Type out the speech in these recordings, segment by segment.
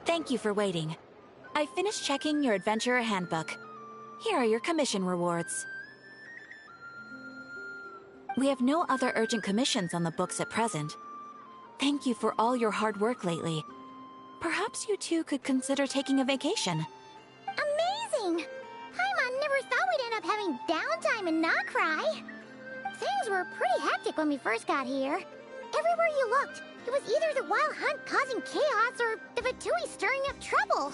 Thank you for waiting. I finished checking your adventurer handbook. Here are your commission rewards. We have no other urgent commissions on the books at present. Thank you for all your hard work lately. Perhaps you two could consider taking a vacation. Amazing! Paimon never thought we'd end up having downtime in Krai. Things were pretty hectic when we first got here. Everywhere you looked, it was either the Wild Hunt causing chaos or the Fatui stirring up trouble.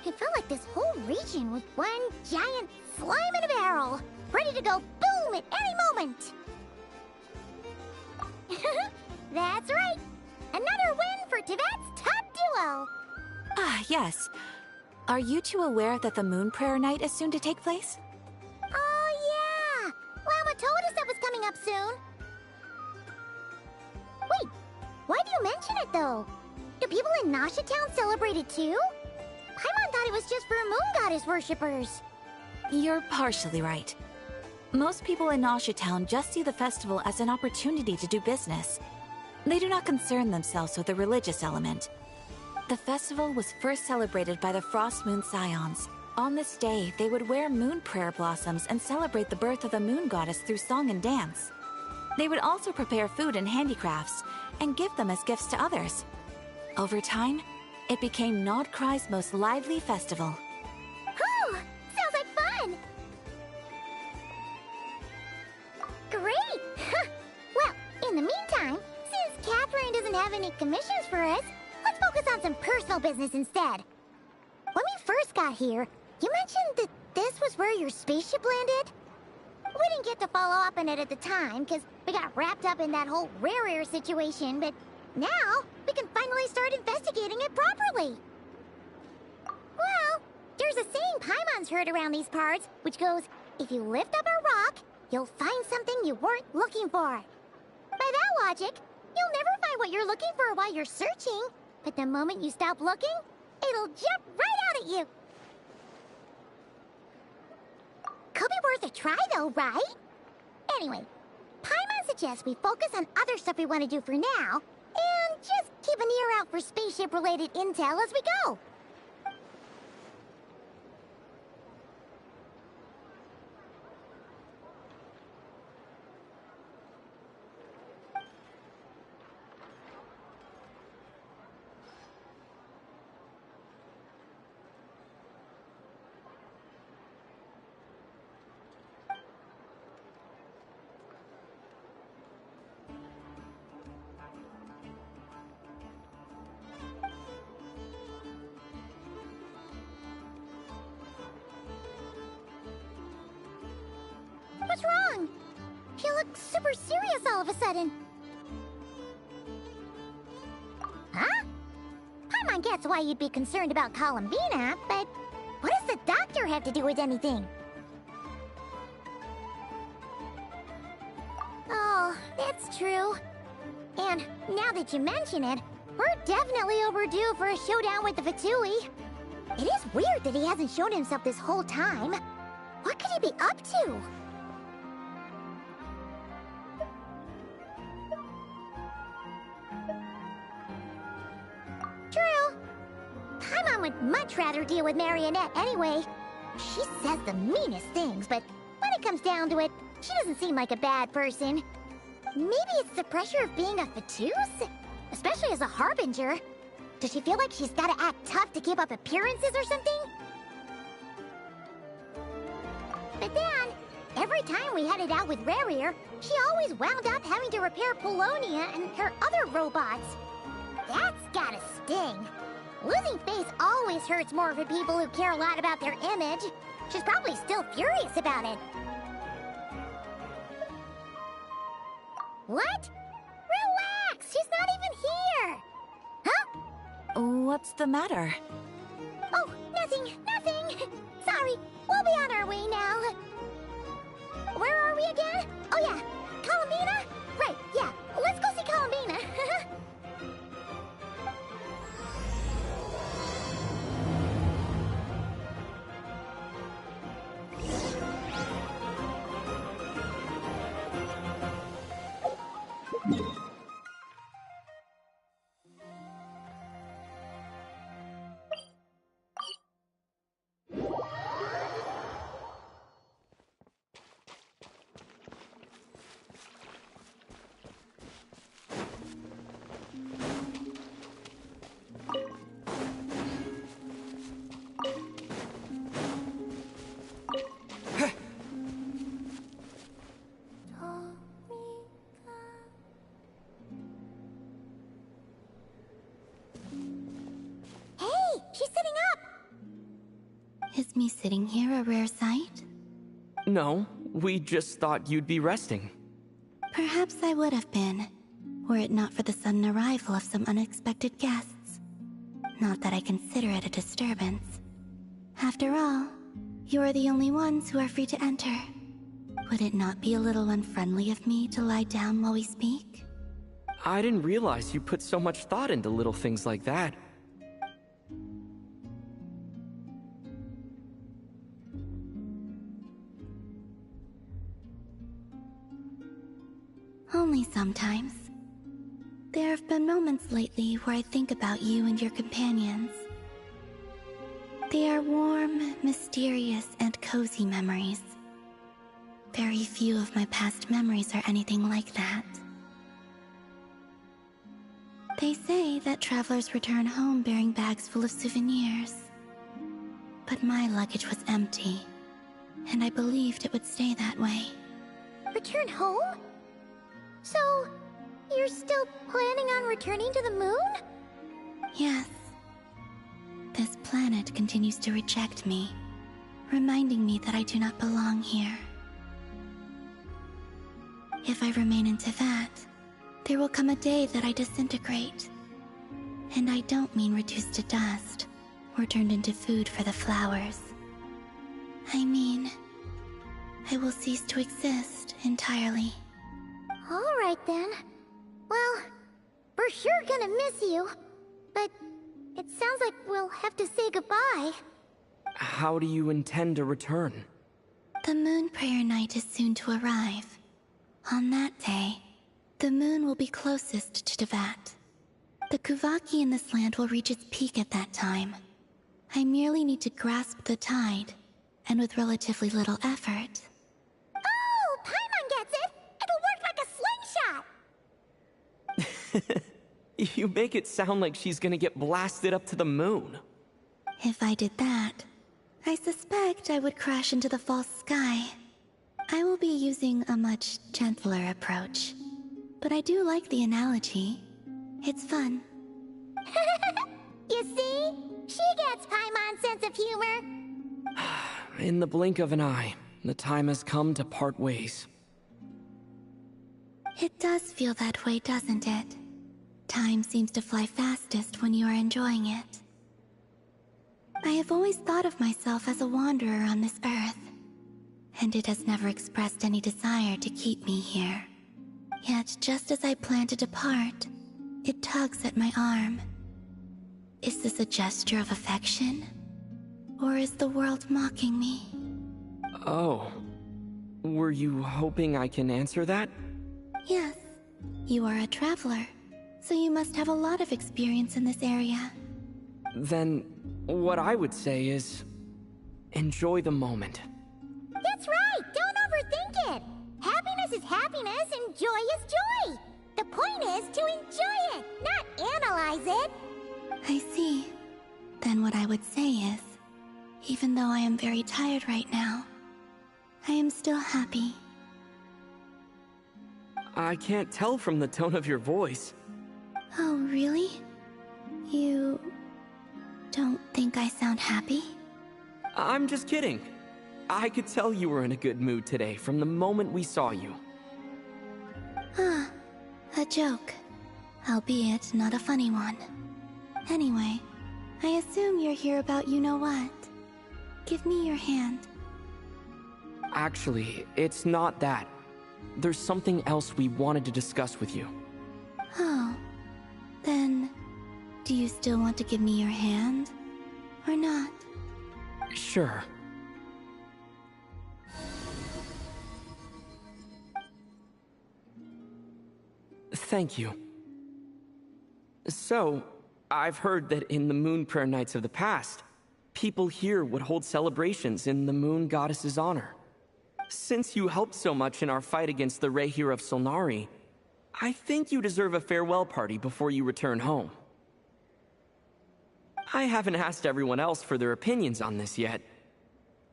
It felt like this whole region was one giant slime in a barrel, ready to go boom at any moment. That's right! Another win for Tibet's top duo! Ah, yes. Are you two aware that the Moon Prayer Night is soon to take place? Oh, yeah! Lama told us that was coming up soon. Wait, why do you mention it, though? Do people in Nasha Town celebrate it, too? Paimon thought it was just for Moon Goddess worshippers. You're partially right. Most people in Nasha Town just see the festival as an opportunity to do business. They do not concern themselves with the religious element. The festival was first celebrated by the Frost Moon Scions. On this day, they would wear moon prayer blossoms and celebrate the birth of the Moon Goddess through song and dance. They would also prepare food and handicrafts, and give them as gifts to others. Over time, it became Nod Krai's most lively festival. Whew! Sounds like fun! Great! Well, in the meantime, since Catherine doesn't have any commissions for us, let's focus on some personal business instead. When we first got here, you mentioned that this was where your spaceship landed? We didn't get to follow up on it at the time, because we got wrapped up in that whole rare air situation, but now we can finally start investigating it properly. Well, there's a saying Paimon's heard around these parts, which goes, if you lift up a rock, you'll find something you weren't looking for. By that logic, you'll never find what you're looking for while you're searching, but the moment you stop looking, it'll jump right out at you. Could be worth a try though, right? Anyway, Paimon suggests we focus on other stuff we want to do for now, and just keep an ear out for spaceship-related intel as we go. What's wrong? You look super serious all of a sudden. Huh? Paimon gets why you'd be concerned about Columbina, but what does the doctor have to do with anything? Oh, that's true. And now that you mention it, we're definitely overdue for a showdown with the Fatui. It is weird that he hasn't shown himself this whole time. What could he be up to? True. Paimon would much rather deal with Marionette anyway. She says the meanest things, but when it comes down to it, she doesn't seem like a bad person. Maybe it's the pressure of being a Fatuse? Especially as a Harbinger. Does she feel like she's gotta act tough to keep up appearances or something? But then, every time we headed out with Rarier, she always wound up having to repair Polonia and her other robots. That's gotta sting. Losing face always hurts more for people who care a lot about their image. She's probably still furious about it. What? Relax! She's not even here! Huh? What's the matter? Oh, nothing. Sorry, we'll be on our way now. Where are we again? Oh yeah, Columbina? right, yeah. Let's go see Columbina. Hey, she's sitting up. Is me sitting here a rare sight? No, we just thought you'd be resting. Perhaps I would have been, were it not for the sudden arrival of some unexpected guests. Not that I consider it a disturbance. After all, you are the only ones who are free to enter. Would it not be a little unfriendly of me to lie down while we speak? I didn't realize you put so much thought into little things like that. Only sometimes. There have been moments lately where I think about you and your companions. They are warm, mysterious, and cozy memories. Very few of my past memories are anything like that. They say that travelers return home bearing bags full of souvenirs. But my luggage was empty, and I believed it would stay that way. Return home? So, you're still planning on returning to the moon? Yes. This planet continues to reject me, reminding me that I do not belong here. If I remain into that, there will come a day that I disintegrate. And I don't mean reduced to dust, or turned into food for the flowers. I mean, I will cease to exist entirely. Alright then. Well, we're sure gonna miss you. But it sounds like we'll have to say goodbye. How do you intend to return? The moon prayer night is soon to arrive. On that day, the moon will be closest to Devat. The Kuvaki in this land will reach its peak at that time. I merely need to grasp the tide, and with relatively little effort. Oh, Paimon gets it! It'll work like a slingshot! You make it sound like she's gonna get blasted up to the moon. If I did that, I suspect I would crash into the false sky. I will be using a much gentler approach. But I do like the analogy. It's fun. You see? She gets Paimon's sense of humor. In the blink of an eye, the time has come to part ways. It does feel that way, doesn't it? Time seems to fly fastest when you are enjoying it. I have always thought of myself as a wanderer on this earth, and it has never expressed any desire to keep me here. Yet, just as I plan to depart, it tugs at my arm. Is this a gesture of affection? Or is the world mocking me? Oh. Were you hoping I can answer that? Yes. You are a traveler, so you must have a lot of experience in this area. Then, what I would say is, enjoy the moment. That's right! Don't overthink it! Happiness is happiness and joy is joy! The point is to enjoy it, not analyze it! I see. Then what I would say is, even though I am very tired right now, I am still happy. I can't tell from the tone of your voice. Oh, really? You don't think I sound happy? I'm just kidding. I could tell you were in a good mood today from the moment we saw you. Ah, a joke. Albeit not a funny one. Anyway, I assume you're here about you-know-what. Give me your hand. Actually, it's not that. there's something else we wanted to discuss with you. Oh. Then, do you still want to give me your hand? Or not? Sure. Thank you. So, I've heard that in the Moon Prayer Nights of the past, people here would hold celebrations in the Moon Goddess's honor. Since you helped so much in our fight against the Rehir of Solnari, I think you deserve a farewell party before you return home. I haven't asked everyone else for their opinions on this yet,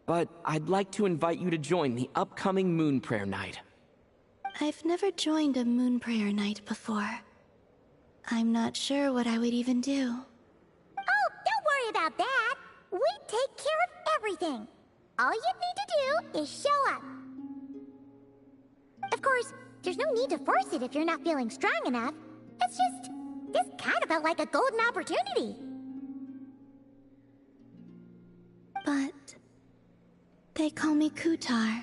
but I'd like to invite you to join the upcoming Moon Prayer Night. I've never joined a Moon Prayer Night before. I'm not sure what I would even do. Oh, don't worry about that. We take care of everything. All you need to do is show up. Of course, there's no need to force it if you're not feeling strong enough. It's just, this kind of felt like a golden opportunity. But they call me Kutar,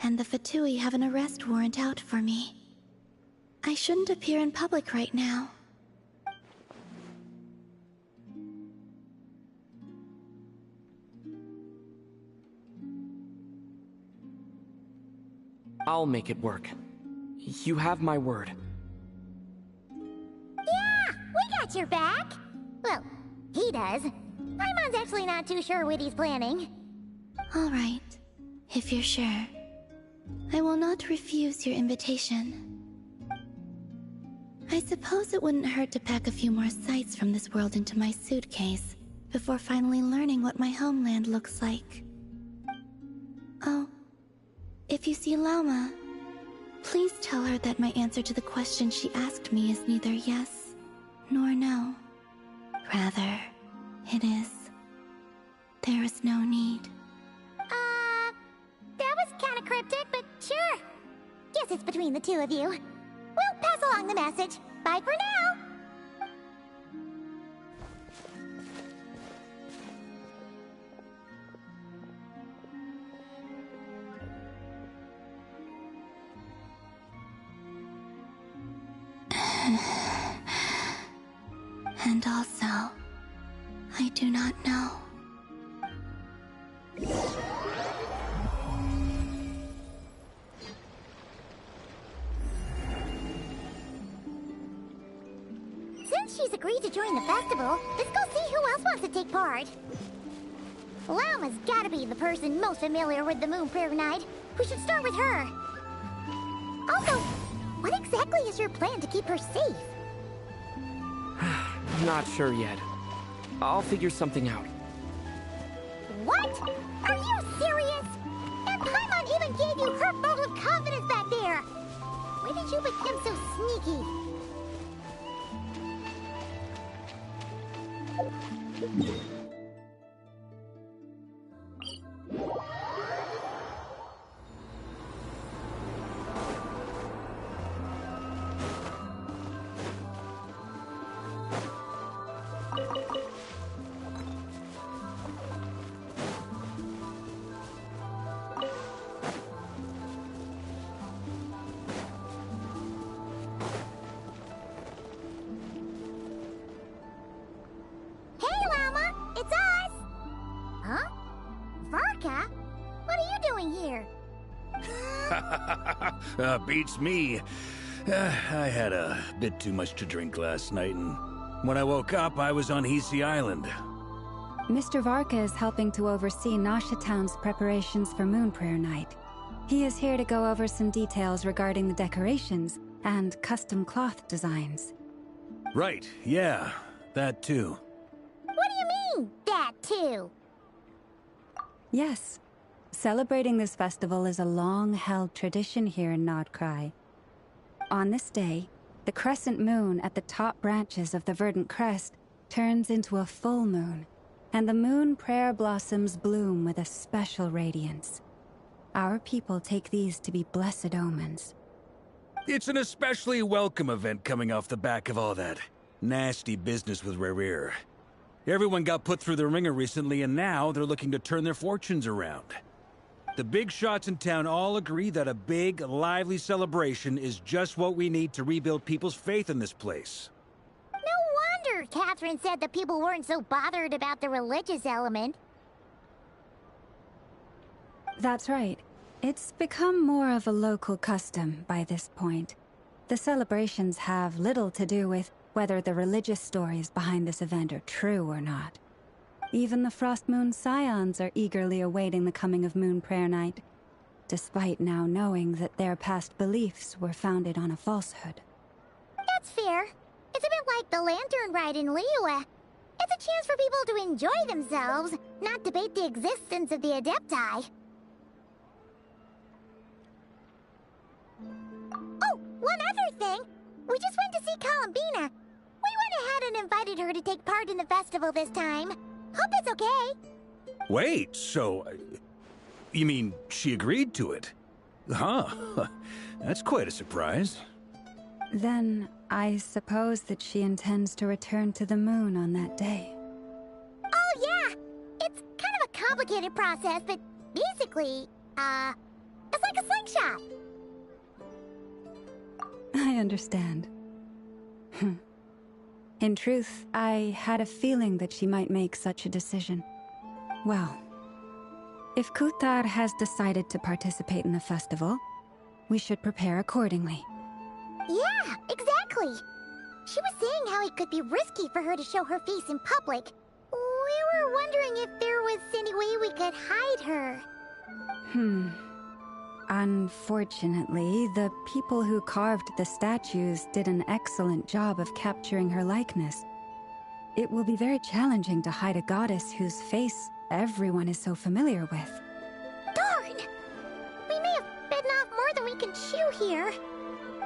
and the Fatui have an arrest warrant out for me. I shouldn't appear in public right now. I'll make it work. You have my word. Yeah, we got your back. Well, he does. Paimon's actually not too sure what he's planning. All right, if you're sure. I will not refuse your invitation. I suppose it wouldn't hurt to pack a few more sights from this world into my suitcase before finally learning what my homeland looks like. Oh, if you see Lauma, please tell her that my answer to the question she asked me is neither yes nor no. Rather, it is, there is no need. That was kinda cryptic, but sure. Guess it's between the two of you. We'll pass along the message. Bye for now! And also, I do not know. Since she's agreed to join the festival, let's go see who else wants to take part. Lauma's gotta be the person most familiar with the Moon Prayer Night. We should start with her. Also, what exactly is your plan to keep her safe? Not sure yet. I'll figure something out. What? Are you serious? And Paimon even gave you her vote of confidence back there! When did you become so sneaky? Hey, Llama! It's us! Huh? Varka? What are you doing here? Beats me. I had a bit too much to drink last night, and when I woke up, I was on Hisi Island. Mr. Varka is helping to oversee Nasha Town's preparations for Moon Prayer Night. He is here to go over some details regarding the decorations and custom cloth designs. Right, yeah, that too. What do you mean, that too? Yes, celebrating this festival is a long-held tradition here in Krai. On this day, the crescent moon at the top branches of the verdant crest turns into a full moon, and the moon prayer blossoms bloom with a special radiance. Our people take these to be blessed omens. It's an especially welcome event coming off the back of all that nasty business with Rehir. Everyone got put through the ringer recently, and now they're looking to turn their fortunes around. The big shots in town all agree that a big, lively celebration is just what we need to rebuild people's faith in this place. No wonder Catherine said that people weren't so bothered about the religious element. That's right. It's become more of a local custom by this point. The celebrations have little to do with whether the religious stories behind this event are true or not. Even the Frost Moon Scions are eagerly awaiting the coming of Moon Prayer Night, despite now knowing that their past beliefs were founded on a falsehood. That's fair. It's a bit like the Lantern Ride in Liyue. It's a chance for people to enjoy themselves, not debate the existence of the Adepti. Oh, one other thing. We just went to see Columbina. We went ahead and invited her to take part in the festival this time. Hope it's okay. Wait, so... you mean she agreed to it? Huh. That's quite a surprise. Then, I suppose that she intends to return to the moon on that day. Oh, yeah. It's kind of a complicated process, but basically, it's like a slingshot. I understand. In truth, I had a feeling that she might make such a decision. Well, if Kuthar has decided to participate in the festival, we should prepare accordingly. Yeah, exactly. She was saying how it could be risky for her to show her face in public. We were wondering if there was any way we could hide her. Unfortunately, the people who carved the statues did an excellent job of capturing her likeness. It will be very challenging to hide a goddess whose face everyone is so familiar with. Darn! We may have bitten off more than we can chew here.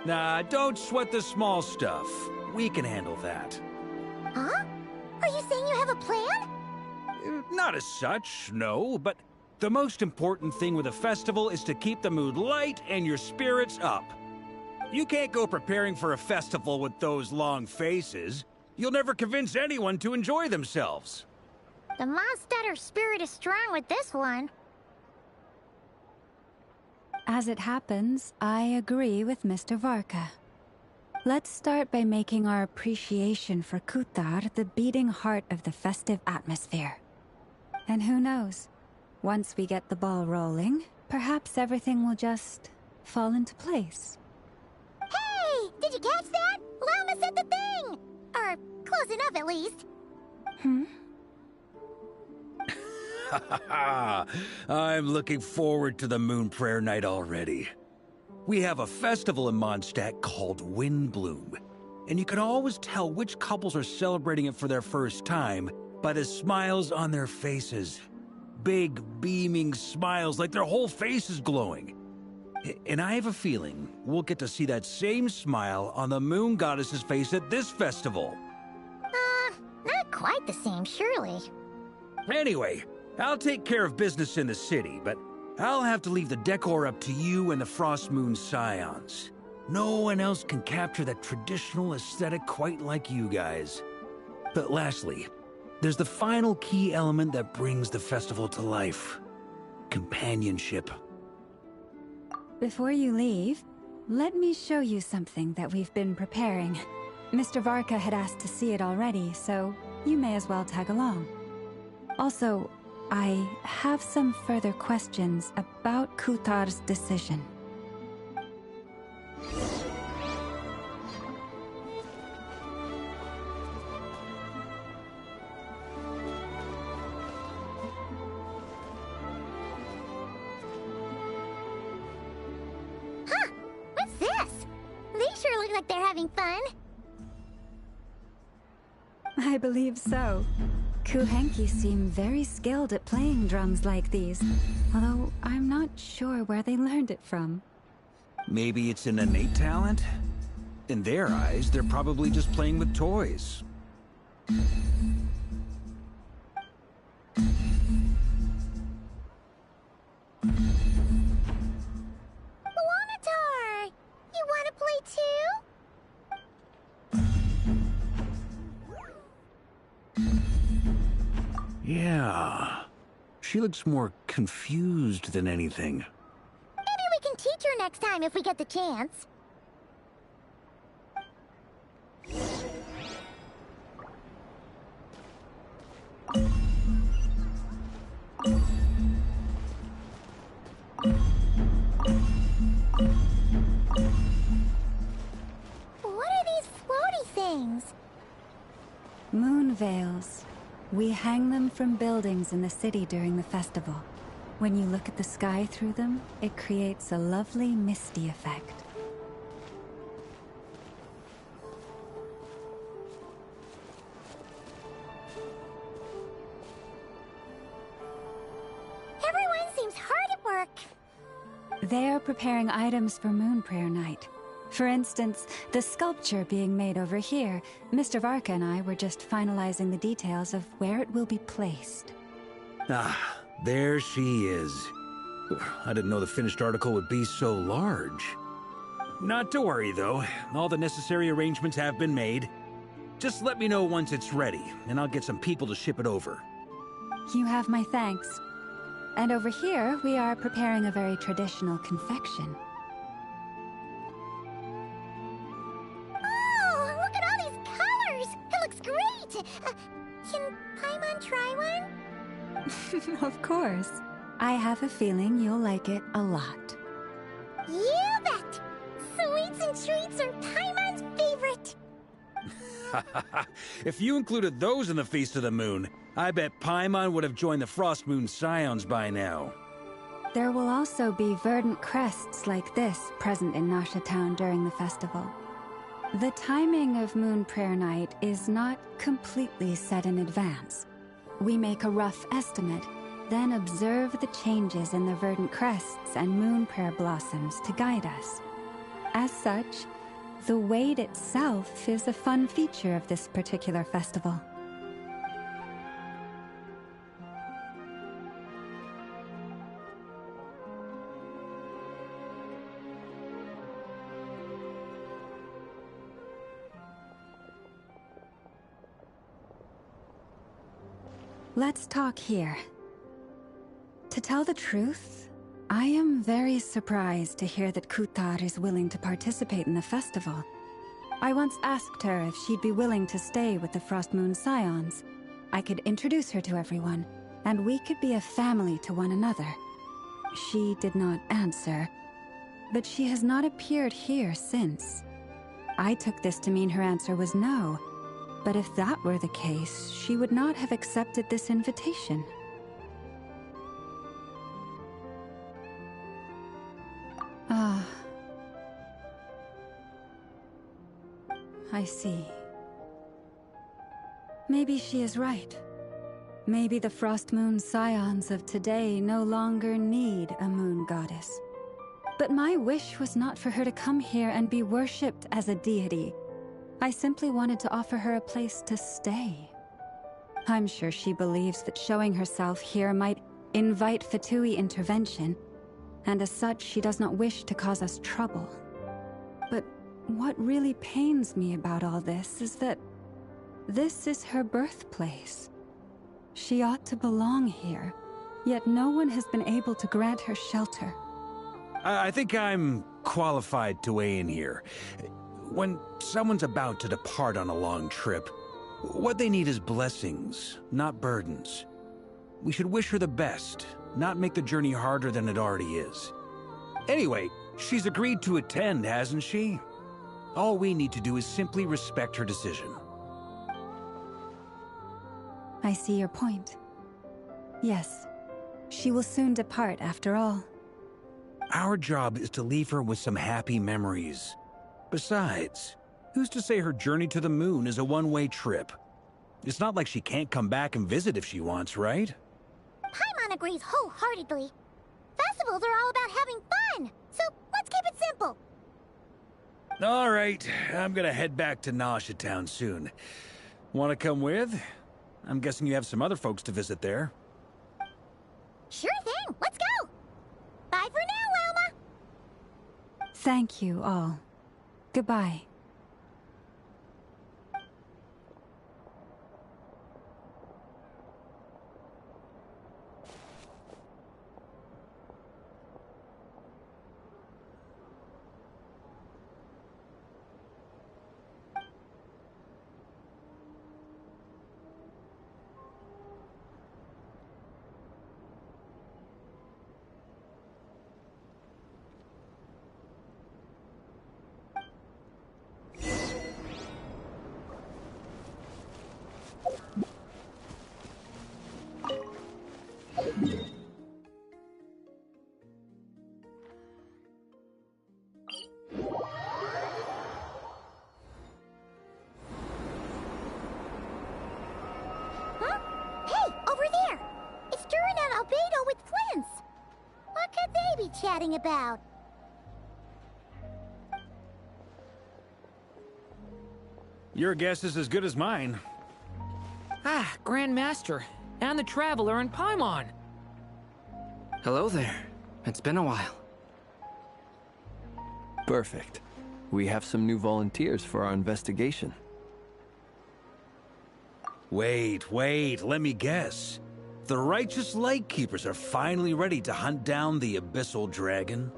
Nah, don't sweat the small stuff. We can handle that. Huh? Are you saying you have a plan? Not as such, no, but the most important thing with a festival is to keep the mood light and your spirits up. You can't go preparing for a festival with those long faces. You'll never convince anyone to enjoy themselves. The Mondstatter spirit is strong with this one. As it happens, I agree with Mr. Varka. Let's start by making our appreciation for Kuthar the beating heart of the festive atmosphere. And who knows? Once we get the ball rolling, perhaps everything will just fall into place. Hey! Did you catch that? Llama said the thing! Or close enough, at least. I'm looking forward to the Moon Prayer Night already. We have a festival in Mondstadt called Windbloom, and you can always tell which couples are celebrating it for their first time by the smiles on their faces. Big, beaming smiles like their whole face is glowing. And I have a feeling we'll get to see that same smile on the Moon Goddess's face at this festival. Not quite the same, surely. Anyway, I'll take care of business in the city, but I'll have to leave the decor up to you and the Frost Moon Scions. No one else can capture that traditional aesthetic quite like you guys. But lastly, there's the final key element that brings the festival to life. Companionship. Before you leave, let me show you something that we've been preparing. Mr. Varka had asked to see it already, so you may as well tag along. Also, I have some further questions about Kuthar's decision. Huh! What's this? They sure look like they're having fun. I believe so. Kuhenki seem very skilled at playing drums like these, although I'm not sure where they learned it from. Maybe it's an innate talent? In their eyes, they're probably just playing with toys. Wanatar! You want to play too? Yeah. She looks more confused than anything. Maybe we can teach her next time if we get the chance. What are these floaty things? Moon veils. We hang them from buildings in the city during the festival. When you look at the sky through them, it creates a lovely misty effect. Everyone seems hard at work. They are preparing items for Moon Prayer Night. For instance, the sculpture being made over here, Mr. Varka and I were just finalizing the details of where it will be placed. Ah, there she is. I didn't know the finished article would be so large. Not to worry, though. All the necessary arrangements have been made. Just let me know once it's ready, and I'll get some people to ship it over. You have my thanks. And over here, we are preparing a very traditional confection. Oh, look at all these colors! It looks great! Can Paimon try one? Of course. I have a feeling you'll like it a lot. You bet! Sweets and treats are Paimon's favorite! If you included those in the Feast of the Moon, I bet Paimon would have joined the Frost Moon Scions by now. There will also be verdant crests like this present in Nasha Town during the festival. The timing of Moon Prayer Night is not completely set in advance. We make a rough estimate, then observe the changes in the verdant crests and moon prayer blossoms to guide us. As such, the wait itself is a fun feature of this particular festival. Let's talk here. To tell the truth, I am very surprised to hear that Kutar is willing to participate in the festival. I once asked her if she'd be willing to stay with the Frost Moon Scions. I could introduce her to everyone, and we could be a family to one another. She did not answer, but she has not appeared here since. I took this to mean her answer was no, but if that were the case, she would not have accepted this invitation. Ah. I see. Maybe she is right. Maybe the Frost Moon Scions of today no longer need a moon goddess. But my wish was not for her to come here and be worshipped as a deity. I simply wanted to offer her a place to stay. I'm sure she believes that showing herself here might invite Fatui intervention, and as such, she does not wish to cause us trouble. But what really pains me about all this is that this is her birthplace. She ought to belong here, yet no one has been able to grant her shelter. I think I'm qualified to weigh in here. When someone's about to depart on a long trip, what they need is blessings, not burdens. We should wish her the best, not make the journey harder than it already is. Anyway, she's agreed to attend, hasn't she? All we need to do is simply respect her decision. I see your point. Yes, she will soon depart after all. Our job is to leave her with some happy memories. Besides, who's to say her journey to the moon is a one-way trip? It's not like she can't come back and visit if she wants, right? Paimon agrees wholeheartedly. Festivals are all about having fun, so let's keep it simple. All right, I'm gonna head back to Nasha Town soon. Wanna come with? I'm guessing you have some other folks to visit there. Sure thing, let's go! Bye for now, Wilma! Thank you all. Goodbye. they be chatting about? Your guess is as good as mine. Ah, Grand Master, and the Traveler in Paimon. Hello there. It's been a while. Perfect. We have some new volunteers for our investigation. Wait, let me guess. The righteous Lightkeepers are finally ready to hunt down the Abyssal Dragon?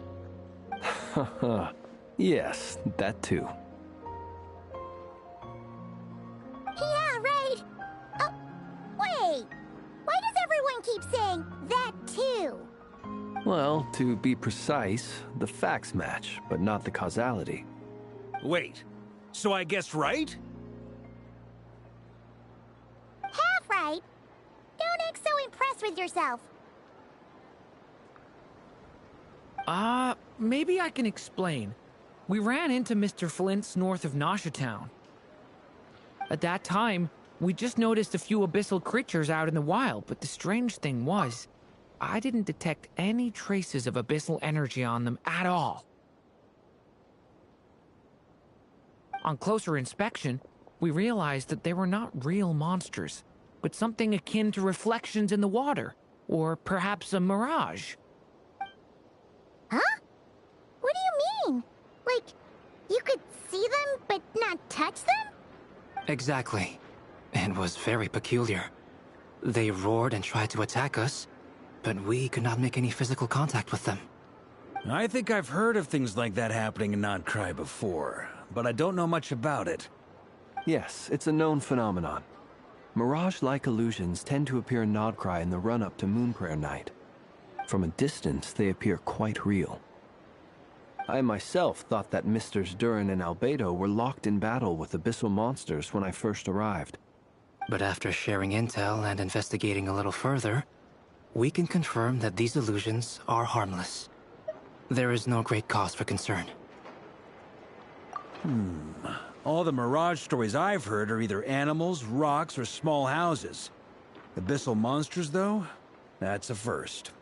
Haha. Yes, that too. Yeah, right. Oh, wait. Why does everyone keep saying that too? Well, to be precise, the facts match, but not the causality. Wait, so I guessed right? Half right. Don't act so impressed with yourself. Maybe I can explain. We ran into Mr. Flint's north of Nosha Town. At that time, we just noticed a few abyssal creatures out in the wild, but the strange thing was, I didn't detect any traces of abyssal energy on them at all. On closer inspection, we realized that they were not real monsters, but something akin to reflections in the water, or perhaps a mirage. Huh? What do you mean? Like, you could see them but not touch them? Exactly. It was very peculiar. They roared and tried to attack us, but we could not make any physical contact with them. I think I've heard of things like that happening in Krai before, but I don't know much about it. Yes, it's a known phenomenon. Mirage-like illusions tend to appear in Krai in the run-up to Moonprayer Night. From a distance, they appear quite real. I myself thought that Misters Durin and Albedo were locked in battle with abyssal monsters when I first arrived. But after sharing intel and investigating a little further, we can confirm that these illusions are harmless. There is no great cause for concern. All the Mirage stories I've heard are either animals, rocks, or small houses. Abyssal monsters, though? That's a first.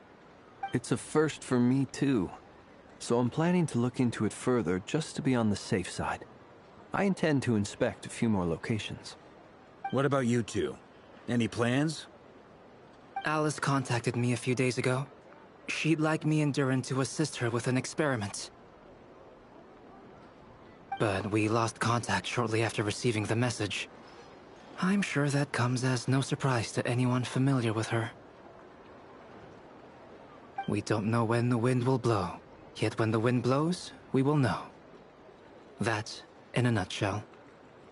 It's a first for me, too. So I'm planning to look into it further just to be on the safe side. I intend to inspect a few more locations. What about you two? Any plans? Alice contacted me a few days ago. She'd like me and Durin to assist her with an experiment. But we lost contact shortly after receiving the message. I'm sure that comes as no surprise to anyone familiar with her. We don't know when the wind will blow, yet when the wind blows, we will know. That, in a nutshell,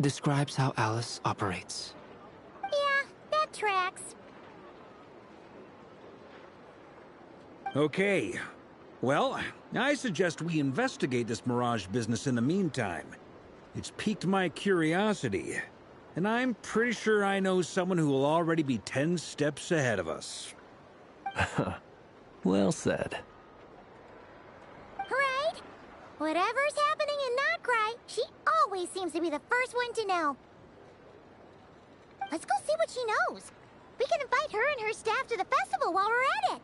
describes how Alice operates. Yeah, that tracks. Okay. Well, I suggest we investigate this Mirage business in the meantime. It's piqued my curiosity, and I'm pretty sure I know someone who will already be 10 steps ahead of us. Well said. Right? Whatever's happening in Krai, she always seems to be the first one to know. Let's go see what she knows. We can invite her and her staff to the festival while we're at it.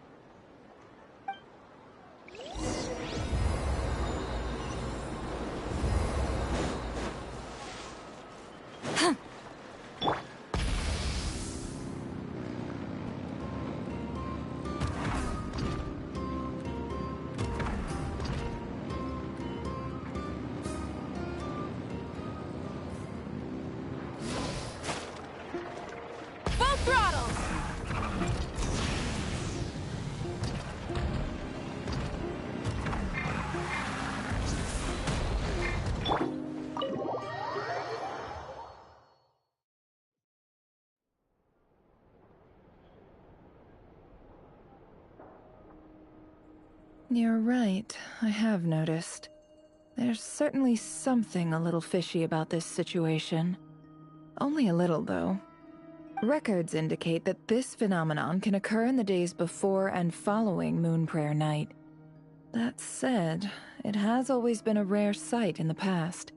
Both throttles! You're right, I have noticed. There's certainly something a little fishy about this situation. Only a little, though. Records indicate that this phenomenon can occur in the days before and following Moonprayer Night. That said, it has always been a rare sight in the past.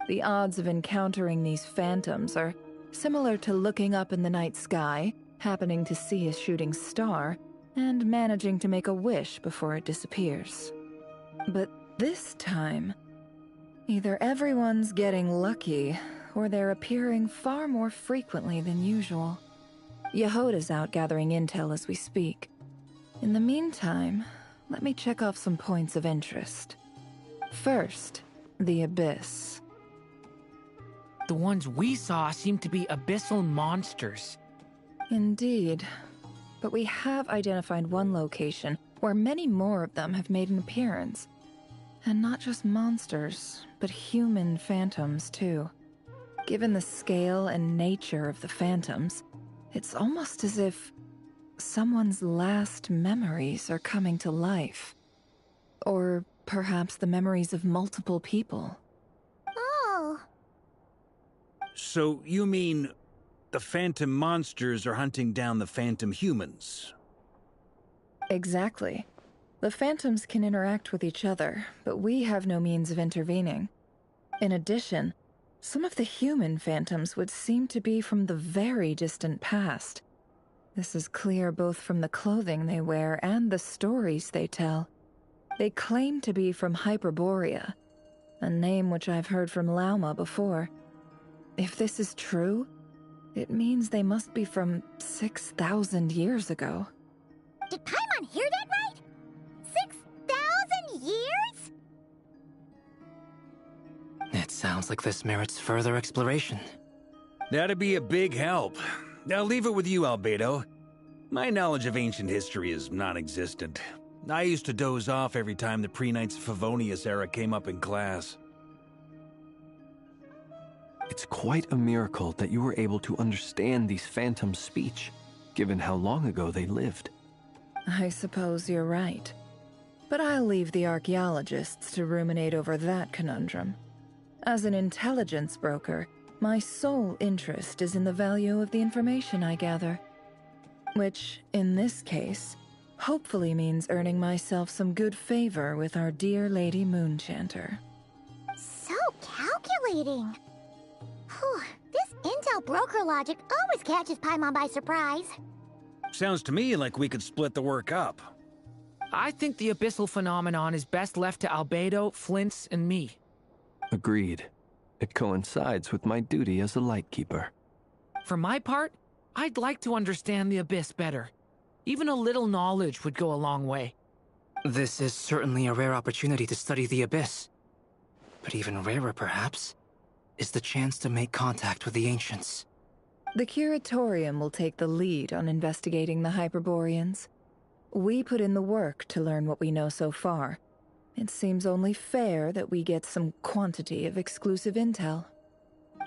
The odds of encountering these phantoms are similar to looking up in the night sky, happening to see a shooting star, and managing to make a wish before it disappears. But this time, either everyone's getting lucky, or they're appearing far more frequently than usual. Yehoda's out gathering intel as we speak. In the meantime, let me check off some points of interest. First, the Abyss. The ones we saw seem to be abyssal monsters. Indeed. But we have identified one location where many more of them have made an appearance. And not just monsters, but human phantoms too. Given the scale and nature of the phantoms, it's almost as if someone's last memories are coming to life. Or perhaps the memories of multiple people. Oh. So you mean the phantom monsters are hunting down the phantom humans? Exactly. The phantoms can interact with each other, but we have no means of intervening. In addition, some of the human phantoms would seem to be from the very distant past. This is clear both from the clothing they wear and the stories they tell. They claim to be from Hyperborea, a name which I've heard from Lauma before. If this is true, it means they must be from 6,000 years ago. Did Paimon hear that right? 6,000 years? It sounds like this merits further exploration. That'd be a big help. I'll leave it with you, Albedo. My knowledge of ancient history is non-existent. I used to doze off every time the pre-Knights of Favonius era came up in class. It's quite a miracle that you were able to understand these phantoms' speech, given how long ago they lived. I suppose you're right. But I'll leave the archaeologists to ruminate over that conundrum. As an intelligence broker, my sole interest is in the value of the information I gather. Which, in this case, hopefully means earning myself some good favor with our dear Lady Moonchanter. So calculating. Whew, this intel broker logic always catches Paimon by surprise. Sounds to me like we could split the work up. I think the abyssal phenomenon is best left to Albedo, Flints, and me. Agreed. It coincides with my duty as a lightkeeper. For my part, I'd like to understand the Abyss better. Even a little knowledge would go a long way. This is certainly a rare opportunity to study the Abyss. But even rarer, perhaps, is the chance to make contact with the Ancients. The Curatorium will take the lead on investigating the Hyperboreans. We put in the work to learn what we know so far. It seems only fair that we get some quantity of exclusive intel.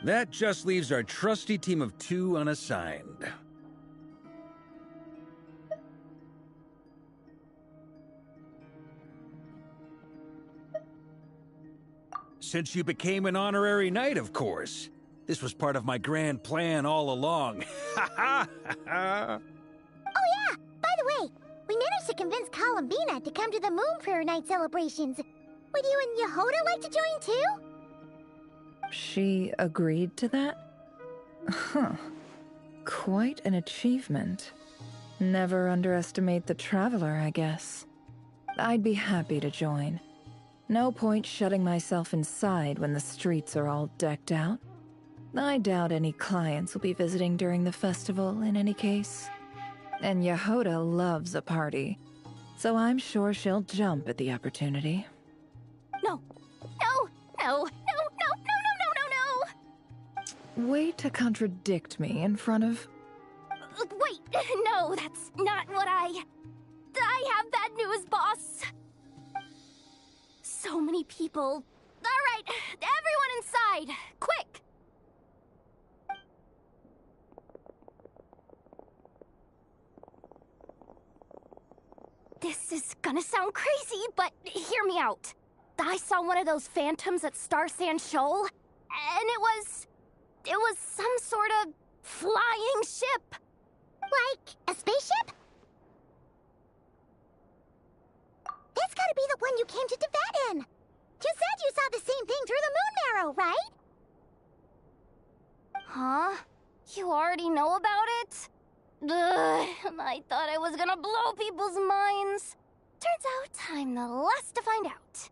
That just leaves our trusty team of 2 unassigned. Since you became an honorary knight, of course. This was part of my grand plan all along. Ha ha ha! Oh yeah, by the way, we managed to convince Columbina to come to the Moon Prayer Night celebrations. Would you and Yehoda like to join too? She agreed to that? Huh. Quite an achievement. Never underestimate the traveler, I guess. I'd be happy to join. No point shutting myself inside when the streets are all decked out. I doubt any clients will be visiting during the festival in any case. And Yehoda loves a party, so I'm sure she'll jump at the opportunity. No. No. No. No. No. No. No. No. No. Way to contradict me in front of... Wait. No, that's not what I have bad news, boss. So many people. All right, everyone inside. Quick. This is gonna sound crazy, but hear me out. I saw one of those phantoms at Star Sand Shoal, and it was some sort of flying ship. Like a spaceship? That's gotta be the one you came to Tibet in. You said you saw the same thing through the moon marrow, right? Huh? You already know about it? Ugh. I thought I was gonna blow people's minds. Turns out I'm the last to find out.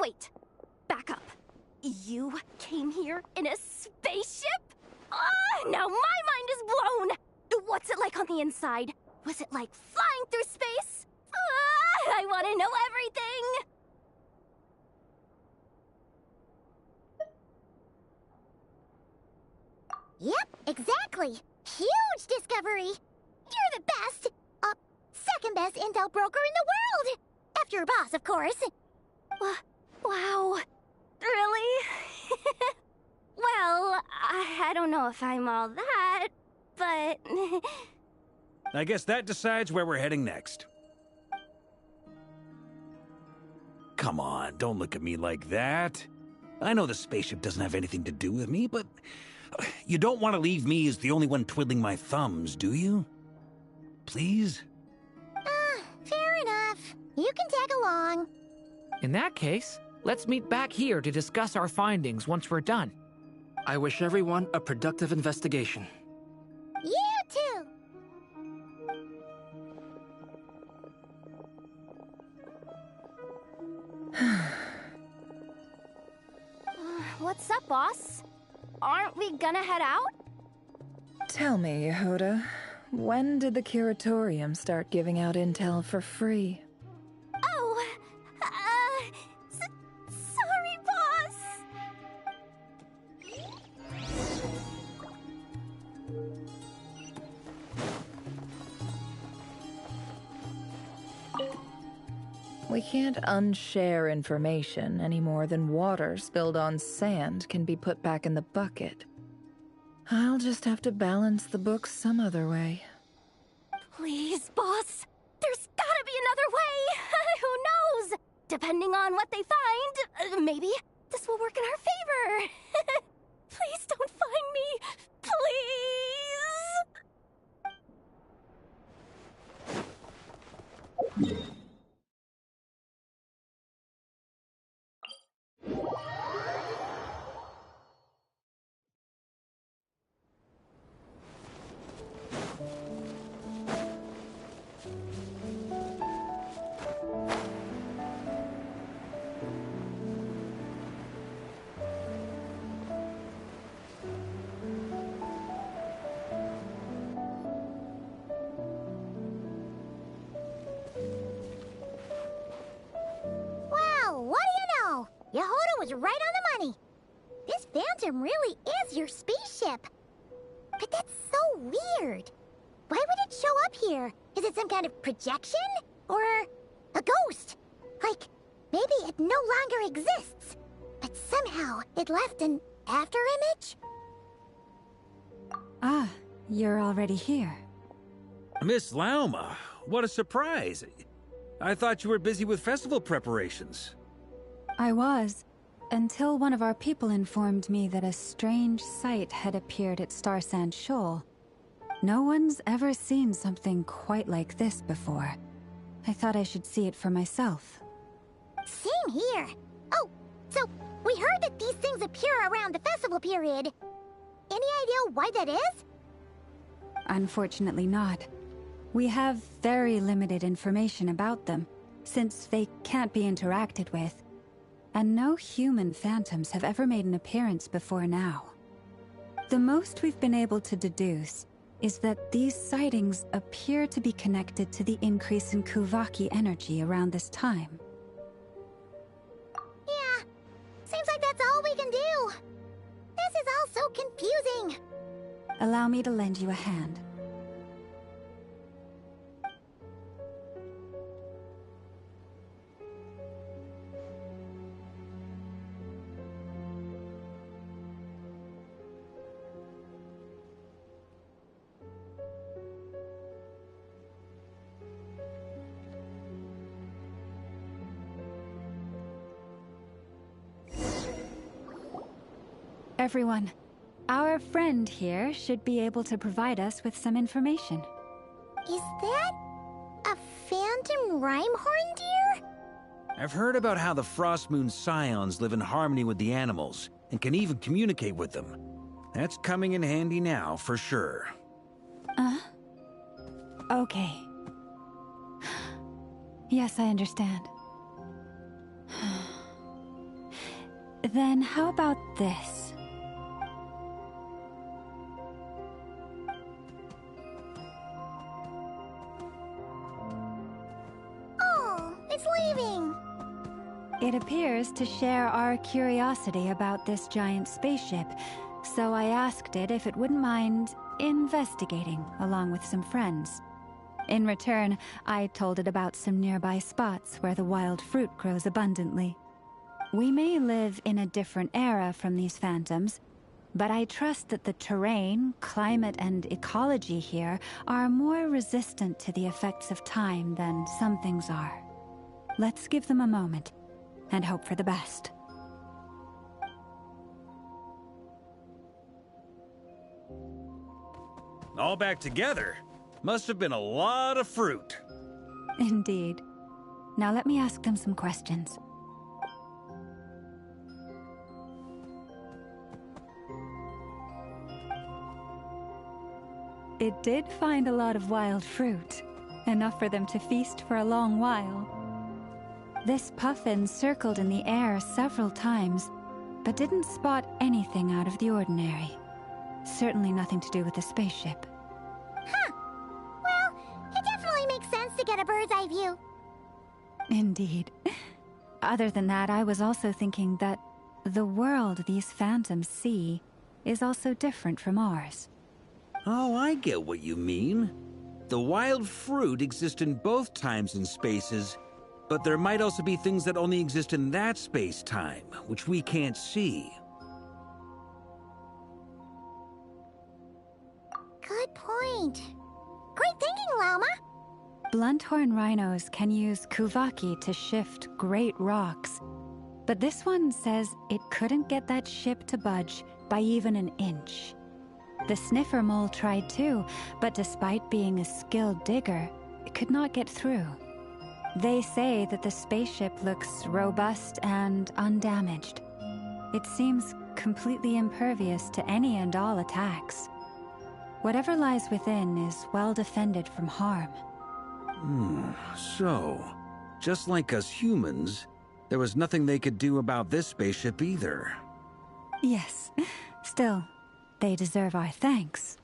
Wait, back up. You came here in a spaceship? Now my mind is blown! What's it like on the inside? Was it like flying through space? I want to know everything! Yep, exactly. Huge discovery. You're the best. Second best intel broker in the world. After your boss, of course. Wow. Really? Well, I don't know if I'm all that, but... I guess that decides where we're heading next. Come on, don't look at me like that. I know the spaceship doesn't have anything to do with me, but... You don't want to leave me as the only one twiddling my thumbs, do you? Please? Fair enough. You can tag along. In that case, let's meet back here to discuss our findings once we're done. I wish everyone a productive investigation. You too! What's up, boss? Aren't we gonna head out? Tell me, Yehuda, when did the curatorium start giving out intel for free? Oh, sorry, boss. We can't unshare information any more than water spilled on sand can be put back in the bucket. I'll just have to balance the books some other way. Please, boss. There's gotta be another way. Who knows? Depending on what they find, maybe this will work in our favor. Please don't find me. Please. Yehuda was right on the money. This Phantom really is your spaceship. But that's so weird. Why would it show up here? Is it some kind of projection? Or a ghost? Like, maybe it no longer exists, but somehow it left an afterimage? Ah, you're already here. Miss Lauma, what a surprise. I thought you were busy with festival preparations. I was, until one of our people informed me that a strange sight had appeared at Star Sand Shoal. No one's ever seen something quite like this before. I thought I should see it for myself. Same here. Oh, so we heard that these things appear around the festival period. Any idea why that is? Unfortunately not. We have very limited information about them, since they can't be interacted with. And no human phantoms have ever made an appearance before now. The most we've been able to deduce is that these sightings appear to be connected to the increase in Kuvaki energy around this time. Yeah, seems like that's all we can do. This is all so confusing. Allow me to lend you a hand. Everyone, our friend here should be able to provide us with some information. Is that a phantom Rhymehorn deer? I've heard about how the Frost Moon Scions live in harmony with the animals and can even communicate with them. That's coming in handy now, for sure. Okay. Yes, I understand. Then how about this? Oh, it's leaving. It appears to share our curiosity about this giant spaceship, so I asked it if it wouldn't mind investigating along with some friends. In return, I told it about some nearby spots where the wild fruit grows abundantly. We may live in a different era from these phantoms, but I trust that the terrain, climate, and ecology here are more resistant to the effects of time than some things are. Let's give them a moment and hope for the best. All back together? Must have been a lot of fruit. Indeed. Now let me ask them some questions. It did find a lot of wild fruit, enough for them to feast for a long while. This puffin circled in the air several times, but didn't spot anything out of the ordinary. Certainly nothing to do with the spaceship. Huh. Well, it definitely makes sense to get a bird's eye view. Indeed. Other than that, I was also thinking that the world these phantoms see is also different from ours. Oh, I get what you mean. The wild fruit exist in both times and spaces, but there might also be things that only exist in that space-time, which we can't see. Good point. Great thinking, Llama. Blunthorn rhinos can use kuvaki to shift great rocks, but this one says it couldn't get that ship to budge by even an inch. The sniffer mole tried too, but despite being a skilled digger, it could not get through. They say that the spaceship looks robust and undamaged. It seems completely impervious to any and all attacks. Whatever lies within is well defended from harm. So, just like us humans, there was nothing they could do about this spaceship either. Yes. Still, they deserve our thanks.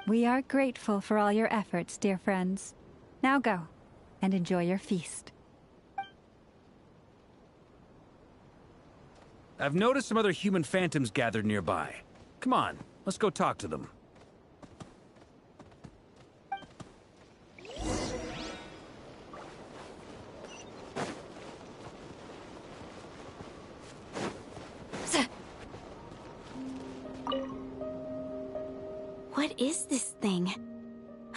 We are grateful for all your efforts, dear friends. Now go, and enjoy your feast. I've noticed some other human phantoms gathered nearby. Come on, let's go talk to them. What is this thing?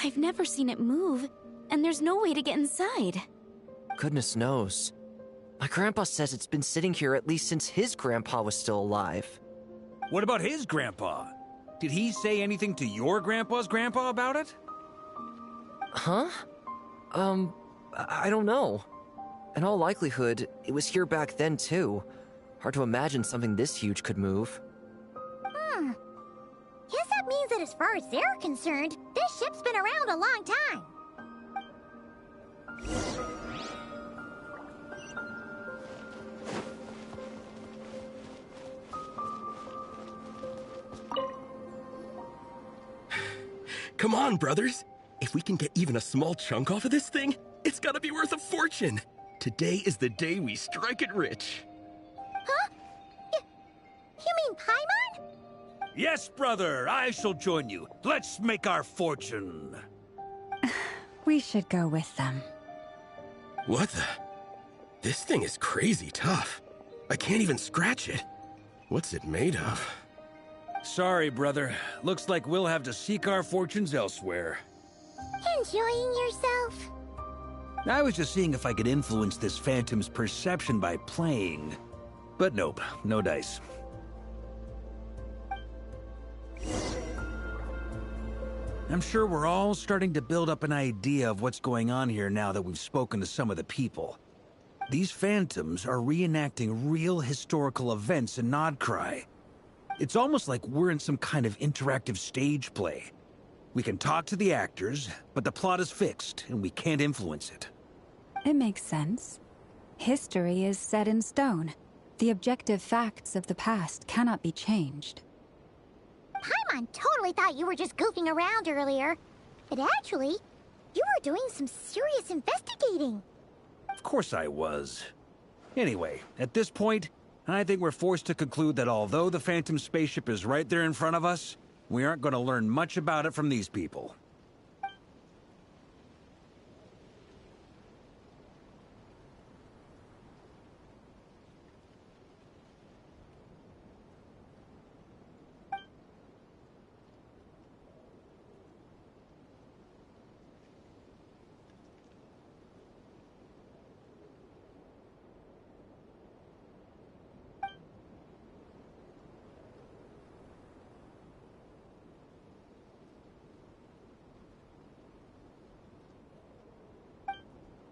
I've never seen it move, and there's no way to get inside. Goodness knows. My grandpa says it's been sitting here at least since his grandpa was still alive. What about his grandpa? Did he say anything to your grandpa's grandpa about it? Huh? I don't know. In all likelihood, it was here back then too. Hard to imagine something this huge could move. Guess that means that as far as they're concerned, this ship's been around a long time. Come on, brothers. If we can get even a small chunk off of this thing, it's gotta be worth a fortune. Today is the day we strike it rich. Huh? You mean Paimon? Yes, brother, I shall join you. Let's make our fortune. We should go with them. What the? This thing is crazy tough. I can't even scratch it. What's it made of? Sorry, brother. Looks like we'll have to seek our fortunes elsewhere. Enjoying yourself? I was just seeing if I could influence this phantom's perception by playing. But nope, no dice. I'm sure we're all starting to build up an idea of what's going on here now that we've spoken to some of the people. These phantoms are reenacting real historical events in Krai. It's almost like we're in some kind of interactive stage play. We can talk to the actors, but the plot is fixed, and we can't influence it. It makes sense. History is set in stone. The objective facts of the past cannot be changed. Paimon totally thought you were just goofing around earlier. But actually, you were doing some serious investigating. Of course I was. Anyway, at this point, I think we're forced to conclude that although the Phantom spaceship is right there in front of us, we aren't going to learn much about it from these people.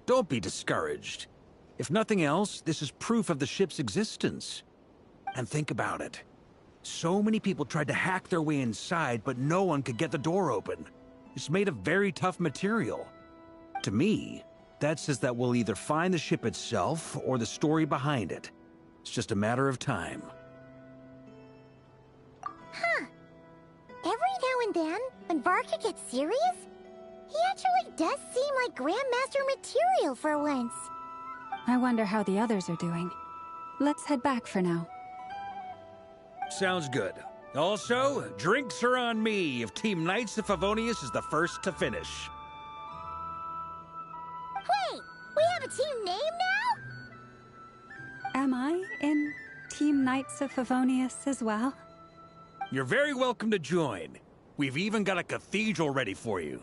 Don't be discouraged. If nothing else, this is proof of the ship's existence. And think about it. So many people tried to hack their way inside, but no one could get the door open. It's made of very tough material. To me, that says that we'll either find the ship itself or the story behind it. It's just a matter of time. Huh. Every now and then, when Varka gets serious, he actually does seem like Grandmaster material for once. I wonder how the others are doing. Let's head back for now. Sounds good. Also, drinks are on me if Team Knights of Favonius is the first to finish. Wait, we have a team name now? Am I in Team Knights of Favonius as well? You're very welcome to join. We've even got a cathedral ready for you.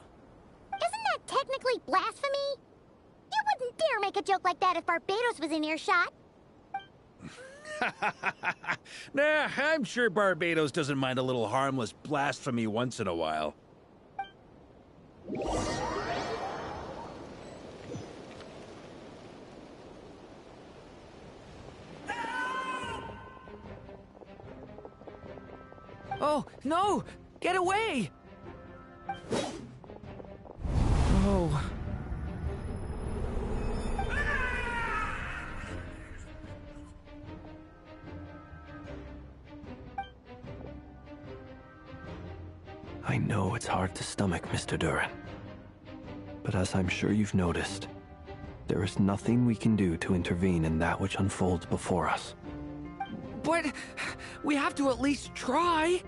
Isn't that technically blasphemy? You wouldn't dare make a joke like that if Barbados was in earshot. Nah, I'm sure Barbados doesn't mind a little harmless blasphemy once in a while. Oh, no! Get away! Oh. I know it's hard to stomach, Mr. Duran. But as I'm sure you've noticed, there is nothing we can do to intervene in that which unfolds before us. But we have to at least try.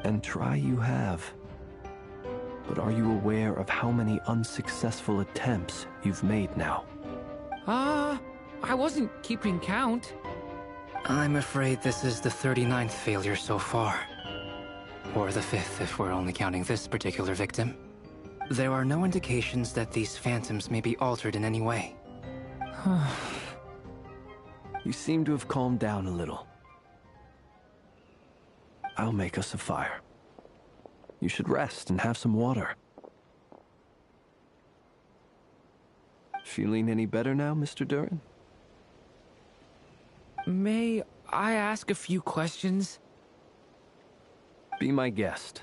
And try you have. But are you aware of how many unsuccessful attempts you've made now? I wasn't keeping count. I'm afraid this is the 39th failure so far. Or the 5th if we're only counting this particular victim. There are no indications that these phantoms may be altered in any way. You seem to have calmed down a little. I'll make us a fire. You should rest and have some water. Feeling any better now, Mr. Duran? May I ask a few questions? Be my guest.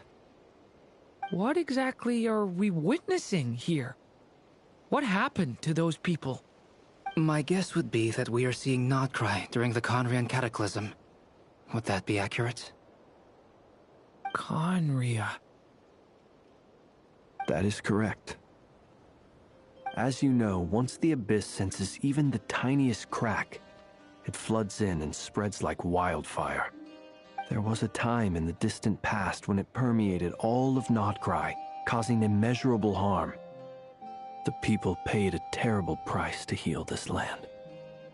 What exactly are we witnessing here? What happened to those people? My guess would be that we are seeing Krai during the Conrian Cataclysm. Would that be accurate? Conria. That is correct. As you know, once the Abyss senses even the tiniest crack, it floods in and spreads like wildfire. There was a time in the distant past when it permeated all of Krai, causing immeasurable harm. The people paid a terrible price to heal this land.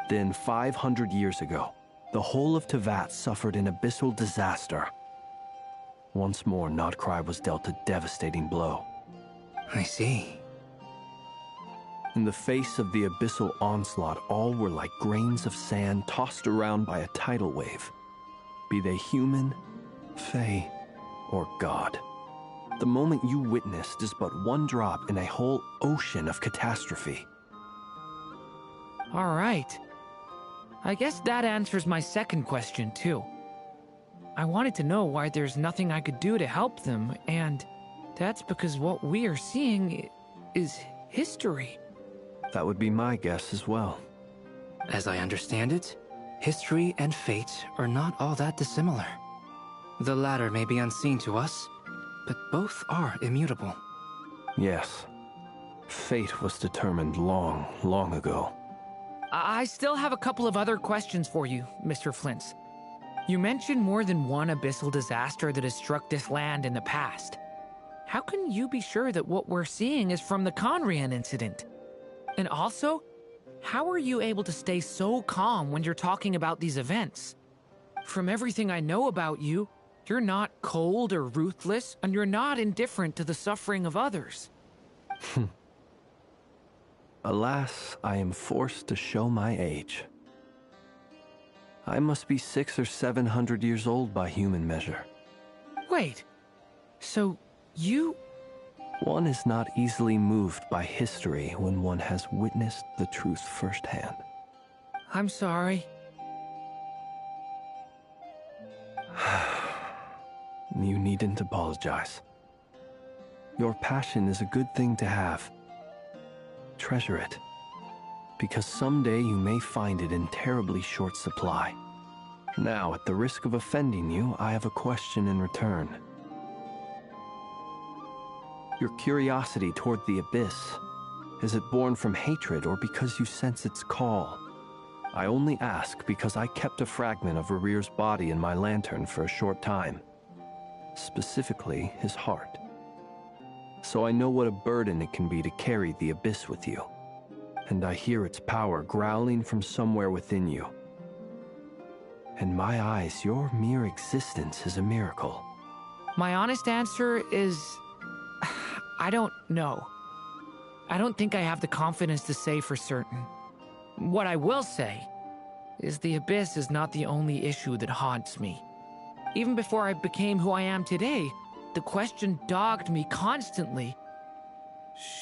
Then, 500 years ago, the whole of Teyvat suffered an abyssal disaster. Once more, Krai was dealt a devastating blow. I see. In the face of the abyssal onslaught, all were like grains of sand tossed around by a tidal wave. Be they human, fae, or god. The moment you witnessed is but one drop in a whole ocean of catastrophe. All right. I guess that answers my second question, too. I wanted to know why there's nothing I could do to help them, and that's because what we are seeing is history. That would be my guess as well. As I understand it, history and fate are not all that dissimilar. The latter may be unseen to us, but both are immutable. Yes. Fate was determined long, long ago. I still have a couple of other questions for you, Mr. Flint's. You mentioned more than one abyssal disaster that has struck this land in the past. How can you be sure that what we're seeing is from the Conrian incident? And also, how are you able to stay so calm when you're talking about these events? From everything I know about you, you're not cold or ruthless, and you're not indifferent to the suffering of others. Alas, I am forced to show my age. I must be 600 or 700 years old by human measure. Wait, so you... One is not easily moved by history when one has witnessed the truth firsthand. I'm sorry. You needn't apologize. Your passion is a good thing to have. Treasure it, because someday you may find it in terribly short supply. Now, at the risk of offending you, I have a question in return. Your curiosity toward the abyss, is it born from hatred or because you sense its call? I only ask because I kept a fragment of Rerear's body in my lantern for a short time. Specifically, his heart. So I know what a burden it can be to carry the abyss with you. And I hear its power growling from somewhere within you. In my eyes, your mere existence is a miracle. My honest answer is... I don't know. I don't think I have the confidence to say for certain. What I will say is the abyss is not the only issue that haunts me. Even before I became who I am today, the question dogged me constantly.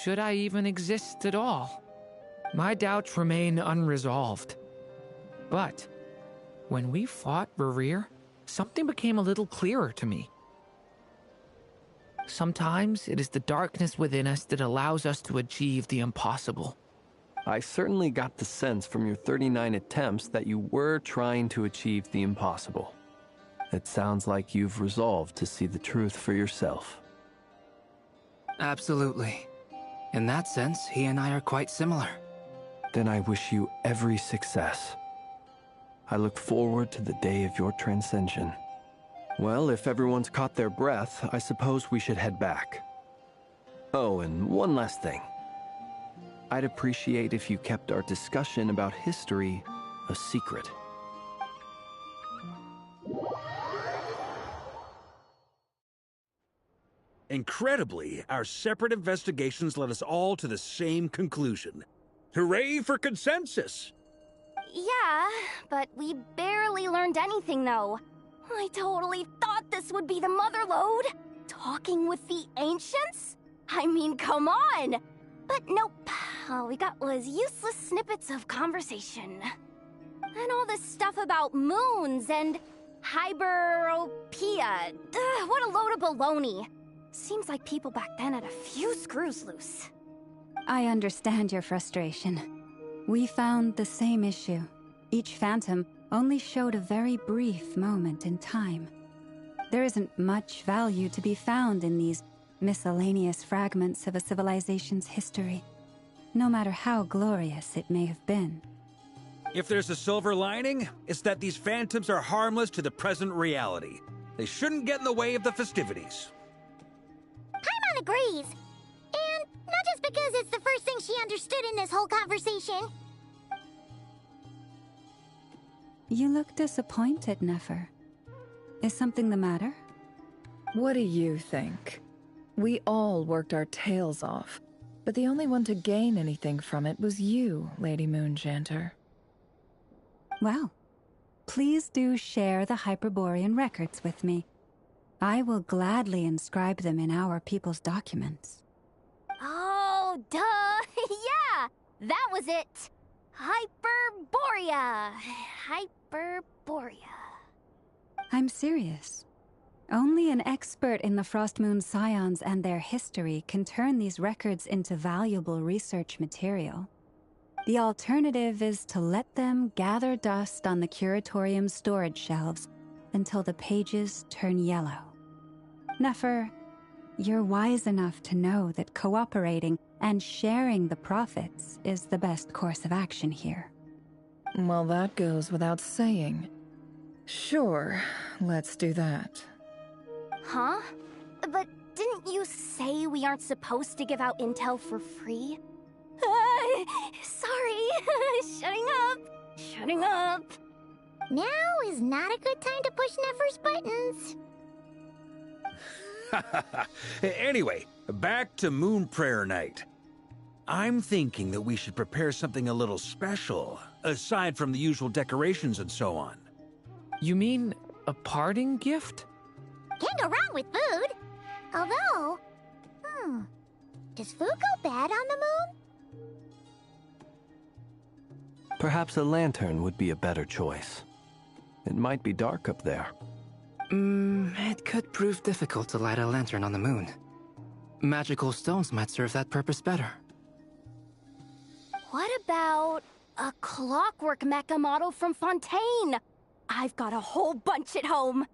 Should I even exist at all? My doubts remain unresolved. But when we fought Rerear, something became a little clearer to me. Sometimes it is the darkness within us that allows us to achieve the impossible. I certainly got the sense from your 39 attempts that you were trying to achieve the impossible. It sounds like you've resolved to see the truth for yourself. Absolutely. In that sense, he and I are quite similar. Then I wish you every success. I look forward to the day of your transcension. Well, if everyone's caught their breath, I suppose we should head back. Oh, and one last thing. I'd appreciate if you kept our discussion about history a secret. Incredibly, our separate investigations led us all to the same conclusion. Hooray for consensus! Yeah, but we barely learned anything, though. I totally thought this would be the mother lode. Talking with the ancients? I mean, come on! But nope. All we got was useless snippets of conversation. And all this stuff about moons and hyperopia. What a load of baloney. Seems like people back then had a few screws loose. I understand your frustration. We found the same issue. Each phantom only showed a very brief moment in time. There isn't much value to be found in these miscellaneous fragments of a civilization's history, no matter how glorious it may have been. If there's a silver lining, it's that these phantoms are harmless to the present reality. They shouldn't get in the way of the festivities. Paimon agrees. And not just because it's the first thing she understood in this whole conversation. You look disappointed, Nefer. Is something the matter? What do you think? We all worked our tails off, but the only one to gain anything from it was you, Lady Moonjanter. Well, please do share the Hyperborean records with me. I will gladly inscribe them in our people's documents. Oh, duh! Yeah! That was it! Hyperborea! Hyperborea. I'm serious. Only an expert in the Frost Moon Scions and their history can turn these records into valuable research material. The alternative is to let them gather dust on the Curatorium's storage shelves until the pages turn yellow. Nefer, you're wise enough to know that cooperating and sharing the profits is the best course of action here. Well, that goes without saying. Sure, let's do that. Huh? But didn't you say we aren't supposed to give out intel for free? Sorry. Shutting up. Now is not a good time to push Nefer's buttons. Anyway, back to Moon Prayer Night. I'm thinking that we should prepare something a little special, aside from the usual decorations and so on. You mean a parting gift? Can't go wrong with food. Although, does food go bad on the moon? Perhaps a lantern would be a better choice. It might be dark up there. It could prove difficult to light a lantern on the moon. Magical stones might serve that purpose better. What about a clockwork mecha model from Fontaine? I've got a whole bunch at home.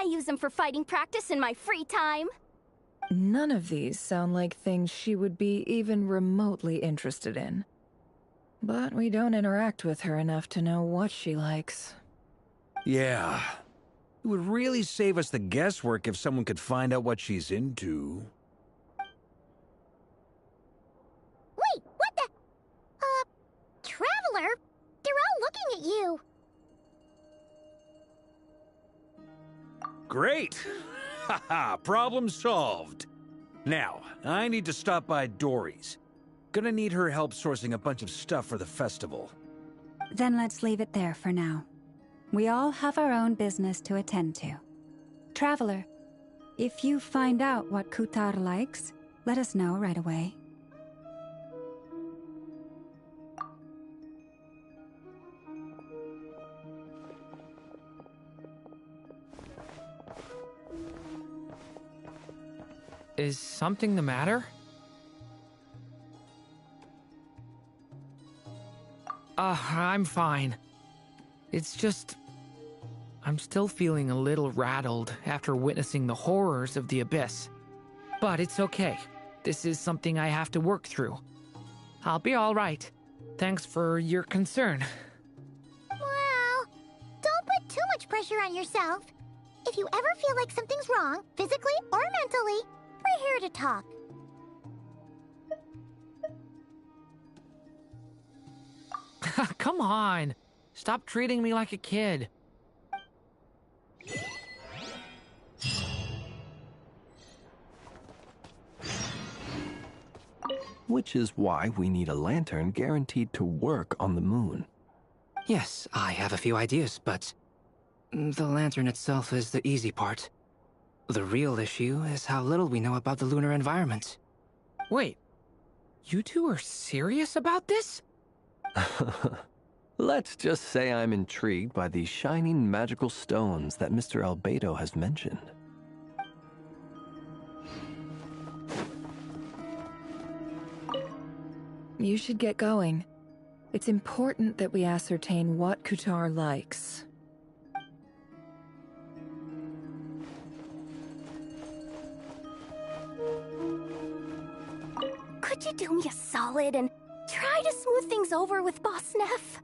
I use them for fighting practice in my free time. None of these sound like things she would be even remotely interested in. But we don't interact with her enough to know what she likes. Yeah. It would really save us the guesswork if someone could find out what she's into. Wait, what the? Traveler? They're all looking at you. Great! Haha, problem solved. Now, I need to stop by Dory's. Gonna need her help sourcing a bunch of stuff for the festival. Then let's leave it there for now. We all have our own business to attend to. Traveler, if you find out what Kutar likes, let us know right away. Is something the matter? I'm fine. It's just... I'm still feeling a little rattled after witnessing the horrors of the Abyss. But it's okay. This is something I have to work through. I'll be all right. Thanks for your concern. Well, don't put too much pressure on yourself. If you ever feel like something's wrong, physically or mentally, we're here to talk. Come on. Stop treating me like a kid. Which is why we need a lantern guaranteed to work on the moon. Yes, I have a few ideas, but the lantern itself is the easy part. The real issue is how little we know about the lunar environment. Wait, you two are serious about this? Let's just say I'm intrigued by these shining magical stones that Mr. Albedo has mentioned. You should get going. It's important that we ascertain what Kutar likes. Could you do me a solid and try to smooth things over with Boss Neff?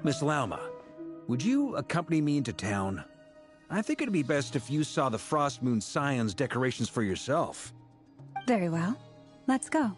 Miss Lauma, would you accompany me into town? I think it'd be best if you saw the Frost Moon Scions decorations for yourself. Very well. Let's go.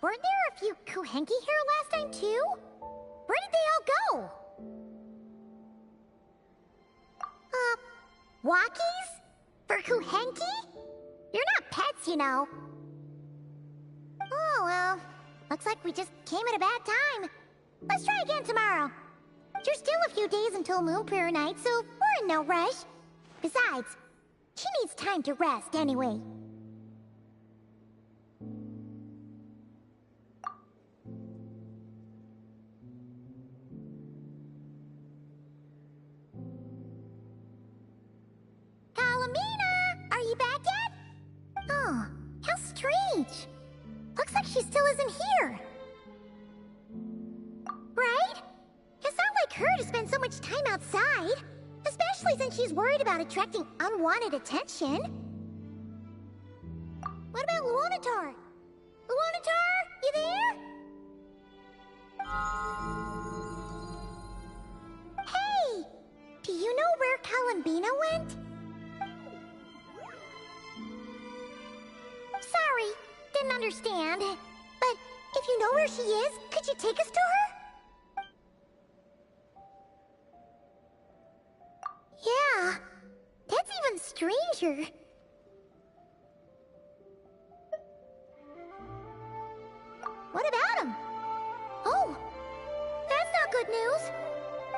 Weren't there a few Kuhenki here last time, too? Where did they all go? Walkies? For Kuhenki? You're not pets, you know. Oh, well. Looks like we just came at a bad time. Let's try again tomorrow. There's still a few days until Moon Prayer Night, so we're in no rush. Besides, she needs time to rest anyway. Kalamina! Are you back yet? Oh, how strange. Looks like she still isn't here. Right? It's not like her to spend so much time outside. Especially since she's worried about attracting unwanted attention. What about Luonatar? Luonatar, you there? Hey! Do you know where Kalambina went? Sorry, didn't understand. But if you know where she is, could you take us to her? Yeah, that's even stranger. What about him? Oh, that's not good news.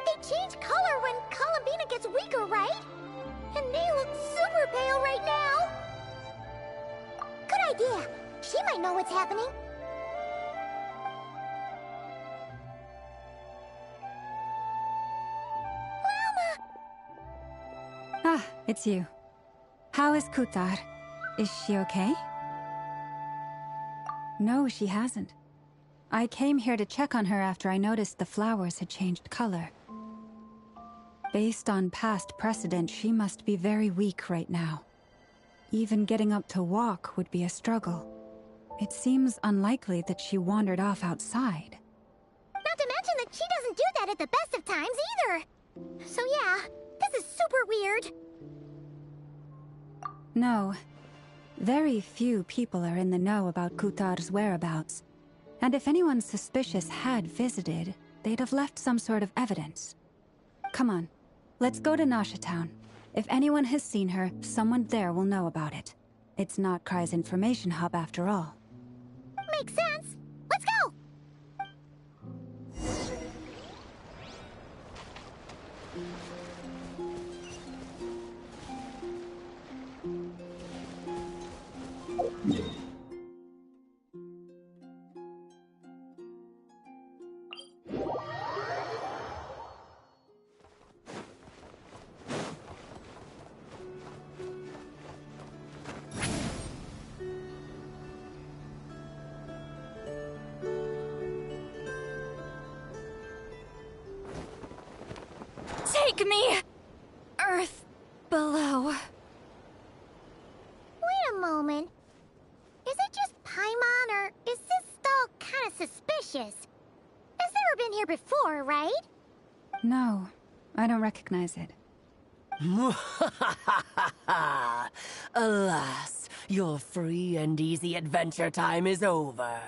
They change color when Kalambina gets weaker, right? And they look super pale right now. Good idea. She might know what's happening. Ah, it's you. How is Kutar? Is she okay? No, she hasn't. I came here to check on her after I noticed the flowers had changed color. Based on past precedent, she must be very weak right now. Even getting up to walk would be a struggle. It seems unlikely that she wandered off outside. Not to mention that she doesn't do that at the best of times either. So yeah, this is super weird. No. Very few people are in the know about Kutar's whereabouts. And if anyone suspicious had visited, they'd have left some sort of evidence. Come on, let's go to Nasha Town. If anyone has seen her, someone there will know about it. It's not Krai's information hub after all. Makes sense. Let's go! Take me! Earth below. Wait a moment. Is it just Paimon, or is this doll kind of suspicious? It's never been here before, right? No, I don't recognize it. Alas, your free and easy adventure time is over.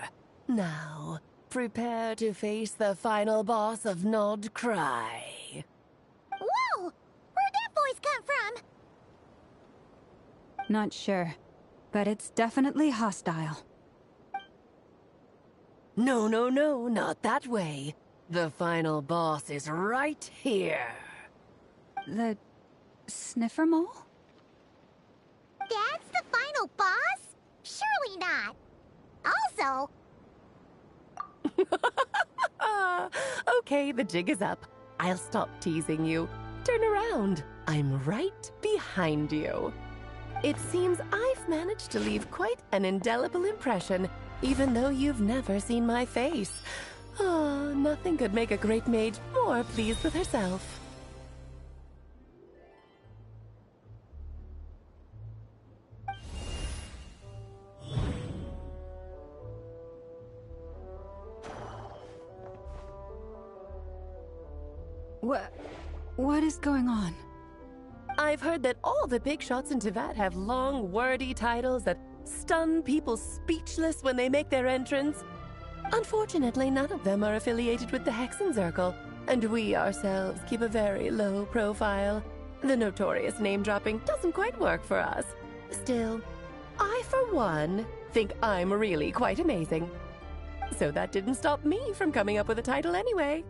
Now, prepare to face the final boss of Nod Krai. Whoa! Where'd that voice come from? Not sure, but it's definitely hostile. No, not that way. The final boss is right here. The sniffer mole? That's the final boss? Surely not. Also... Okay, the jig is up. I'll stop teasing you. Turn around. I'm right behind you. It seems I've managed to leave quite an indelible impression, even though you've never seen my face. Oh, nothing could make a great mage more pleased with herself. What is going on? I've heard that all the big shots in Teyvat have long, wordy titles that stun people speechless when they make their entrance. Unfortunately, none of them are affiliated with the Hexenzirkel, and we ourselves keep a very low profile. The notorious name-dropping doesn't quite work for us. Still, I, for one, think I'm really quite amazing. So that didn't stop me from coming up with a title anyway.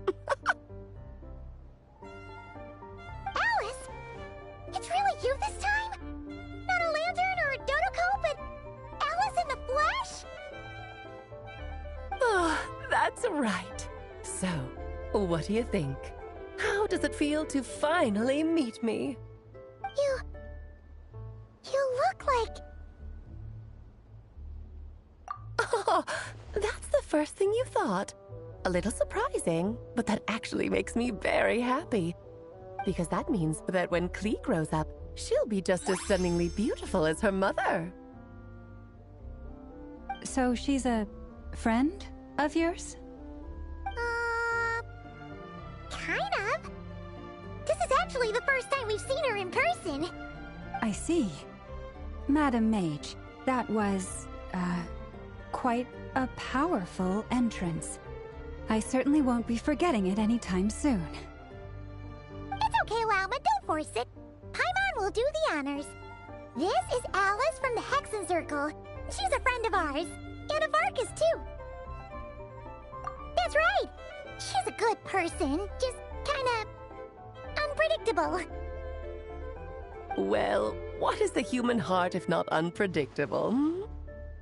Alice? It's really you this time? Not a lantern or a Dodoko, but Alice in the flesh? Oh, that's right. So, what do you think? How does it feel to finally meet me? You look like... Oh, that's the first thing you thought. A little surprising, but that actually makes me very happy. Because that means that when Klee grows up, she'll be just as stunningly beautiful as her mother. So she's a friend of yours? Kind of. This is actually the first time we've seen her in person. I see. Madam Mage, that was, quite a powerful entrance. I certainly won't be forgetting it anytime soon. It's okay, Lauma, don't force it. Paimon will do the honors. This is Alice from the Hexenzirkel. She's a friend of ours. And of Arcus, too. That's right. She's a good person, just kinda... unpredictable. Well, what is the human heart if not unpredictable? Hmm?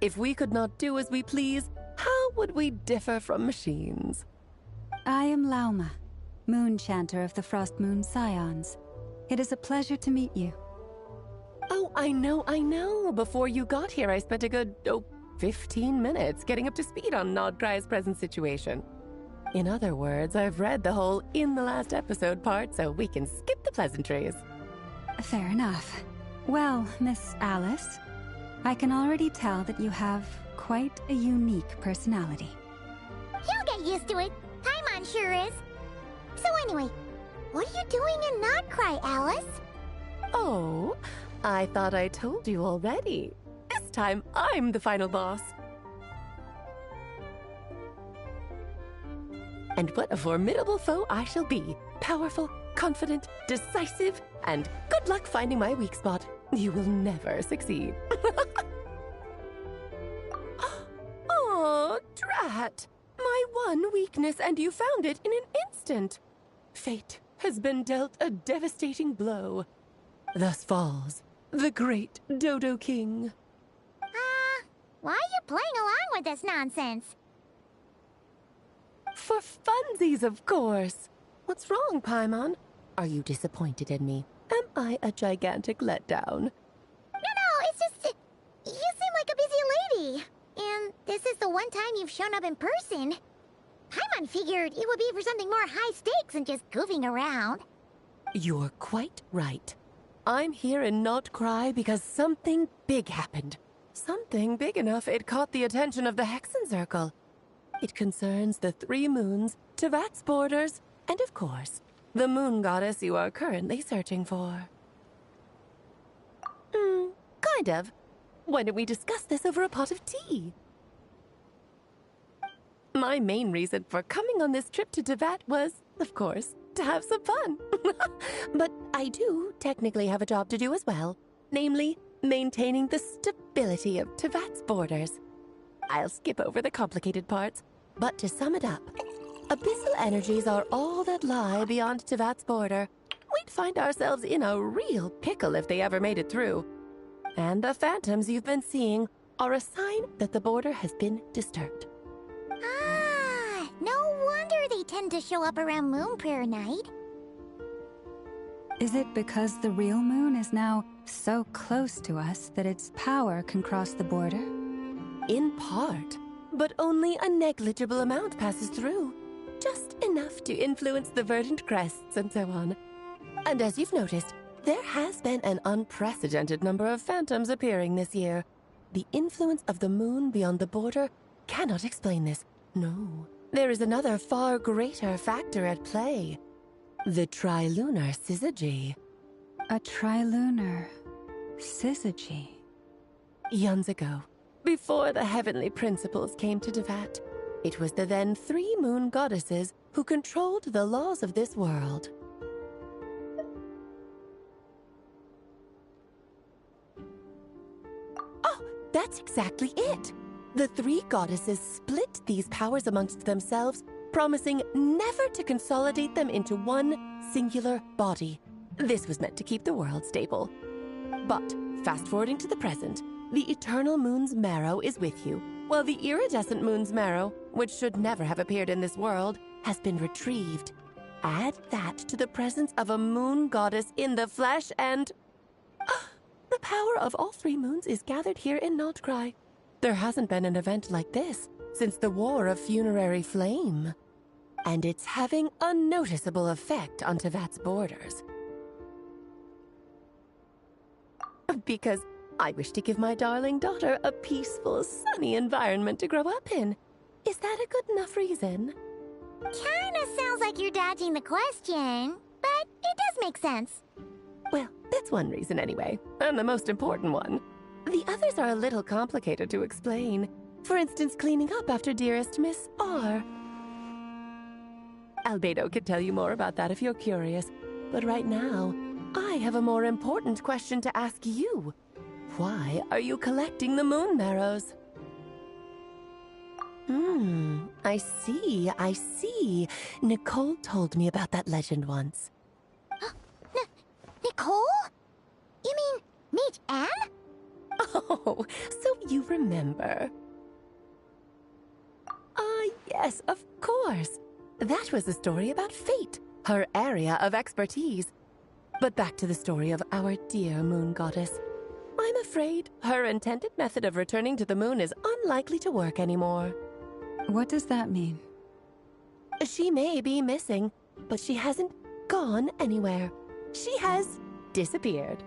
If we could not do as we please, how would we differ from machines? I am Lauma, Moon Chanter of the Frost Moon Scions. It is a pleasure to meet you. Oh, I know. Before you got here, I spent a good, 15 minutes getting up to speed on Nodkrai's present situation. In other words, I've read the whole "in the last episode" part, so we can skip the pleasantries. Fair enough. Well, Miss Alice, I can already tell that you have quite a unique personality. You'll get used to it. Paimon sure is. So anyway, what are you doing in Nodkrai, Alice? Oh, I thought I told you already. This time, I'm the final boss. And what a formidable foe I shall be. Powerful, confident, decisive, and good luck finding my weak spot. You will never succeed. Oh, drat. My one weakness, and you found it in an instant. Fate has been dealt a devastating blow. Thus falls the great Dodo King. Why are you playing along with this nonsense? For funsies, of course. What's wrong, Paimon? Are you disappointed in me? Am I a gigantic letdown? No, it's just... you seem like a busy lady. And this is the one time you've shown up in person. Paimon figured it would be for something more high stakes than just goofing around. You're quite right. I'm here in Krai because something big happened. Something big enough it caught the attention of the Hexenzirkel. It concerns the 3 moons, Tevat's borders, and of course, the moon goddess you are currently searching for. Kind of. Why don't we discuss this over a pot of tea? My main reason for coming on this trip to Tevat was, of course, to have some fun. But I do technically have a job to do as well, namely, maintaining the stability of Tevat's borders. I'll skip over the complicated parts, but to sum it up, abyssal energies are all that lie beyond Tevat's border. We'd find ourselves in a real pickle if they ever made it through. And the phantoms you've been seeing are a sign that the border has been disturbed. No wonder they tend to show up around Moon Prayer Night. Is it because the real moon is now so close to us that its power can cross the border? In part, but only a negligible amount passes through. Just enough to influence the verdant crests and so on. And as you've noticed, there has been an unprecedented number of phantoms appearing this year. The influence of the moon beyond the border cannot explain this. No, there is another far greater factor at play. The trilunar syzygy. A trilunar syzygy? Eons ago, before the heavenly principles came to Tevat, It was the then 3 moon goddesses who controlled the laws of this world. Oh, that's exactly it! The 3 goddesses split these powers amongst themselves, promising never to consolidate them into one singular body. This was meant to keep the world stable. But, fast-forwarding to the present, the eternal moon's marrow is with you, while the iridescent moon's marrow, which should never have appeared in this world, has been retrieved. Add that to the presence of a moon goddess in the flesh and... the power of all 3 moons is gathered here in Krai. There hasn't been an event like this since the War of Funerary Flame. And it's having a noticeable effect on Tevat's borders. Because I wish to give my darling daughter a peaceful, sunny environment to grow up in. Is that a good enough reason? Kinda sounds like you're dodging the question, but it does make sense. Well, that's one reason anyway, and the most important one. The others are a little complicated to explain. For instance, cleaning up after dearest Miss R. Albedo could tell you more about that if you're curious, but right now, I have a more important question to ask you. Why are you collecting the moon marrows? I see. Nicole told me about that legend once. Nicole? You mean Mage Anne? Oh, so you remember. Yes, of course. That was a story about fate, her area of expertise. But back to the story of our dear moon goddess. I'm afraid her intended method of returning to the moon is unlikely to work anymore. What does that mean? She may be missing, but she hasn't gone anywhere. She has disappeared.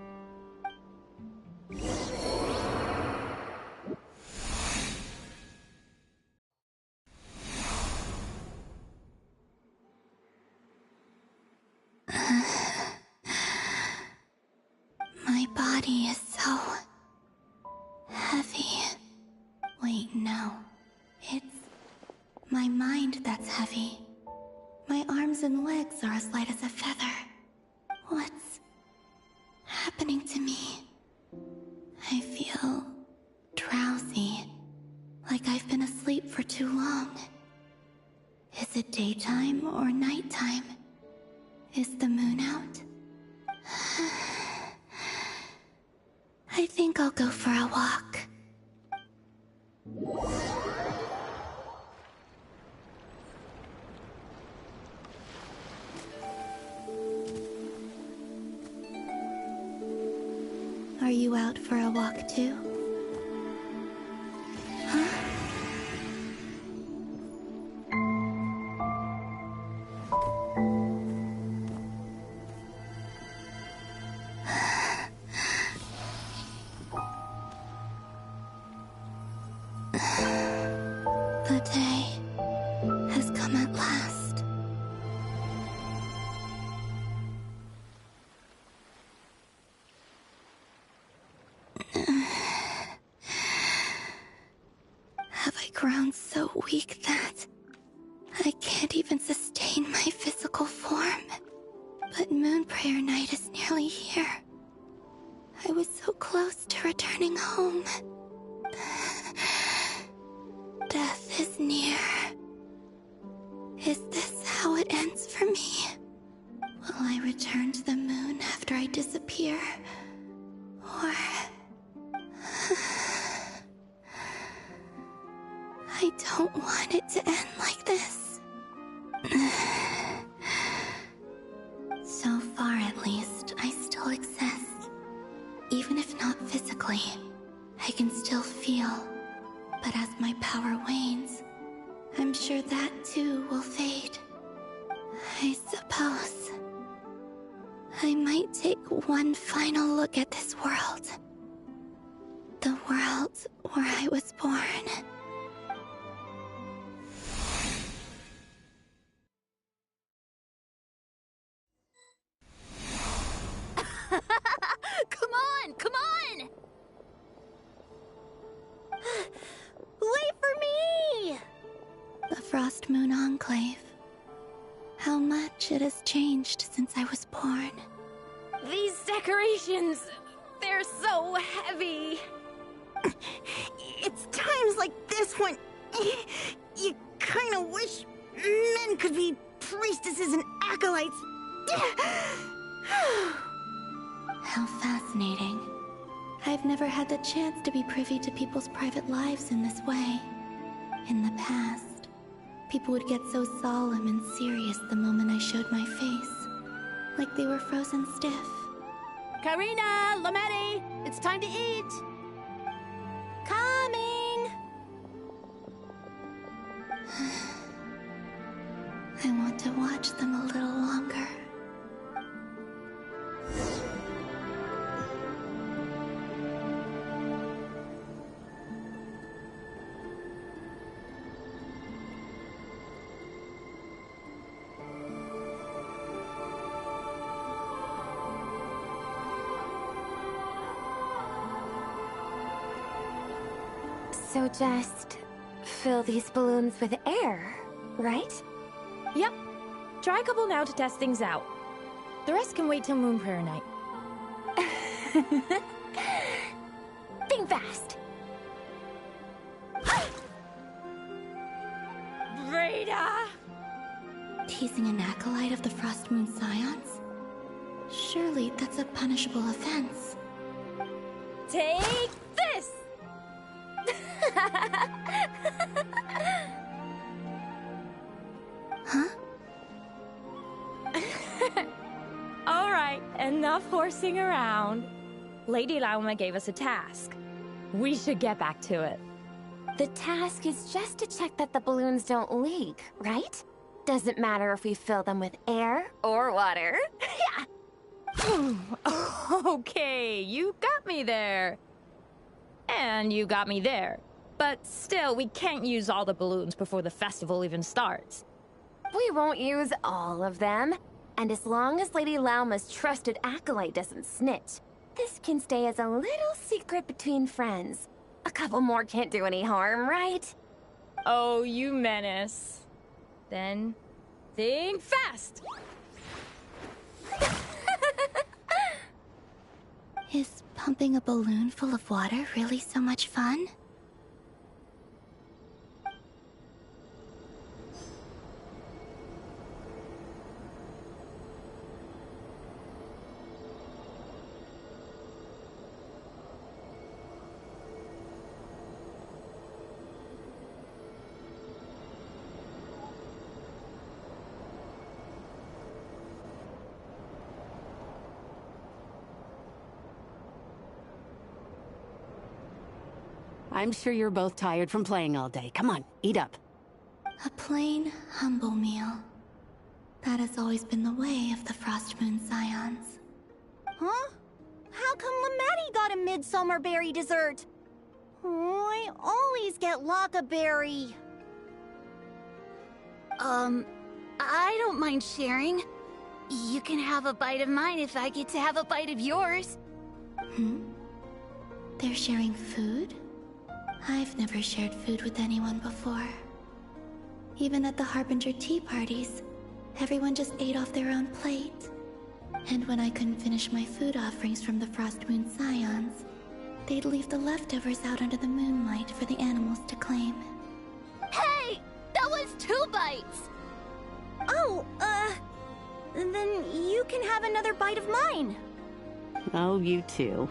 My body is so heavy. Wait, no. It's my mind that's heavy. My arms and legs are as light as a feather. What's happening to me? I feel drowsy, like I've been asleep for too long. Is it daytime or nighttime? Is the moon out? I think I'll go for a walk. Are you out for a walk too? Huh? The day has come at last. Have I grown so weak that I can't even sustain my physical form? But Moon Prayer Night is nearly here. I was so close to returning home. Death is near. Is this how it ends for me? Will I return to the moon after I disappear? Or... I don't want it to end like this. So far, at least, I still exist. Even if not physically, I can still feel. But as my power wanes, I'm sure that too will fade. I suppose I might take one final look at this world. The world where I was born. Come on! Wait for me! The Frost Moon Enclave. How much it has changed since I was born. These decorations, they're so heavy. It's times like this when you kind of wish men could be priestesses and acolytes. How fascinating. I've never had the chance to be privy to people's private lives in this way. In the past, people would get so solemn and serious the moment I showed my face, like they were frozen stiff. Karina, Lametti, it's time to eat. Coming. I want to watch them a little longer. So just fill these balloons with air, right? Yep. Try a couple now to test things out. The rest can wait till Moon Prayer Night. Think fast. Rita! Teasing an acolyte of the Frost Moon Scions? Surely that's a punishable offense. Take this! Huh? Alright, enough horsing around. Lady Lauma gave us a task. We should get back to it. The task is just to check that the balloons don't leak, right? Doesn't matter if we fill them with air or water. Yeah. Okay, you got me there. And you got me there. But still, we can't use all the balloons before the festival even starts. We won't use all of them. And as long as Lady Lauma's trusted acolyte doesn't snitch, this can stay as a little secret between friends. A couple more can't do any harm, right? Oh, you menace. Then, think fast! Is pumping a balloon full of water really so much fun? I'm sure you're both tired from playing all day. Come on, eat up. A plain, humble meal. That has always been the way of the Frost Moon Scions. Huh? How come Lametti got a midsummer berry dessert? Oh, I always get Lockaberry. I don't mind sharing. You can have a bite of mine if I get to have a bite of yours. They're sharing food? I've never shared food with anyone before. Even at the Harbinger tea parties, everyone just ate off their own plate. And when I couldn't finish my food offerings from the Frost Moon Scions, they'd leave the leftovers out under the moonlight for the animals to claim. Hey! That was 2 bites! Oh, then you can have another bite of mine. Oh, you too.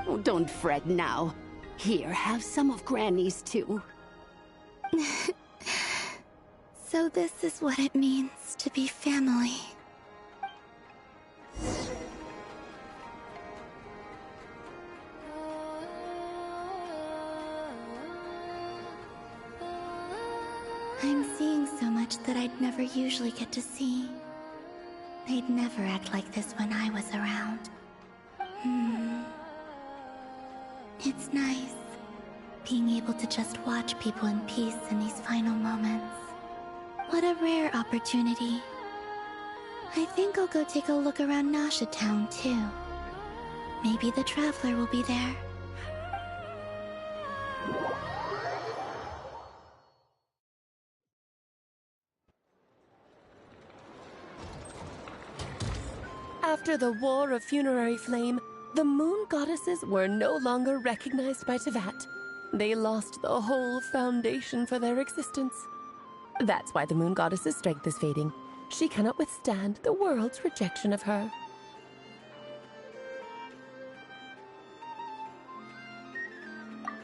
Oh, don't fret now. Here, have some of Granny's too. So this is what it means to be family. I'm seeing so much that I'd never usually get to see. They'd never act like this when I was around. It's nice, being able to just watch people in peace in these final moments. What a rare opportunity. I think I'll go take a look around Nasha Town, too. Maybe the Traveler will be there. After the War of Funerary Flame, the moon goddesses were no longer recognized by Tevat. They lost the whole foundation for their existence. That's why the moon goddess's strength is fading. She cannot withstand the world's rejection of her.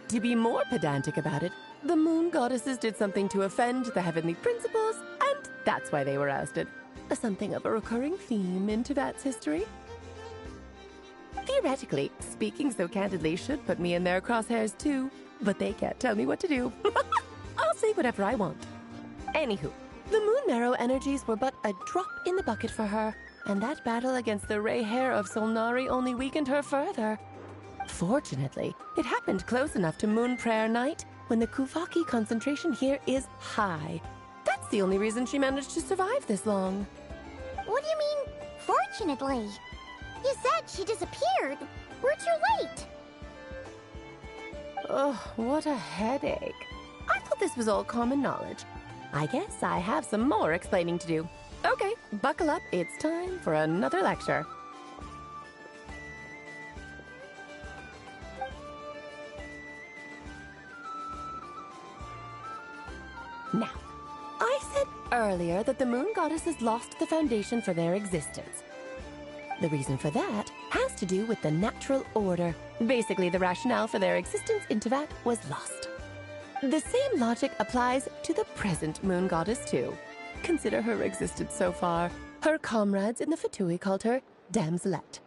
To be more pedantic about it, the moon goddesses did something to offend the heavenly principles, and that's why they were ousted. Something of a recurring theme in Tevat's history. Theoretically, speaking so candidly should put me in their crosshairs too, but they can't tell me what to do. I'll say whatever I want. Anywho, the Moon Marrow energies were but a drop in the bucket for her, and that battle against the Ray Hair of Solnari only weakened her further. Fortunately, it happened close enough to Moon Prayer Night when the Kuvaki concentration here is high. That's the only reason she managed to survive this long. What do you mean, fortunately? You said she disappeared. We're too late. Oh, what a headache. I thought this was all common knowledge. I guess I have some more explaining to do. Okay, buckle up. It's time for another lecture. Now, I said earlier that the moon goddesses lost the foundation for their existence. The reason for that has to do with the natural order. Basically, the rationale for their existence in Tevat was lost. The same logic applies to the present moon goddess too. Consider her existence so far. Her comrades in the Fatui called her Damselette.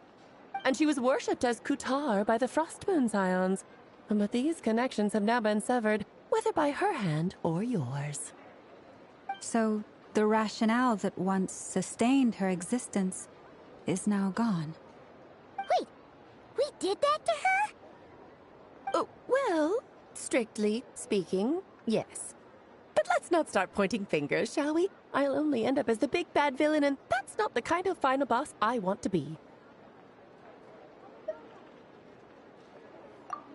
And she was worshipped as Kutar by the Frost Moon Scions. But these connections have now been severed, whether by her hand or yours. So, the rationale that once sustained her existence is now gone. Wait, we did that to her? Oh, well, strictly speaking, yes. But let's not start pointing fingers, shall we? I'll only end up as the big bad villain, and that's not the kind of final boss I want to be.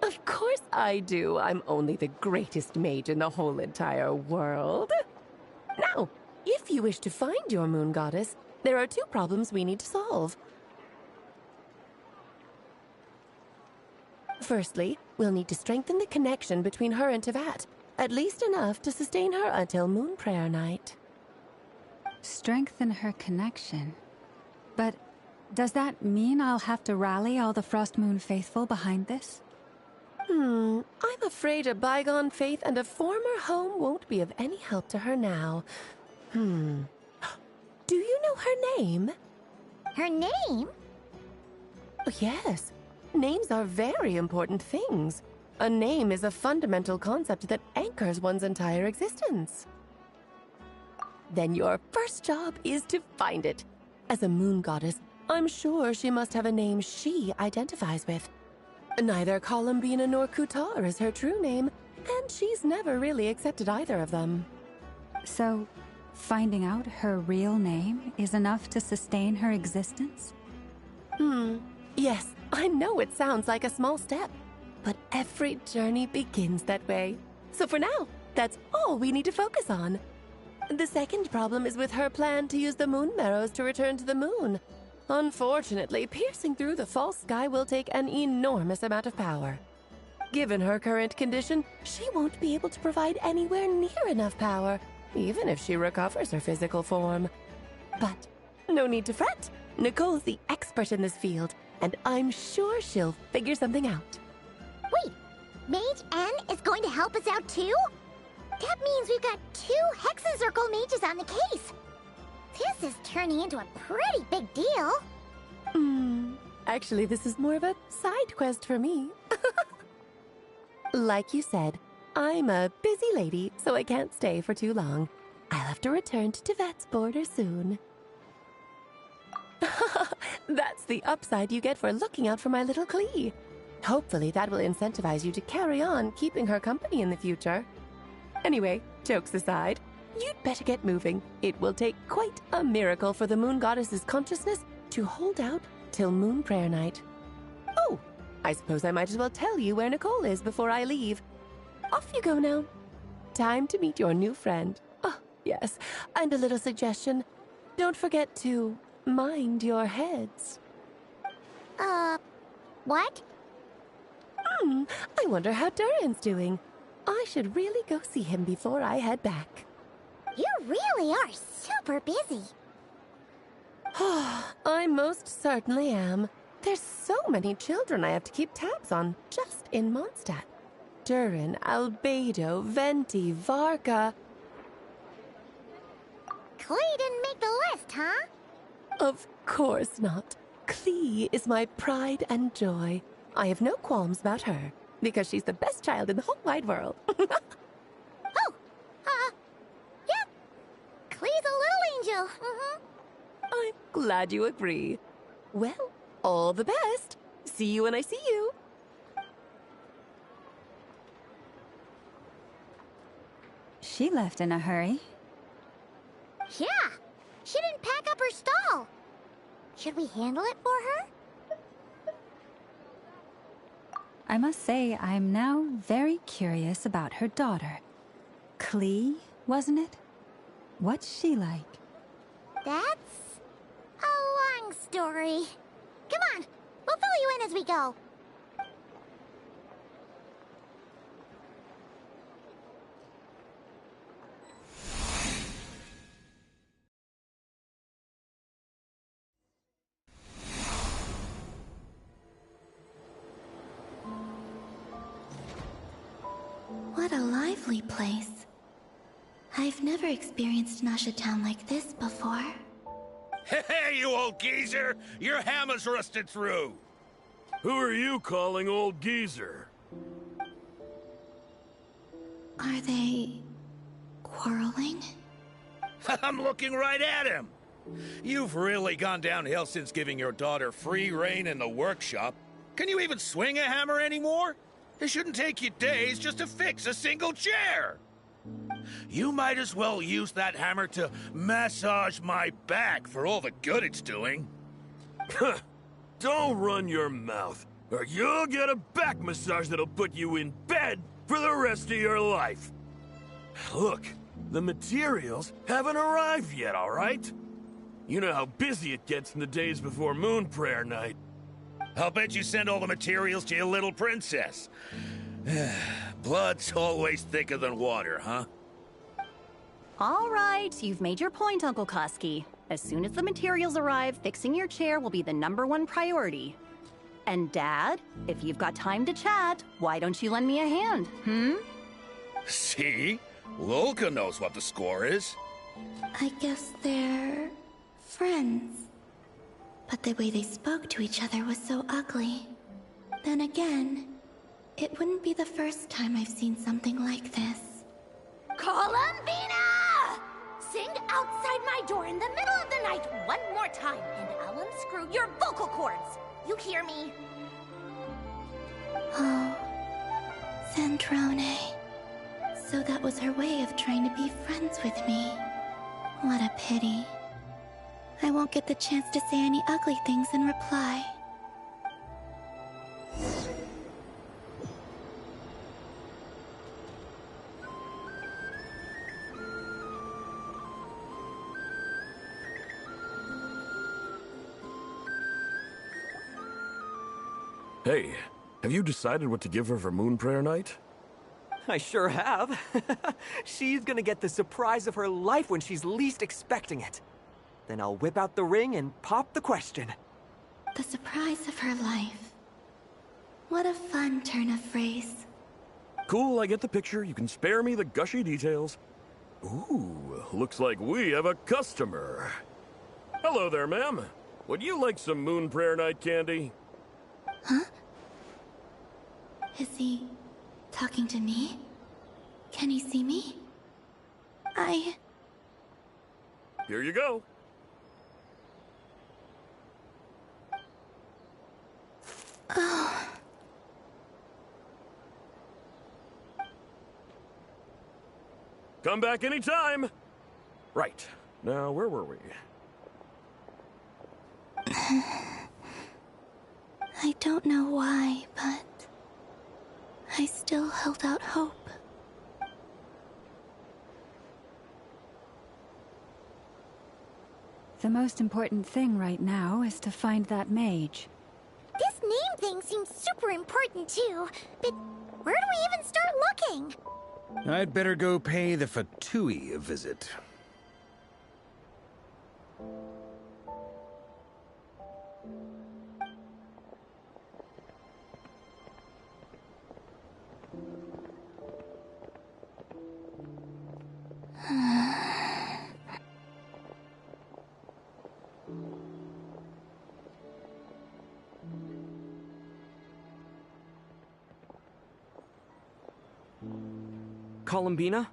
Of course I do. I'm only the greatest mage in the whole entire world. Now, if you wish to find your moon goddess, there are two problems we need to solve. Firstly, we'll need to strengthen the connection between her and Tevat, at least enough to sustain her until Moon Prayer Night. Strengthen her connection? But does that mean I'll have to rally all the Frost Moon faithful behind this? I'm afraid a bygone faith and a former home won't be of any help to her now. Do you know her name? Her name? Oh, yes. Names are very important things. A name is a fundamental concept that anchors one's entire existence. Then your first job is to find it. As a moon goddess, I'm sure she must have a name she identifies with. Neither Columbina nor Kutar is her true name, and she's never really accepted either of them. So, finding out her real name is enough to sustain her existence? Yes, I know it sounds like a small step, but every journey begins that way. So for now, that's all we need to focus on. The second problem is with her plan to use the moon marrows to return to the moon. Unfortunately, piercing through the false sky will take an enormous amount of power. Given her current condition, she won't be able to provide anywhere near enough power, even if she recovers her physical form. But no need to fret. Nicole's the expert in this field, and I'm sure she'll figure something out. Wait, Mage N is going to help us out too? That means we've got 2 Hexacircle mages on the case. This is turning into a pretty big deal. Actually, this is more of a side quest for me. Like you said, I'm a busy lady, so I can't stay for too long. I'll have to return to Tevat's border soon. That's the upside you get for looking out for my little Klee. Hopefully that will incentivize you to carry on keeping her company in the future. Anyway, jokes aside, you'd better get moving. It will take quite a miracle for the moon goddess's consciousness to hold out till Moon Prayer Night. Oh, I suppose I might as well tell you where Nicole is before I leave. Off you go now. Time to meet your new friend. Oh, yes, and a little suggestion. Don't forget to Mind your heads. What? I wonder how Durin's doing. I should really go see him before I head back. You really are super busy. I most certainly am. There's so many children I have to keep tabs on just in Mondstadt. Durin, Albedo, Venti, Varka. Krai didn't make the list, huh? Of course not. Klee is my pride and joy. I have no qualms about her, because she's the best child in the whole wide world. Yeah. Klee's a little angel. I'm glad you agree. Well, all the best. See you when I see you. She left in a hurry. Yeah. She didn't pack up her stall. Should we handle it for her? I must say, I'm now very curious about her daughter. Klee, wasn't it? What's she like? That's a long story. Come on, we'll fill you in as we go. What a lively place. I've never experienced Nasha Town like this before. Hey, you old geezer! Your hammer's rusted through! Who are you calling old geezer? Are they quarreling? I'm looking right at him! You've really gone downhill since giving your daughter free rein in the workshop. Can you even swing a hammer anymore? It shouldn't take you days just to fix a single chair. You might as well use that hammer to massage my back for all the good it's doing. Don't run your mouth, or you'll get a back massage that'll put you in bed for the rest of your life. Look, the materials haven't arrived yet, all right? You know how busy it gets in the days before Moon Prayer Night. I'll bet you send all the materials to your little princess. Blood's always thicker than water, huh? All right, you've made your point, Uncle Koski. As soon as the materials arrive, fixing your chair will be the #1 priority. And Dad, if you've got time to chat, why don't you lend me a hand, See? Lolka knows what the score is. I guess they're friends. But the way they spoke to each other was so ugly. Then again, it wouldn't be the first time I've seen something like this. Columbina! Sing outside my door in the middle of the night one more time, and I'll unscrew your vocal cords. You hear me? Oh, Zandrone. So that was her way of trying to be friends with me. What a pity. I won't get the chance to say any ugly things in reply. Hey, have you decided what to give her for Moon Prayer Night? I sure have. She's gonna get the surprise of her life when she's least expecting it. Then I'll whip out the ring and pop the question. The surprise of her life. What a fun turn of phrase. Cool, I get the picture. You can spare me the gushy details. Ooh, looks like we have a customer. Hello there, ma'am. Would you like some Moon Prayer Night candy? Huh? Is he talking to me? Can he see me? Here you go. Oh. Come back anytime. Right. Now, where were we? I don't know why, but I still held out hope. The most important thing right now is to find that mage. This name thing seems super important too, but where do we even start looking? I'd better go pay the Fatui a visit. Columbina?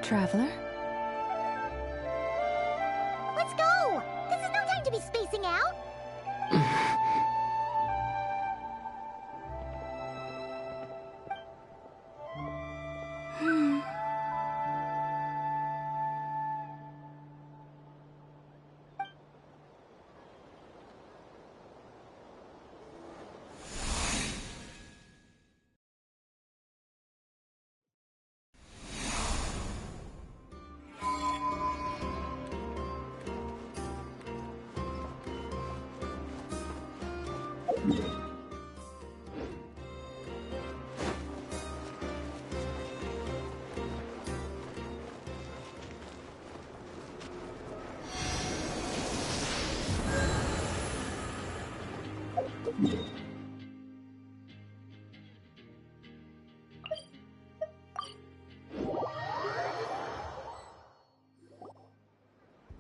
Traveler? Let's go! This is no time to be spacing out!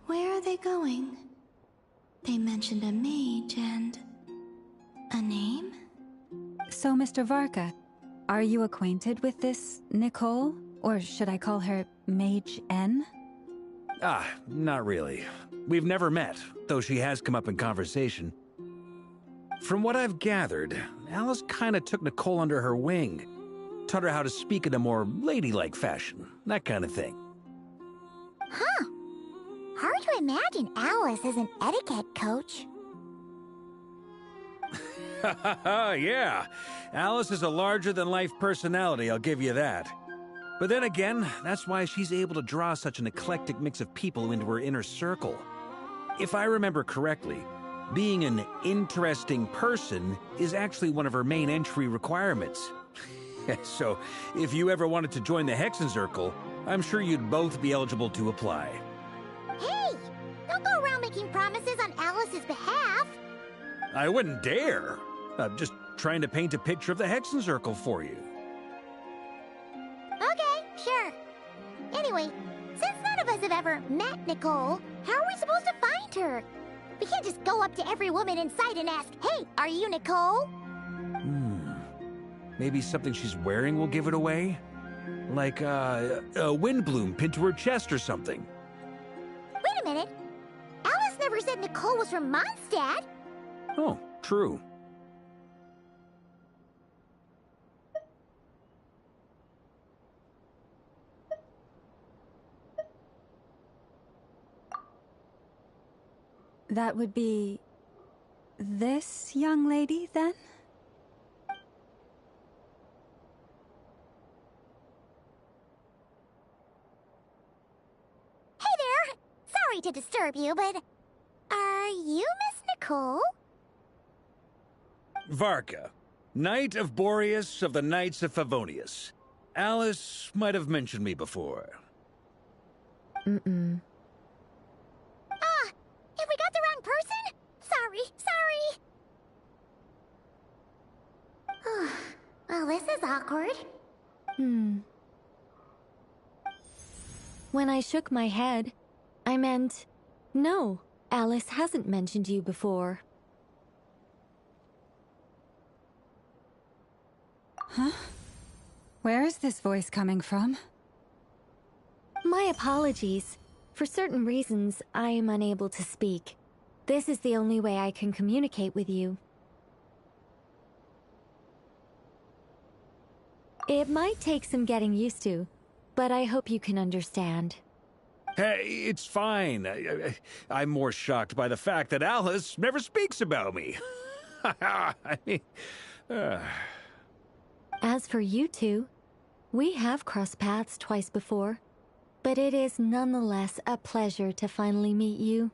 Where are they going? They mentioned a mage and... a name? So, Mr. Varka, are you acquainted with this Nicole? Or should I call her Mage N? Ah, not really. We've never met, though she has come up in conversation. From what I've gathered, Alice kinda took Nicole under her wing. Taught her how to speak in a more ladylike fashion, that kind of thing. Huh. Hard to imagine Alice as an etiquette coach. Yeah, Alice is a larger-than-life personality, I'll give you that. But then again, that's why she's able to draw such an eclectic mix of people into her inner circle. If I remember correctly, being an interesting person is actually one of her main entry requirements. So, if you ever wanted to join the Hexenzirkel, I'm sure you'd both be eligible to apply. Hey! Don't go around making promises on Alice's behalf! I wouldn't dare. I'm just trying to paint a picture of the Hexenzirkel for you. Okay, sure. Anyway, since none of us have ever met Nicole, how are we supposed to find her? We can't just go up to every woman in sight and ask, "Hey, are you Nicole?" Maybe something she's wearing will give it away? Like, a windbloom pinned to her chest or something. Wait a minute. Alice never said Nicole was from Mondstadt. Oh, true. That would be... this young lady, then? Hey there! Sorry to disturb you, but... are you Miss Nicole? Varka, Knight of Boreas of the Knights of Favonius. Alice might have mentioned me before. Mm-mm. Ah! Have we got the wrong person? Sorry. Well, this is awkward. When I shook my head, I meant, no, Alice hasn't mentioned you before. Huh? Where is this voice coming from? My apologies. For certain reasons, I am unable to speak. This is the only way I can communicate with you. It might take some getting used to, but I hope you can understand. Hey, it's fine. I'm more shocked by the fact that Alice never speaks about me. I mean... As for you two, we have crossed paths twice before, but it is nonetheless a pleasure to finally meet you.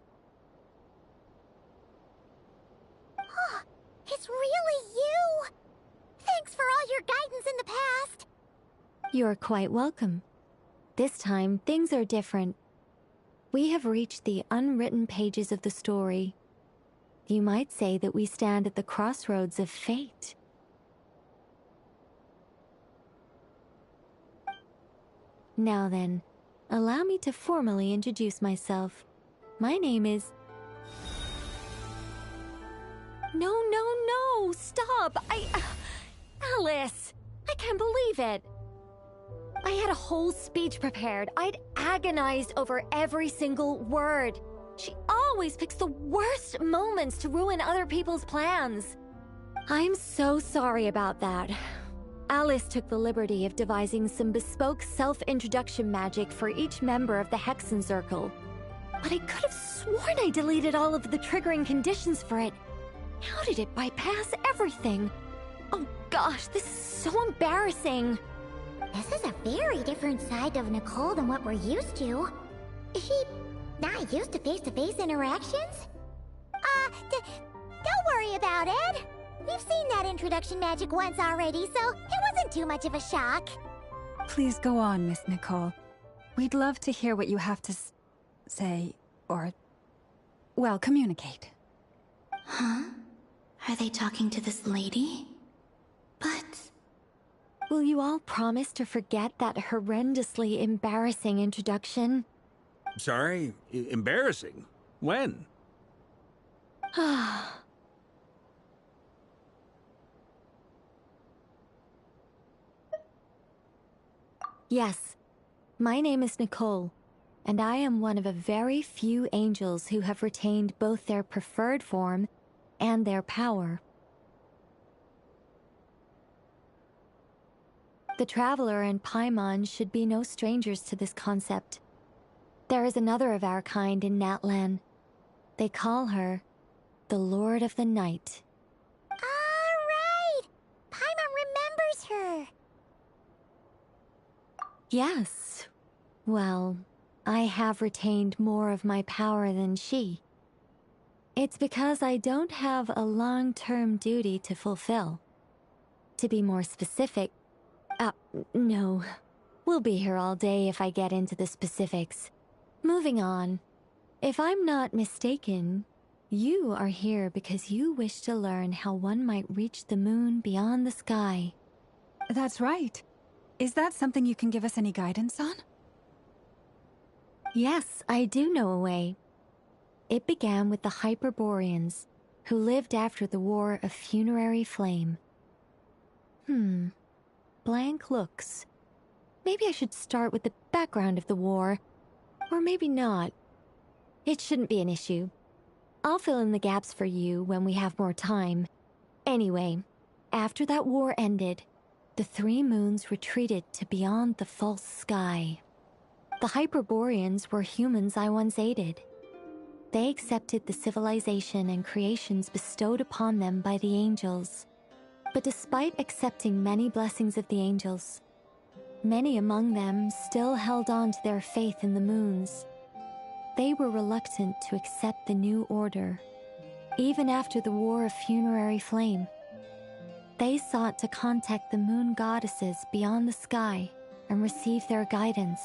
It's really you! Thanks for all your guidance in the past! You're quite welcome. This time, things are different. We have reached the unwritten pages of the story. You might say that we stand at the crossroads of fate. Now then, allow me to formally introduce myself. My name is... No, stop! Alice! I can't believe it! I had a whole speech prepared. I'd agonized over every single word. She always picks the worst moments to ruin other people's plans. I'm so sorry about that. Alice took the liberty of devising some bespoke self-introduction magic for each member of the Hexen Circle. But I could have sworn I deleted all of the triggering conditions for it. How did it bypass everything? Oh gosh, this is so embarrassing. This is a very different side of Nicole than what we're used to. Is she not used to face-to-face interactions? Don't worry about it. We've seen that introduction magic once already, so it wasn't too much of a shock. Please go on, Miss Nicole. We'd love to hear what you have to say, or, well, communicate. Huh? Are they talking to this lady? But... Will you all promise to forget that horrendously embarrassing introduction? Sorry? Embarrassing? When? Yes, my name is Nicole, and I am one of a very few angels who have retained both their preferred form and their power. The Traveler and Paimon should be no strangers to this concept. There is another of our kind in Natlan. They call her the Lord of the Night. Alright! Paimon remembers her! Yes. Well, I have retained more of my power than she. It's because I don't have a long-term duty to fulfill. To be more specific, no. We'll be here all day if I get into the specifics. Moving on. If I'm not mistaken, you are here because you wish to learn how one might reach the moon beyond the sky. That's right. Is that something you can give us any guidance on? Yes, I do know a way. It began with the Hyperboreans, who lived after the War of Funerary Flame. Blank looks. Maybe I should start with the background of the war. Or maybe not. It shouldn't be an issue. I'll fill in the gaps for you when we have more time. Anyway, after that war ended, the three moons retreated to beyond the false sky. The Hyperboreans were humans I once aided. They accepted the civilization and creations bestowed upon them by the angels. But despite accepting many blessings of the angels, many among them still held on to their faith in the moons. They were reluctant to accept the new order, even after the War of Funerary Flame. They sought to contact the moon goddesses beyond the sky and receive their guidance.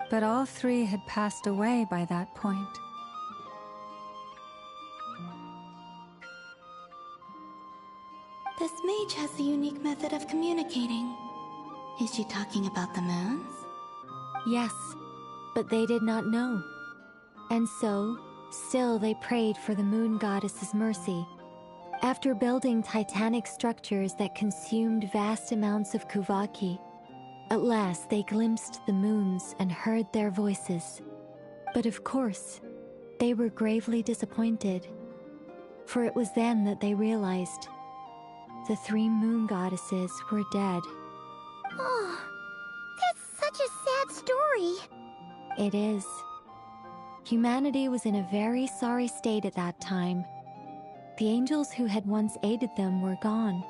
But all three had passed away by that point. This mage has a unique method of communicating. Is she talking about the moons? Yes, but they did not know. And so, still they prayed for the moon goddess's mercy. After building titanic structures that consumed vast amounts of Kuvaki, at last they glimpsed the moons and heard their voices. But of course, they were gravely disappointed. For it was then that they realized the three moon goddesses were dead. Oh, that's such a sad story. It is. Humanity was in a very sorry state at that time. The angels who had once aided them were gone,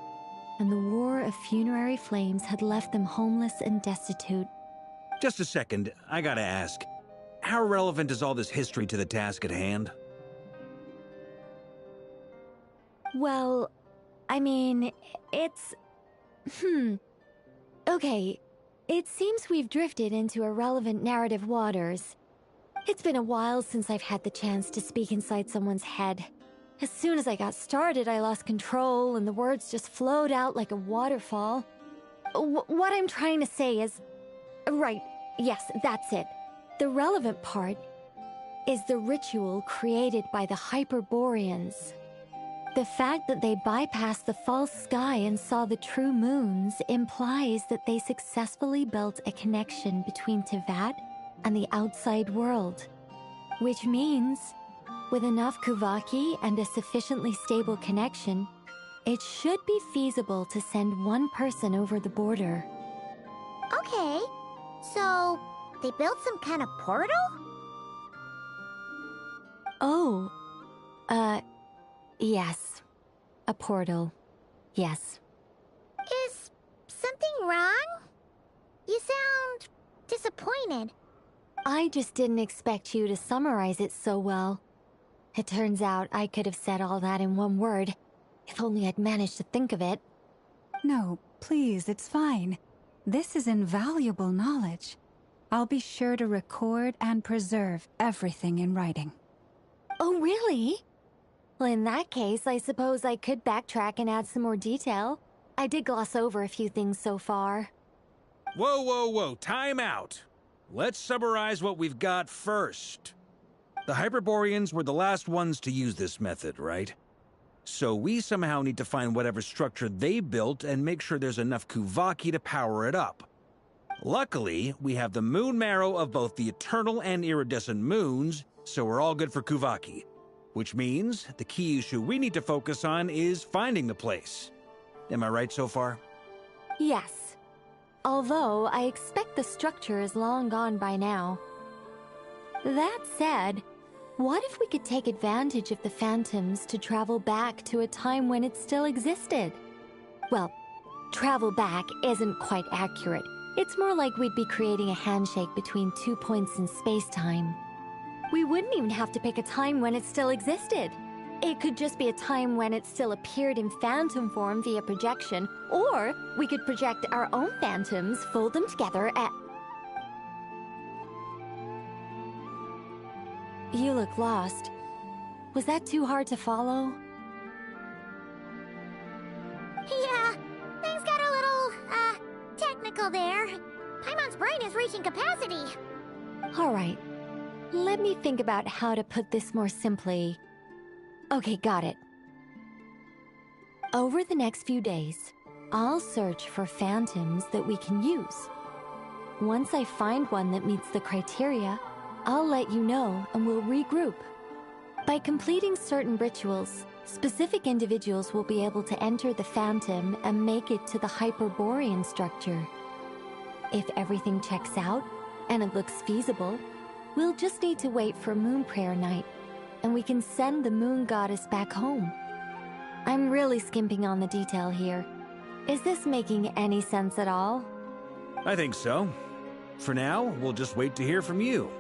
and the war of funerary flames had left them homeless and destitute. Just a second, I gotta ask. How relevant is all this history to the task at hand? Well, I mean, it's... Okay, it seems we've drifted into irrelevant narrative waters. It's been a while since I've had the chance to speak inside someone's head. As soon as I got started, I lost control, and the words just flowed out like a waterfall. What I'm trying to say is... Right, yes, that's it. The relevant part is the ritual created by the Hyperboreans. The fact that they bypassed the false sky and saw the true moons implies that they successfully built a connection between Tevat and the outside world. Which means, with enough Kuvaki and a sufficiently stable connection, it should be feasible to send one person over the border. Okay, so they built some kind of portal? Oh, yes. A portal. Yes. Is something wrong? You sound disappointed. I just didn't expect you to summarize it so well. It turns out I could have said all that in one word, if only I'd managed to think of it. No, please, it's fine. This is invaluable knowledge. I'll be sure to record and preserve everything in writing. Oh, really? Well, in that case, I suppose I could backtrack and add some more detail. I did gloss over a few things so far. Whoa, whoa, whoa, time out. Let's summarize what we've got first. The Hyperboreans were the last ones to use this method, right? So we somehow need to find whatever structure they built and make sure there's enough Kuvaki to power it up. Luckily, we have the moon marrow of both the eternal and iridescent moons, so we're all good for Kuvaki. Which means the key issue we need to focus on is finding the place. Am I right so far? Yes. Although I expect the structure is long gone by now. That said, what if we could take advantage of the phantoms to travel back to a time when it still existed? Well, travel back isn't quite accurate. It's more like we'd be creating a handshake between 2 points in space-time. We wouldn't even have to pick a time when it still existed. It could just be a time when it still appeared in phantom form via projection, or we could project our own phantoms, fold them together at... You look lost. Was that too hard to follow? Yeah, things got a little, technical there. Paimon's brain is reaching capacity. All right. Let me think about how to put this more simply. Okay, got it. Over the next few days, I'll search for phantoms that we can use. Once I find one that meets the criteria, I'll let you know and we'll regroup. By completing certain rituals, specific individuals will be able to enter the phantom and make it to the Hyperborean structure. If everything checks out, and it looks feasible, we'll just need to wait for Moon Prayer Night, and we can send the Moon Goddess back home. I'm really skimping on the detail here. Is this making any sense at all? I think so. For now, we'll just wait to hear from you.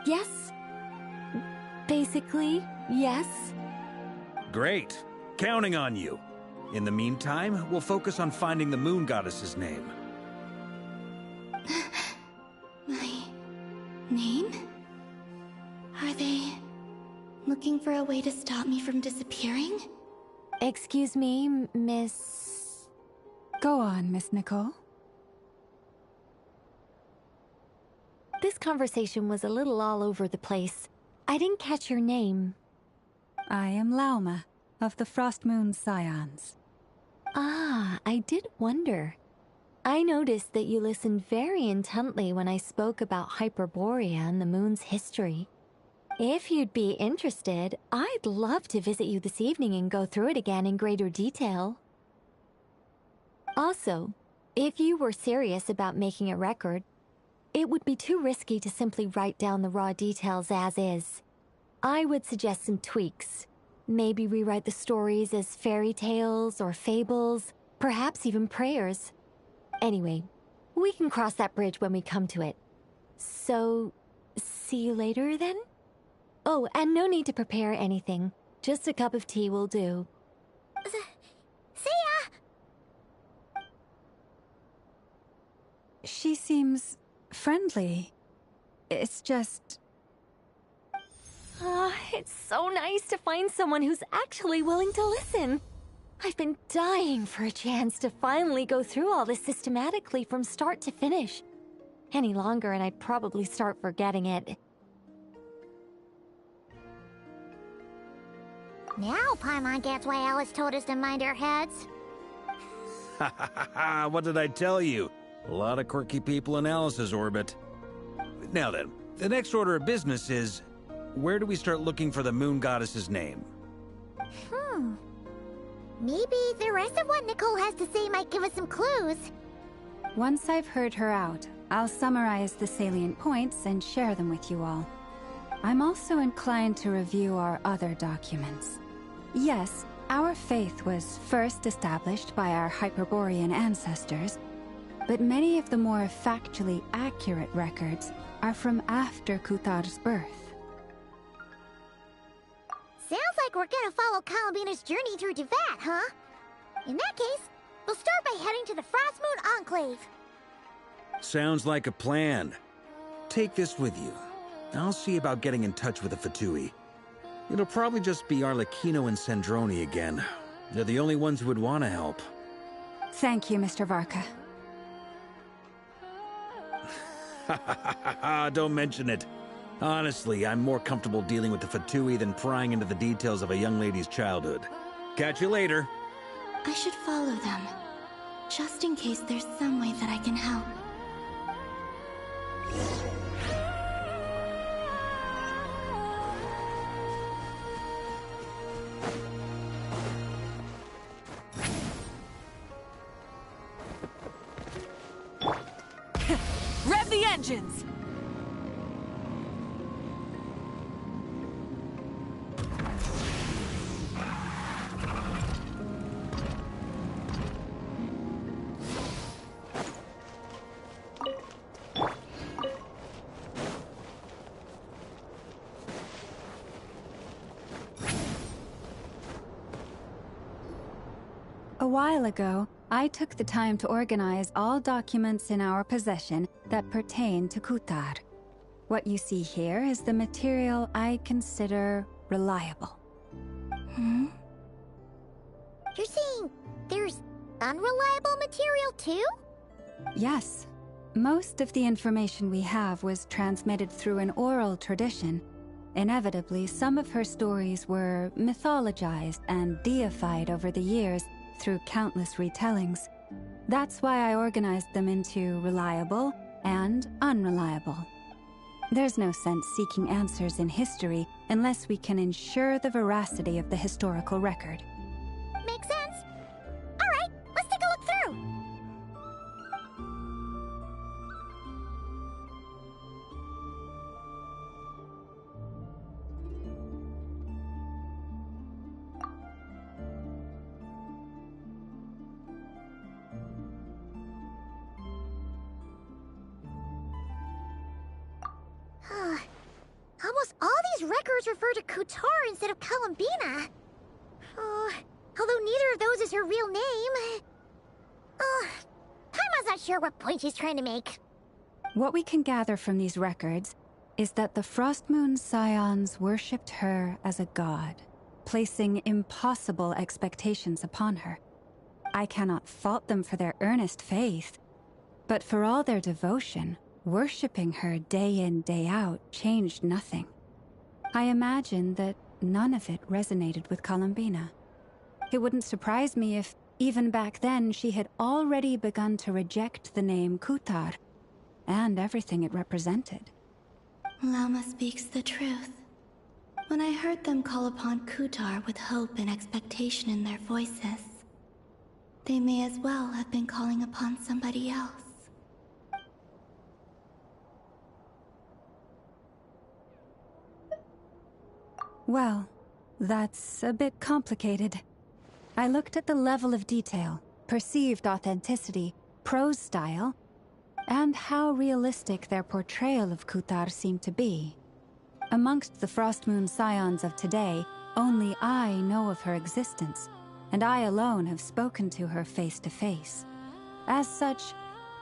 Yes. Basically, yes. Great. Counting on you. In the meantime, we'll focus on finding the Moon Goddess's name. My name? Are they looking for a way to stop me from disappearing? Excuse me, Miss... Go on, Miss Nicole. This conversation was a little all over the place. I didn't catch your name. I am Lauma, of the Frost Moon Scions. Ah, I did wonder. I noticed that you listened very intently when I spoke about Hyperborea and the moon's history. If you'd be interested, I'd love to visit you this evening and go through it again in greater detail. Also, if you were serious about making a record, it would be too risky to simply write down the raw details as is. I would suggest some tweaks. Maybe rewrite the stories as fairy tales or fables, perhaps even prayers. Anyway, we can cross that bridge when we come to it. So, see you later then? Oh, and no need to prepare anything. Just a cup of tea will do. See ya! She seems friendly. It's just... It's so nice to find someone who's actually willing to listen. I've been dying for a chance to finally go through all this systematically from start to finish. Any longer and I'd probably start forgetting it. Now Paimon gets why Alice told us to mind our heads. Ha ha ha! What did I tell you? A lot of quirky people in Alice's orbit. Now then, the next order of business is... where do we start looking for the moon goddess's name? Maybe the rest of what Nicole has to say might give us some clues. Once I've heard her out, I'll summarize the salient points and share them with you all. I'm also inclined to review our other documents. Yes, our faith was first established by our Hyperborean ancestors, but many of the more factually accurate records are from after Kuthar's birth. Sounds like we're gonna follow Columbina's journey through Devat, huh? In that case, we'll start by heading to the Frostmoon Enclave. Sounds like a plan. Take this with you. I'll see about getting in touch with the Fatui. It'll probably just be Arlecchino and Sandroni again. They're the only ones who would want to help. Thank you, Mr. Varka. Don't mention it. Honestly, I'm more comfortable dealing with the Fatui than prying into the details of a young lady's childhood. Catch you later. I should follow them, just in case there's some way that I can help. Rev the engines! A while ago, I took the time to organize all documents in our possession that pertain to Kuthar. What you see here is the material I consider reliable. You're saying there's unreliable material too? Yes. Most of the information we have was transmitted through an oral tradition. Inevitably, some of her stories were mythologized and deified over the years through countless retellings. That's why I organized them into reliable and unreliable. There's no sense seeking answers in history unless we can ensure the veracity of the historical record. Makes sense. All right, let's take a look through. Almost all these records refer to Kutar instead of Columbina. Although neither of those is her real name. Paimon's not sure what point she's trying to make. What we can gather from these records is that the Frostmoon Scions worshipped her as a god, placing impossible expectations upon her. I cannot fault them for their earnest faith, but for all their devotion, worshipping her day in, day out changed nothing. I imagine that none of it resonated with Columbina. It wouldn't surprise me if, even back then, she had already begun to reject the name Kuthar and everything it represented. Lama speaks the truth. When I heard them call upon Kuthar with hope and expectation in their voices, they may as well have been calling upon somebody else. Well, that's a bit complicated. I looked at the level of detail, perceived authenticity, prose style, and how realistic their portrayal of Kutar seemed to be. Amongst the Frostmoon scions of today, only I know of her existence, and I alone have spoken to her face to face. As such,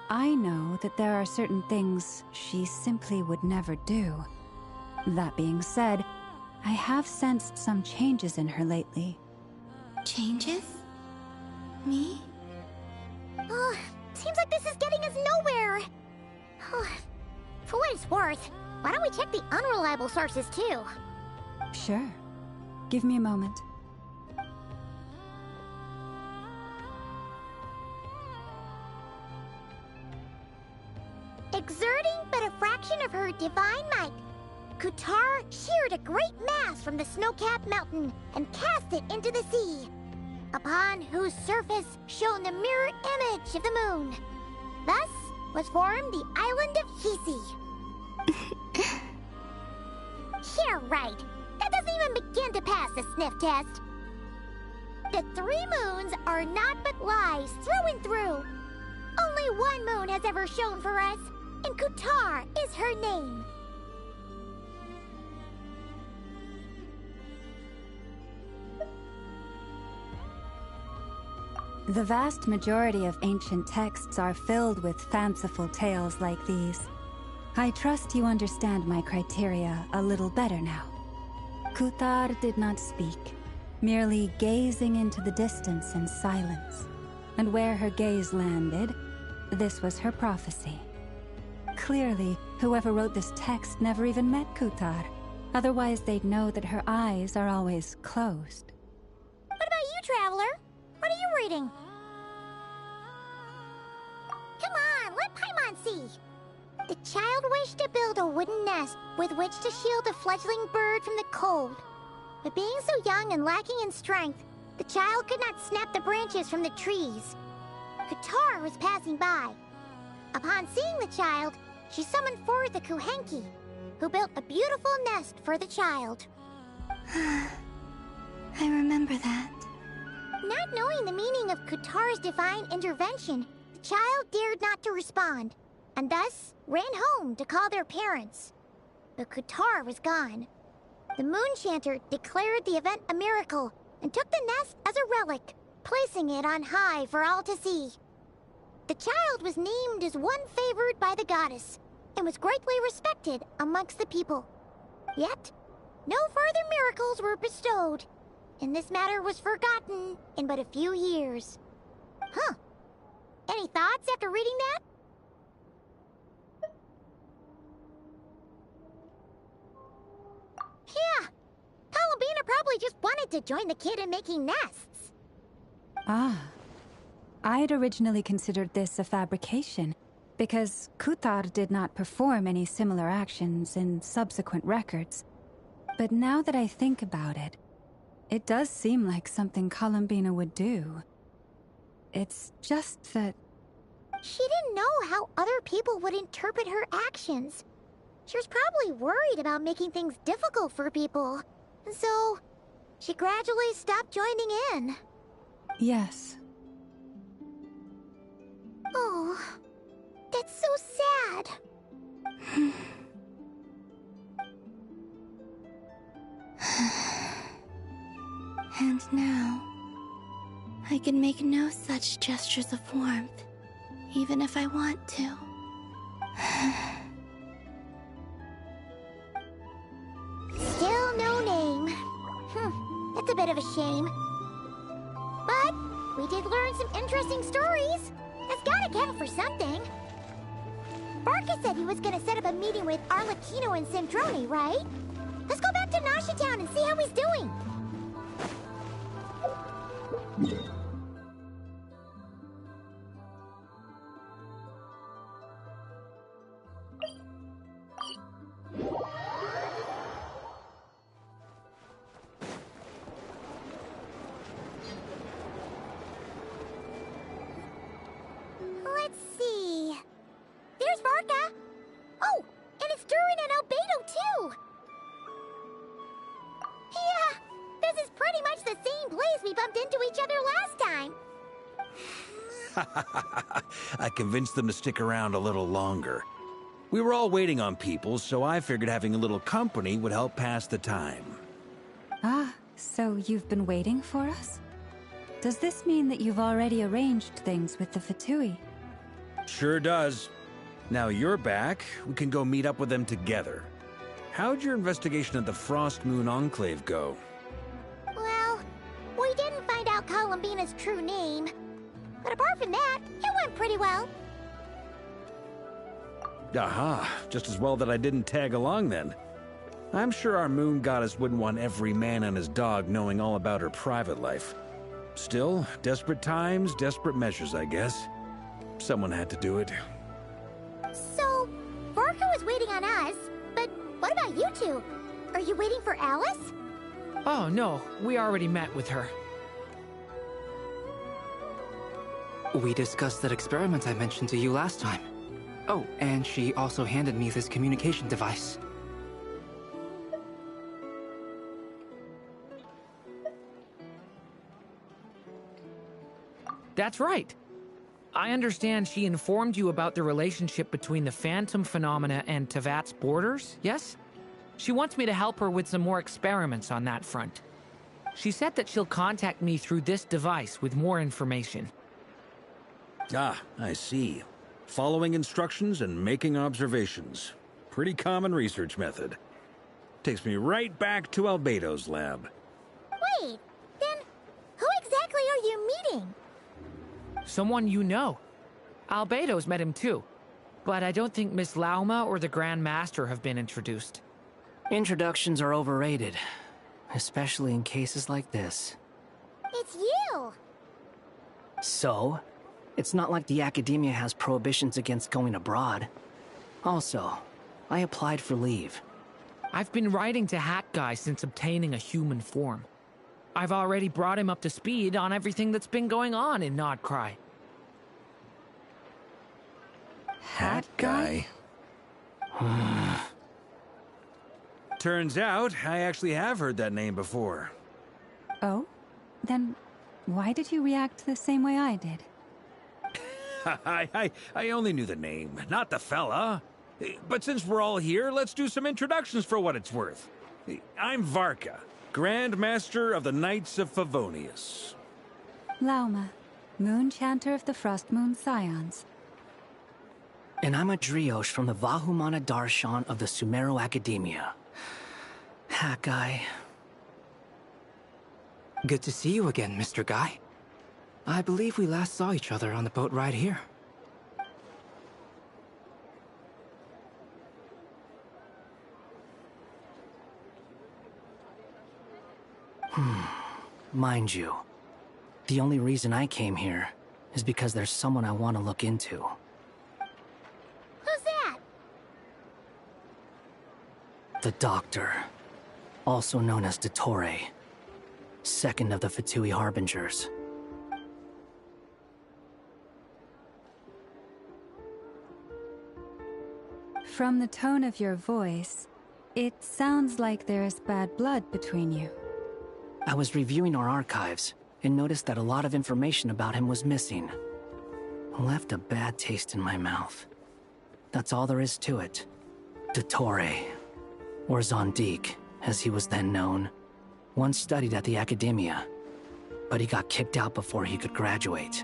I know that there are certain things she simply would never do. That being said, I have sensed some changes in her lately. Changes? Me? Oh, seems like this is getting us nowhere. For what it's worth, why don't we check the unreliable sources too? Sure. Give me a moment. Exerting but a fraction of her divine might, Kutar sheared a great mass from the snow-capped mountain and cast it into the sea, upon whose surface shone the mirror image of the moon. Thus was formed the island of Hisi. Yeah, right. That doesn't even begin to pass the sniff test. The 3 moons are naught but lies through and through. Only one moon has ever shone for us, and Kutar is her name. The vast majority of ancient texts are filled with fanciful tales like these. I trust you understand my criteria a little better now. Kutar did not speak, merely gazing into the distance in silence. And where her gaze landed, this was her prophecy. Clearly, whoever wrote this text never even met Kutar. Otherwise, they'd know that her eyes are always closed. What about you, Traveler? What are you reading? Come on, let Paimon see. The child wished to build a wooden nest with which to shield a fledgling bird from the cold. But being so young and lacking in strength, the child could not snap the branches from the trees. Kutar was passing by. Upon seeing the child, she summoned forth the Kuhenki, who built a beautiful nest for the child. I remember that. Not knowing the meaning of Kutar's divine intervention, the child dared not to respond, and thus ran home to call their parents. But Kutar was gone. The Moon Chanter declared the event a miracle and took the nest as a relic, placing it on high for all to see. The child was named as one favored by the goddess, and was greatly respected amongst the people. Yet, no further miracles were bestowed, and this matter was forgotten in but a few years. Huh. Any thoughts after reading that? Yeah. Columbina probably just wanted to join the kid in making nests. Ah. I'd originally considered this a fabrication, because Kutar did not perform any similar actions in subsequent records. But now that I think about it, it does seem like something Columbina would do. It's just that... She didn't know how other people would interpret her actions. She was probably worried about making things difficult for people. And so, she gradually stopped joining in. Yes. Oh, that's so sad. And now, I can make no such gestures of warmth, even if I want to. Still no name. That's a bit of a shame. But we did learn some interesting stories. That's gotta count for something. Barca said he was gonna set up a meeting with Arlecchino and Sandrone, right? Let's go back to Nasha Town and see how he's doing. Let's see. There's Varka. Oh, and it's Durin and Albedo too. the same place we bumped into each other last time. I convinced them to stick around a little longer. We were all waiting on people, so I figured having a little company would help pass the time. Ah, so you've been waiting for us? Does this mean that you've already arranged things with the Fatui? Sure does. Now you're back, we can go meet up with them together. How'd your investigation of the Frost Moon Enclave go? Well, we didn't find out Columbina's true name. But apart from that, it went pretty well. Aha, just as well that I didn't tag along then. I'm sure our moon goddess wouldn't want every man and his dog knowing all about her private life. Still, desperate times, desperate measures, I guess. Someone had to do it. So, Varka was waiting on us, but what about you two? Are you waiting for Alice? Oh, no. We already met with her. We discussed that experiment I mentioned to you last time. Oh, and she also handed me this communication device. That's right. I understand she informed you about the relationship between the phantom phenomena and Tevat's borders, yes? She wants me to help her with some more experiments on that front. She said that she'll contact me through this device with more information. Ah, I see. Following instructions and making observations. Pretty common research method. Takes me right back to Albedo's lab. Wait, then who exactly are you meeting? Someone you know. Albedo's met him too. But I don't think Miss Lauma or the Grand Master have been introduced. Introductions are overrated, especially in cases like this. It's you! So, it's not like the Academia has prohibitions against going abroad. Also, I applied for leave. I've been writing to Hat Guy since obtaining a human form. I've already brought him up to speed on everything that's been going on in Krai. Hat Guy? Turns out, I actually have heard that name before. Oh? Then why did you react the same way I did? I only knew the name, not the fella. But since we're all here, let's do some introductions for what it's worth. I'm Varka, Grand Master of the Knights of Favonius. Lauma, Moon Chanter of the Frost Moon Scions. And I'm a Drioche from the Vahumana Darshan of the Sumero Academia. Hat Guy. Good to see you again, Mr. Guy. I believe we last saw each other on the boat ride here. Mind you, the only reason I came here is because there's someone I want to look into. Who's that? The Doctor, also known as Dottore, second of the Fatui Harbingers. From the tone of your voice, it sounds like there's bad blood between you. I was reviewing our archives and noticed that a lot of information about him was missing. Left a bad taste in my mouth. That's all there is to it. Dottore, or Zondique, as he was then known, once studied at the Academia, but he got kicked out before he could graduate.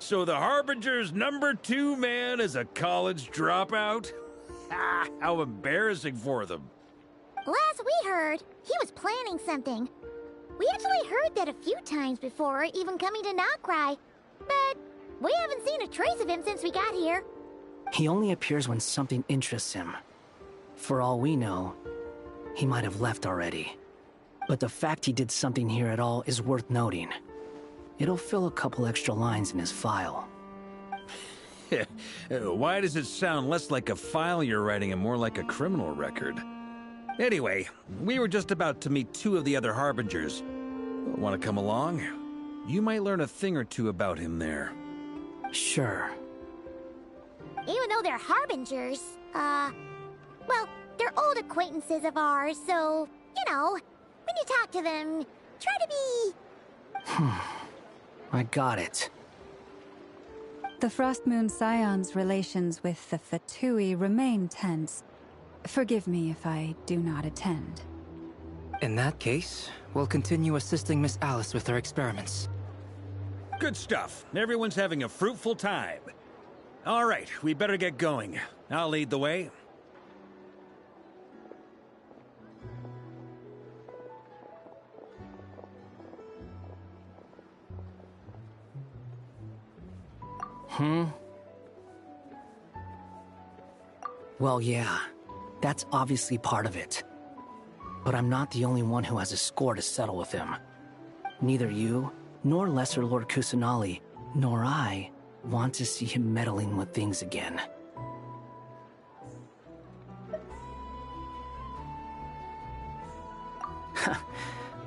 So the Harbinger's #2 man is a college dropout? How embarrassing for them. Last we heard, he was planning something. We actually heard that a few times before, even coming to Krai, but we haven't seen a trace of him since we got here. He only appears when something interests him. For all we know, he might have left already. But the fact he did something here at all is worth noting. It'll fill a couple extra lines in his file. Why does it sound less like a file you're writing and more like a criminal record? Anyway, we were just about to meet two of the other Harbingers. Want to come along? You might learn a thing or two about him there. Sure. Even though they're Harbingers, well, they're old acquaintances of ours, so, you know, when you talk to them, try to be... I got it. The Frost Moon Scion's relations with the Fatui remain tense. Forgive me if I do not attend. In that case, we'll continue assisting Miss Alice with her experiments. Good stuff. Everyone's having a fruitful time. All right, we better get going. I'll lead the way. Well, yeah. That's obviously part of it. But I'm not the only one who has a score to settle with him. Neither you, nor Lesser Lord Kusanali, nor I want to see him meddling with things again.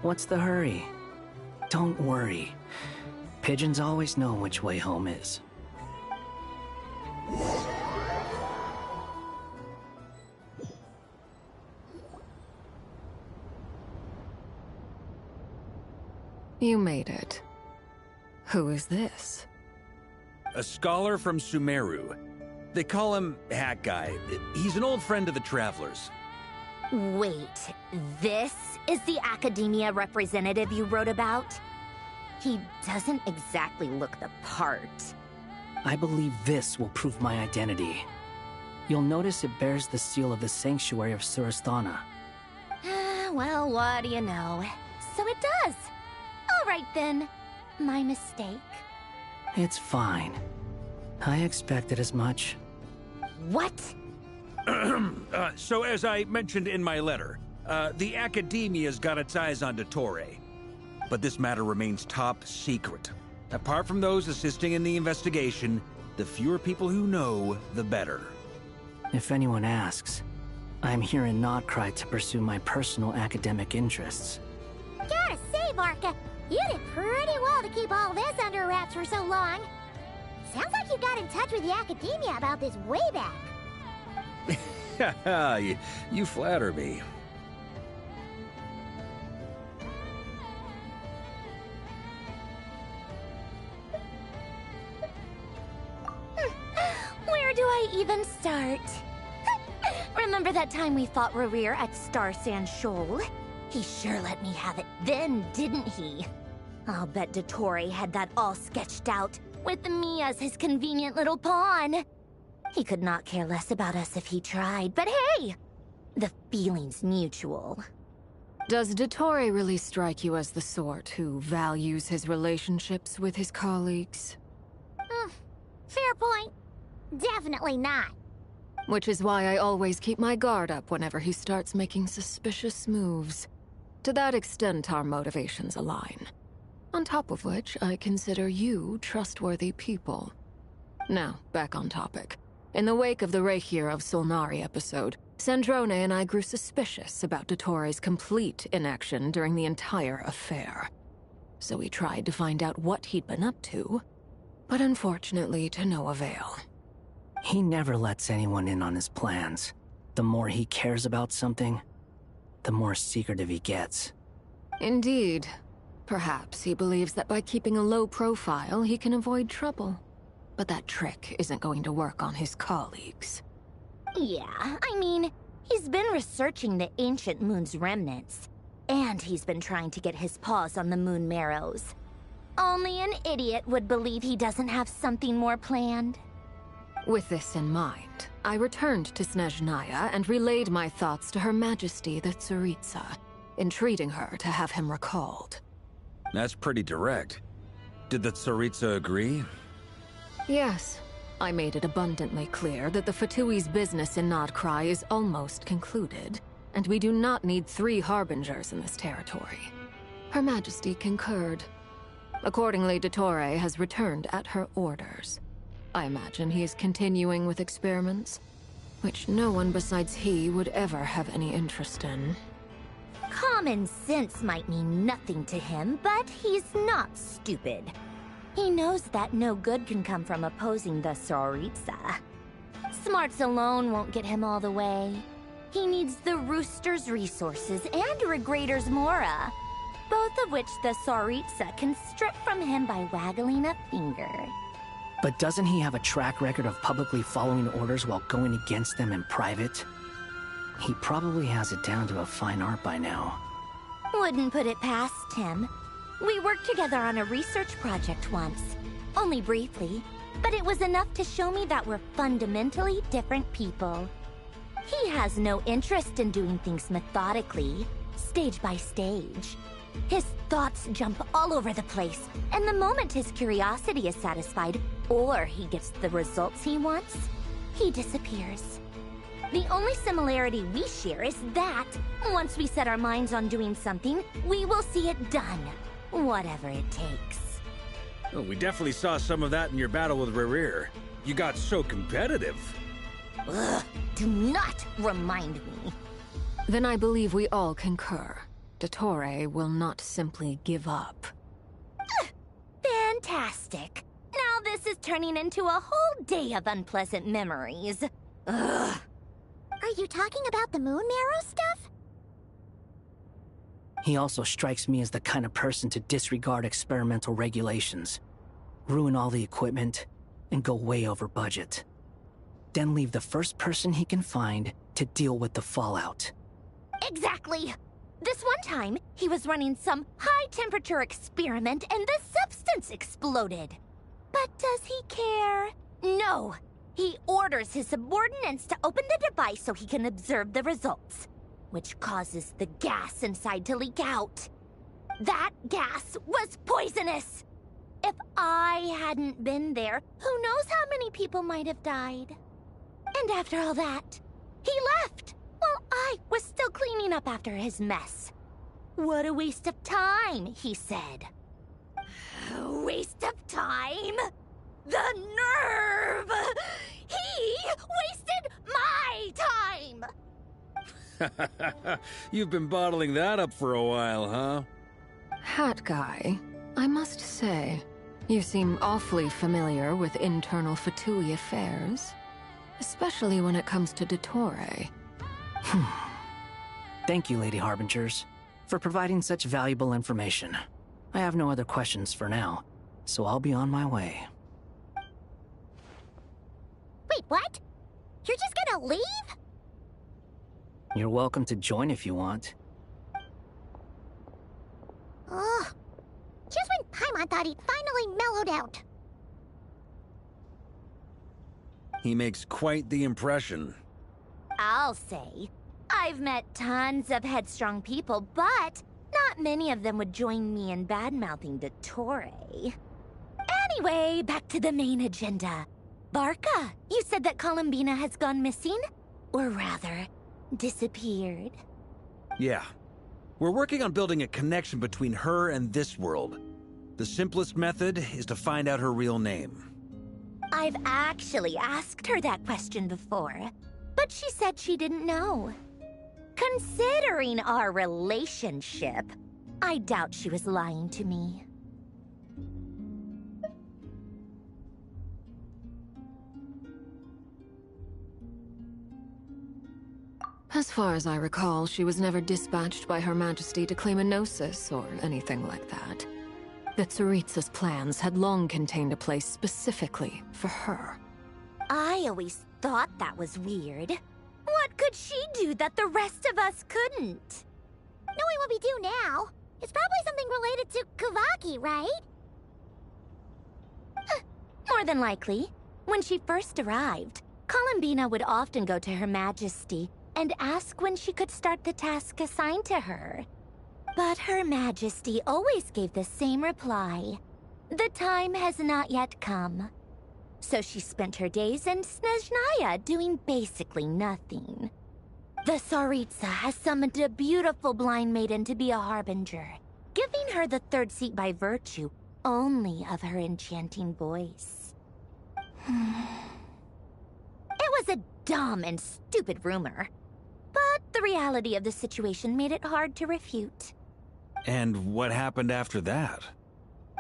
What's the hurry? Don't worry. Pigeons always know which way home is. You made it. Who is this? A scholar from Sumeru. They call him Hat Guy. He's an old friend of the Travelers. Wait, this is the academia representative you wrote about? He doesn't exactly look the part. I believe this will prove my identity. You'll notice it bears the seal of the Sanctuary of Surasthana. Well, what do you know? So it does. All right then. My mistake. It's fine. I expected as much. What? So as I mentioned in my letter, the Academia's got its eyes on Dottore. But this matter remains top secret. Apart from those assisting in the investigation, the fewer people who know, the better. If anyone asks, I'm here in Krai to pursue my personal academic interests. Gotta say, Varka, you did pretty well to keep all this under wraps for so long. Sounds like you got in touch with the Academia about this way back. You flatter me. Where do I even start? Remember that time we fought Rerir at Star Sand Shoal? He sure let me have it then, didn't he? I'll bet Dottore had that all sketched out, with me as his convenient little pawn. He could not care less about us if he tried, but hey! The feeling's mutual. Does Dottore really strike you as the sort who values his relationships with his colleagues? Fair point. Definitely not. Which is why I always keep my guard up whenever he starts making suspicious moves. To that extent, our motivations align. On top of which, I consider you trustworthy people. Now, back on topic. In the wake of the Reikir of Solnari episode, Sandrone and I grew suspicious about Dottore's complete inaction during the entire affair. So we tried to find out what he'd been up to, but unfortunately to no avail. He never lets anyone in on his plans. The more he cares about something, the more secretive he gets. Indeed. Perhaps he believes that by keeping a low profile, he can avoid trouble. But that trick isn't going to work on his colleagues. Yeah, I mean, he's been researching the ancient moon's remnants. And he's been trying to get his paws on the moon marrows. Only an idiot would believe he doesn't have something more planned. With this in mind, I returned to Snezhnaya and relayed my thoughts to Her Majesty the Tsaritsa, entreating her to have him recalled. That's pretty direct. Did the Tsaritsa agree? Yes. I made it abundantly clear that the Fatui's business in Krai is almost concluded, and we do not need 3 harbingers in this territory. Her Majesty concurred. Accordingly, Dottore has returned at her orders. I imagine he is continuing with experiments, which no one besides he would ever have any interest in. Common sense might mean nothing to him, but he's not stupid. He knows that no good can come from opposing the Tsaritsa. Smarts alone won't get him all the way. He needs the Rooster's resources and Regrator's Mora, both of which the Tsaritsa can strip from him by waggling a finger. But doesn't he have a track record of publicly following orders while going against them in private? He probably has it down to a fine art by now. Wouldn't put it past him. We worked together on a research project once. Only briefly, but it was enough to show me that we're fundamentally different people. He has no interest in doing things methodically, stage by stage. His thoughts jump all over the place, and the moment his curiosity is satisfied, or he gets the results he wants, he disappears. The only similarity we share is that, once we set our minds on doing something, we will see it done, whatever it takes. Oh, we definitely saw some of that in your battle with Rerir. You got so competitive. Ugh, do not remind me. Then I believe we all concur. Dottore will not simply give up. Fantastic. Now this is turning into a whole day of unpleasant memories. Ugh. Are you talking about the moon marrow stuff? He also strikes me as the kind of person to disregard experimental regulations, ruin all the equipment, and go way over budget. Then leave the first person he can find to deal with the fallout. Exactly. This one time, he was running some high-temperature experiment and the substance exploded. But does he care? No. He orders his subordinates to open the device so he can observe the results, which causes the gas inside to leak out. That gas was poisonous! If I hadn't been there, who knows how many people might have died? And after all that, he left, while I was still cleaning up after his mess. What a waste of time, he said. A waste of time? The nerve! He wasted my time! You've been bottling that up for a while, huh? Hat guy, I must say, you seem awfully familiar with internal Fatui affairs. Especially when it comes to Dottore. Thank you, Lady Harbingers, for providing such valuable information. I have no other questions for now, so I'll be on my way. Wait, what? You're just gonna leave? You're welcome to join if you want. Ugh. Just when Paimon thought he'd finally mellowed out. He makes quite the impression. I'll say. I've met tons of headstrong people, but not many of them would join me in bad-mouthing Dottore. Anyway, back to the main agenda. Barca, you said that Columbina has gone missing? Or rather, disappeared. Yeah. We're working on building a connection between her and this world. The simplest method is to find out her real name. I've actually asked her that question before, but she said she didn't know. Considering our relationship, I doubt she was lying to me. As far as I recall, she was never dispatched by Her Majesty to claim a gnosis or anything like that. The Tsaritsa's plans had long contained a place specifically for her. I always thought that was weird. What could she do that the rest of us couldn't? Knowing what we do now, it's probably something related to Kavaki, right? More than likely. When she first arrived, Columbina would often go to Her Majesty and ask when she could start the task assigned to her. But Her Majesty always gave the same reply. The time has not yet come. So she spent her days in Snezhnaya doing basically nothing. The Tsaritsa has summoned a beautiful blind maiden to be a harbinger, giving her the third seat by virtue only of her enchanting voice. It was a dumb and stupid rumor. But the reality of the situation made it hard to refute. And what happened after that?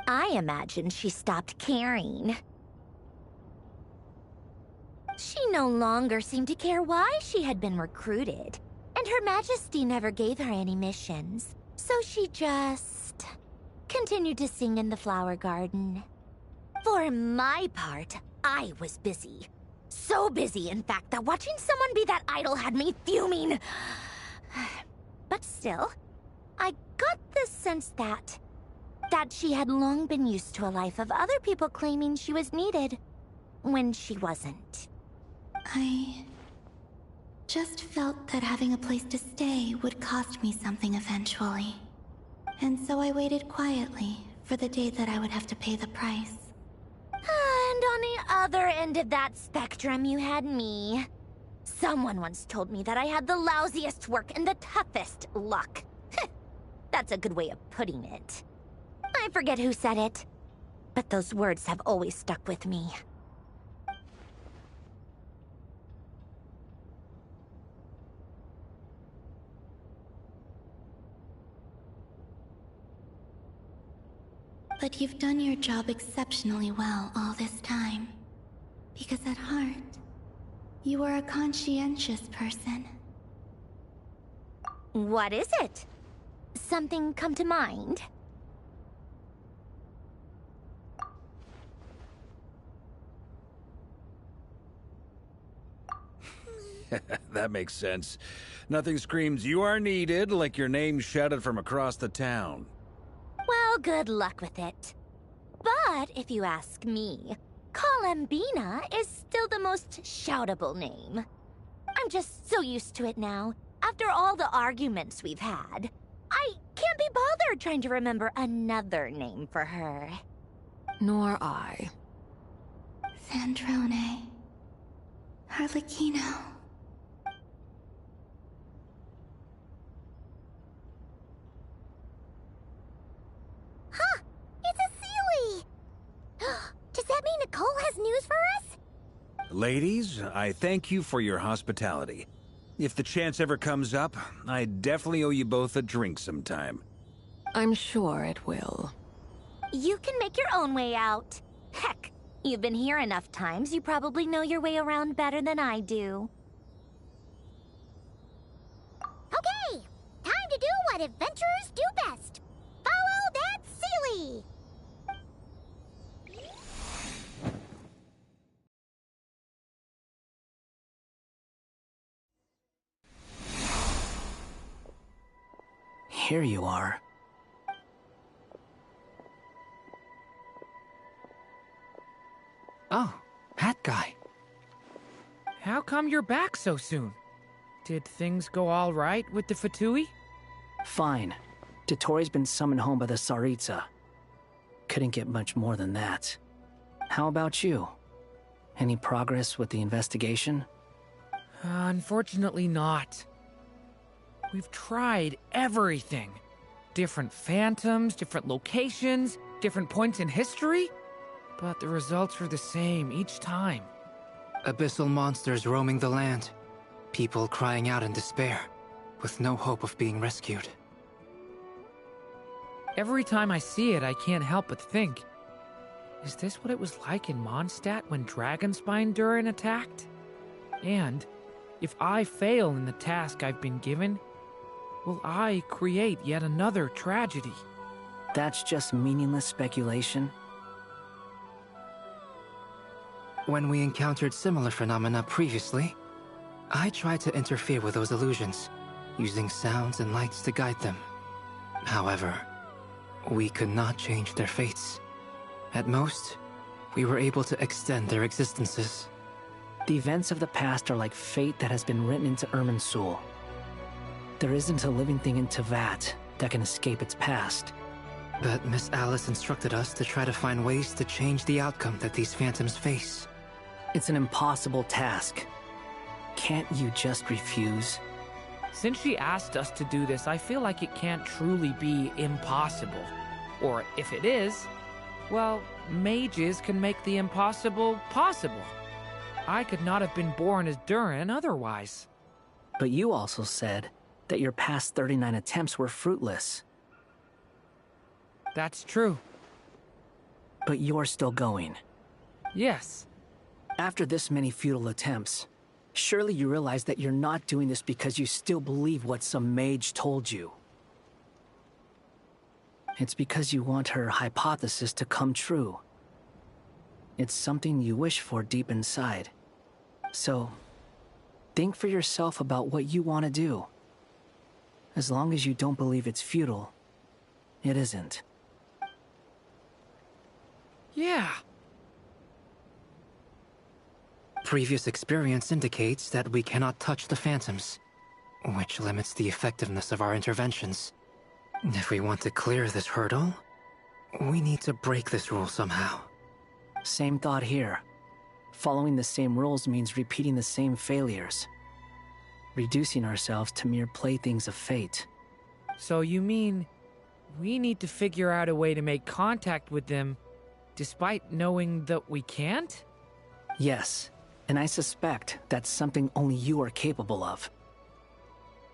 I imagine she stopped caring. She no longer seemed to care why she had been recruited, and Her Majesty never gave her any missions, so she just continued to sing in the flower garden. For my part, I was busy. So busy, in fact, that watching someone be that idol had me fuming. But still, I got the sense that she had long been used to a life of other people claiming she was needed when she wasn't. I just felt that having a place to stay would cost me something eventually. And so I waited quietly for the day that I would have to pay the price. And on the other end of that spectrum, you had me. Someone once told me that I had the lousiest work and the toughest luck. That's a good way of putting it. I forget who said it, but those words have always stuck with me. But you've done your job exceptionally well all this time. Because at heart, you are a conscientious person. What is it? Something come to mind? That makes sense. Nothing screams you are needed like your name shouted from across the town. Well, good luck with it. But if you ask me, Colambina is still the most shoutable name. I'm just so used to it now, after all the arguments we've had. I can't be bothered trying to remember another name for her. Nor I. Sandrone. Harlequino. Huh! It's a Sealy! Does that mean Nicole has news for us? Ladies, I thank you for your hospitality. If the chance ever comes up, I definitely owe you both a drink sometime. I'm sure it will. You can make your own way out. Heck, you've been here enough times, you probably know your way around better than I do. Okay! Time to do what adventurers do best. Follow that Sealy! Here you are. Oh, Hat Guy. How come you're back so soon? Did things go all right with the Fatui? Fine. Dotori's been summoned home by the Tsaritsa. Couldn't get much more than that. How about you? Any progress with the investigation? Unfortunately not. We've tried everything. Different phantoms, different locations, different points in history. But the results are the same each time. Abyssal monsters roaming the land. People crying out in despair, with no hope of being rescued. Every time I see it, I can't help but think, is this what it was like in Mondstadt when Dragonspine Durin attacked? And if I fail in the task I've been given, will I create yet another tragedy? That's just meaningless speculation. When we encountered similar phenomena previously, I tried to interfere with those illusions, using sounds and lights to guide them. However, we could not change their fates. At most, we were able to extend their existences. The events of the past are like fate that has been written into Irminsul. There isn't a living thing in Tevat that can escape its past. But Miss Alice instructed us to try to find ways to change the outcome that these phantoms face. It's an impossible task. Can't you just refuse? Since she asked us to do this, I feel like it can't truly be impossible. Or if it is, Well, mages can make the impossible possible. I could not have been born as Durin otherwise. But you also said that your past 39 attempts were fruitless. That's true. But you're still going. Yes. After this many futile attempts, surely you realize that you're not doing this because you still believe what some mage told you. It's because you want her hypothesis to come true. It's something you wish for deep inside. So, think for yourself about what you want to do. As long as you don't believe it's futile, it isn't. Yeah. Previous experience indicates that we cannot touch the phantoms, which limits the effectiveness of our interventions. If we want to clear this hurdle, we need to break this rule somehow. Same thought here. Following the same rules means repeating the same failures. Reducing ourselves to mere playthings of fate. So you mean we need to figure out a way to make contact with them despite knowing that we can't? Yes, and I suspect that's something only you are capable of.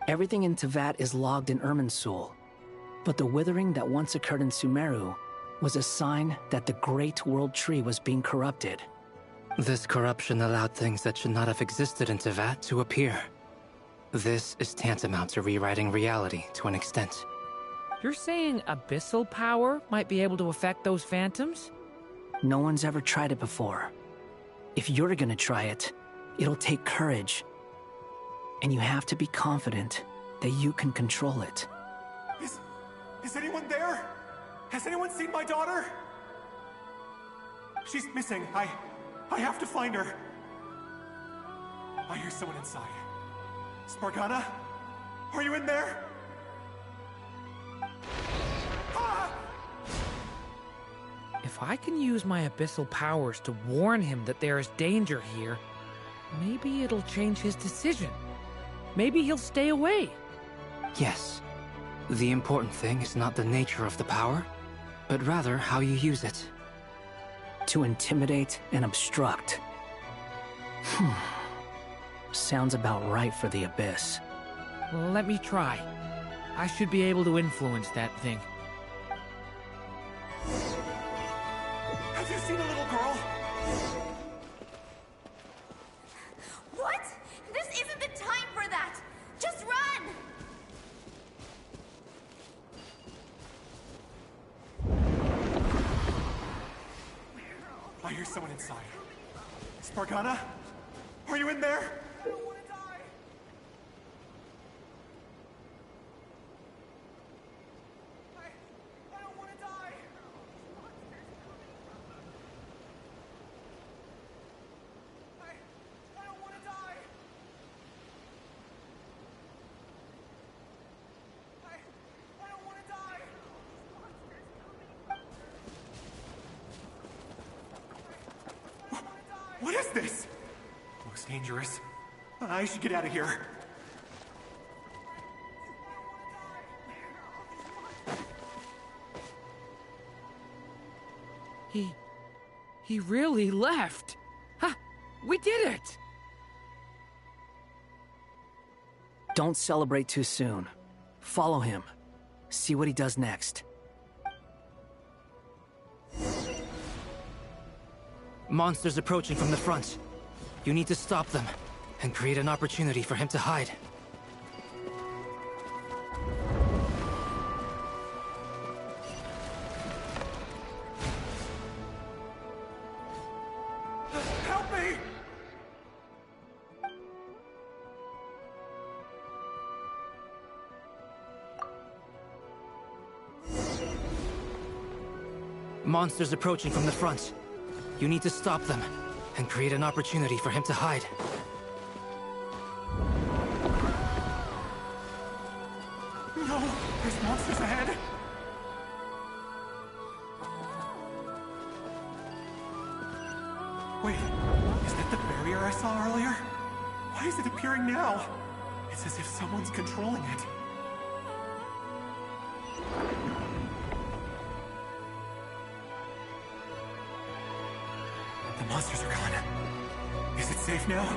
Everything in Tevat is logged in Irminsul, but the withering that once occurred in Sumeru was a sign that the Great World Tree was being corrupted. This corruption allowed things that should not have existed in Tevat to appear. This is tantamount to rewriting reality to an extent. You're saying abyssal power might be able to affect those phantoms? No one's ever tried it before. If you're gonna try it, it'll take courage. And you have to be confident that you can control it. Is anyone there? Has anyone seen my daughter? She's missing. I have to find her. I hear someone inside. Spargana? Are you in there? If I can use my abyssal powers to warn him that there is danger here, maybe it'll change his decision. Maybe he'll stay away. Yes. The important thing is not the nature of the power, but rather how you use it. To intimidate and obstruct. Sounds about right for the Abyss. Well, let me try. I should be able to influence that thing. Have you seen a little girl? What? This isn't the time for that! Just run! I hear someone inside. Spargana? Are you in there? What is this? Looks dangerous. I should get out of here. He really left. Ha! We did it! Don't celebrate too soon. Follow him. See what he does next. Monsters approaching from the front. You need to stop them and create an opportunity for him to hide. Help me! Monsters approaching from the front. You need to stop them and create an opportunity for him to hide. No! There's monsters ahead! Wait, is that the barrier I saw earlier? Why is it appearing now? It's as if someone's controlling it. monsters are gone. Is it safe now?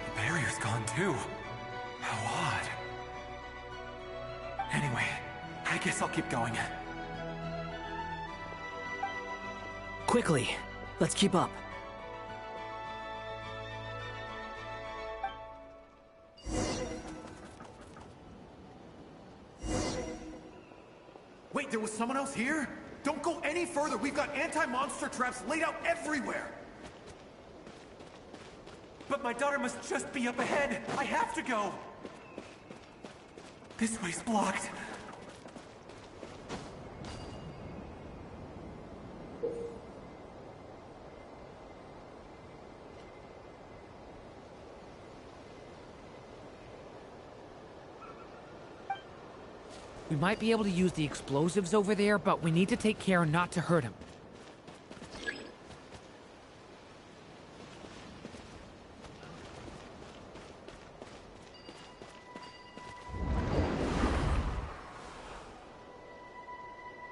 The barrier's gone too. How odd. Anyway, I guess I'll keep going. Quickly, let's keep up. Wait, there was someone else here? Don't go any further. We've got anti-monster traps laid out everywhere. But my daughter must just be up ahead. I have to go. This way's blocked. We might be able to use the explosives over there, but we need to take care not to hurt him.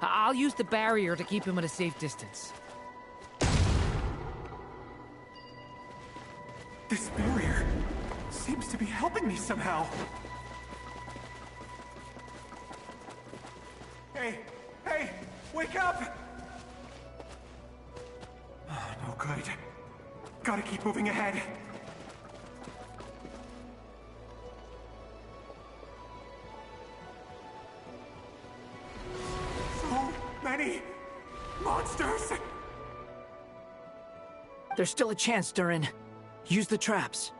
I'll use the barrier to keep him at a safe distance. This barrier seems to be helping me somehow. Hey, wake up! Oh, no good. Gotta keep moving ahead. So many monsters! There's still a chance, Durin. Use the traps.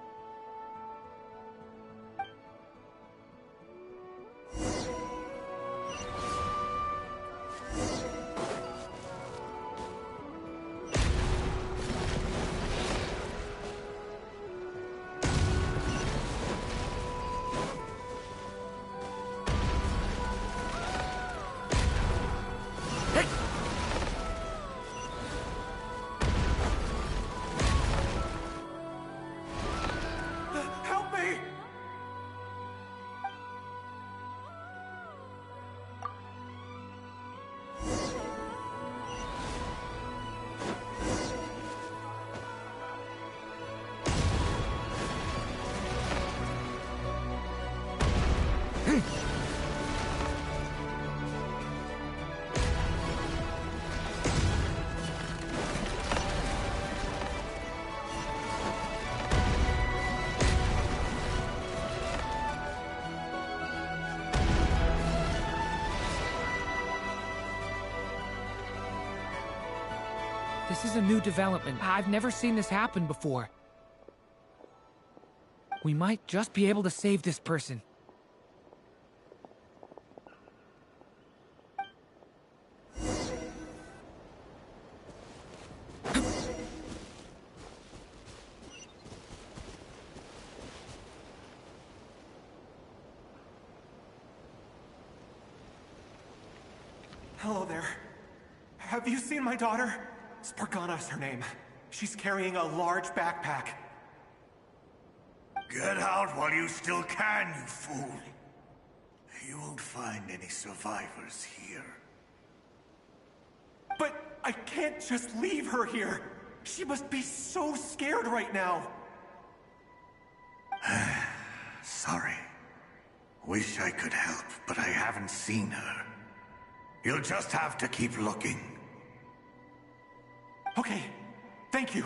This is a new development. I've never seen this happen before. We might just be able to save this person. Hello there. Have you seen my daughter? Spargana's her name. She's carrying a large backpack. Get out while you still can, you fool. You won't find any survivors here. But I can't just leave her here. She must be so scared right now. Sorry. Wish I could help, but I haven't seen her. You'll just have to keep looking. Okay, thank you.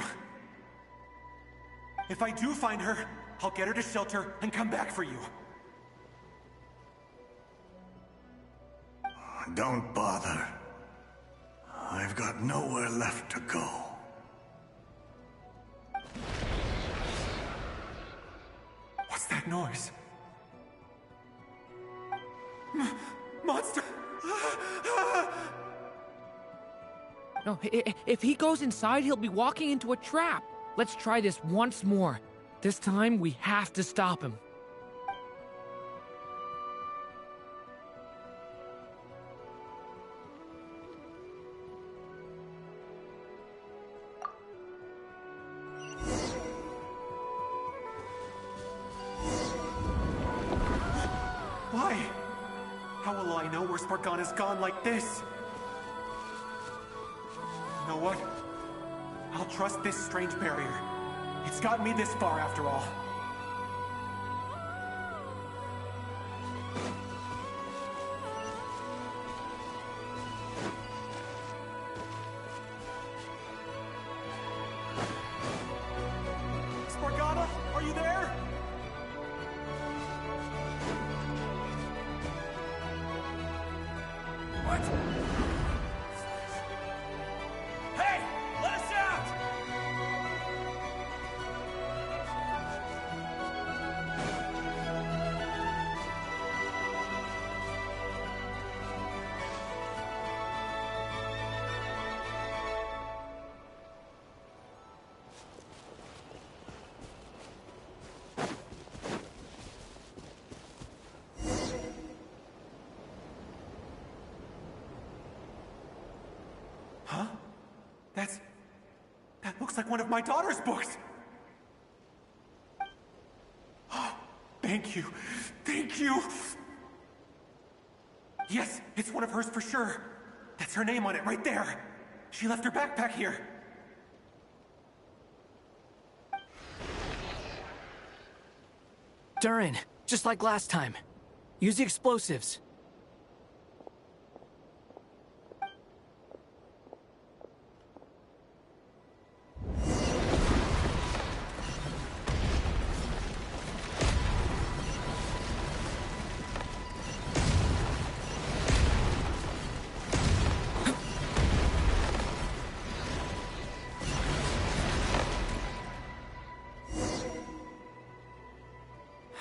If I do find her, I'll get her to shelter and come back for you. Don't bother. I've got nowhere left to go. What's that noise? Monster! No, if he goes inside, he'll be walking into a trap. Let's try this once more. This time, we have to stop him. Why? How will I know where Spargana's gone like this? You know what? I'll trust this strange barrier. It's gotten me this far after all. Spargana, are you there? What? Hey! Let us out! Huh? That looks like one of my daughter's books! Thank you. Thank you! Yes, it's one of hers for sure. That's her name on it right there. She left her backpack here. Durin, just like last time. Use the explosives.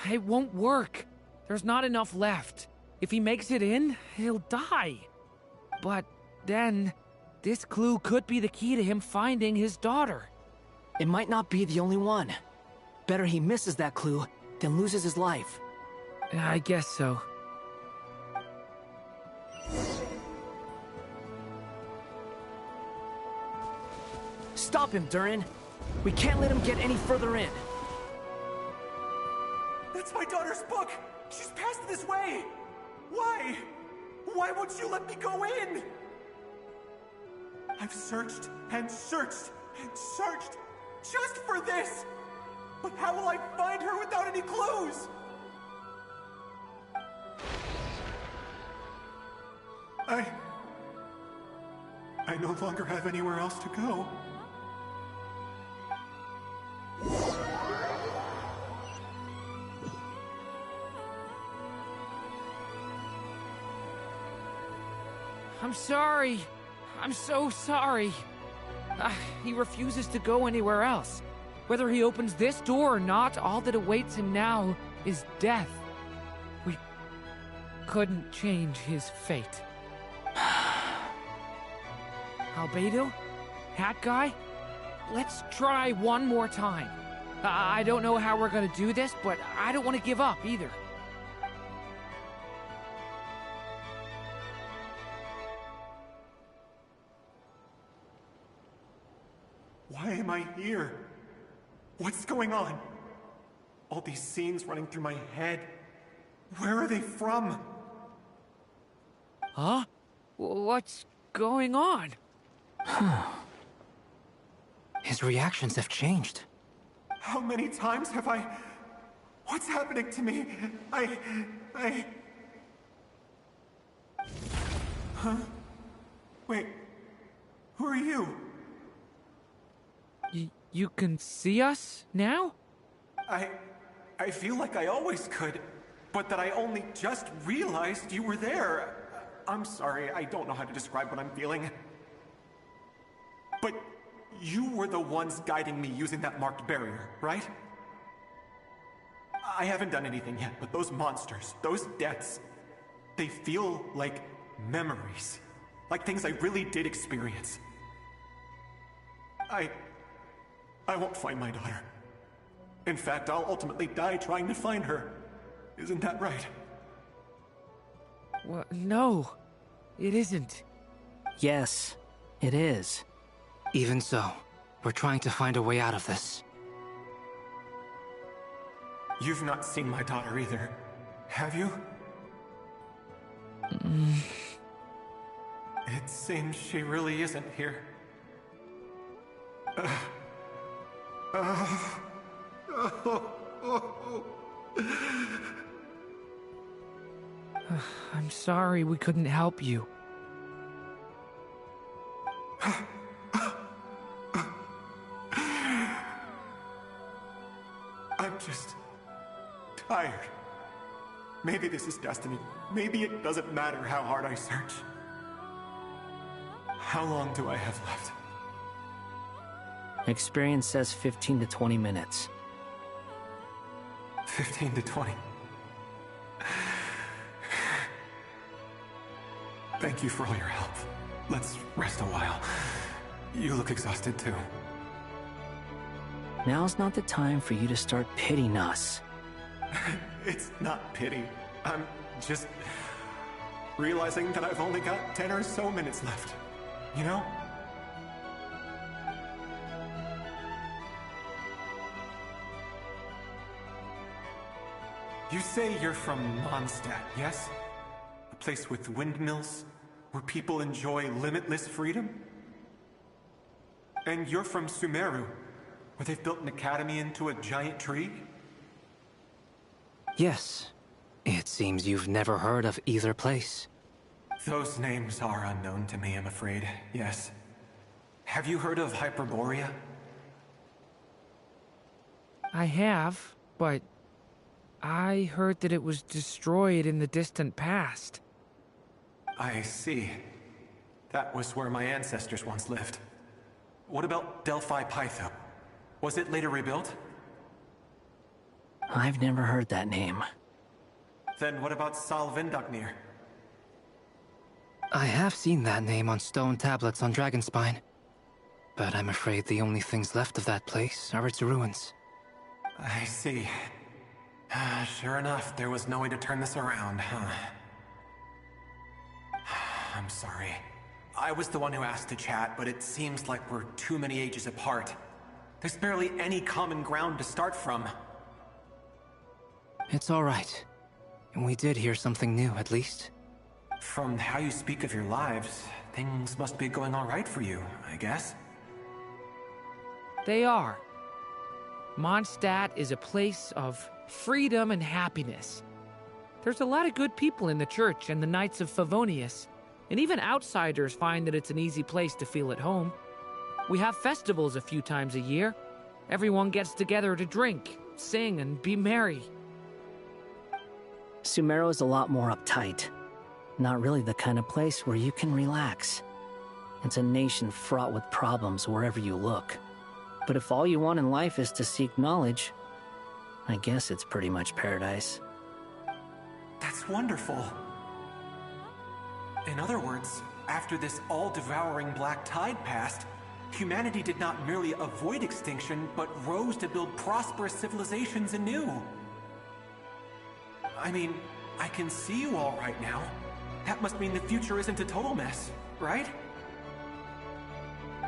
It won't work. There's not enough left. If he makes it in, he'll die. But then, this clue could be the key to him finding his daughter. It might not be the only one. Better he misses that clue than loses his life. I guess so. Stop him, Durin. We can't let him get any further in. That's my daughter's book! She's passed this way! Why? Why won't you let me go in? I've searched and searched and searched just for this! But how will I find her without any clues? I no longer have anywhere else to go. I'm sorry. I'm so sorry. He refuses to go anywhere else. Whether he opens this door or not, all that awaits him now is death. We couldn't change his fate. Albedo? Hat Guy? Let's try one more time. I don't know how we're gonna do this, but I don't want to give up either. Why am I here? What's going on? All these scenes running through my head. Where are they from? Huh? What's going on? His reactions have changed. How many times have I... What's happening to me? Huh? Wait. Who are you? You can see us now? I feel like I always could, but that I only just realized you were there. I'm sorry, I don't know how to describe what I'm feeling. But you were the ones guiding me using that marked barrier, right? I haven't done anything yet, but those monsters, those deaths, they feel like memories. Like things I really did experience. I won't find my daughter. In fact, I'll ultimately die trying to find her. Isn't that right? Well, no, it isn't. Yes, it is. Even so, we're trying to find a way out of this. You've not seen my daughter either, have you? It seems she really isn't here. I'm sorry we couldn't help you. I'm just tired. Maybe this is destiny. Maybe it doesn't matter how hard I search. How long do I have left? Experience says 15 to 20 minutes. 15 to 20. Thank you for all your help. Let's rest a while. You look exhausted too. Now's not the time for you to start pitying us. It's not pity. I'm just realizing that I've only got 10 or so minutes left. You know? You say you're from Mondstadt, yes? A place with windmills, where people enjoy limitless freedom? And you're from Sumeru, where they've built an academy into a giant tree? Yes. It seems you've never heard of either place. Those names are unknown to me, I'm afraid, yes. Have you heard of Hyperborea? I have, but I heard that it was destroyed in the distant past. I see. That was where my ancestors once lived. What about Delphi Pytho? Was it later rebuilt? I've never heard that name. Then what about Sal Vindaknir? I have seen that name on stone tablets on Dragonspine. But I'm afraid the only things left of that place are its ruins. I see. Sure enough, there was no way to turn this around, huh? I'm sorry. I was the one who asked to chat, but it seems like we're too many ages apart. There's barely any common ground to start from. It's all right. We did hear something new, at least. From how you speak of your lives, things must be going all right for you, I guess. They are. Mondstadt is a place of freedom and happiness. There's a lot of good people in the church and the Knights of Favonius, and even outsiders find that it's an easy place to feel at home. We have festivals a few times a year. Everyone gets together to drink, sing, and be merry. Sumeru is a lot more uptight. Not really the kind of place where you can relax. It's a nation fraught with problems wherever you look. But if all you want in life is to seek knowledge, I guess it's pretty much paradise. That's wonderful. In other words, after this all-devouring black tide passed, humanity did not merely avoid extinction, but rose to build prosperous civilizations anew. I mean, I can see you all right now. That must mean the future isn't a total mess, right?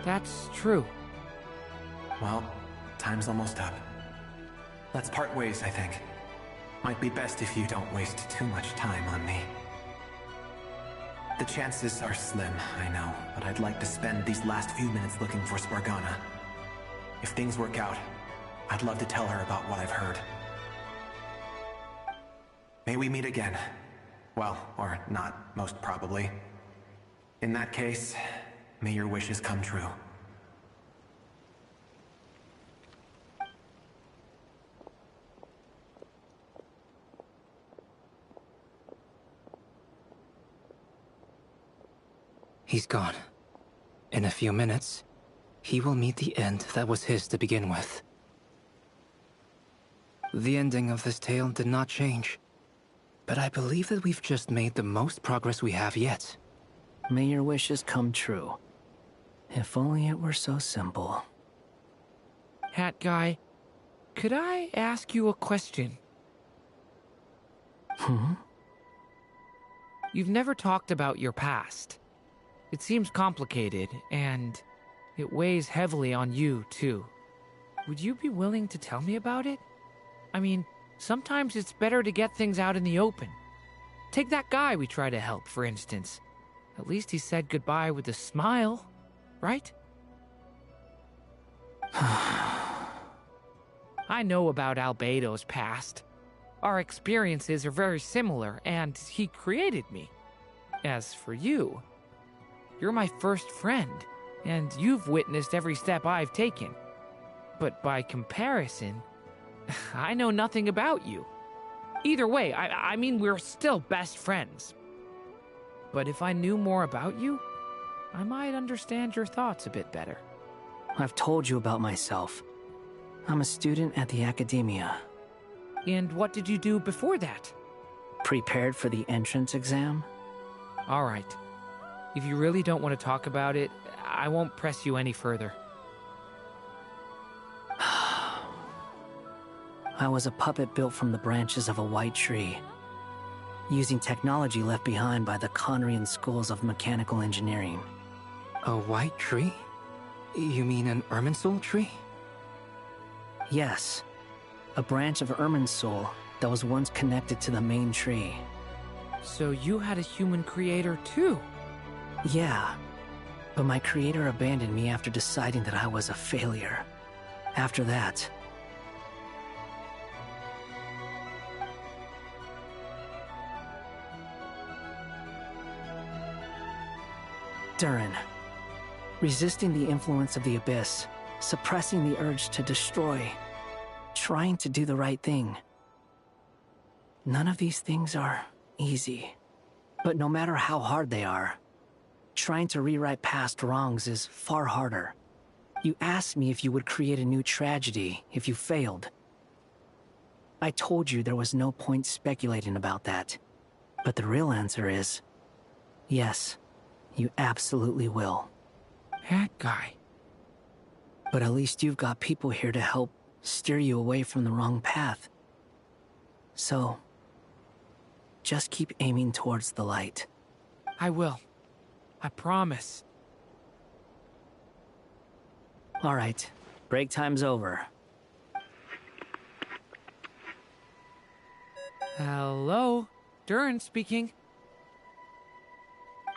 That's true. Well, time's almost up. Let's part ways, I think. Might be best if you don't waste too much time on me. The chances are slim, I know, but I'd like to spend these last few minutes looking for Spargana. If things work out, I'd love to tell her about what I've heard. May we meet again. Well, or not, most probably. In that case, may your wishes come true. He's gone. In a few minutes, he will meet the end that was his to begin with. The ending of this tale did not change, but I believe that we've just made the most progress we have yet. May your wishes come true. If only it were so simple. Hat Guy, could I ask you a question? You've never talked about your past. It seems complicated, and it weighs heavily on you, too. Would you be willing to tell me about it? I mean, sometimes it's better to get things out in the open. Take that guy we try to help, for instance. At least he said goodbye with a smile, right? I know about Albedo's past. Our experiences are very similar, and he created me. As for you, you're my first friend, and you've witnessed every step I've taken. But by comparison, I know nothing about you. Either way, I mean, we're still best friends. But if I knew more about you, I might understand your thoughts a bit better. I've told you about myself. I'm a student at the academia. And what did you do before that? Prepared for the entrance exam? All right. If you really don't want to talk about it, I won't press you any further. I was a puppet built from the branches of a white tree, using technology left behind by the Conrian schools of mechanical engineering. A white tree? You mean an Irminsul tree? Yes. A branch of Irminsul that was once connected to the main tree. So you had a human creator too? Yeah. But my creator abandoned me after deciding that I was a failure. After that, Durin. Resisting the influence of the Abyss, suppressing the urge to destroy, trying to do the right thing. None of these things are easy. But no matter how hard they are, trying to rewrite past wrongs is far harder. You asked me if you would create a new tragedy if you failed. I told you there was no point speculating about that. But the real answer is, yes. You absolutely will. That guy. But at least you've got people here to help steer you away from the wrong path. So, just keep aiming towards the light. I will. I promise. All right. Break time's over. Hello? Durin speaking.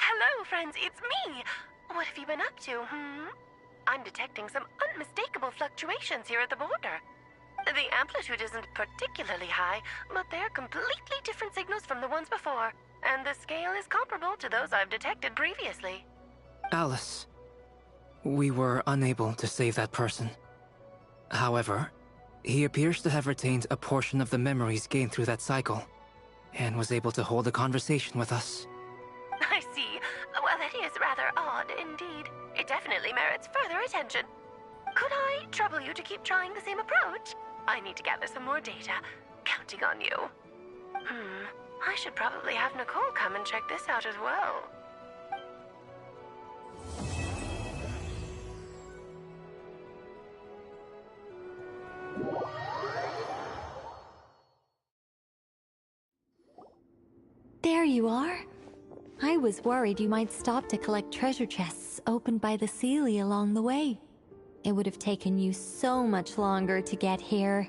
Hello, friends, it's me! What have you been up to, I'm detecting some unmistakable fluctuations here at the border. The amplitude isn't particularly high, but they're completely different signals from the ones before, and the scale is comparable to those I've detected previously. Alice, we were unable to save that person. However, he appears to have retained a portion of the memories gained through that cycle, and was able to hold a conversation with us. I see. Well, that is rather odd indeed. It definitely merits further attention. Could I trouble you to keep trying the same approach? I need to gather some more data. Counting on you. I should probably have Nicole come and check this out as well. There you are. I was worried you might stop to collect treasure chests opened by the Seelie along the way. It would have taken you so much longer to get here.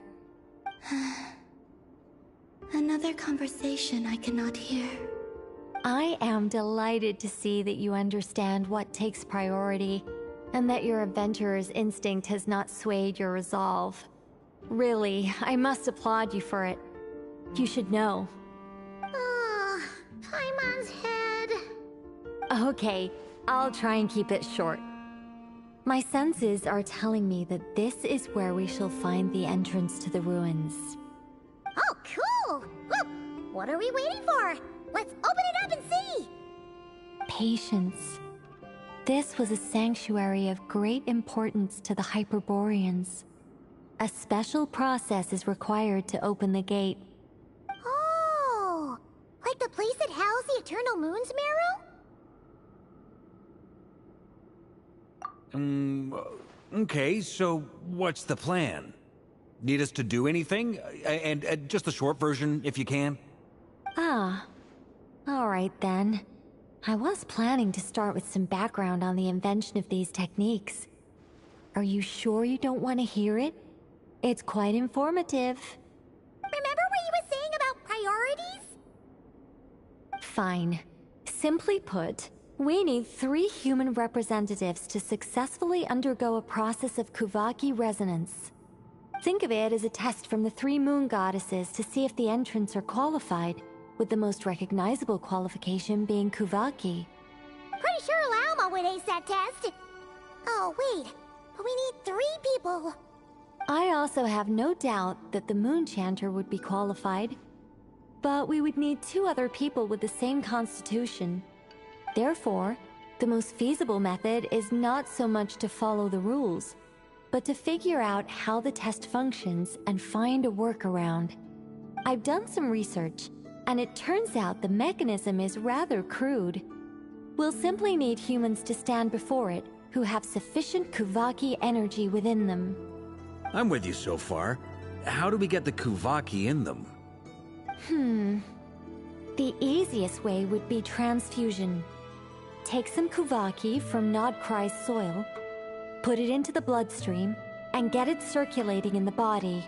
Another conversation I cannot hear. I am delighted to see that you understand what takes priority, and that your adventurer's instinct has not swayed your resolve. Really, I must applaud you for it. You should know. Paimon's head. Okay, I'll try and keep it short. My senses are telling me that this is where we shall find the entrance to the ruins. Oh, cool! Well, what are we waiting for? Let's open it up and see! Patience. This was a sanctuary of great importance to the Hyperboreans. A special process is required to open the gate. Oh! Like the place that housed the Eternal Moon's marrow? Okay, so what's the plan? Need us to do anything? And just the short version, if you can. Ah. Alright then. I was planning to start with some background on the invention of these techniques. Are you sure you don't want to hear it? It's quite informative. Remember what you were saying about priorities? Fine. Simply put, we need 3 human representatives to successfully undergo a process of Kuvaki resonance. Think of it as a test from the 3 moon goddesses to see if the entrants are qualified, with the most recognizable qualification being Kuvaki. Pretty sure Lauma would ace that test. Oh, wait. But we need 3 people. I also have no doubt that the Moon Chanter would be qualified, but we would need 2 other people with the same constitution. Therefore, the most feasible method is not so much to follow the rules, but to figure out how the test functions and find a workaround. I've done some research, and it turns out the mechanism is rather crude. We'll simply need humans to stand before it who have sufficient Kuvaki energy within them. I'm with you so far. How do we get the Kuvaki in them? The easiest way would be transfusion. Take some Kuvaki from Krai's soil, put it into the bloodstream, and get it circulating in the body.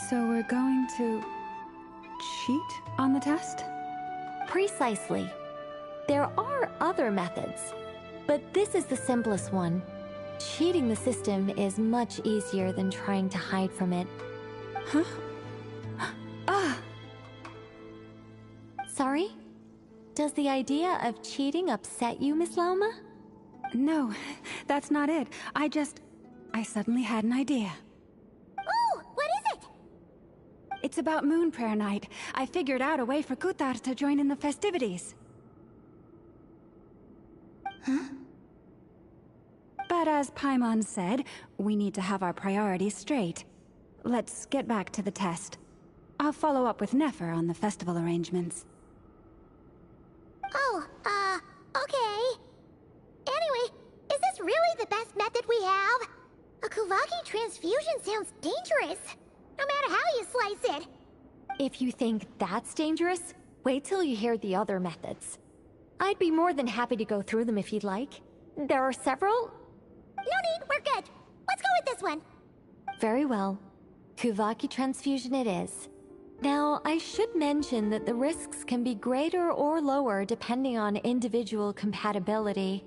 So we're going to cheat on the test? Precisely. There are other methods, but this is the simplest one. Cheating the system is much easier than trying to hide from it. Huh? Sorry? Does the idea of cheating upset you, Miss Lauma? No, that's not it. I suddenly had an idea. Ooh, what is it? It's about Moon Prayer Night. I figured out a way for Kutar to join in the festivities. Huh? But as Paimon said, we need to have our priorities straight. Let's get back to the test. I'll follow up with Nefer on the festival arrangements. Oh, okay. Anyway, is this really the best method we have? A Kuvaki transfusion sounds dangerous, no matter how you slice it. If you think that's dangerous, wait till you hear the other methods. I'd be more than happy to go through them if you'd like. There are several. No need, we're good. Let's go with this one. Very well. Kuvaki transfusion it is. Now, I should mention that the risks can be greater or lower depending on individual compatibility.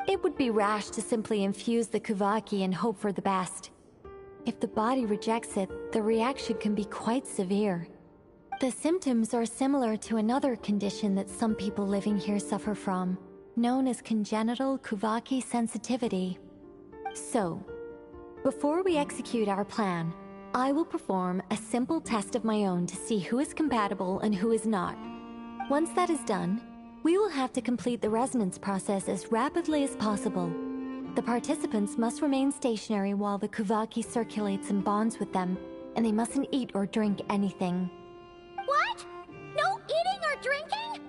It would be rash to simply infuse the Kuvaki and hope for the best. If the body rejects it, the reaction can be quite severe. The symptoms are similar to another condition that some people living here suffer from, known as congenital Kuvaki sensitivity. So, before we execute our plan, I will perform a simple test of my own to see who is compatible and who is not. Once that is done, we will have to complete the resonance process as rapidly as possible. The participants must remain stationary while the Kuvaki circulates and bonds with them, and they mustn't eat or drink anything. What? No eating or drinking?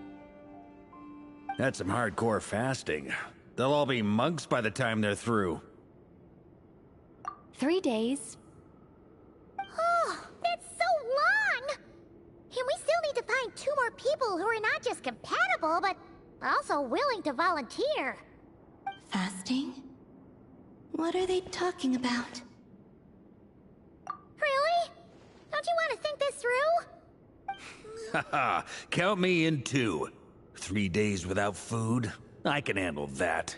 That's some hardcore fasting. They'll all be monks by the time they're through. 3 days. Oh, that's so long! And we still need to find 2 more people who are not just compatible, but also willing to volunteer. Fasting? What are they talking about? Really? Don't you want to think this through? Haha, count me in too. 3 days without food? I can handle that.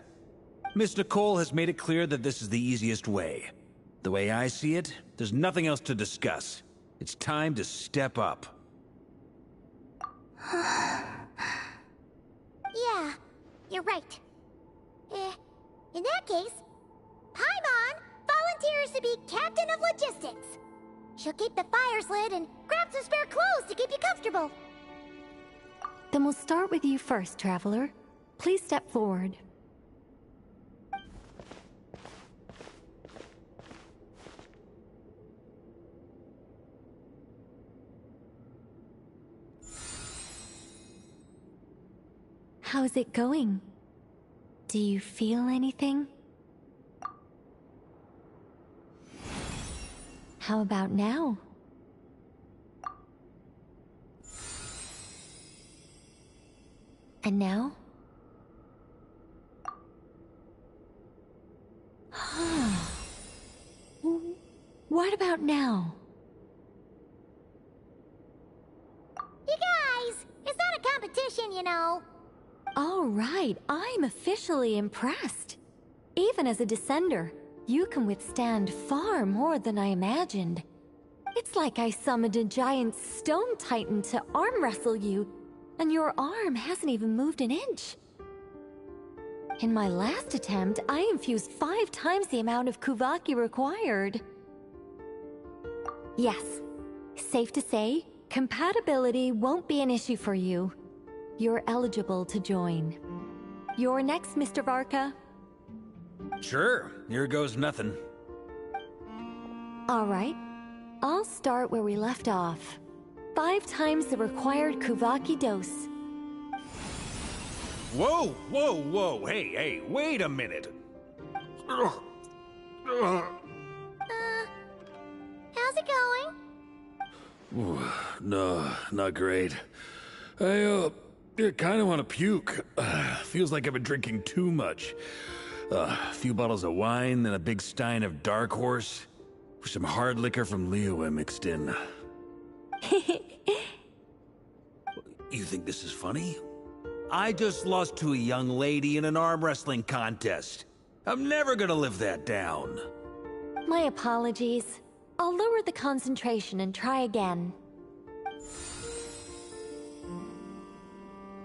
Miss Nicole has made it clear that this is the easiest way. The way I see it, there's nothing else to discuss. It's time to step up. Yeah, you're right. In that case, Paimon volunteers to be Captain of Logistics. She'll keep the fires lit and grab some spare clothes to keep you comfortable. Then we'll start with you first, Traveler. Please step forward. How's it going? Do you feel anything? How about now? And now? What about now? You guys, it's not a competition. competition, you know. All right, I'm officially impressed. Even as a descender, you can withstand far more than I imagined. It's like I summoned a giant stone titan to arm wrestle you, and your arm hasn't even moved an inch. In my last attempt, I infused 5 times the amount of Kuvaki required. Yes, safe to say, compatibility won't be an issue for you. You're eligible to join. You're next, Mr. Varka. Sure, here goes nothing. All right, I'll start where we left off. 5 times the required Kuvaki dose. Whoa, whoa, whoa, hey, wait a minute. How's it going? Ooh, no, not great. I kind of want to puke. Feels like I've been drinking too much. A few bottles of wine, then a big stein of Dark Horse, with some hard liquor from Liyue mixed in. You think this is funny? I just lost to a young lady in an arm wrestling contest. I'm never gonna live that down. My apologies. I'll lower the concentration and try again.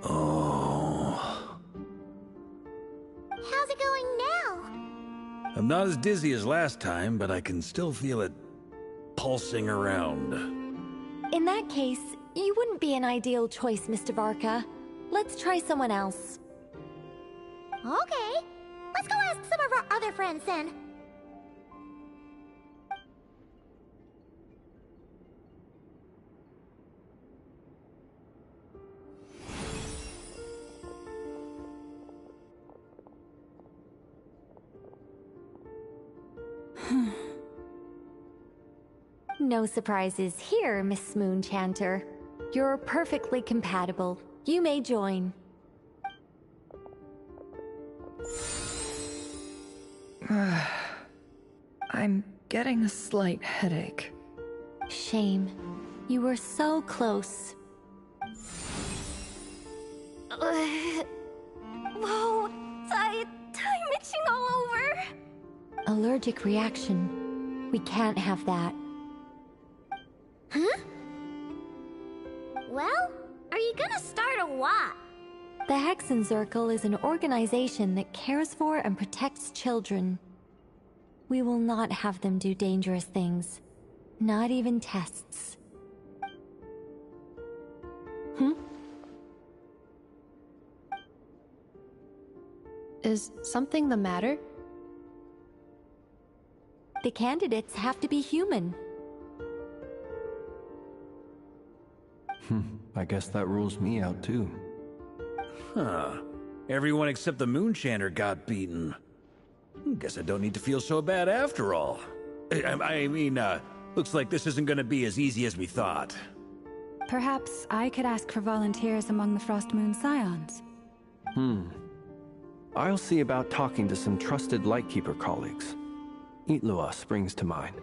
Oh. How's it going now? I'm not as dizzy as last time, but I can still feel it pulsing around. In that case, you wouldn't be an ideal choice, Mr. Varka. Let's try someone else. Okay. Let's go ask some of our other friends then. No surprises here, Miss Moonchanter. You're perfectly compatible. You may join. I'm getting a slight headache. Shame. You were so close. Whoa! I'm itching all over! Allergic reaction. We can't have that. Huh? Well, are you gonna start or what? The Hexenzirkel is an organization that cares for and protects children. We will not have them do dangerous things. Not even tests. Is something the matter? The candidates have to be human. I guess that rules me out too. Huh. Everyone except the Moonchanter got beaten. Guess I don't need to feel so bad after all. I mean, looks like this isn't gonna be as easy as we thought. Perhaps I could ask for volunteers among the Frost Moon Scions. I'll see about talking to some trusted Lightkeeper colleagues. Itlua springs to mind.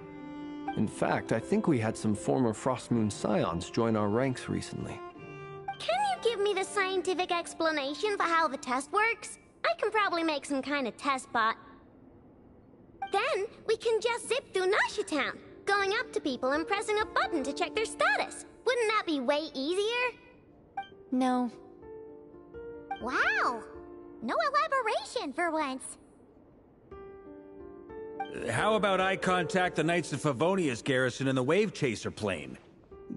In fact, I think we had some former Frost Moon Scions join our ranks recently. Can you give me the scientific explanation for how the test works? I can probably make some kind of test bot. Then, we can just zip through Nasha Town, going up to people and pressing a button to check their status. Wouldn't that be way easier? No. Wow! No elaboration for once. How about I contact the Knights of Favonia's garrison in the Wave Chaser plane?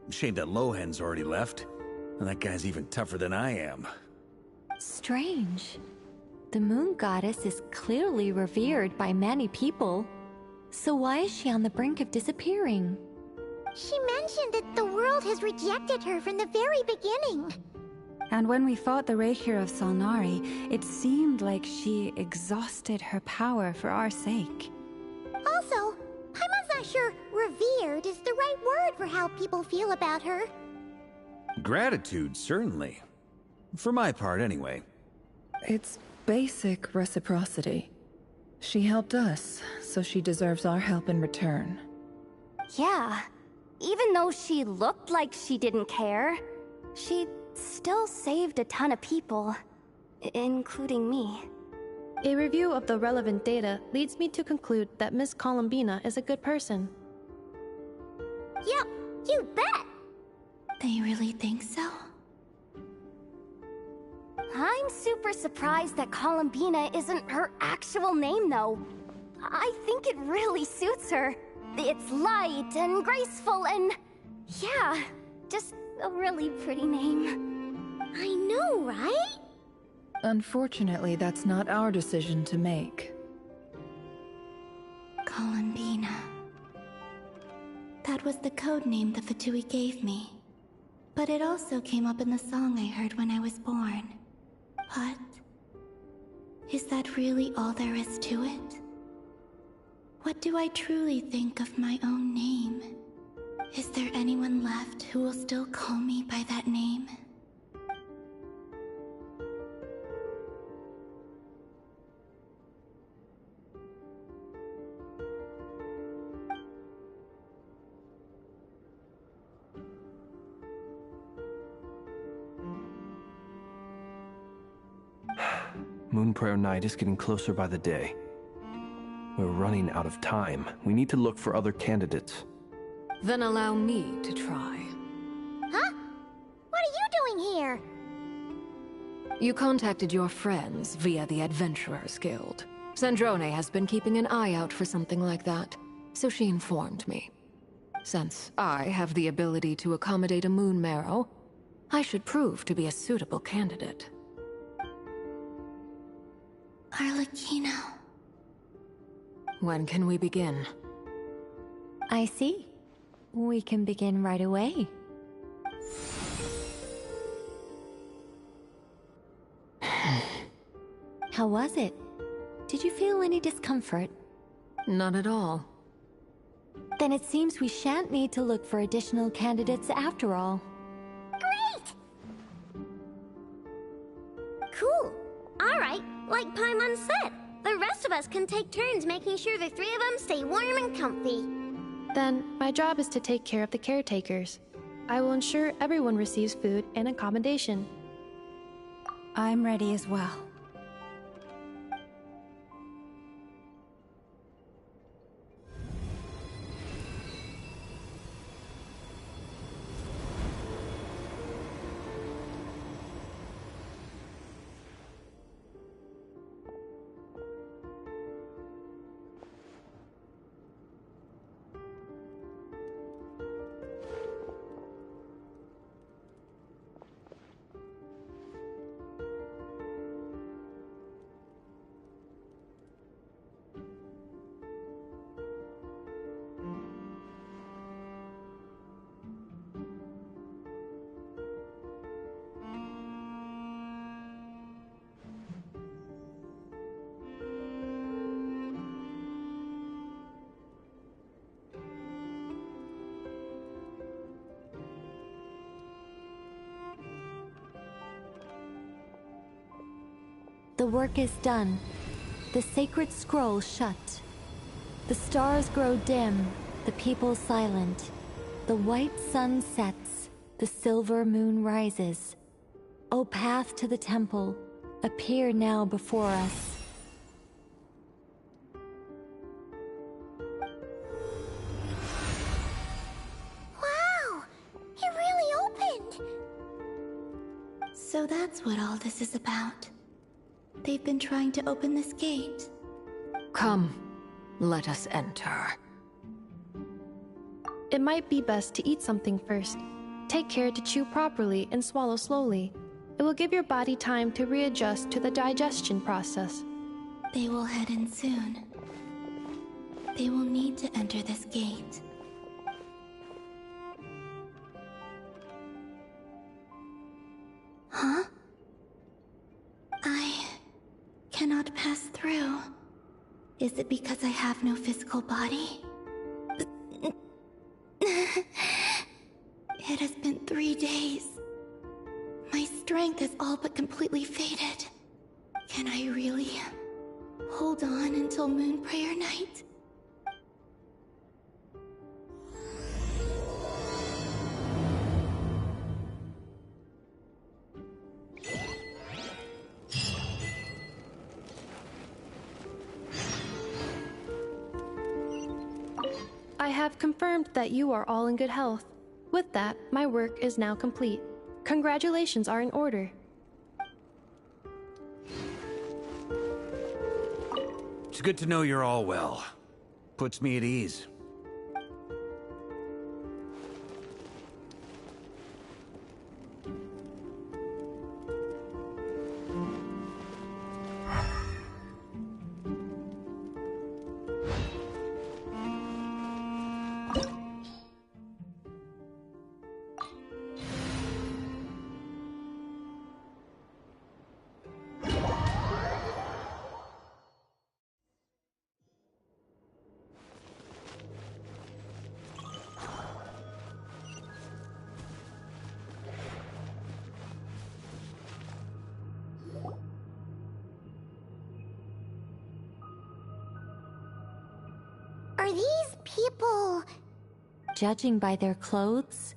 Shame that Lohan's already left. And that guy's even tougher than I am. Strange. The Moon Goddess is clearly revered by many people. So why is she on the brink of disappearing? She mentioned that the world has rejected her from the very beginning. And when we fought the Reikir of Solnari, it seemed like she exhausted her power for our sake. Also, I'm not sure revered is the right word for how people feel about her. Gratitude, certainly. For my part, anyway. It's basic reciprocity. She helped us, so she deserves our help in return. Yeah. Even though she looked like she didn't care, She still saved a ton of people, including me. A review of the relevant data leads me to conclude that Miss Columbina is a good person. Yep, you bet! They really think so? I'm super surprised that Columbina isn't her actual name, though. I think it really suits her. It's light and graceful and... yeah, just a really pretty name. I know, right? Unfortunately, that's not our decision to make. Columbina. That was the code name the Fatui gave me. But it also came up in the song I heard when I was born. But... is that really all there is to it? What do I truly think of my own name? Is there anyone left who will still call me by that name? Moon Prayer Night is getting closer by the day. We're running out of time. We need to look for other candidates. Then allow me to try. Huh? What are you doing here? You contacted your friends via the Adventurers Guild. Sandrone has been keeping an eye out for something like that, so she informed me. Since I have the ability to accommodate a moon marrow, I should prove to be a suitable candidate. Arlecchino. When can we begin? I see. We can begin right away. How was it? Did you feel any discomfort? Not at all. Then it seems we shan't need to look for additional candidates after all. Great! Cool. Alright, like Paimon said, the rest of us can take turns making sure the three of them stay warm and comfy. Then, my job is to take care of the caretakers. I will ensure everyone receives food and accommodation. I'm ready as well. The work is done. The sacred scroll shut. The stars grow dim, the people silent. The white sun sets, the silver moon rises. O path to the temple, appear now before us. Wow! It really opened! So that's what all this is about. They've been trying to open this gate. Come, let us enter. It might be best to eat something first. Take care to chew properly and swallow slowly. It will give your body time to readjust to the digestion process. They will head in soon. They will need to enter this gate. Huh? I cannot pass through. Is it because I have no physical body? It has been 3 days. My strength is all but completely faded. Can I really hold on until Moon Prayer Night? I have confirmed that you are all in good health. With that, my work is now complete. Congratulations are in order. It's good to know you're all well. Puts me at ease. Are these people... Judging by their clothes,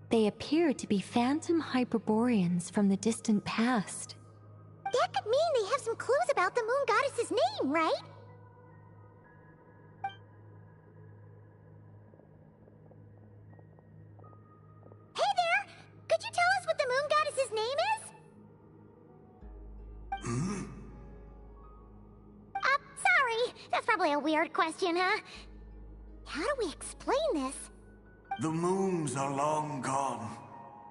they appear to be phantom Hyperboreans from the distant past. That could mean they have some clues about the moon goddess's name, right? Hey there! Could you tell us what the moon goddess's name is? Sorry. That's probably a weird question, huh? How do we explain this? The moons are long gone,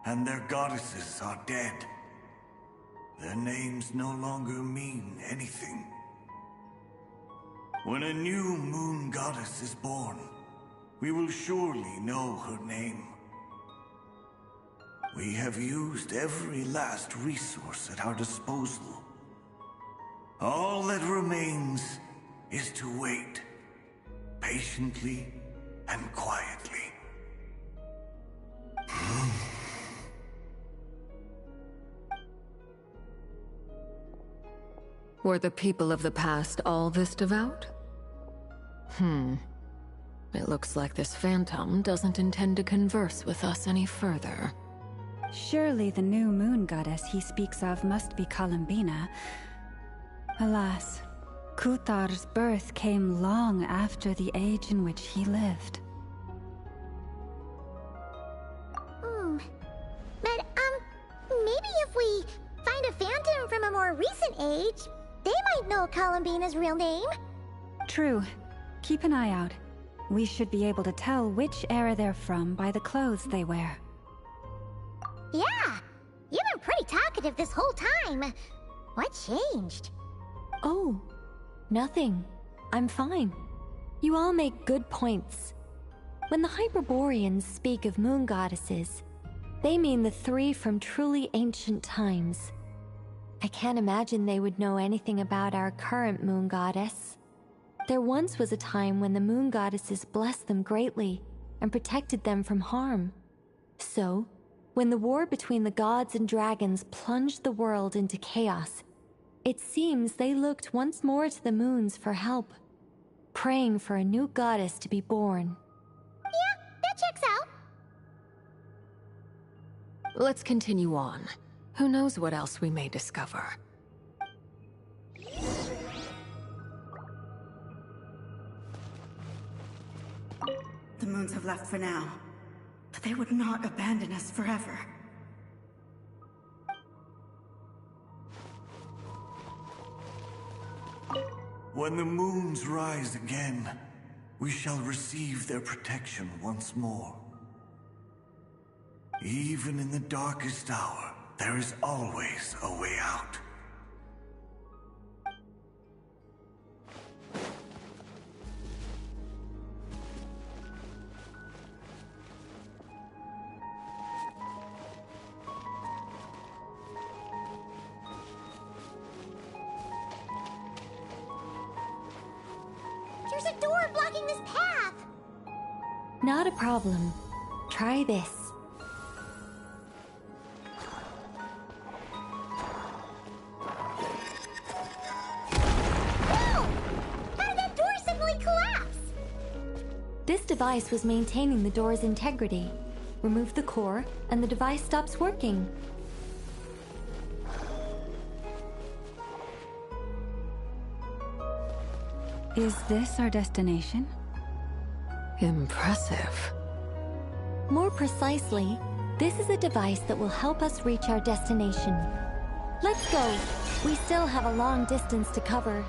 and their goddesses are dead. Their names no longer mean anything. When a new moon goddess is born, we will surely know her name. We have used every last resource at our disposal. All that remains is to wait, patiently and quietly. Were the people of the past all this devout? It looks like this phantom doesn't intend to converse with us any further. Surely the new moon goddess he speaks of must be Columbina. Alas, Kuthar's birth came long after the age in which he lived. But, maybe if we find a phantom from a more recent age, they might know Columbina's real name. True. Keep an eye out. We should be able to tell which era they're from by the clothes they wear. Yeah, you've been pretty talkative this whole time. What changed? Oh, nothing. I'm fine. You all make good points. When the Hyperboreans speak of moon goddesses, they mean the three from truly ancient times. I can't imagine they would know anything about our current moon goddess. There once was a time when the moon goddesses blessed them greatly and protected them from harm. So, when the war between the gods and dragons plunged the world into chaos, it seems they looked once more to the moons for help, praying for a new goddess to be born. Yeah, that checks out. Let's continue on. Who knows what else we may discover? The moons have left for now, but they would not abandon us forever. When the moons rise again, we shall receive their protection once more. Even in the darkest hour, there is always a way out. There's a door blocking this path! Not a problem. Try this. Whoa! How did that door suddenly collapse? This device was maintaining the door's integrity. Remove the core, and the device stops working. Is this our destination? Impressive. More precisely, this is a device that will help us reach our destination. Let's go. We still have a long distance to cover.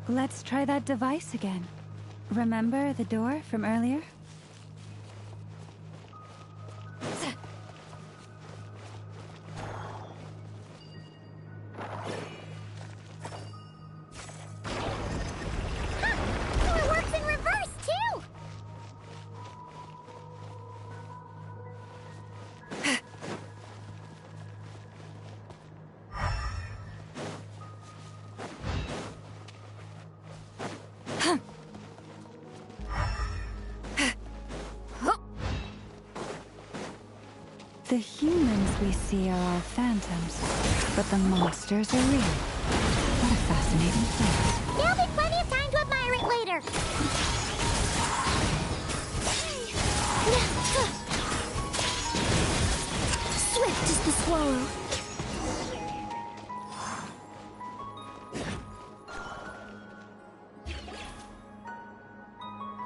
Let's try that device again. Remember the door from earlier? It works in reverse, too! The humans we see are all phantoms, but the monsters are real. What a fascinating place. There'll be plenty of time to admire it later. Swift as the swallow.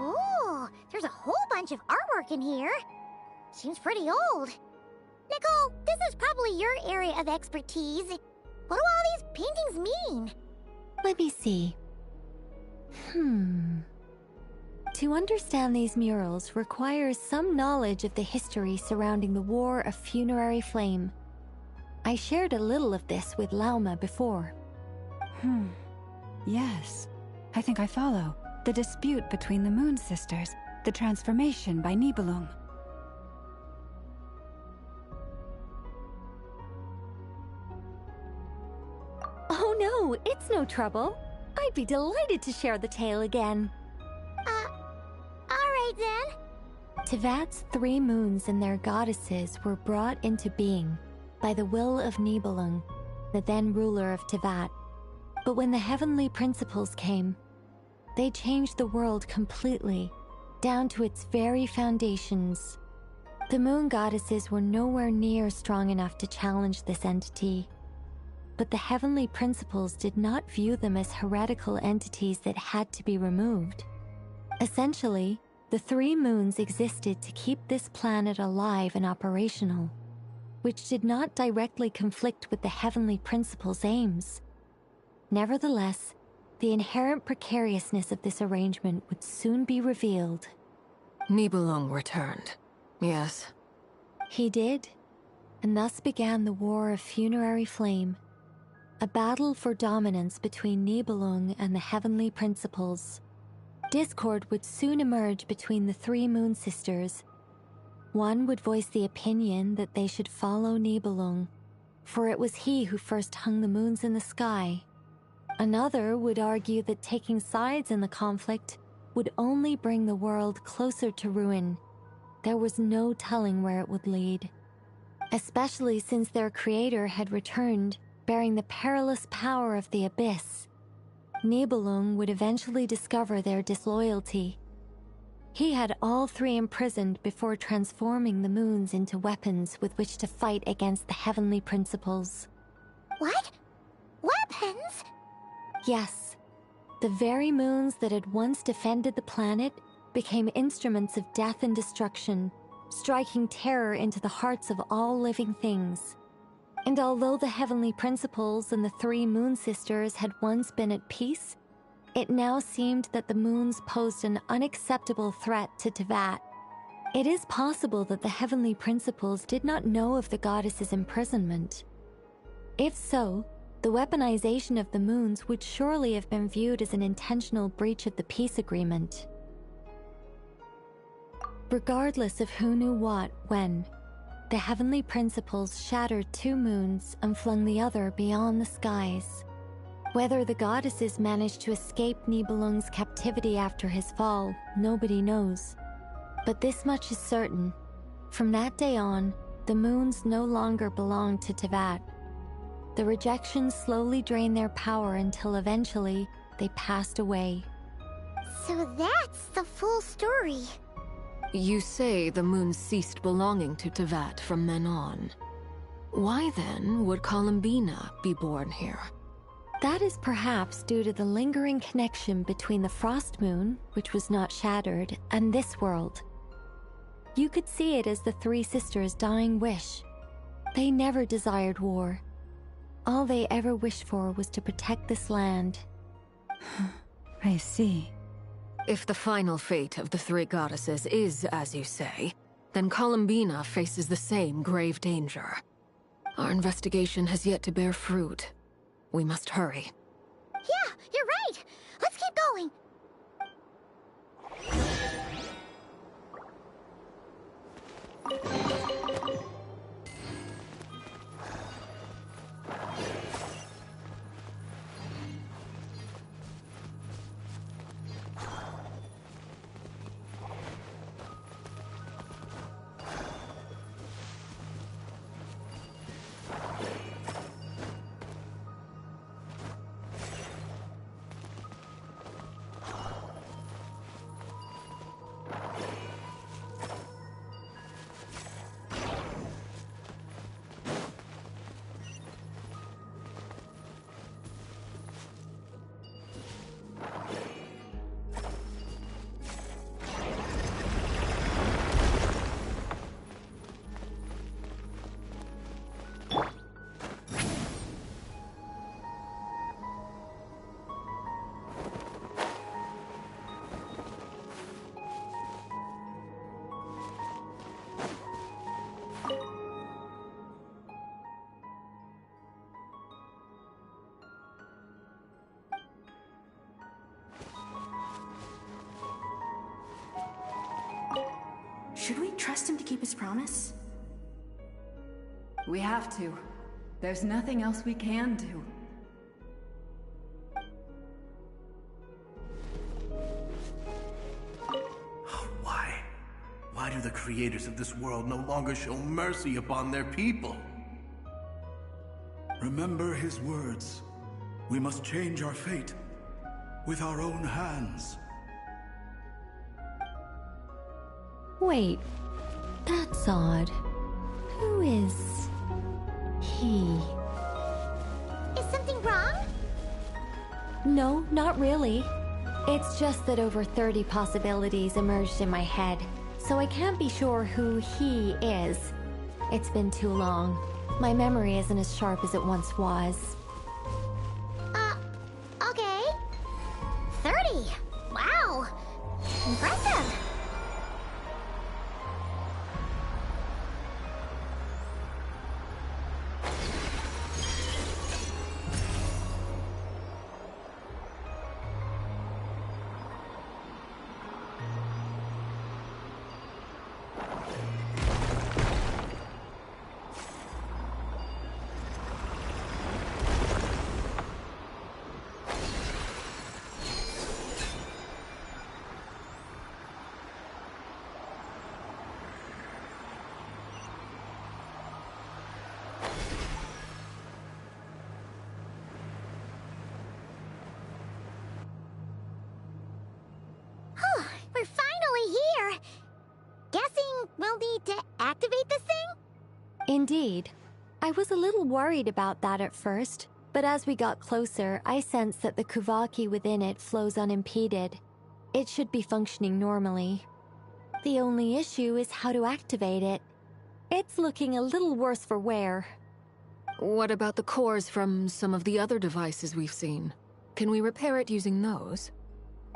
Ooh, there's a whole bunch of artwork in here. Seems pretty old. Nicole, this is probably your area of expertise. What do all these paintings mean? Let me see. To understand these murals requires some knowledge of the history surrounding the War of Funerary Flame. I shared a little of this with Lauma before. Yes. I think I follow. The dispute between the Moon Sisters, the transformation by Nibelung. Oh no, it's no trouble. I'd be delighted to share the tale again. Alright then. Tevat's 3 moons and their goddesses were brought into being by the will of Nibelung, the then ruler of Tevat. But when the heavenly principles came, they changed the world completely, down to its very foundations. The moon goddesses were nowhere near strong enough to challenge this entity. But the heavenly principles did not view them as heretical entities that had to be removed. Essentially, the 3 moons existed to keep this planet alive and operational, which did not directly conflict with the heavenly principles' aims. Nevertheless, the inherent precariousness of this arrangement would soon be revealed. Nibelung returned, yes? He did, and thus began the War of Funerary Flame, a battle for dominance between Nibelung and the heavenly principles. Discord would soon emerge between the 3 moon sisters. One would voice the opinion that they should follow Nibelung, for it was he who first hung the moons in the sky. Another would argue that taking sides in the conflict would only bring the world closer to ruin. There was no telling where it would lead, especially since their creator had returned, bearing the perilous power of the abyss. Nibelung would eventually discover their disloyalty. He had all 3 imprisoned before transforming the moons into weapons with which to fight against the heavenly principles. What? Weapons? Yes. The very moons that had once defended the planet became instruments of death and destruction, striking terror into the hearts of all living things. And although the Heavenly Principles and the three Moon Sisters had once been at peace, it now seemed that the moons posed an unacceptable threat to Teyvat. It is possible that the Heavenly Principles did not know of the goddess's imprisonment. If so, the weaponization of the moons would surely have been viewed as an intentional breach of the peace agreement. Regardless of who knew what, when, the Heavenly Principles shattered two moons and flung the other beyond the skies. Whether the goddesses managed to escape Nibelung's captivity after his fall, nobody knows. But this much is certain. From that day on, the moons no longer belonged to Teyvat. The rejections slowly drained their power until eventually they passed away. So that's the full story. You say the moon ceased belonging to Teyvat from then on. Why then would Columbina be born here? That is perhaps due to the lingering connection between the Frost Moon, which was not shattered, and this world. You could see it as the three sisters' dying wish. They never desired war. All they ever wished for was to protect this land. I see. If the final fate of the three goddesses is as you say, then Columbina faces the same grave danger. Our investigation has yet to bear fruit. We must hurry. Yeah, you're right. Let's keep going. Should we trust him to keep his promise? We have to. There's nothing else we can do. Why? Why do the creators of this world no longer show mercy upon their people? Remember his words. We must change our fate with our own hands. Wait, that's odd. Who is he? Is something wrong? No, not really. It's just that over 30 possibilities emerged in my head, so I can't be sure who he is. It's been too long. My memory isn't as sharp as it once was. Okay. 30. Wow. Impressive. We're finally here. Guessing we'll need to activate this thing? Indeed. I was a little worried about that at first, but as we got closer, I sensed that the Kuvaki within it flows unimpeded. It should be functioning normally. The only issue is how to activate it. It's looking a little worse for wear. What about the cores from some of the other devices we've seen? Can we repair it using those?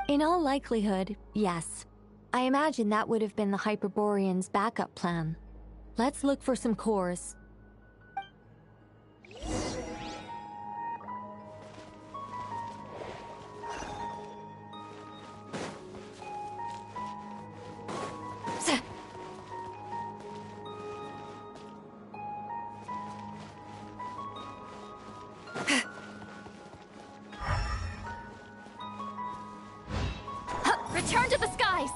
In all likelihood, yes. I imagine that would have been the Hyperborean's backup plan. Let's look for some cores. Return to the skies!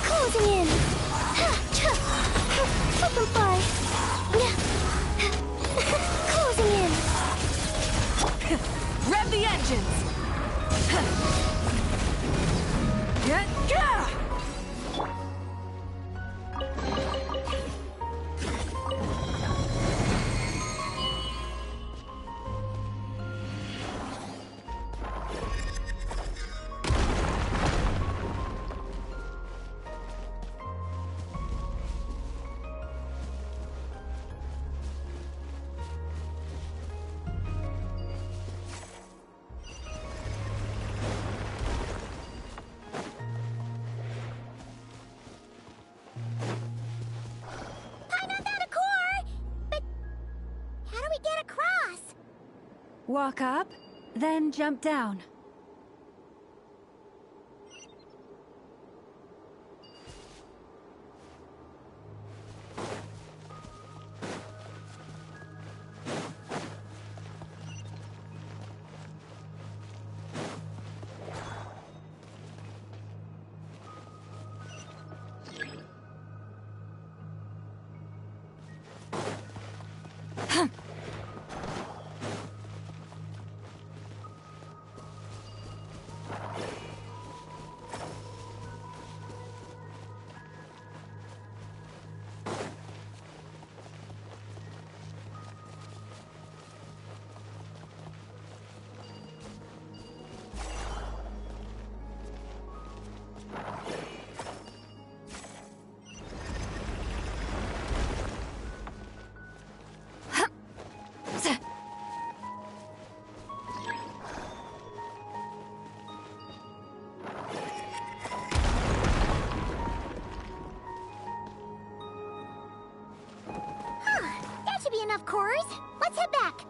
Closing in. Open fire. Closing in. Rev the engines! Walk up, then jump down. That should be enough cores. Let's head back.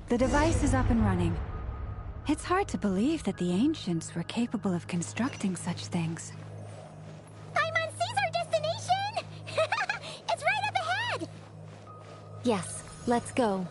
The device is up and running. It's hard to believe that the ancients were capable of constructing such things. Paimon sees our destination! It's right up ahead! Yes, let's go.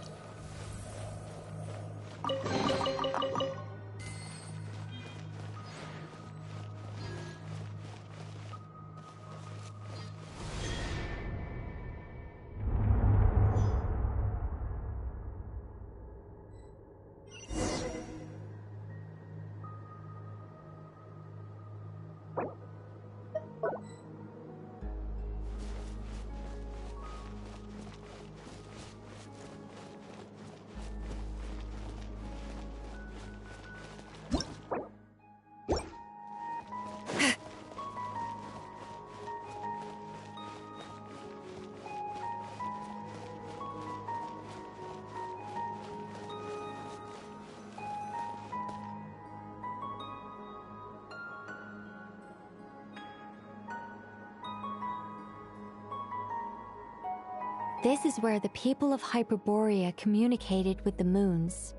This is where the people of Hyperborea communicated with the moons.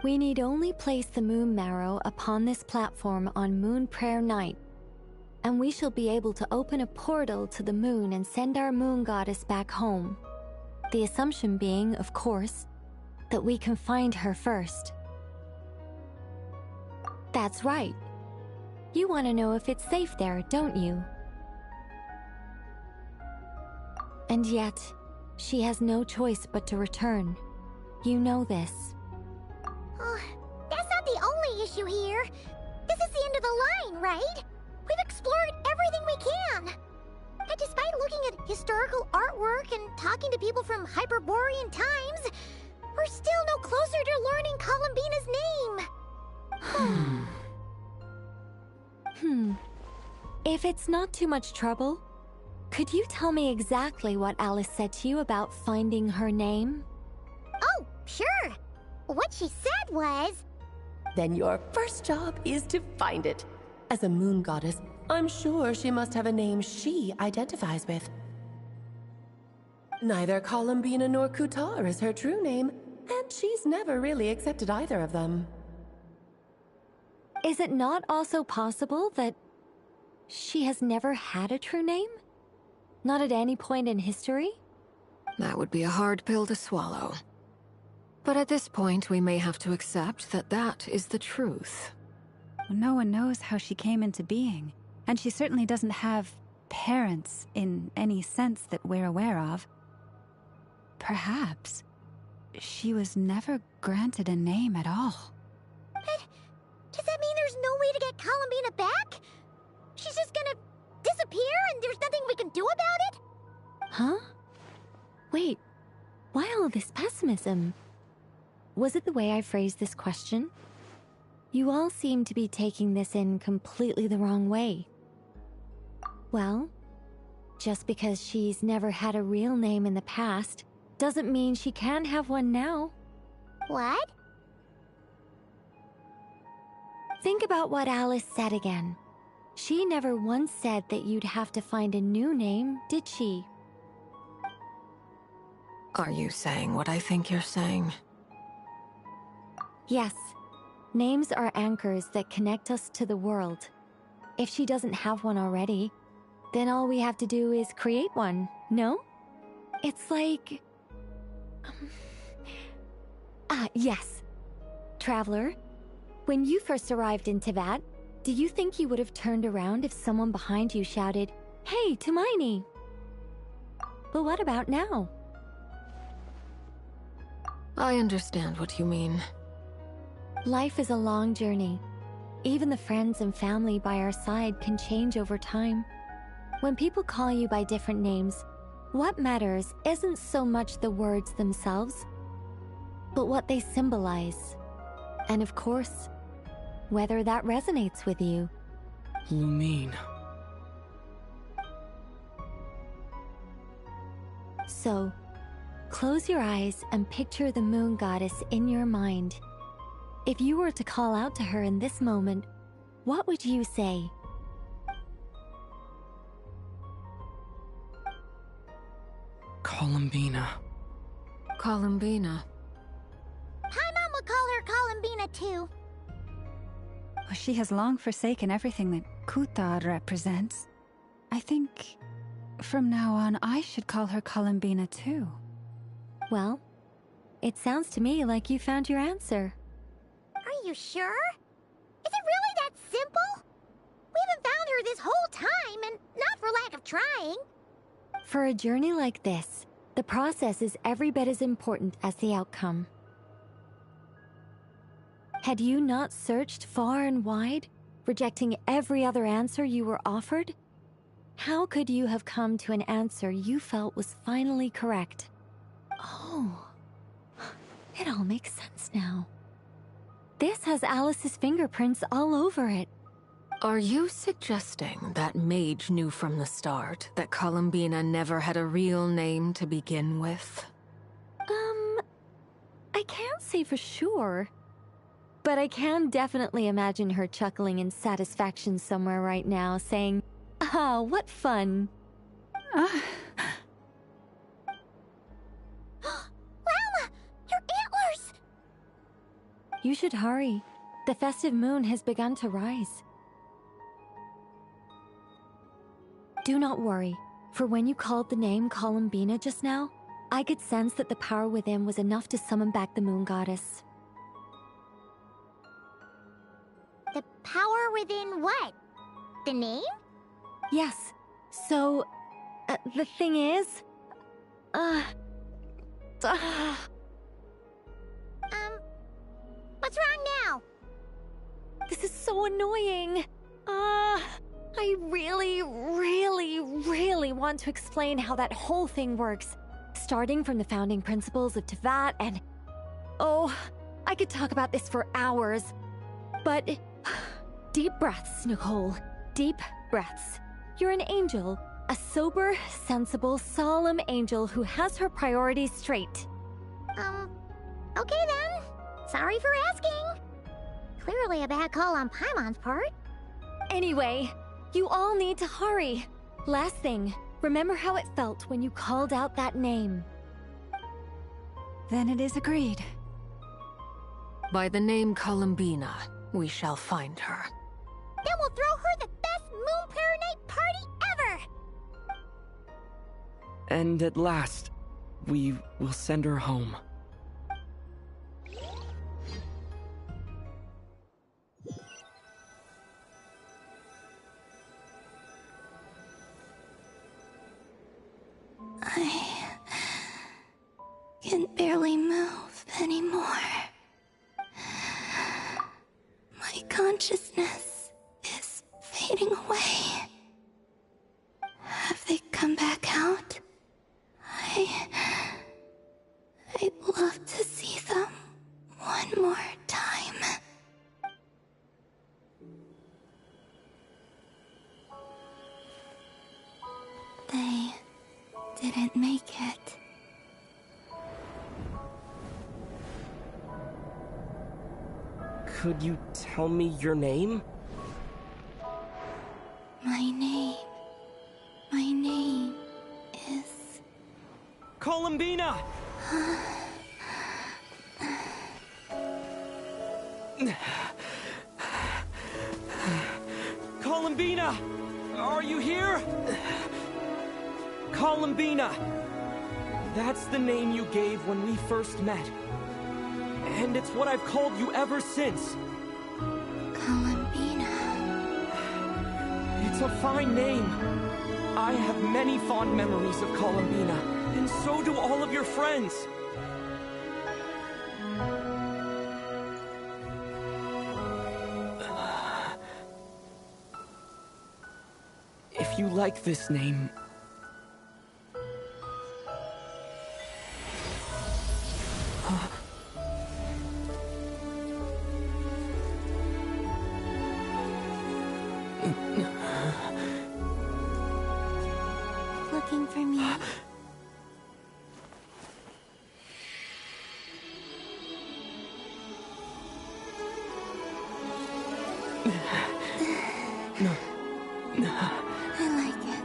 We need only place the moon marrow upon this platform on Moon Prayer Night, and we shall be able to open a portal to the moon and send our moon goddess back home. The assumption being, of course, that we can find her first. That's right. You want to know if it's safe there, don't you? And yet, she has no choice but to return. You know this. That's not the only issue here. This is the end of the line, right? We've explored everything we can. And despite looking at historical artwork and talking to people from Hyperborean times, we're still no closer to learning Columbina's name. If it's not too much trouble, could you tell me exactly what Alice said to you about finding her name? Oh, sure. What she said was... Then your first job is to find it. As a moon goddess, I'm sure she must have a name she identifies with. Neither Columbina nor Kutar is her true name, and she's never really accepted either of them. Is it not also possible that she has never had a true name? Not at any point in history? That would be a hard pill to swallow. But at this point, we may have to accept that that is the truth. No one knows how she came into being, and she certainly doesn't have parents in any sense that we're aware of. Perhaps she was never granted a name at all. But does that mean there's no way to get Columbina back? She's just gonna disappear and there's nothing we can do about it? Huh? Wait, why all this pessimism? Was it the way I phrased this question? You all seem to be taking this in completely the wrong way. Well, just because she's never had a real name in the past doesn't mean she can't have one now. What? Think about what Alice said again. She never once said that you'd have to find a new name, did she? Are you saying what I think you're saying? Yes. Names are anchors that connect us to the world. If she doesn't have one already, then all we have to do is create one, no? It's like... yes. Traveler, when you first arrived in Teyvat, do you think you would have turned around if someone behind you shouted, "Hey, Hermione"? But what about now? I understand what you mean. Life is a long journey. Even the friends and family by our side can change over time. When people call you by different names, what matters isn't so much the words themselves, but what they symbolize. And of course, whether that resonates with you. Lumine. So, close your eyes and picture the moon goddess in your mind. If you were to call out to her in this moment, what would you say? Columbina. Columbina. Paimon would call her Columbina. too. She has long forsaken everything that Kuthar represents. I think from now on I should call her Columbina too. Well, it sounds to me like you found your answer. Are you sure? Is it really that simple? We haven't found her this whole time, and not for lack of trying. For a journey like this, the process is every bit as important as the outcome. Had you not searched far and wide, rejecting every other answer you were offered? How could you have come to an answer you felt was finally correct? Oh, it all makes sense now. This has Alice's fingerprints all over it. Are you suggesting that Mage knew from the start that Columbina never had a real name to begin with? I can't say for sure. But I can definitely imagine her chuckling in satisfaction somewhere right now, saying, "Ah, what fun." Llama! Your antlers! You should hurry. The festive moon has begun to rise. Do not worry, for when you called the name Columbina just now, I could sense that the power within was enough to summon back the moon goddess. The power within what? The name? Yes. So, the thing is... What's wrong now? This is so annoying. I really want to explain how that whole thing works. Starting from the founding principles of Tevat and... Oh, I could talk about this for hours. But... Deep breaths, Nicole. Deep breaths. You're an angel. A sober, sensible, solemn angel who has her priorities straight. Okay then. Sorry for asking. Clearly a bad call on Paimon's part. Anyway, you all need to hurry. Last thing, remember how it felt when you called out that name. Then it is agreed. By the name Columbina, we shall find her. Then we'll throw her the best Moon Prayer Night party ever! And at last, we will send her home. I can barely move anymore. My consciousness is fading away. Have they come back out? I'd love to see them one more time. They didn't make it. Could you tell me your name? My name is... Columbina! Columbina! Are you here? Columbina! That's the name you gave when we first met. And it's what I've called you ever since. Columbina. It's a fine name. I have many fond memories of Columbina, and so do all of your friends. If you like this name... Looking for me? I like it.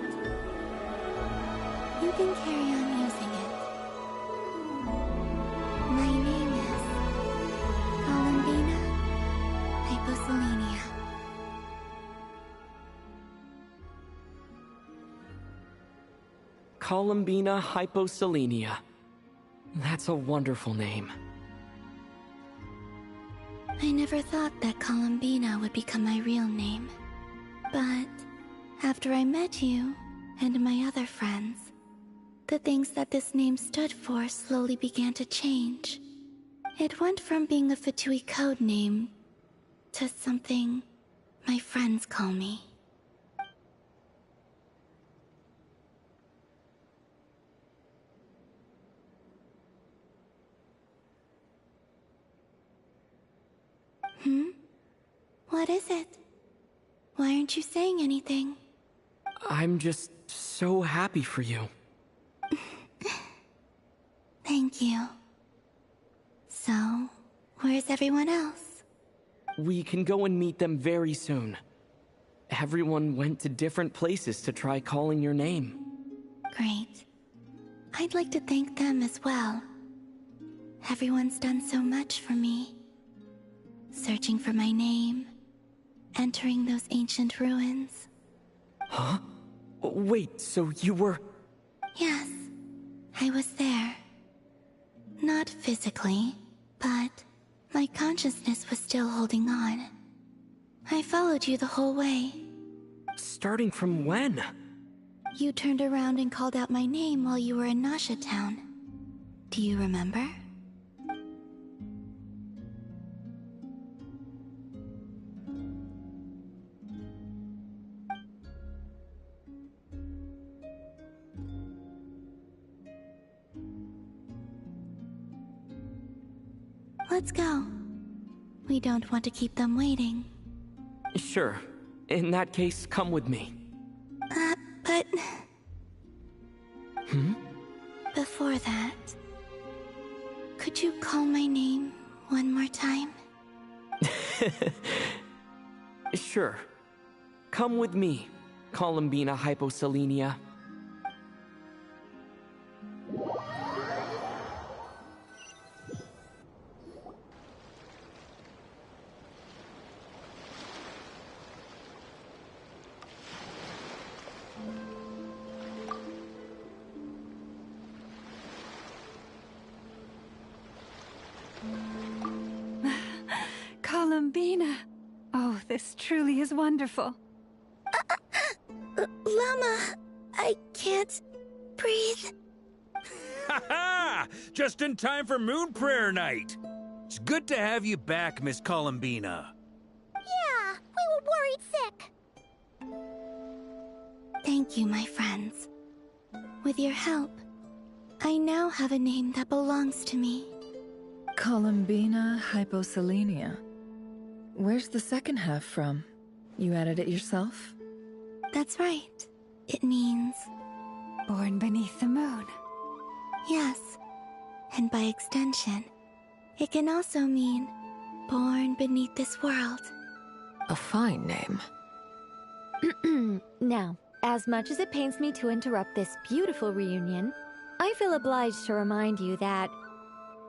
Columbina hyposelenia. That's a wonderful name. I never thought that Columbina would become my real name. But after I met you and my other friends, the things that this name stood for slowly began to change. It went from being a Fatui code name to something my friends call me. What is it? Why aren't you saying anything? I'm just so happy for you. Thank you. So, where's everyone else? We can go and meet them very soon. Everyone went to different places to try calling your name. Great. I'd like to thank them as well. Everyone's done so much for me. Searching for my name, entering those ancient ruins. Huh? Wait, so you were... Yes, I was there. Not physically, but my consciousness was still holding on. I followed you the whole way. Starting from when? You turned around and called out my name while you were in Nasha Town. Do you remember? Let's go. We don't want to keep them waiting. Sure. In that case, come with me. But... Hmm? Before that... Could you call my name one more time? Sure. Come with me, Columbina hyposelenia. Columbina! Oh, this truly is wonderful. Llama, I can't breathe. Ha ha! Just in time for Moon Prayer Night. It's good to have you back, Miss Columbina. Yeah, we were worried sick. Thank you, my friends. With your help, I now have a name that belongs to me. Columbina hyposelenia. Where's the second half from? You added it yourself? That's right. It means... Born beneath the moon. Yes. And by extension, it can also mean born beneath this world. A fine name. Now, as much as it pains me to interrupt this beautiful reunion, I feel obliged to remind you that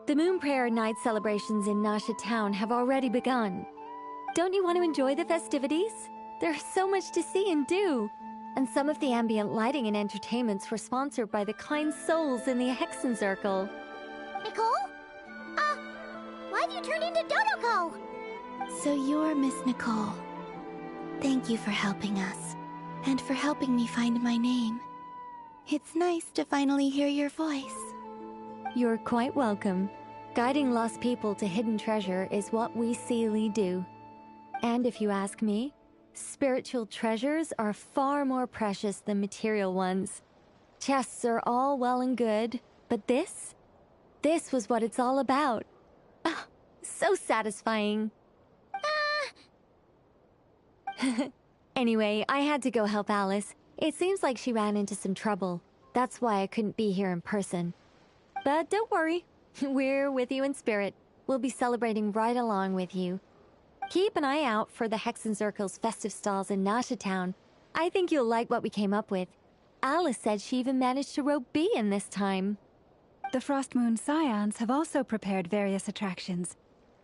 the Moon Prayer Night celebrations in Nasha Town have already begun. Don't you want to enjoy the festivities? There's so much to see and do. And some of the ambient lighting and entertainments were sponsored by the kind souls in the Hexen Circle. Nicole? Why'd you turn into Dodoko? So you're Miss Nicole. Thank you for helping us, and for helping me find my name. It's nice to finally hear your voice. You're quite welcome. Guiding lost people to hidden treasure is what we Seelie do. And if you ask me, spiritual treasures are far more precious than material ones. Chests are all well and good, but this was what it's all about. Ah, so satisfying. Anyway, I had to go help Alice. It seems like she ran into some trouble. That's why I couldn't be here in person. But don't worry, we're with you in spirit. We'll be celebrating right along with you. Keep an eye out for the Hexen Circle's festive stalls in Nasha Town. I think you'll like what we came up with. Alice said she even managed to rope B in this time. The Frost Moon Scions have also prepared various attractions.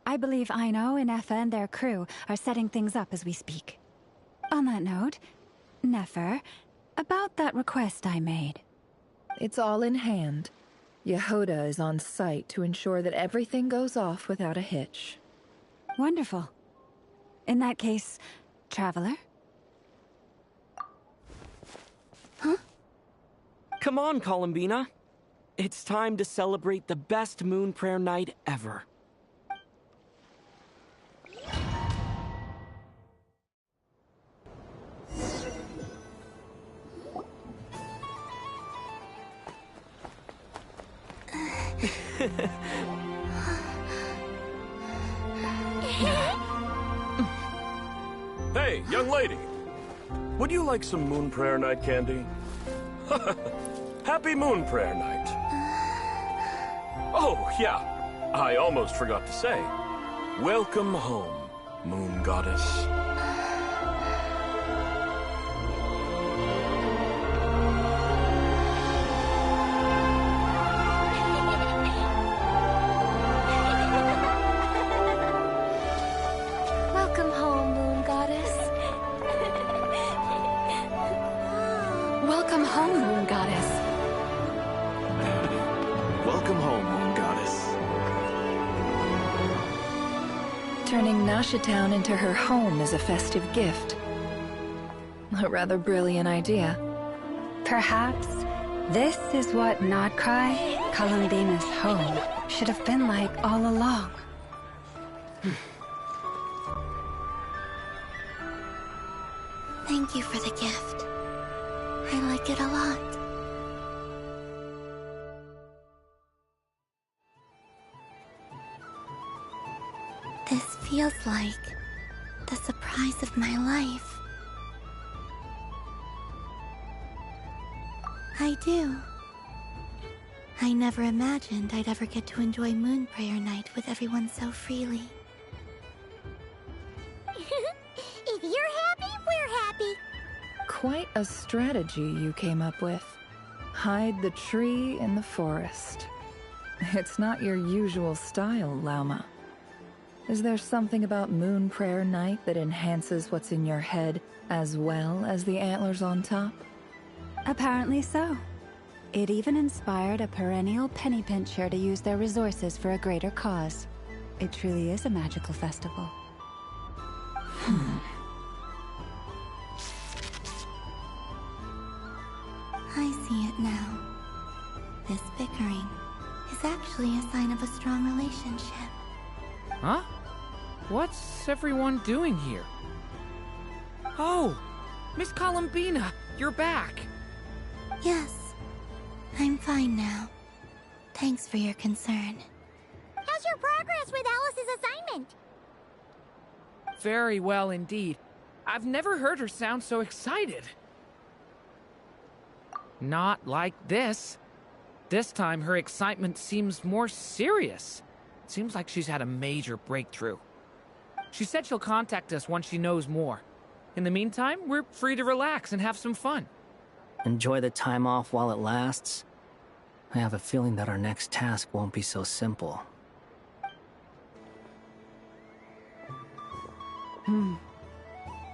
I believe Aino, Ineffa, and their crew are setting things up as we speak. On that note, Nefer, about that request I made. it's all in hand. Yehoda is on site to ensure that everything goes off without a hitch. Wonderful. In that case, Traveler? Huh? Come on, Columbina. It's time to celebrate the best moon prayer night ever. Hey, young lady. Would you like some moon prayer night candy? Happy moon prayer night. Oh, yeah. I almost forgot to say. Welcome home, moon goddess. Welcome home, moon goddess. Welcome home, moon goddess. Welcome home, moon goddess. Turning Nashatown into her home is a festive gift. A rather brilliant idea. Perhaps this is what Krai, Columbina's home, should have been like all along. Thank you for the gift. I like it a lot. This feels like the surprise of my life. I do. I never imagined I'd ever get to enjoy Moon Prayer Night with everyone so freely. If you're happy, we're happy. Quite a strategy you came up with. Hide the tree in the forest. It's not your usual style, Lauma. Is there something about Moon Prayer Night that enhances what's in your head as well as the antlers on top? Apparently so. It even inspired a perennial penny pincher to use their resources for a greater cause. It truly is a magical festival. I see it now. This bickering is actually a sign of a strong relationship. Huh? What's everyone doing here? Oh! Miss Columbina, you're back! Yes, I'm fine now. Thanks for your concern. How's your progress with Alice's assignment? Very well indeed. I've never heard her sound so excited. Not like this. This time her excitement seems more serious. It seems like she's had a major breakthrough. She said she'll contact us once she knows more. In the meantime, we're free to relax and have some fun. Enjoy the time off while it lasts. I have a feeling that our next task won't be so simple.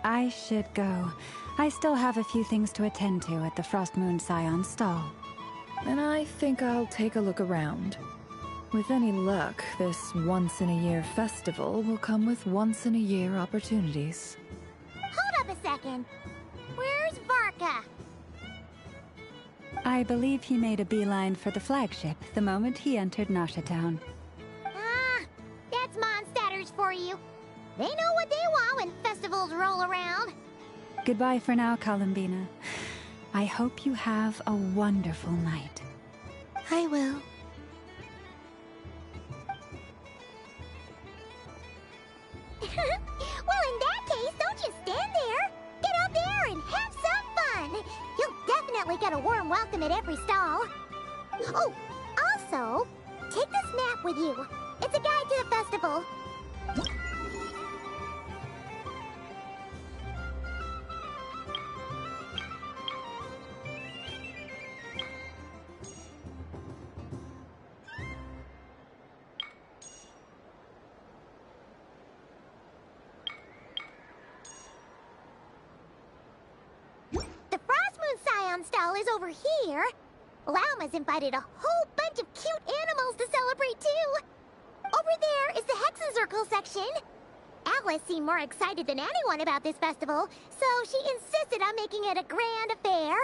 I should go. I still have a few things to attend to at the Frost Moon Scion stall. And I think I'll take a look around. With any luck, this once-in-a-year festival will come with once-in-a-year opportunities. Hold up a second. Where's Varka? I believe he made a beeline for the flagship the moment he entered Nashatown. Ah, that's Mondstatters for you. They know what they want when festivals roll around. Goodbye for now, Columbina. I hope you have a wonderful night. I will. Well, in that case, don't you stand there. Get up there and have some fun. You'll definitely get a warm welcome at every stall. Oh, also, take this map with you. It's a guide to the festival. The Frost Moon Scion stall is over here. Lauma's invited a whole bunch of cute animals to celebrate too. Over there is the Hexencircle section. Alice seemed more excited than anyone about this festival, so she insisted on making it a grand affair.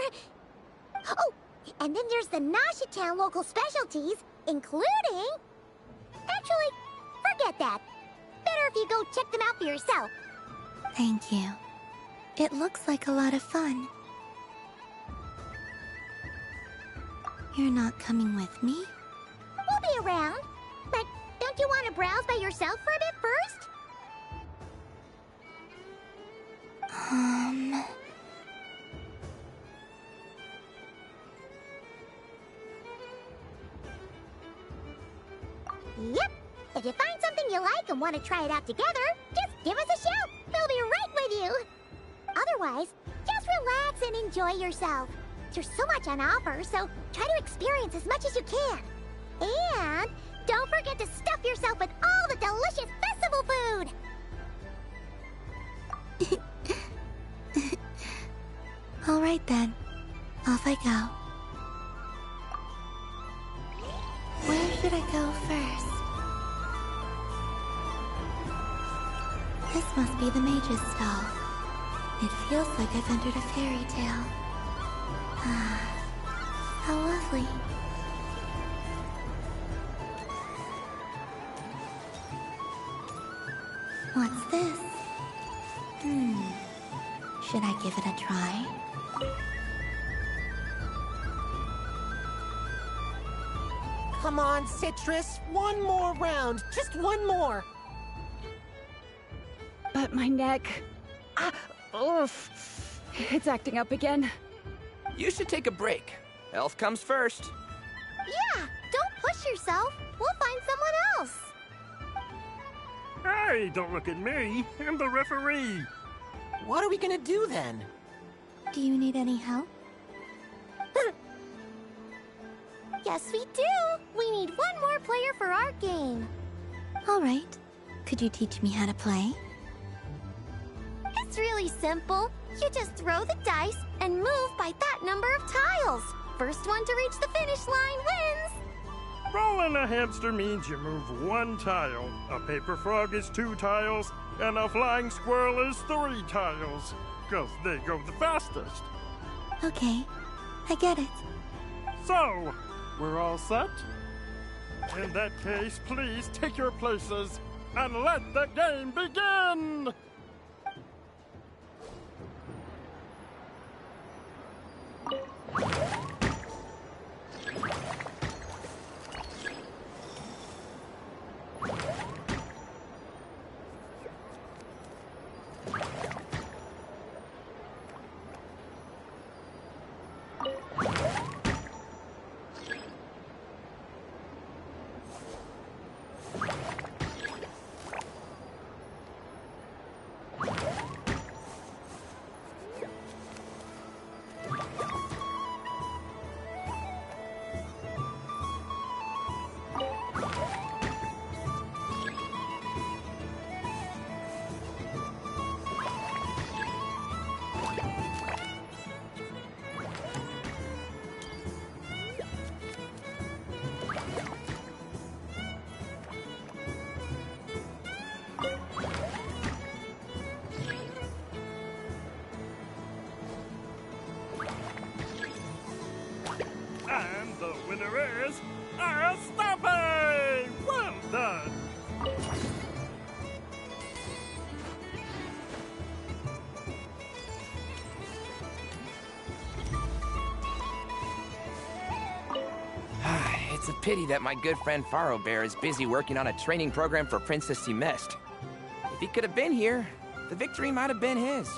Oh, and then there's the Nashitown local specialties, including... Actually, forget that. Better if you go check them out for yourself. Thank you. It looks like a lot of fun. You're not coming with me? We'll be around. But don't you want to browse by yourself for a bit first? Yep. If you find something you like and want to try it out together, just give us a shout. We'll be right with you. Otherwise, just relax and enjoy yourself. There's so much on offer, so try to experience as much as you can. And don't forget to stuff yourself with all the delicious festival food. All right then. Off I go. Where should I go first? This must be the mage's stall. It feels like I've entered a fairy tale. Ah, how lovely. What's this? Should I give it a try? Come on, Citrus. One more round. Just one more. But my neck... oof. It's acting up again. You should take a break. Health comes first. Yeah, don't push yourself. We'll find someone else. Hey, don't look at me. I'm the referee. What are we gonna do then? Do you need any help? Yes, we do. We need one more player for our game. All right. Could you teach me how to play? It's really simple. You just throw the dice and move by that number of tiles. First one to reach the finish line wins. Rolling a hamster means you move one tile. A paper frog is 2 tiles, and a flying squirrel is 3 tiles. 'Cause they go the fastest. Okay, I get it. So, we're all set? In that case, please take your places and let the game begin! And the winner is Aristoppe! Well done! It's a pity that my good friend Faro Bear is busy working on a training program for Princess Semest. If he could have been here, the victory might have been his.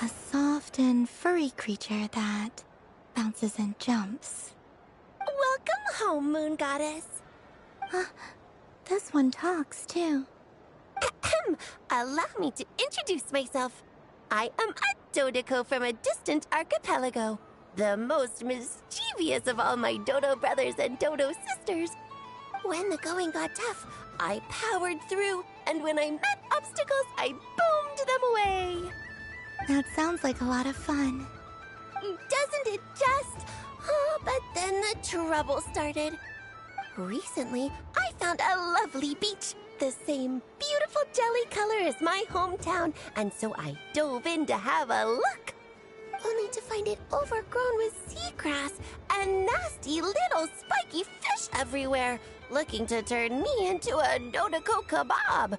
A soft and furry creature that bounces and jumps. Welcome home, Moon Goddess. This one talks, too. Allow me to introduce myself. I am a Dodoco from a distant archipelago, the most mischievous of all my Dodo brothers and Dodo sisters. When the going got tough, I powered through, and when I met obstacles, I boomed them away. That sounds like a lot of fun. Doesn't it just? Oh, but then the trouble started. Recently, I found a lovely beach, the same beautiful jelly color as my hometown, and so I dove in to have a look. Only to find it overgrown with seagrass and nasty little spiky fish everywhere, looking to turn me into a Dodoco kebab.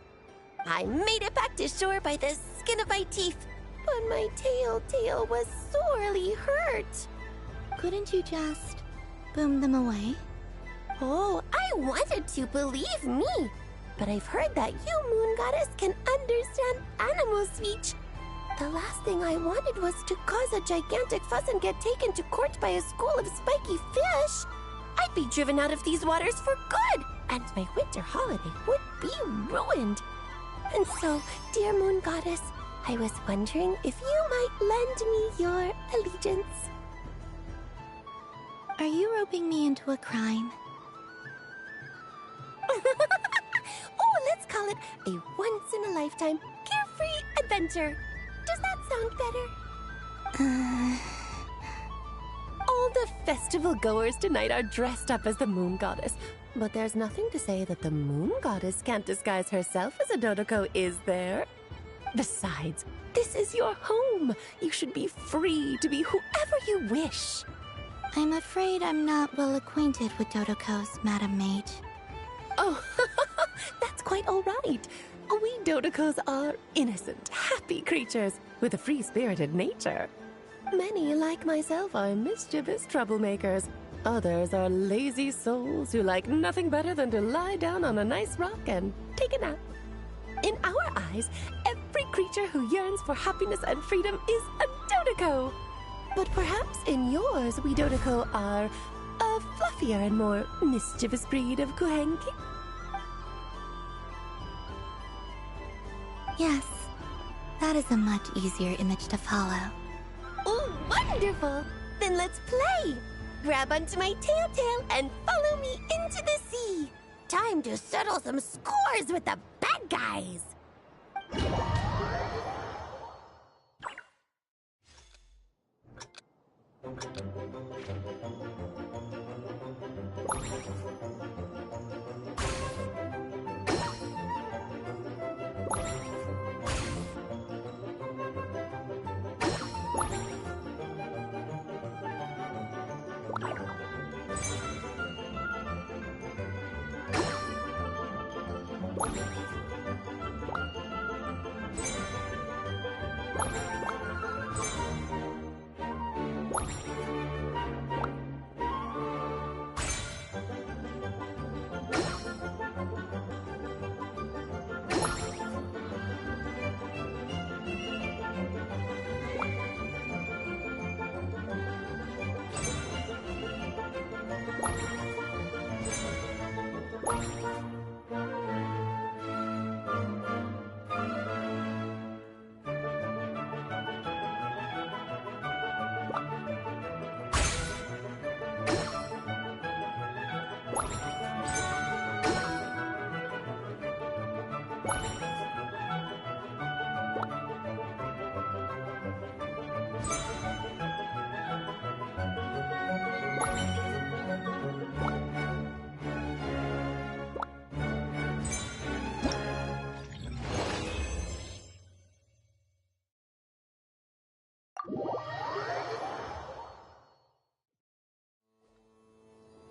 I made it back to shore by the skin of my teeth, but my tail was sorely hurt. Couldn't you just boom them away? Oh, I wanted to, believe me. But I've heard that you, Moon Goddess, can understand animal speech. The last thing I wanted was to cause a gigantic fuss and get taken to court by a school of spiky fish. I'd be driven out of these waters for good, and my winter holiday would be ruined. And so, dear Moon Goddess, I was wondering if you might lend me your allegiance. Are you roping me into a crime? Oh, let's call it a once-in-a-lifetime carefree adventure. Does that sound better? All the festival goers tonight are dressed up as the Moon Goddess. But there's nothing to say that the Moon Goddess can't disguise herself as a Dodoco, is there? Besides, this is your home. You should be free to be whoever you wish. I'm afraid I'm not well acquainted with Dodocos, Madam Mage. Oh, that's quite all right. We Dodocos are innocent, happy creatures with a free-spirited nature. Many, like myself, are mischievous troublemakers. Others are lazy souls who like nothing better than to lie down on a nice rock and take a nap. In our eyes, every creature who yearns for happiness and freedom is a Dodoco. But perhaps in yours, we Dodoco are a fluffier and more mischievous breed of Kuhenki? Yes, that is a much easier image to follow. Oh, wonderful! Then let's play! Grab onto my tail and follow me into the sea! Time to settle some scores with the bad guys!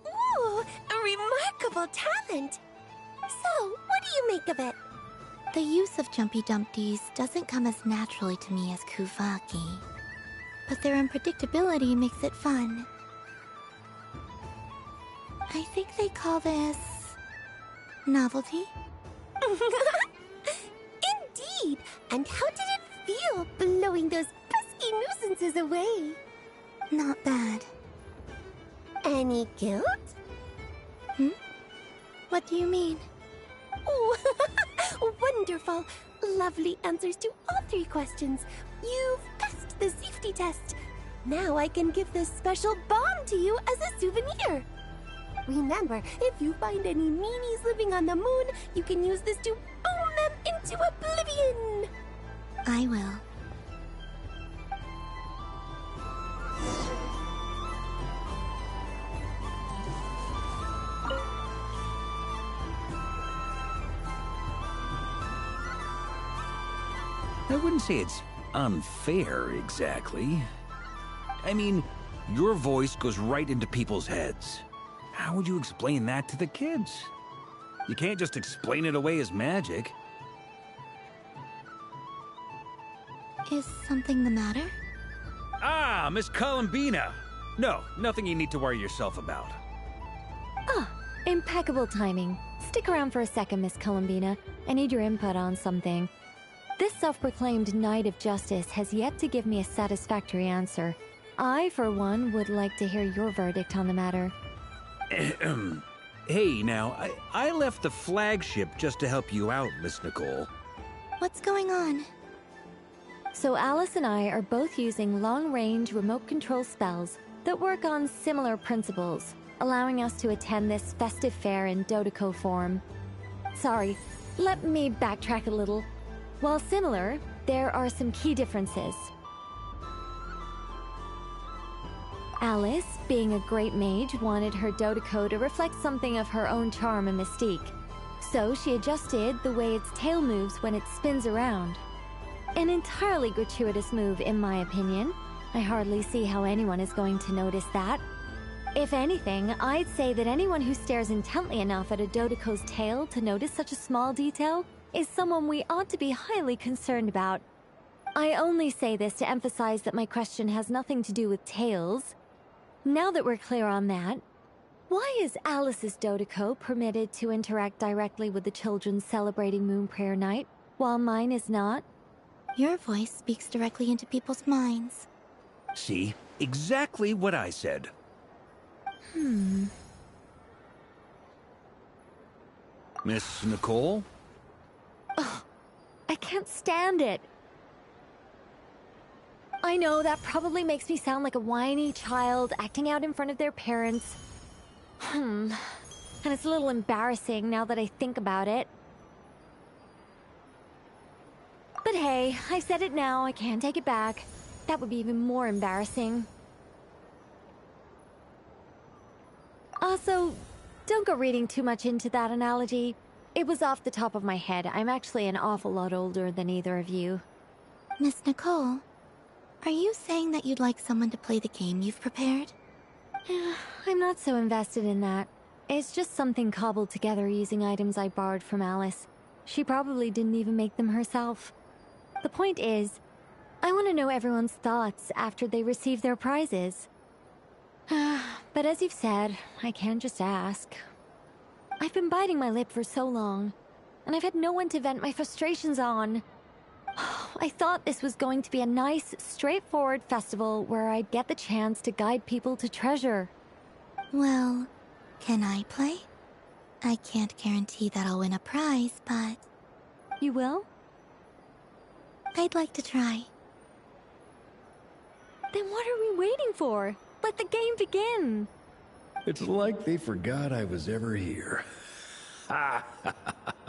Ooh, a remarkable talent! So, what do you make of it? The use of Jumpy Dumpties doesn't come as naturally to me as Kuvaki, but their unpredictability makes it fun. I think they call this novelty. Indeed! And how did it feel blowing those pesky nuisances away? Not bad. Any guilt? Hmm? What do you mean? Oh, wonderful. Lovely answers to all 3 questions. You've passed the safety test. Now I can give this special bomb to you as a souvenir. Remember, if you find any meanies living on the moon, you can use this to boom them into oblivion. I will. I wouldn't say it's unfair, exactly. I mean, your voice goes right into people's heads. How would you explain that to the kids? You can't just explain it away as magic. Is something the matter? Ah, Miss Columbina! No, nothing you need to worry yourself about. Ah, impeccable timing. Stick around for a second, Miss Columbina. I need your input on something. This self-proclaimed Knight of Justice has yet to give me a satisfactory answer. I, for one, would like to hear your verdict on the matter. Hey, now, I left the flagship just to help you out, Miss Nicole. What's going on? So Alice and I are both using long-range remote control spells that work on similar principles, allowing us to attend this festive fair in Dodeco form. Sorry, let me backtrack a little. While similar, there are some key differences. Alice, being a great mage, wanted her Dodeco to reflect something of her own charm and mystique. So she adjusted the way its tail moves when it spins around. An entirely gratuitous move, in my opinion. I hardly see how anyone is going to notice that. If anything, I'd say that anyone who stares intently enough at a Dodeco's tail to notice such a small detail is someone we ought to be highly concerned about. I only say this to emphasize that my question has nothing to do with tails. Now that we're clear on that, why is Alice's Dodeco permitted to interact directly with the children celebrating Moon Prayer Night, while mine is not? Your voice speaks directly into people's minds. See? Exactly what I said. Miss Nicole? Ugh, I can't stand it. I know that probably makes me sound like a whiny child acting out in front of their parents. And it's a little embarrassing now that I think about it. But hey, I said it now, I can't take it back. That would be even more embarrassing. Also, don't go reading too much into that analogy. It was off the top of my head. I'm actually an awful lot older than either of you. Miss Nicole, are you saying that you'd like someone to play the game you've prepared? I'm not so invested in that. It's just something cobbled together using items I borrowed from Alice. She probably didn't even make them herself. The point is, I want to know everyone's thoughts after they receive their prizes. But as you've said, I can't just ask. I've been biting my lip for so long, and I've had no one to vent my frustrations on. I thought this was going to be a nice, straightforward festival where I'd get the chance to guide people to treasure. Well, can I play? I can't guarantee that I'll win a prize, but... You will? I'd like to try. Then what are we waiting for? Let the game begin! It's like they forgot I was ever here. Ha ha ha ha.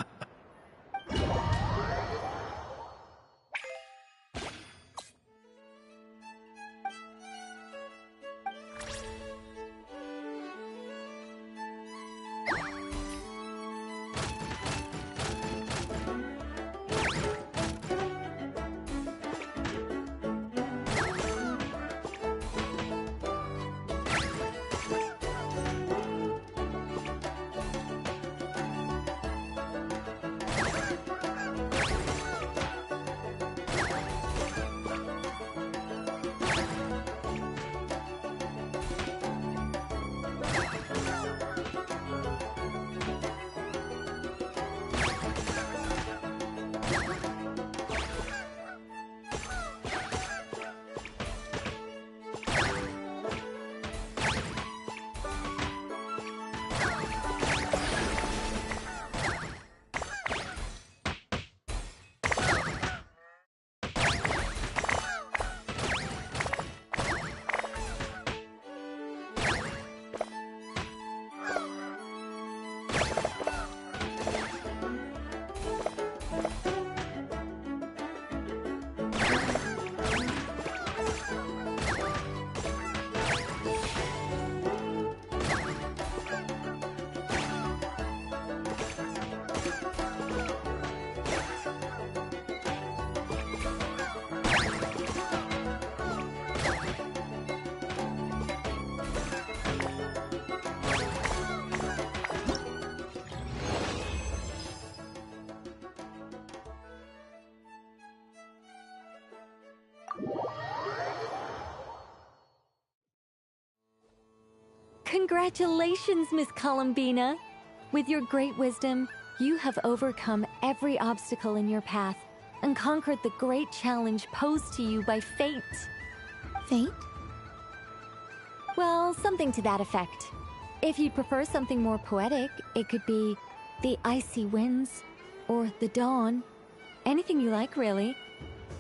Congratulations, Miss Columbina! With your great wisdom, you have overcome every obstacle in your path and conquered the great challenge posed to you by fate. Fate? Well, something to that effect. If you'd prefer something more poetic, it could be the icy winds or the dawn. Anything you like, really.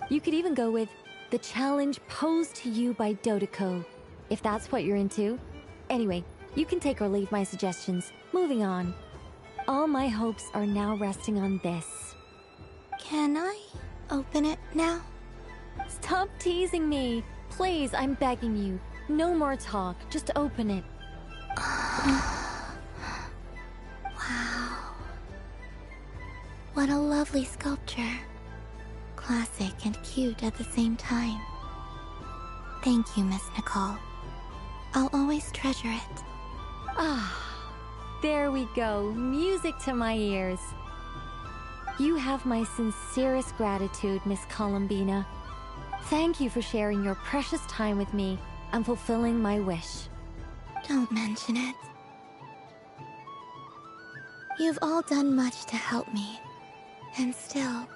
You could even go with the challenge posed to you by Dodoko, if that's what you're into. Anyway, you can take or leave my suggestions. Moving on. All my hopes are now resting on this. Can I open it now? Stop teasing me. Please, I'm begging you. No more talk. Just open it. Wow. What a lovely sculpture. Classic and cute at the same time. Thank you, Miss Nicole. I'll always treasure it. Ah, there we go. Music to my ears. You have my sincerest gratitude, Miss Columbina. Thank you for sharing your precious time with me and fulfilling my wish. Don't mention it. You've all done much to help me. And still,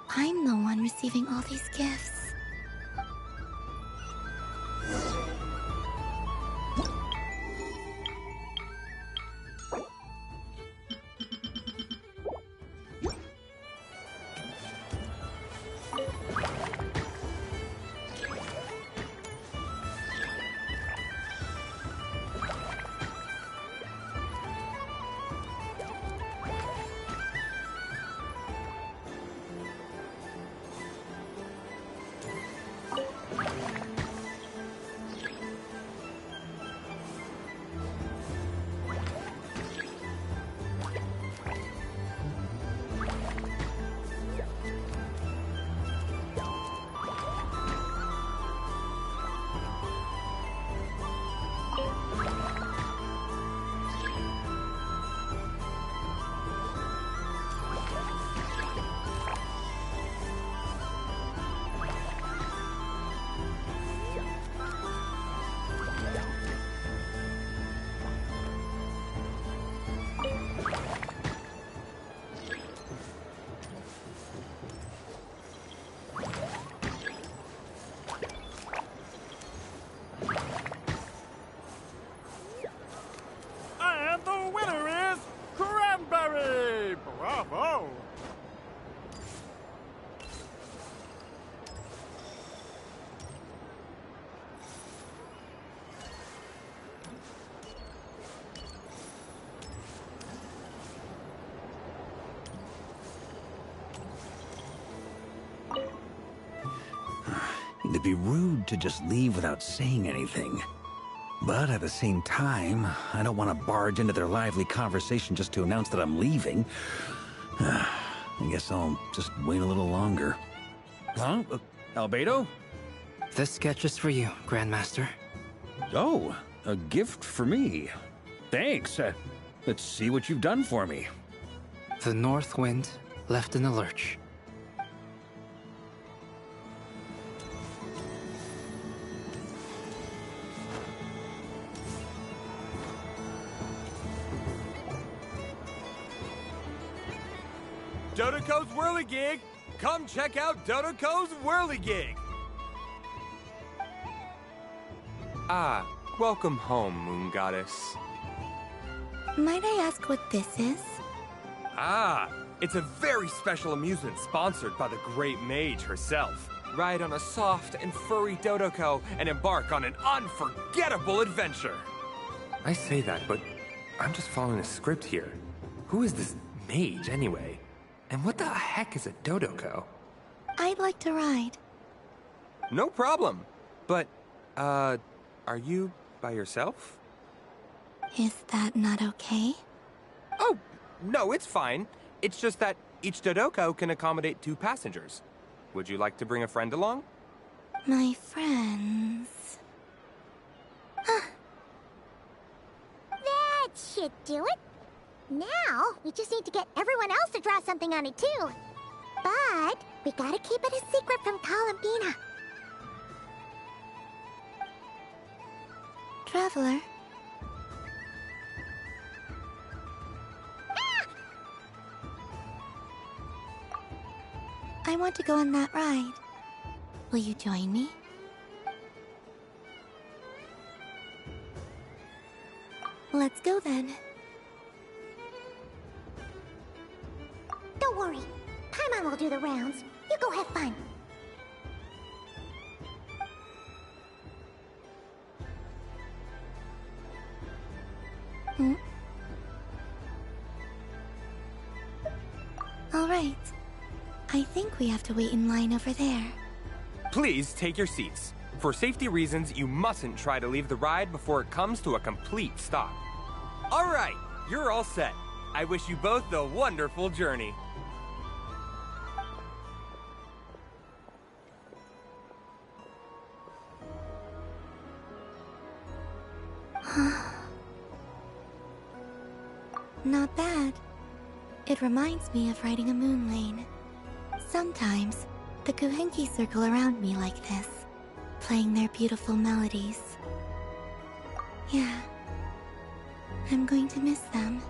I'm the one receiving all these gifts. And the winner is Cranberry! Bravo! It'd be rude to just leave without saying anything. But at the same time, I don't want to barge into their lively conversation just to announce that I'm leaving. I guess I'll just wait a little longer. Huh? Albedo? This sketch is for you, Grandmaster. Oh, a gift for me. Thanks. Let's see what you've done for me. The North Wind left in the lurch. Dodoko's Whirligig! Come check out Dodoko's Whirligig! Ah, welcome home, Moon Goddess. Might I ask what this is? Ah, it's a very special amusement sponsored by the great mage herself. Ride on a soft and furry Dodoko and embark on an unforgettable adventure. I say that, but I'm just following a script here. Who is this mage, anyway? And what the heck is a Dodoko? I'd like to ride. No problem. But, are you by yourself? Is that not okay? Oh, no, it's fine. It's just that each Dodoko can accommodate 2 passengers. Would you like to bring a friend along? My friends... That should do it. Now, we just need to get everyone else to draw something on it, too. But we gotta keep it a secret from Columbina. Traveler, I want to go on that ride. Will you join me? Let's go then. Don't worry. Paimon will do the rounds. You go have fun. Hmm? All right. I think we have to wait in line over there. Please take your seats. For safety reasons, you mustn't try to leave the ride before it comes to a complete stop. All right, you're all set. I wish you both a wonderful journey. Not bad. It reminds me of riding a moon lane. Sometimes, the Kuhenki circle around me like this, playing their beautiful melodies. Yeah, I'm going to miss them.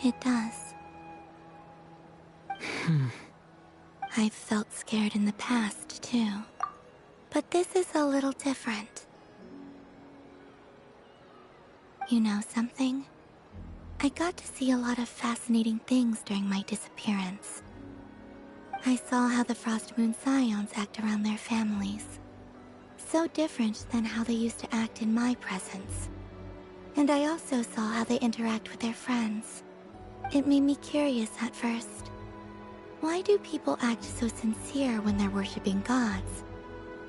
It does. I've felt scared in the past, too. But this is a little different. You know something? I got to see a lot of fascinating things during my disappearance. I saw how the Frost Moon Scions act around their families. So different than how they used to act in my presence. And I also saw how they interact with their friends. It made me curious at first. Why do people act so sincere when they're worshipping gods,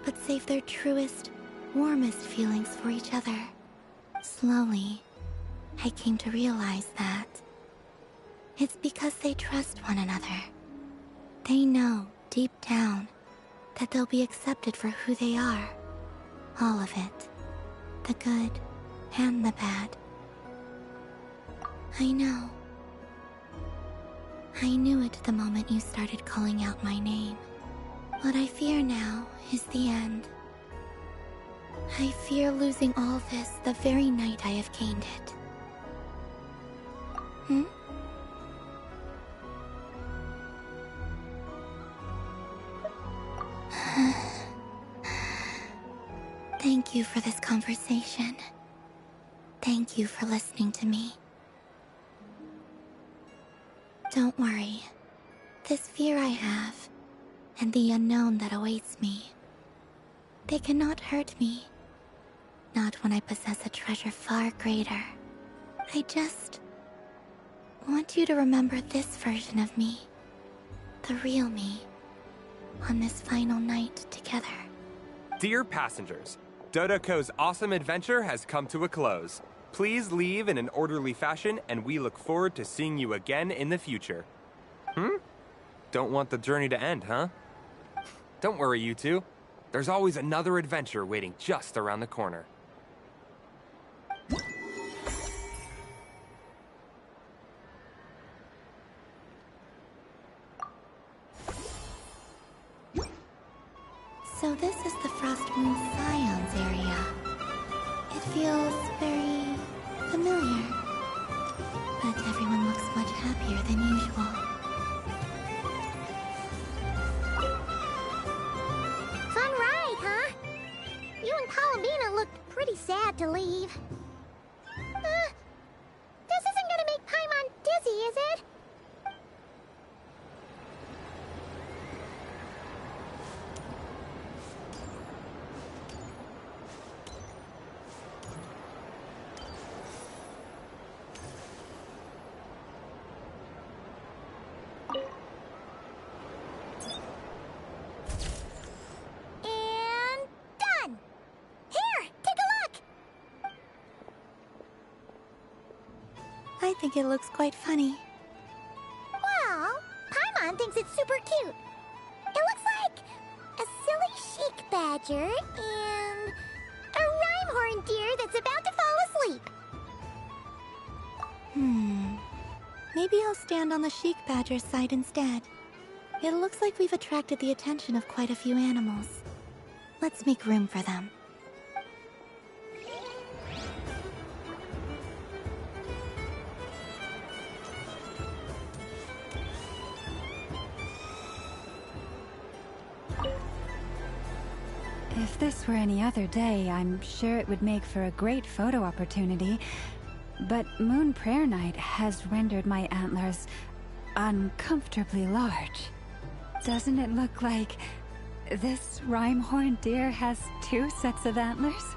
but save their truest, warmest feelings for each other? Slowly, I came to realize that it's because they trust one another. They know, deep down, that they'll be accepted for who they are. All of it. The good and the bad. I know. I knew it the moment you started calling out my name. What I fear now is the end. I fear losing all this the very night I have gained it. Hmm? Thank you for this conversation. Thank you for listening to me. Don't worry. This fear I have, and the unknown that awaits me, they cannot hurt me. Not when I possess a treasure far greater. I just want you to remember this version of me. The real me. On this final night together. Dear passengers, Dodoko's awesome adventure has come to a close. Please leave in an orderly fashion, and we look forward to seeing you again in the future. Don't want the journey to end, huh? Don't worry, you two. There's always another adventure waiting just around the corner. So this is the Frost Moon Scions area. It feels very familiar. But everyone looks much happier than usual. Fun ride, huh? You and Palomina looked pretty sad to leave. This isn't gonna make Paimon dizzy, is it? And done! Here, take a look! I think it looks quite funny. Well, Paimon thinks it's super cute. It looks like a silly chic badger and a rhyme-horn deer that's about to fall asleep. Maybe I'll stand on the chic badger's side instead. It looks like we've attracted the attention of quite a few animals. Let's make room for them. If this were any other day, I'm sure it would make for a great photo opportunity. But Moon Prayer Night has rendered my antlers uncomfortably large. Doesn't it look like this rhyme-horned deer has 2 sets of antlers?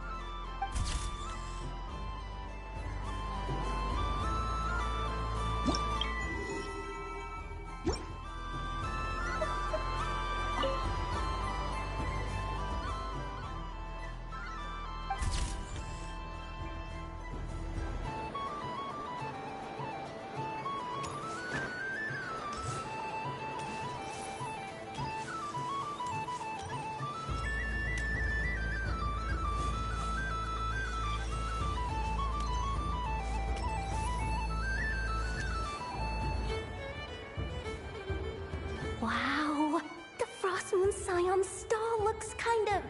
Wow, the Frost Moon Scion's stall looks kind of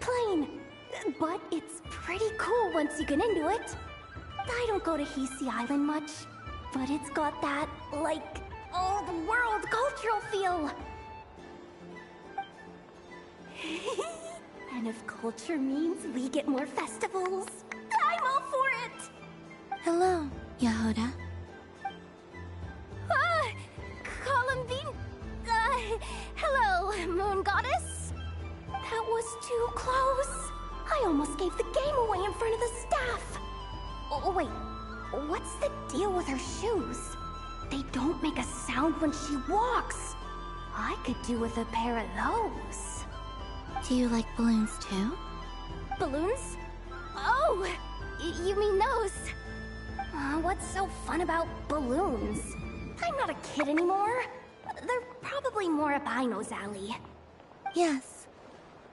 plain, but it's pretty cool once you get into it. I don't go to Hisi Island much, but it's got that, like, all-the-world cultural feel. And if culture means we get more festivals, I'm all for it! Hello, Yehoda. Columbine? Hello, Moon Goddess? That was too close. I almost gave the game away in front of the staff. Oh, wait, what's the deal with her shoes? They don't make a sound when she walks. I could do with a pair of those. Do you like balloons too? Balloons? Oh, you mean those? What's so fun about balloons? I'm not a kid anymore. They're probably more up Aino's alley. Yes.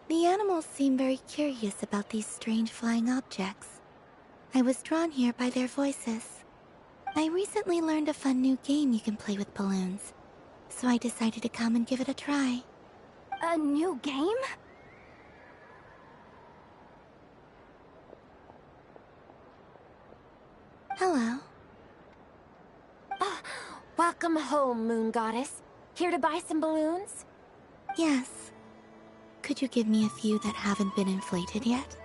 The animals seem very curious about these strange flying objects. I was drawn here by their voices. I recently learned a fun new game you can play with balloons, so I decided to come and give it a try. A new game? Hello. Welcome home, Moon Goddess. Here to buy some balloons? Yes. Could you give me a few that haven't been inflated yet?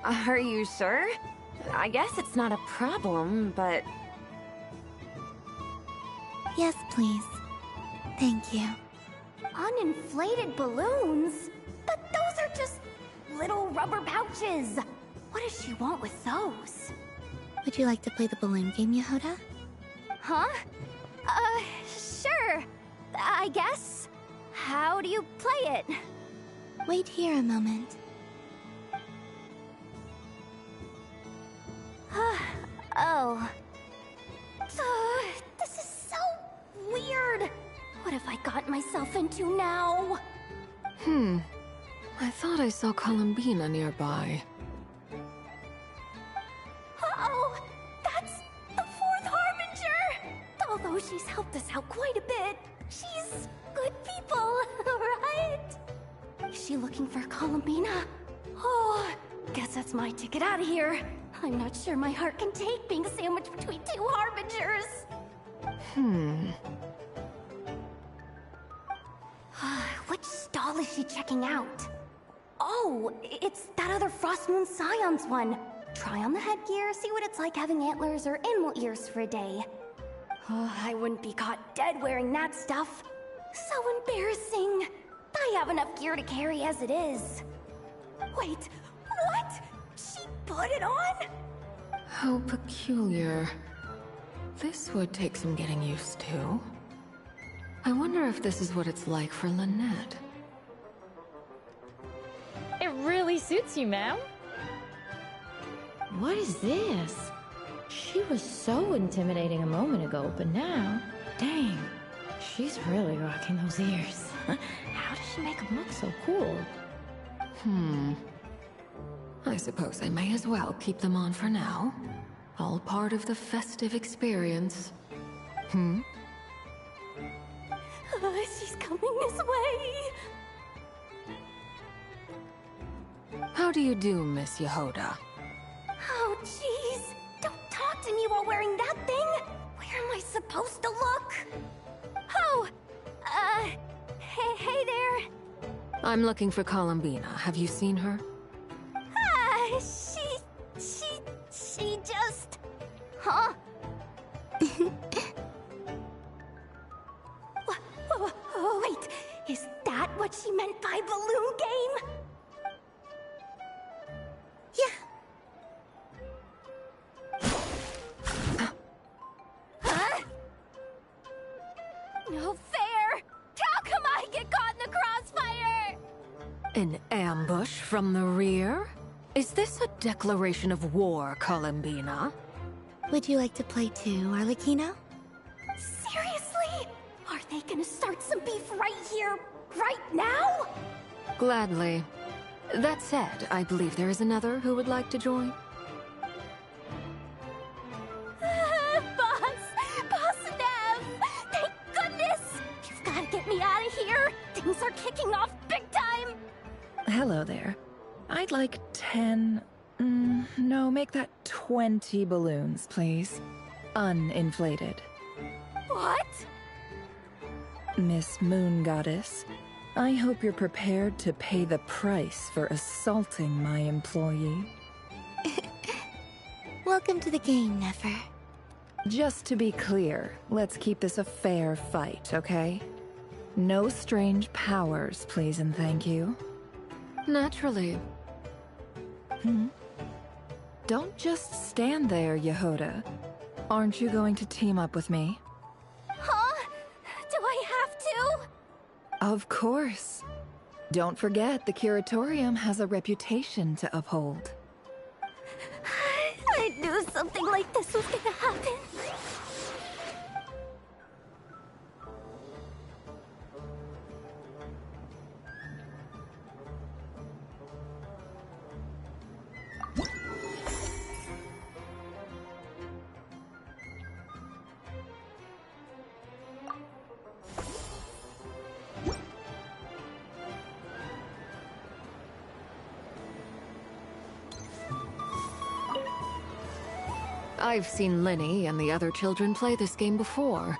Are you sure? I guess it's not a problem, but... Yes, please. Thank you. Uninflated balloons? But those are just little rubber pouches. What does she want with those? Would you like to play the balloon game, Yehoda? Huh? Sure. I guess. How do you play it? Wait here a moment. Oh. This is so weird. What have I gotten myself into now? I thought I saw Columbina nearby. Uh-oh! That's the 4th Harbinger! Although she's helped us out quite a bit, she's good people, right? Is she looking for Columbina? Oh, guess that's my ticket out of here. I'm not sure my heart can take being sandwiched between 2 Harbingers. Which stall is she checking out? Oh, it's that other Frost Moon Scion's one. Try on the headgear, see what it's like having antlers or animal ears for a day. Oh, I wouldn't be caught dead wearing that stuff. So embarrassing. I have enough gear to carry as it is. Wait, what? She put it on? How peculiar. This would take some getting used to. I wonder if this is what it's like for Lynette. It really suits you, ma'am. What is this? She was so intimidating a moment ago, but now, dang, she's really rocking those ears. How does she make them look so cool? I suppose I may as well keep them on for now. All part of the festive experience. She's coming this way. How do you do, Miss Yehoda? Oh, jeez. Don't talk to me while wearing that thing. Where am I supposed to look? Oh, Hey there. I'm looking for Columbina. Have you seen her? She just... Huh? Wait, is that what she meant by balloon game? Huh? No fair! How come I get caught in the crossfire? An ambush from the rear? Is this a declaration of war, Columbina? Would you like to play too, Arlecchino? Seriously? Are they gonna start some beef right here, right now? Gladly. That said, I believe there is another who would like to join. Boss Nev! Thank goodness! You've gotta get me out of here! Things are kicking off big time! Hello there. I'd like 10... no, make that 20 balloons, please. Uninflated. What? Miss Moon Goddess, I hope you're prepared to pay the price for assaulting my employee. Welcome to the game, Nefer. Just to be clear, let's keep this a fair fight, okay? No strange powers, please and thank you. Naturally. Don't just stand there, Yehoda. Aren't you going to team up with me? Huh? Do I have to? Of course. Don't forget, the Curatorium has a reputation to uphold. I knew something like this was gonna happen. I've seen Linny and the other children play this game before.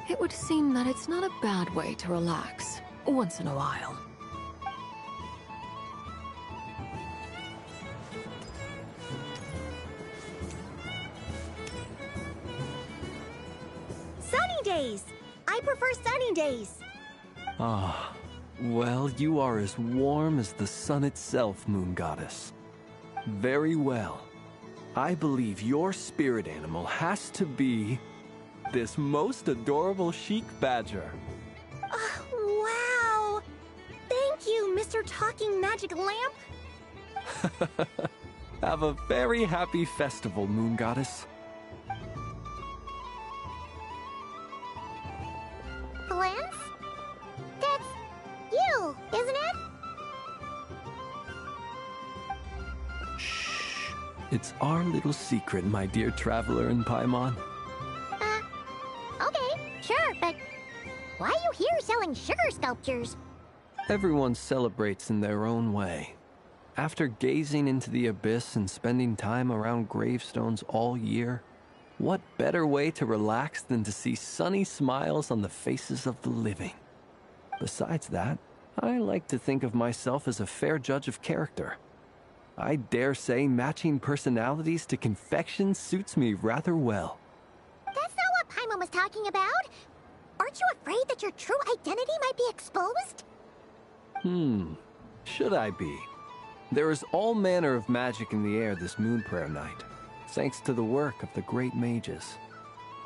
It would seem that it's not a bad way to relax, once in a while. Sunny days! I prefer sunny days. Ah, well, you are as warm as the sun itself, Moon Goddess. Very well. I believe your spirit animal has to be this most adorable chic badger. Wow! Thank you, Mr. Talking Magic Lamp. Have a very happy festival, Moon Goddess. Lance? That's you, isn't it? It's our little secret, my dear traveler in Paimon. Okay, sure, but why are you here selling sugar sculptures? Everyone celebrates in their own way. After gazing into the abyss and spending time around gravestones all year, what better way to relax than to see sunny smiles on the faces of the living? Besides that, I like to think of myself as a fair judge of character. I dare say matching personalities to confection suits me rather well. That's not what Paimon was talking about. Aren't you afraid that your true identity might be exposed? Should I be? There is all manner of magic in the air this moon prayer night, thanks to the work of the great mages.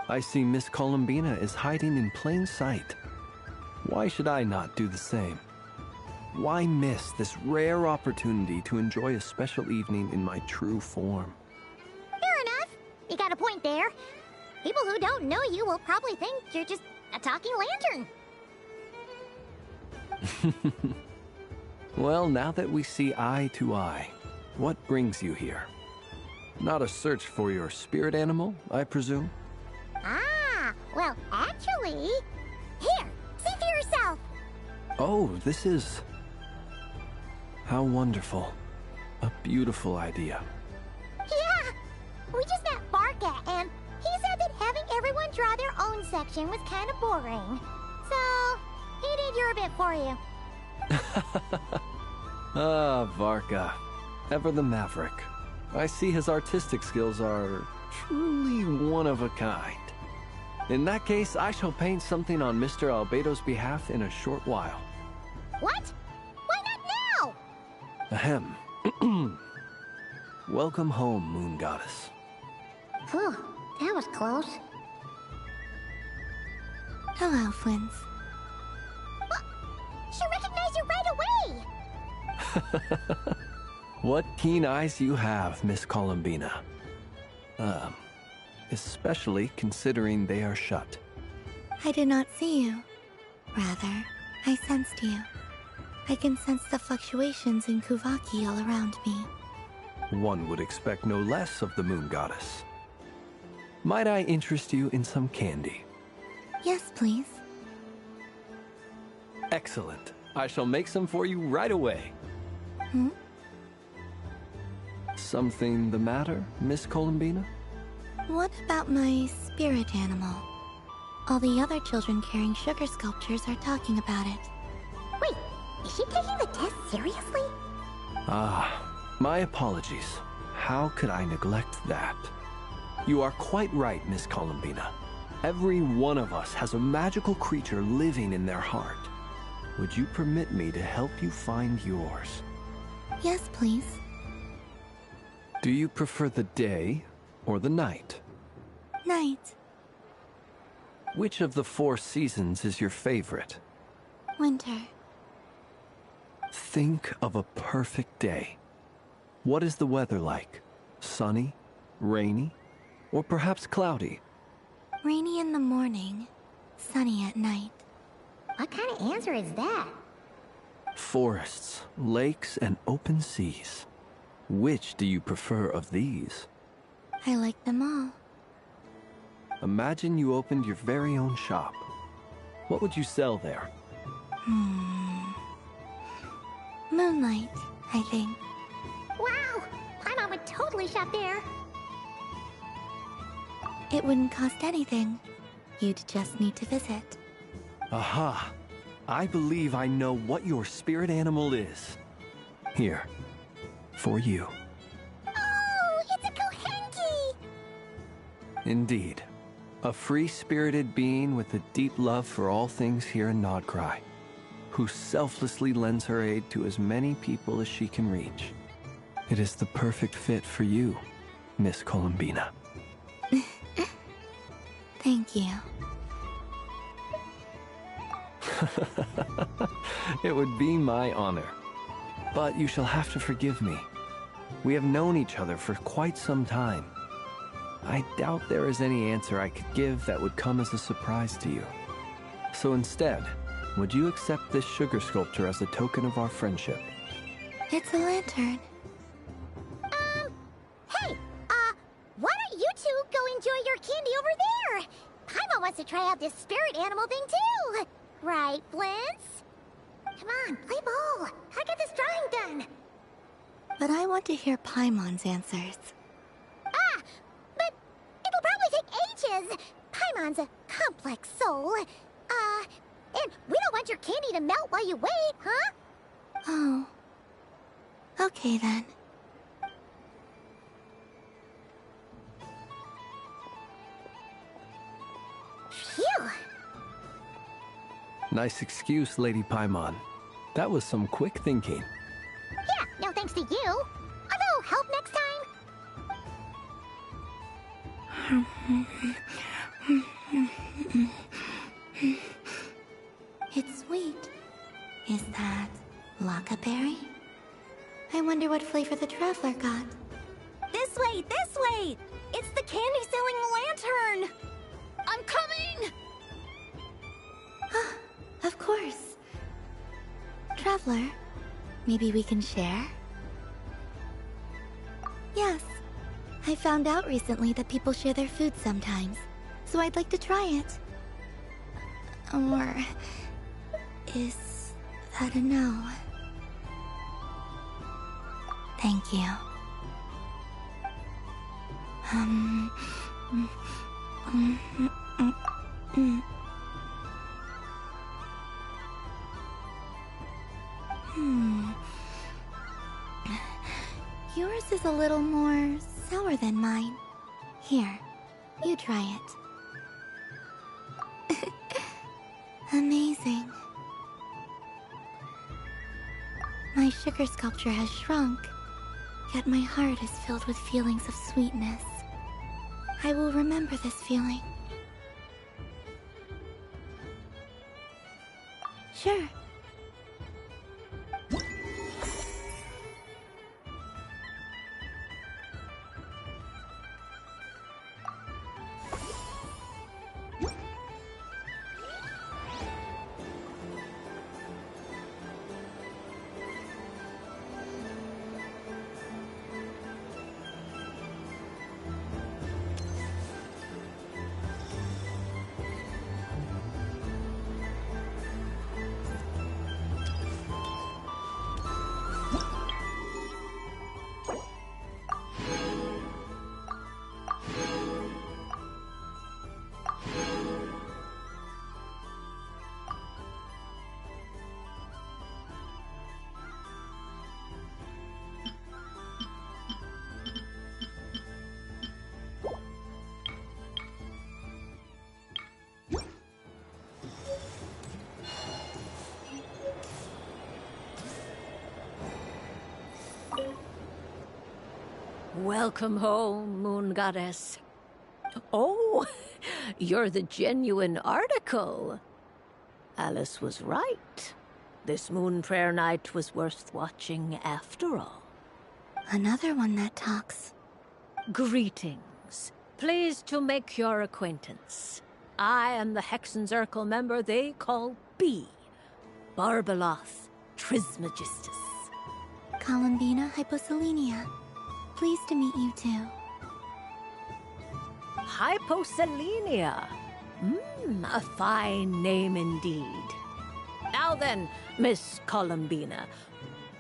I see Miss Columbina is hiding in plain sight. Why should I not do the same? Why miss this rare opportunity to enjoy a special evening in my true form? Fair enough. You got a point there. People who don't know you will probably think you're just a talking lantern. Well, now that we see eye to eye, what brings you here? Not a search for your spirit animal, I presume? Ah, well, actually... Here, see for yourself. Oh, this is... How wonderful. A beautiful idea. Yeah, we just met Barca, and he said that having everyone draw their own section was kind of boring. So, He did your bit for you. Ah, Varka. Ever the maverick. I see his artistic skills are truly one of a kind. In that case, I shall paint something on Mr. Albedo's behalf in a short while. What? Why not now? Ahem. Welcome home, Moon Goddess. Phew, that was close. Hello, Flins. She recognized you right away! What keen eyes you have, Miss Columbina. Especially considering they are shut. I did not see you. Rather, I sensed you. I can sense the fluctuations in Kuvaki all around me. One would expect no less of the Moon Goddess. Might I interest you in some candy? Yes, please. Excellent. I shall make some for you right away. Hmm? Something the matter, Miss Columbina? What about my spirit animal? All the other children carrying sugar sculptures are talking about it. Wait, is she taking the test seriously? Ah, my apologies. How could I neglect that? You are quite right, Miss Columbina. Every one of us has a magical creature living in their heart. Would you permit me to help you find yours? Yes, please. Do you prefer the day or the night? Night. Which of the 4 seasons is your favorite? Winter. Think of a perfect day. What is the weather like? Sunny, rainy, or perhaps cloudy? Rainy in the morning, sunny at night. What kind of answer is that? Forests, lakes, and open seas. Which do you prefer of these? I like them all. Imagine you opened your very own shop. What would you sell there? Moonlight, I think. Wow! Paimon would totally shop there. It wouldn't cost anything. You'd just need to visit. Aha! I believe I know what your spirit animal is. Here, for you. Oh, it's a Kohenki! Indeed. A free-spirited being with a deep love for all things here in Krai, who selflessly lends her aid to as many people as she can reach. It is the perfect fit for you, Miss Columbina. Thank you. It would be my honor. But you shall have to forgive me. We have known each other for quite some time. I doubt there is any answer I could give that would come as a surprise to you. So instead, would you accept this sugar sculpture as a token of our friendship? It's a lantern. Hey, why don't you two go enjoy your candy over there? Paimon wants to try out this spirit animal thing too. Right, Flint's? Come on, play ball. I got this drawing done. But I want to hear Paimon's answers. Ah, but it'll probably take ages. Paimon's a complex soul. And we don't want your candy to melt while you wait, huh? Oh. Okay then. Phew. Nice excuse, Lady Paimon. That was some quick thinking. Yeah, no thanks to you. A little help next time? It's sweet. Is that Lockaberry? I wonder what flavor the Traveler got. This way, this way! It's the candy-selling lantern! I'm coming! Of course. Traveler, maybe we can share? Yes. I found out recently that people share their food sometimes, so I'd like to try it. Or... is that a no? Thank you. Yours is a little more sour than mine. Here, you try it. Amazing. My sugar sculpture has shrunk, yet my heart is filled with feelings of sweetness. I will remember this feeling. Sure. Welcome home, Moon Goddess. Oh, you're the genuine article. Alice was right. This Moon Prayer Night was worth watching after all. Another one that talks. Greetings. Pleased to make your acquaintance. I am the Hexenzirkel member they call B. Barbeloth Trismegistus. Columbina Hyposelenia. Pleased to meet you too. Hyposelenia. A fine name indeed. Now then, Miss Columbina,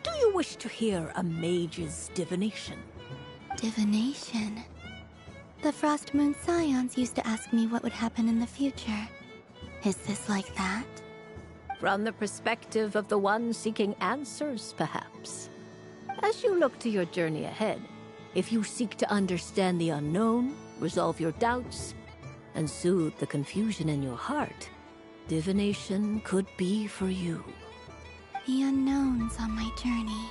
do you wish to hear a mage's divination? Divination? The Frost Moon Scions used to ask me what would happen in the future. Is this like that? From the perspective of the one seeking answers, perhaps. As you look to your journey ahead, if you seek to understand the unknown, resolve your doubts, and soothe the confusion in your heart, divination could be for you. The unknowns on my journey.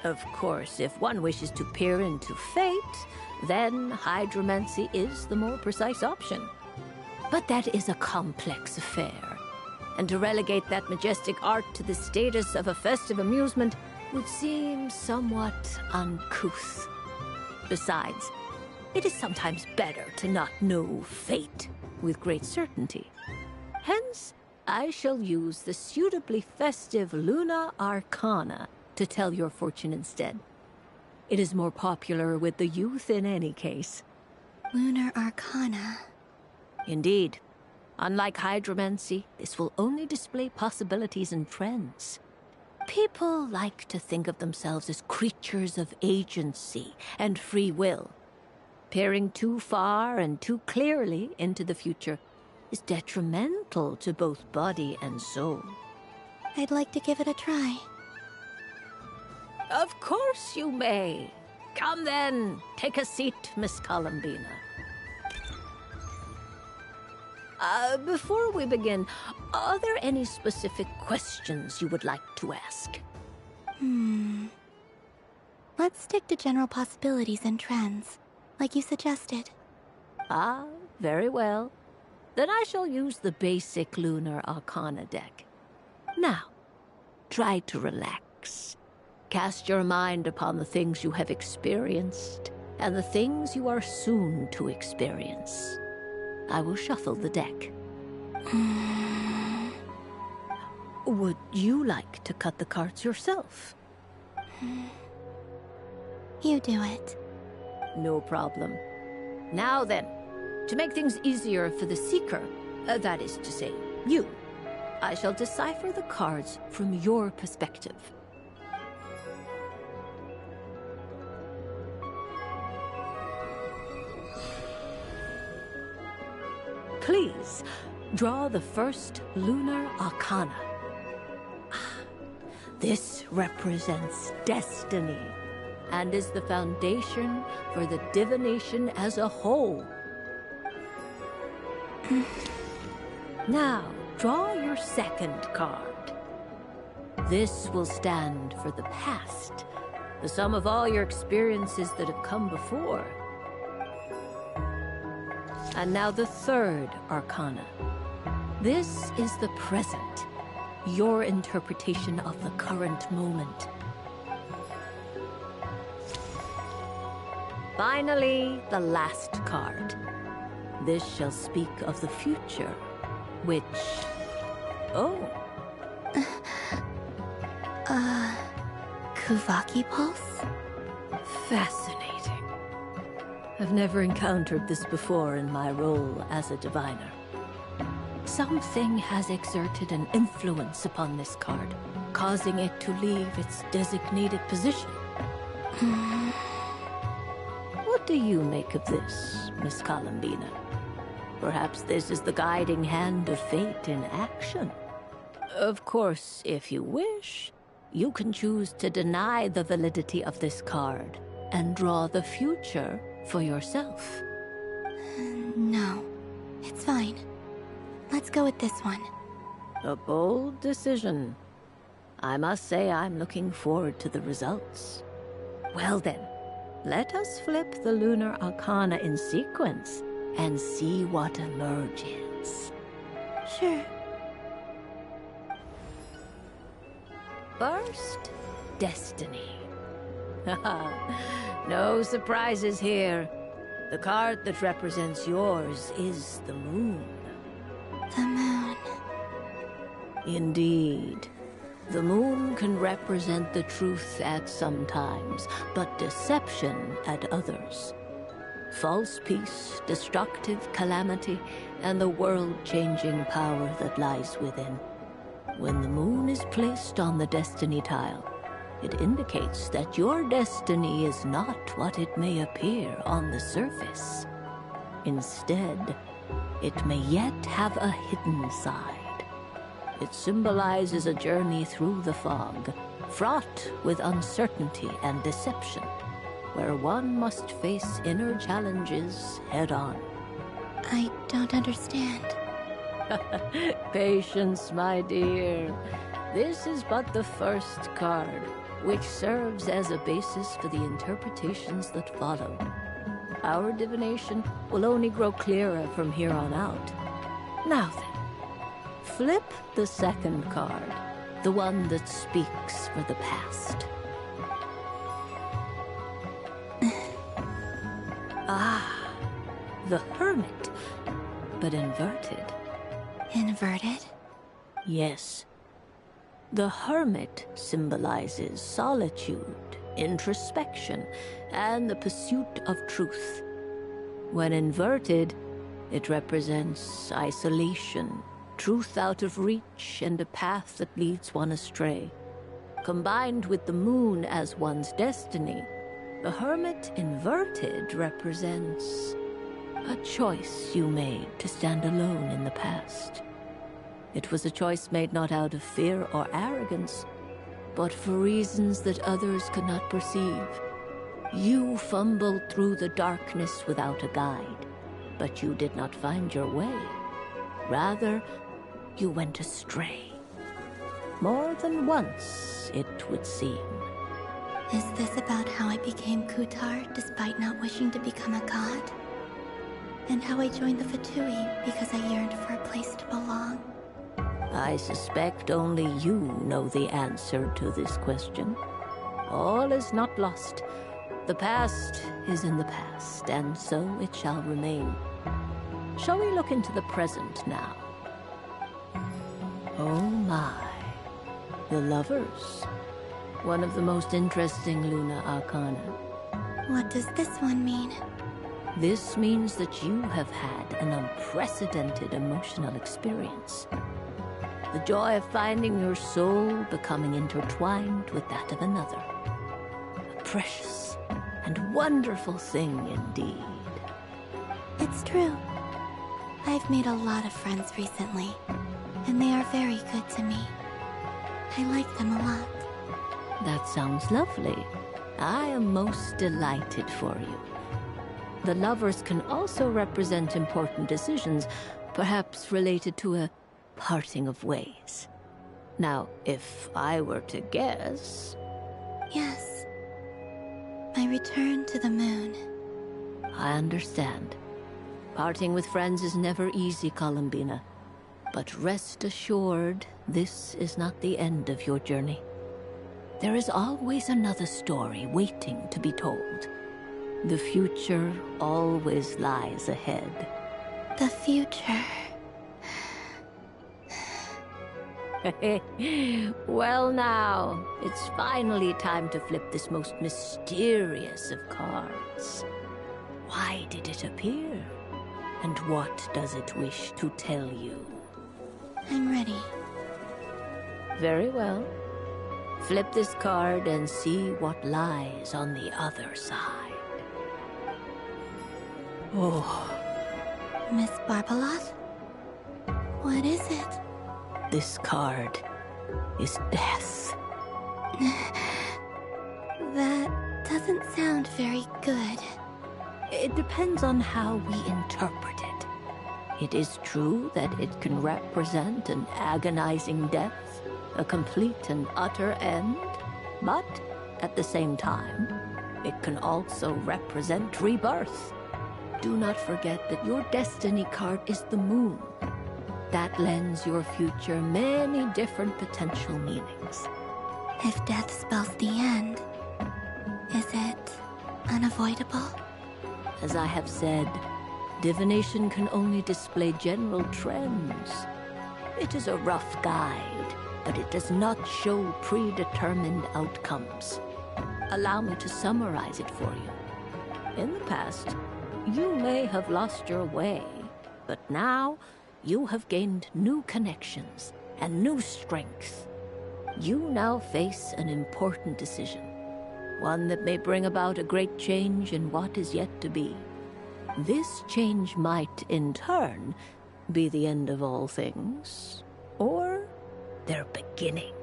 Of course, if one wishes to peer into fate, then hydromancy is the more precise option. But that is a complex affair, and to relegate that majestic art to the status of a festive amusement would seem somewhat uncouth. Besides, it is sometimes better to not know fate with great certainty. Hence, I shall use the suitably festive Luna Arcana to tell your fortune instead. It is more popular with the youth in any case. Lunar Arcana. Indeed. Unlike hydromancy, this will only display possibilities and trends. People like to think of themselves as creatures of agency and free will. Peering too far and too clearly into the future is detrimental to both body and soul. I'd like to give it a try. Of course you may. Come then, take a seat, Miss Columbina. Before we begin, are there any specific questions you would like to ask? Let's stick to general possibilities and trends, like you suggested. Ah, very well. Then I shall use the basic Lunar Arcana deck. Now, try to relax. Cast your mind upon the things you have experienced and the things you are soon to experience. I will shuffle the deck. Would you like to cut the cards yourself? You do it. No problem. Now then, to make things easier for the Seeker, that is to say, you, I shall decipher the cards from your perspective. Please, draw the first Lunar Arcana. This represents destiny and is the foundation for the divination as a whole. Now, draw your second card. This will stand for the past, the sum of all your experiences that have come before. And now the third arcana. This is the present, your interpretation of the current moment. Finally, the last card. This shall speak of the future, which... Oh. Kuvaki Pulse? Fascinating. I've never encountered this before in my role as a diviner. Something has exerted an influence upon this card, causing it to leave its designated position. What do you make of this, Miss Columbina? Perhaps this is the guiding hand of fate in action. Of course, if you wish, you can choose to deny the validity of this card and draw the future for yourself. No, it's fine. Let's go with this one. A bold decision. I must say I'm looking forward to the results. Well then, let us flip the Lunar Arcana in sequence and see what emerges. Sure. First, Destiny. No surprises here. The card that represents yours is the Moon. The moon. Indeed. The moon can represent the truth at some times, but deception at others. False peace, destructive calamity, and the world-changing power that lies within. When the moon is placed on the destiny tile, it indicates that your destiny is not what it may appear on the surface. Instead, it may yet have a hidden side. It symbolizes a journey through the fog, fraught with uncertainty and deception, where one must face inner challenges head-on. I don't understand. Patience, my dear. This is but the first card, which serves as a basis for the interpretations that follow. Our divination will only grow clearer from here on out. Now then, flip the second card, the one that speaks for the past. The Hermit, but inverted. Inverted? Yes. The Hermit symbolizes solitude, introspection, and the pursuit of truth. When inverted, it represents isolation, truth out of reach, and a path that leads one astray. Combined with the moon as one's destiny, the Hermit inverted represents a choice you made to stand alone in the past. It was a choice made not out of fear or arrogance, but for reasons that others could not perceive. You fumbled through the darkness without a guide, but you did not find your way. Rather, you went astray. More than once, it would seem. Is this about how I became Kutar despite not wishing to become a god? And how I joined the Fatui because I yearned for a place to belong? I suspect only you know the answer to this question. All is not lost. The past is in the past, and so it shall remain. Shall we look into the present now? Oh my. The Lovers. One of the most interesting Lunar Arcana. What does this one mean? This means that you have had an unprecedented emotional experience. The joy of finding your soul becoming intertwined with that of another. A precious and wonderful thing indeed. It's true. I've made a lot of friends recently, and they are very good to me. I like them a lot. That sounds lovely. I am most delighted for you. The lovers can also represent important decisions, perhaps related to a parting of ways. Now, if I were to guess... Yes. My return to the moon. I understand. Parting with friends is never easy, Columbina. But rest assured, this is not the end of your journey. There is always another story waiting to be told. The future always lies ahead. The future. Well now, it's finally time to flip this most mysterious of cards. Why did it appear? And what does it wish to tell you? I'm ready. Very well. Flip this card and see what lies on the other side. Oh. Miss Barbeloth? What is it? This card is death. That doesn't sound very good. It depends on how we interpret it. It is true that it can represent an agonizing death, a complete and utter end, but at the same time, it can also represent rebirth. Do not forget that your destiny card is the moon. That lends your future many different potential meanings. If death spells the end, is it unavoidable? As I have said, divination can only display general trends. It is a rough guide, but it does not show predetermined outcomes. Allow me to summarize it for you. In the past, you may have lost your way, but now you have gained new connections and new strength. You now face an important decision, one that may bring about a great change in what is yet to be. This change might, in turn, be the end of all things, or their beginning.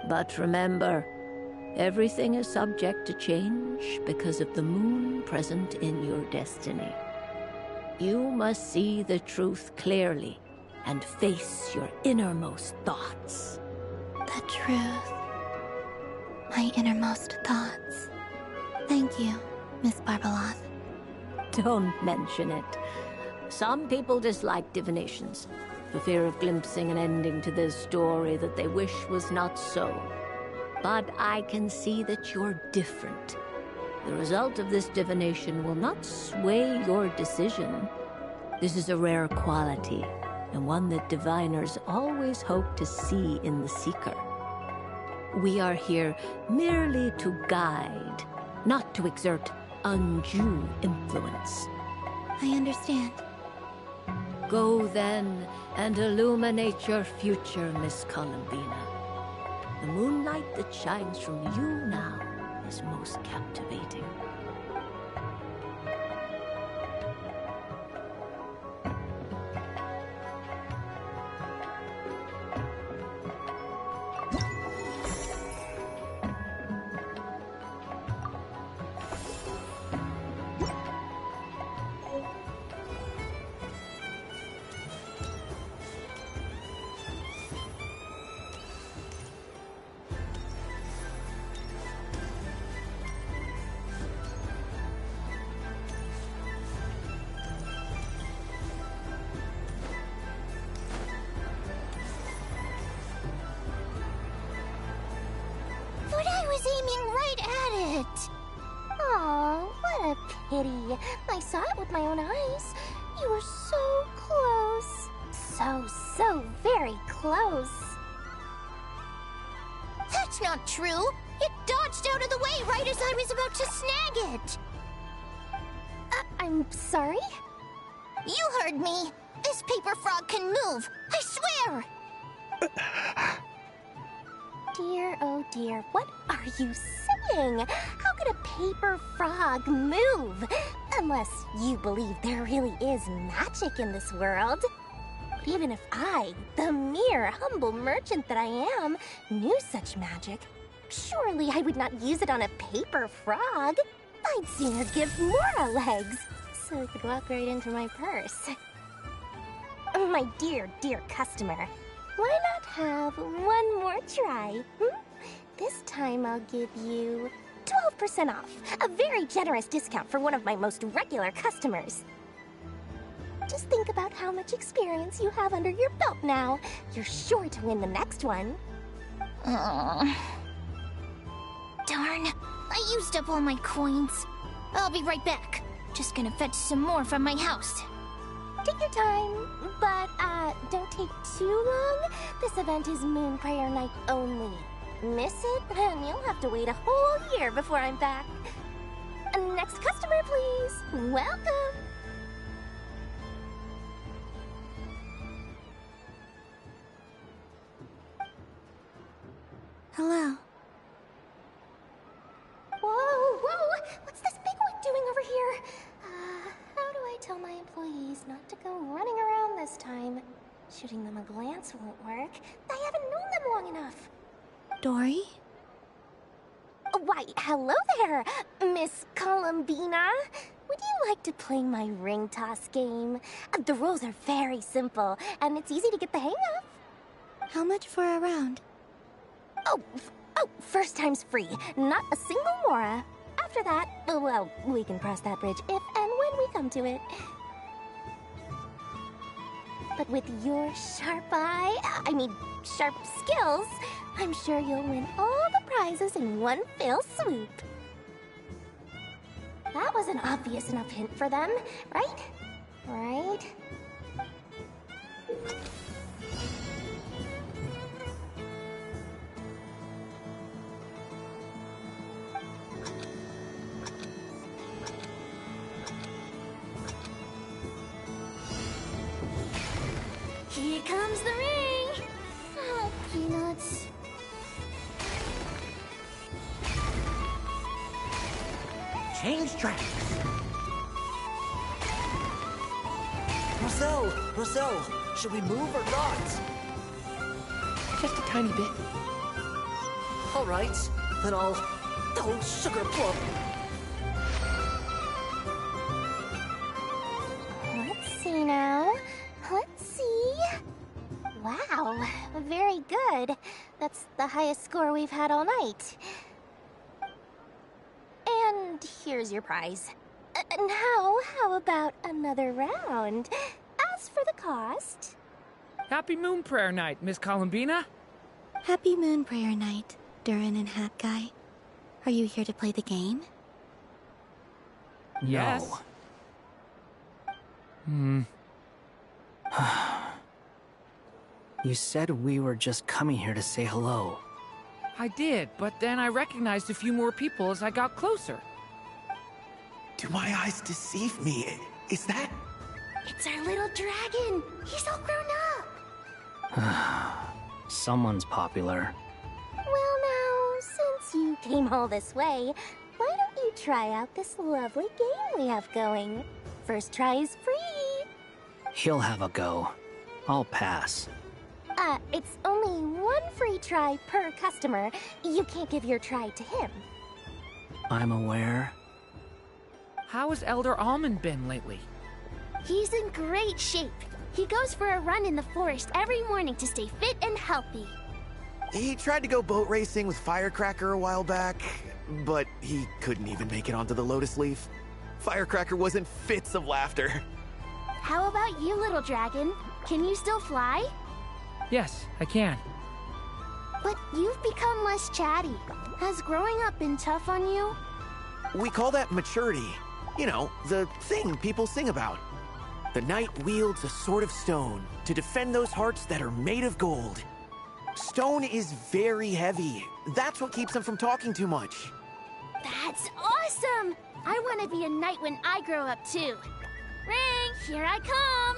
But remember, everything is subject to change because of the moon present in your destiny. You must see the truth clearly and face your innermost thoughts. The truth. My innermost thoughts. Thank you, Miss Barbeloth. Don't mention it. Some people dislike divinations, for fear of glimpsing an ending to their story that they wish was not so. But I can see that you're different. The result of this divination will not sway your decision. This is a rare quality, and one that diviners always hope to see in the seeker. We are here merely to guide, not to exert undue influence. I understand. Go then and illuminate your future, Miss Columbina. The moonlight that shines from you now is most captivating. What a pity. I saw it with my own eyes. You were so close. So very close. That's not true. It dodged out of the way right as I was about to snag it. I'm sorry? You heard me. This paper frog can move. I swear. Dear, oh dear, what are you saying? How could a paper frog move? Unless you believe there really is magic in this world. But even if I, the mere humble merchant that I am, knew such magic, Surely I would not use it on a paper frog. I'd sooner give Mora legs, so it could walk right into my purse. My dear, dear customer, why not have one more try? This time I'll give you 12% off, a very generous discount for one of my most regular customers. Just think about how much experience you have under your belt now. You're sure to win the next one. Darn, I used up all my coins. I'll be right back. Just gonna fetch some more from my house. Take your time, but don't take too long. This event is Moon Prayer Night only. Miss it, and you'll have to wait a whole year before I'm back. Next customer, please. Welcome. Hello. Whoa! What's this big one doing over here? How do I tell my employees not to go running around this time? Shooting them a glance won't work. I haven't known them long enough. Dory? Why, hello there, Miss Columbina. Would you like to play my ring toss game? The rules are very simple, and it's easy to get the hang of. How much for a round? Oh, first time's free. Not a single Mora. After that, well, we can cross that bridge if and when we come to it. But with your sharp sharp skills, I'm sure you'll win all the prizes in one fell swoop. That was an obvious enough hint for them, right? Right? Here comes the ring! Oh, peanuts. Change tracks. Roselle, should we move or not? Just a tiny bit. All right, then I'll sugar plum. Let's see now. Let's see. Wow, very good. That's the highest score we've had all night. And here's your prize. Now, how about another round? As for the cost... Happy Moon Prayer Night, Miss Columbina. Happy Moon Prayer Night, Durin and Hat Guy. Are you here to play the game? Yes. You said we were just coming here to say hello. I did, but then I recognized a few more people as I got closer. Do my eyes deceive me? Is that... It's our little dragon. He's all grown up. Someone's popular. Well now, since you came all this way, why don't you try out this lovely game we have going? First try is free. He'll have a go. I'll pass. It's only one free try per customer. You can't give your try to him. I'm aware. How has Elder Almond been lately? He's in great shape. He goes for a run in the forest every morning to stay fit and healthy. He tried to go boat racing with Firecracker a while back, but he couldn't even make it onto the Lotus Leaf. Firecracker was in fits of laughter. How about you, little dragon? Can you still fly? Yes, I can. But you've become less chatty. Has growing up been tough on you? We call that maturity. You know, the thing people sing about. The knight wields a sword of stone to defend those hearts that are made of gold. Stone is very heavy. That's what keeps him from talking too much. That's awesome! I want to be a knight when I grow up too. Ring, here I come!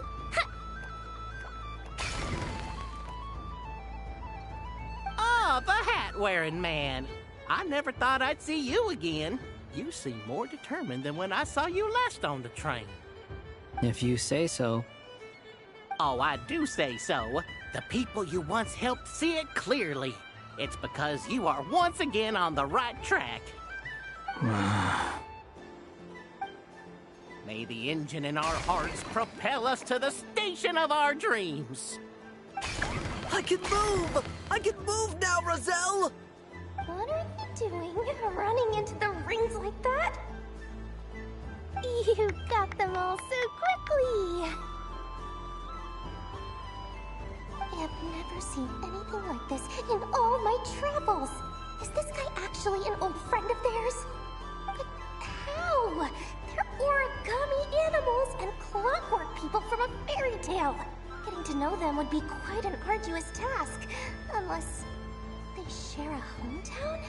Oh, the hat-wearing man. I never thought I'd see you again. You seem more determined than when I saw you last on the train. If you say so. Oh, I do say so. The people you once helped see it clearly. It's because you are once again on the right track. May the engine in our hearts propel us to the station of our dreams. I can move! I can move now, Roselle! What are you doing, running into the rings like that? You got them all so quickly! I have never seen anything like this in all my travels. Is this guy actually an old friend of theirs? But how? They're origami animals and clockwork people from a fairy tale. Getting to know them would be quite an arduous task, unless they share a hometown?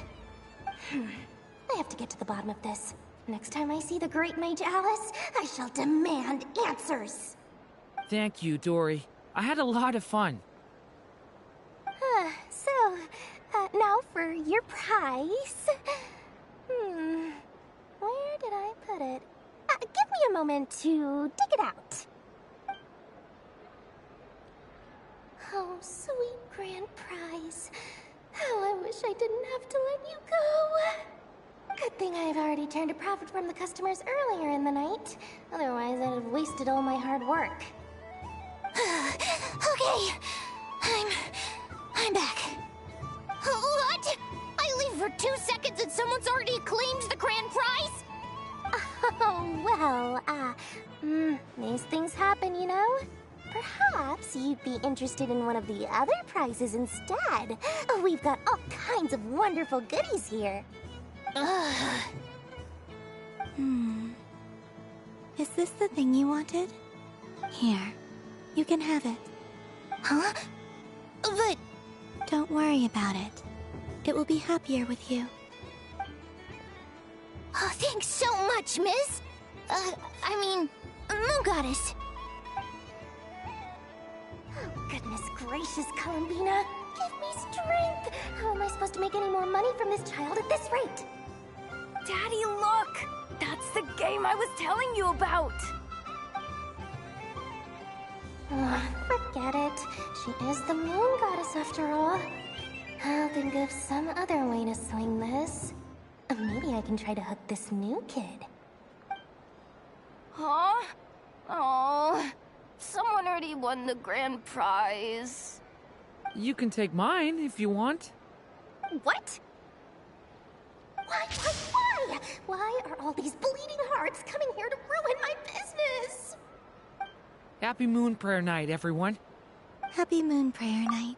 I have to get to the bottom of this. Next time I see the Great Mage Alice, I shall demand answers. Thank you, Dory. I had a lot of fun. Now for your prize. Where did I put it? Give me a moment to dig it out. Oh, sweet grand prize. How I wish I didn't have to let you go. Good thing I've already turned a profit from the customers earlier in the night. Otherwise, I'd have wasted all my hard work. Okay, I'm back. What? I leave for 2 seconds and someone's already claimed the grand prize? Oh, well, these things happen, you know? Perhaps you'd be interested in one of the other prizes instead. We've got all kinds of wonderful goodies here. Is this the thing you wanted? Here, you can have it. Huh? But... Don't worry about it. It will be happier with you. Oh, thanks so much, miss. Moon Goddess. Oh, goodness gracious, Columbina. Give me strength. How am I supposed to make any more money from this child at this rate? Daddy, look! That's the game I was telling you about! Forget it. She is the Moon Goddess after all. I'll think of some other way to swing this. Maybe I can try to hook this new kid. Huh? Oh, someone already won the grand prize. You can take mine if you want. What? Why? Why are all these bleeding hearts coming here to ruin my business? Happy Moon Prayer Night, everyone. Happy Moon Prayer Night.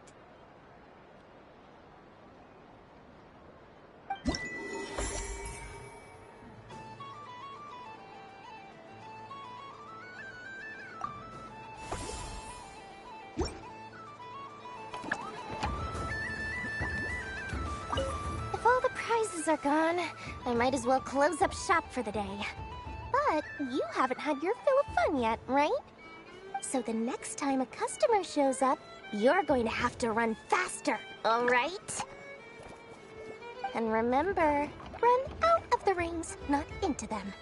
If all the prizes are gone, I might as well close up shop for the day. But you haven't had your fill of fun yet, right? So the next time a customer shows up, you're going to have to run faster, all right? And remember, run out of the rings, not into them.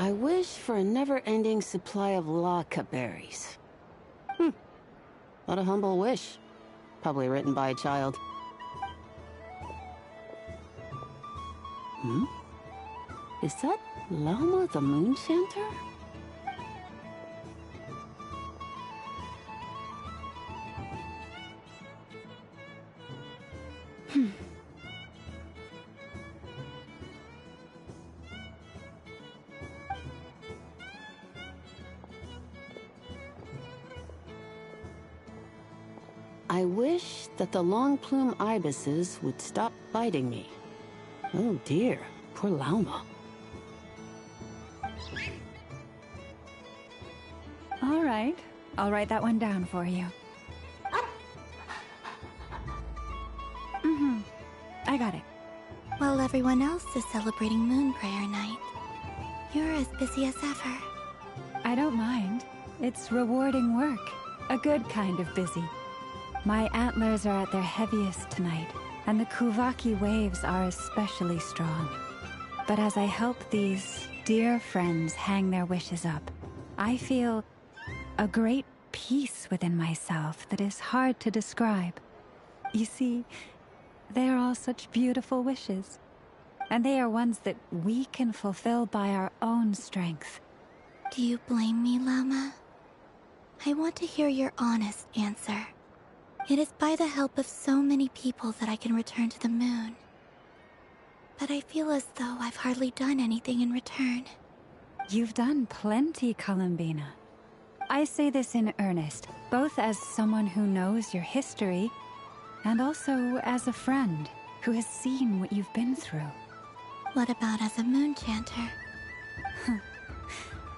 I wish for a never-ending supply of laka berries. What a humble wish. Probably written by a child. Is that Lauma the Moon Chanter? I wish that the long plume ibises would stop biting me. Oh dear, poor Lauma. All right, I'll write that one down for you. I got it. While everyone else is celebrating Moon Prayer Night, you're as busy as ever. I don't mind. It's rewarding work. A good kind of busy. My antlers are at their heaviest tonight, and the Kuvaki waves are especially strong. But as I help these dear friends hang their wishes up, I feel a great peace within myself that is hard to describe. You see, they are all such beautiful wishes, and they are ones that we can fulfill by our own strength. Do you blame me, Lauma? I want to hear your honest answer. It is by the help of so many people that I can return to the moon. But I feel as though I've hardly done anything in return. You've done plenty, Columbina. I say this in earnest, both as someone who knows your history, and also as a friend who has seen what you've been through. What about as a moon chanter?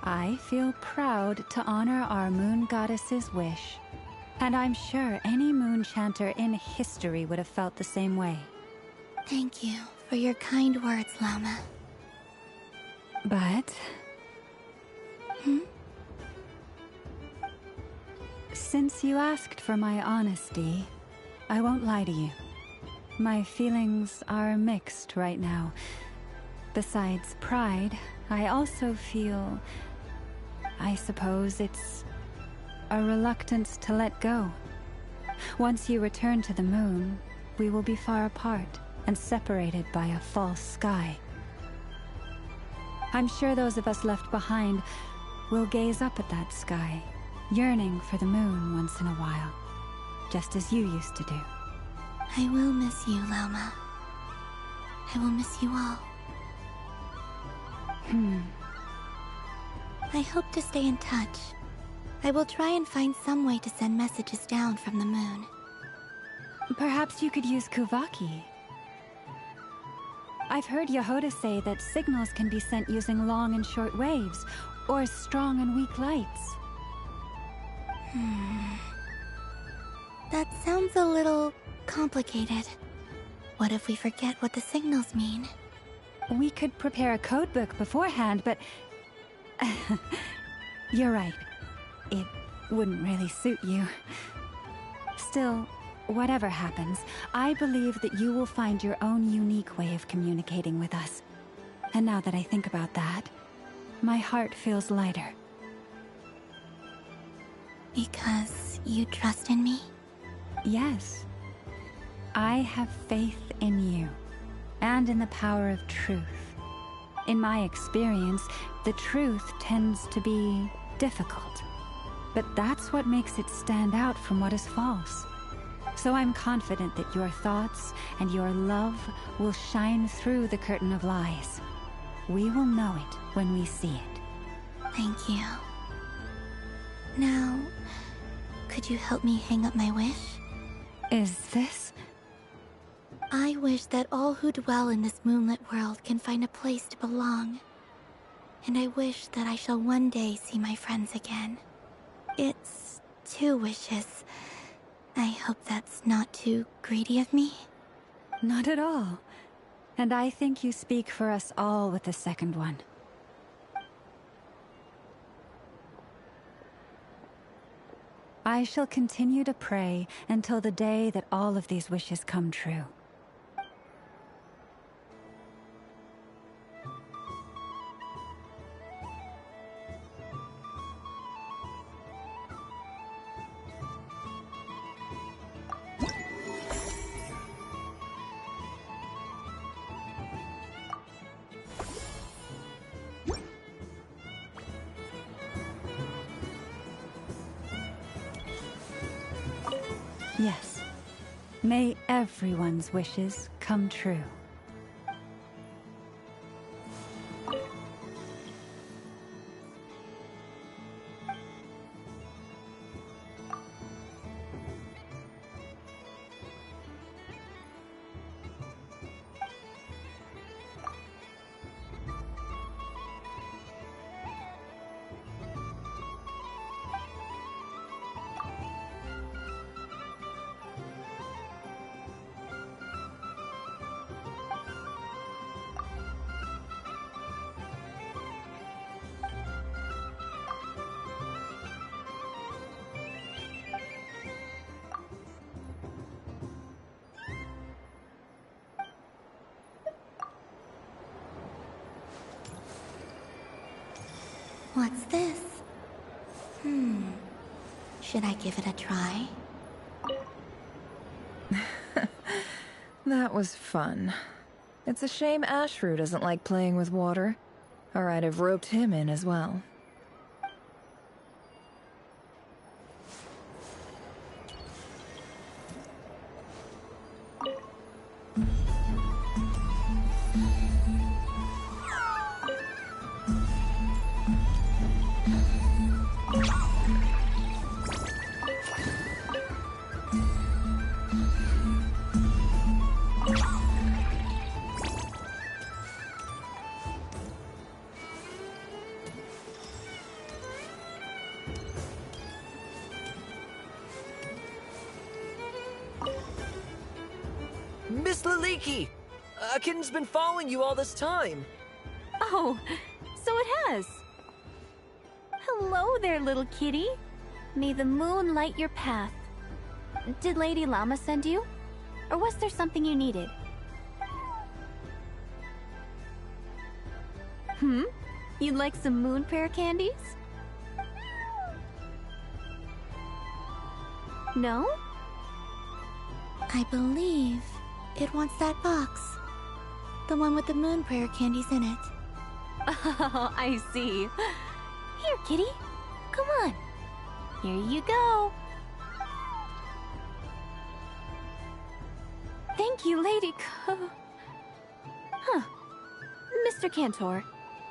I feel proud to honor our moon goddess's wish. And I'm sure any moon chanter in history would have felt the same way. Thank you for your kind words, Lauma. But... Since you asked for my honesty, I won't lie to you. My feelings are mixed right now. Besides pride, I also feel... I suppose it's a reluctance to let go. Once you return to the moon, we will be far apart and separated by a false sky. I'm sure those of us left behind will gaze up at that sky, yearning for the moon once in a while, just as you used to do. I will miss you, Lauma. I will miss you all. I hope to stay in touch. I will try and find some way to send messages down from the moon. Perhaps you could use Kuvaki. I've heard Yehoda say that signals can be sent using long and short waves, or strong and weak lights. That sounds a little complicated. What if we forget what the signals mean? We could prepare a codebook beforehand, but... You're right. It wouldn't really suit you. Still, whatever happens, I believe that you will find your own unique way of communicating with us. And now that I think about that, my heart feels lighter. Because you trust in me? Yes. I have faith in you, and in the power of truth. In my experience, the truth tends to be difficult. But that's what makes it stand out from what is false. So I'm confident that your thoughts and your love will shine through the curtain of lies. We will know it when we see it. Thank you. Now, could you help me hang up my wish? Is this? I wish that all who dwell in this moonlit world can find a place to belong. And I wish that I shall one day see my friends again. It's 2 wishes. I hope that's not too greedy of me. Not at all. And I think you speak for us all with the second one. I shall continue to pray until the day that all of these wishes come true. Yes. May everyone's wishes come true. What's this? Should I give it a try? That was fun. It's a shame Ashru doesn't like playing with water, or I'd have roped him in as well. Miss Liliki! A kitten's been following you all this time. Oh, so it has. Hello there, little kitty. May the moon light your path. Did Lady Llama send you? Or was there something you needed? You'd like some moon prayer candies? No? I believe it wants that box. The one with the moon prayer candies in it. Oh, I see. Here, kitty. Come on. Here you go. Thank you, Lady Huh. Mr. Cantor,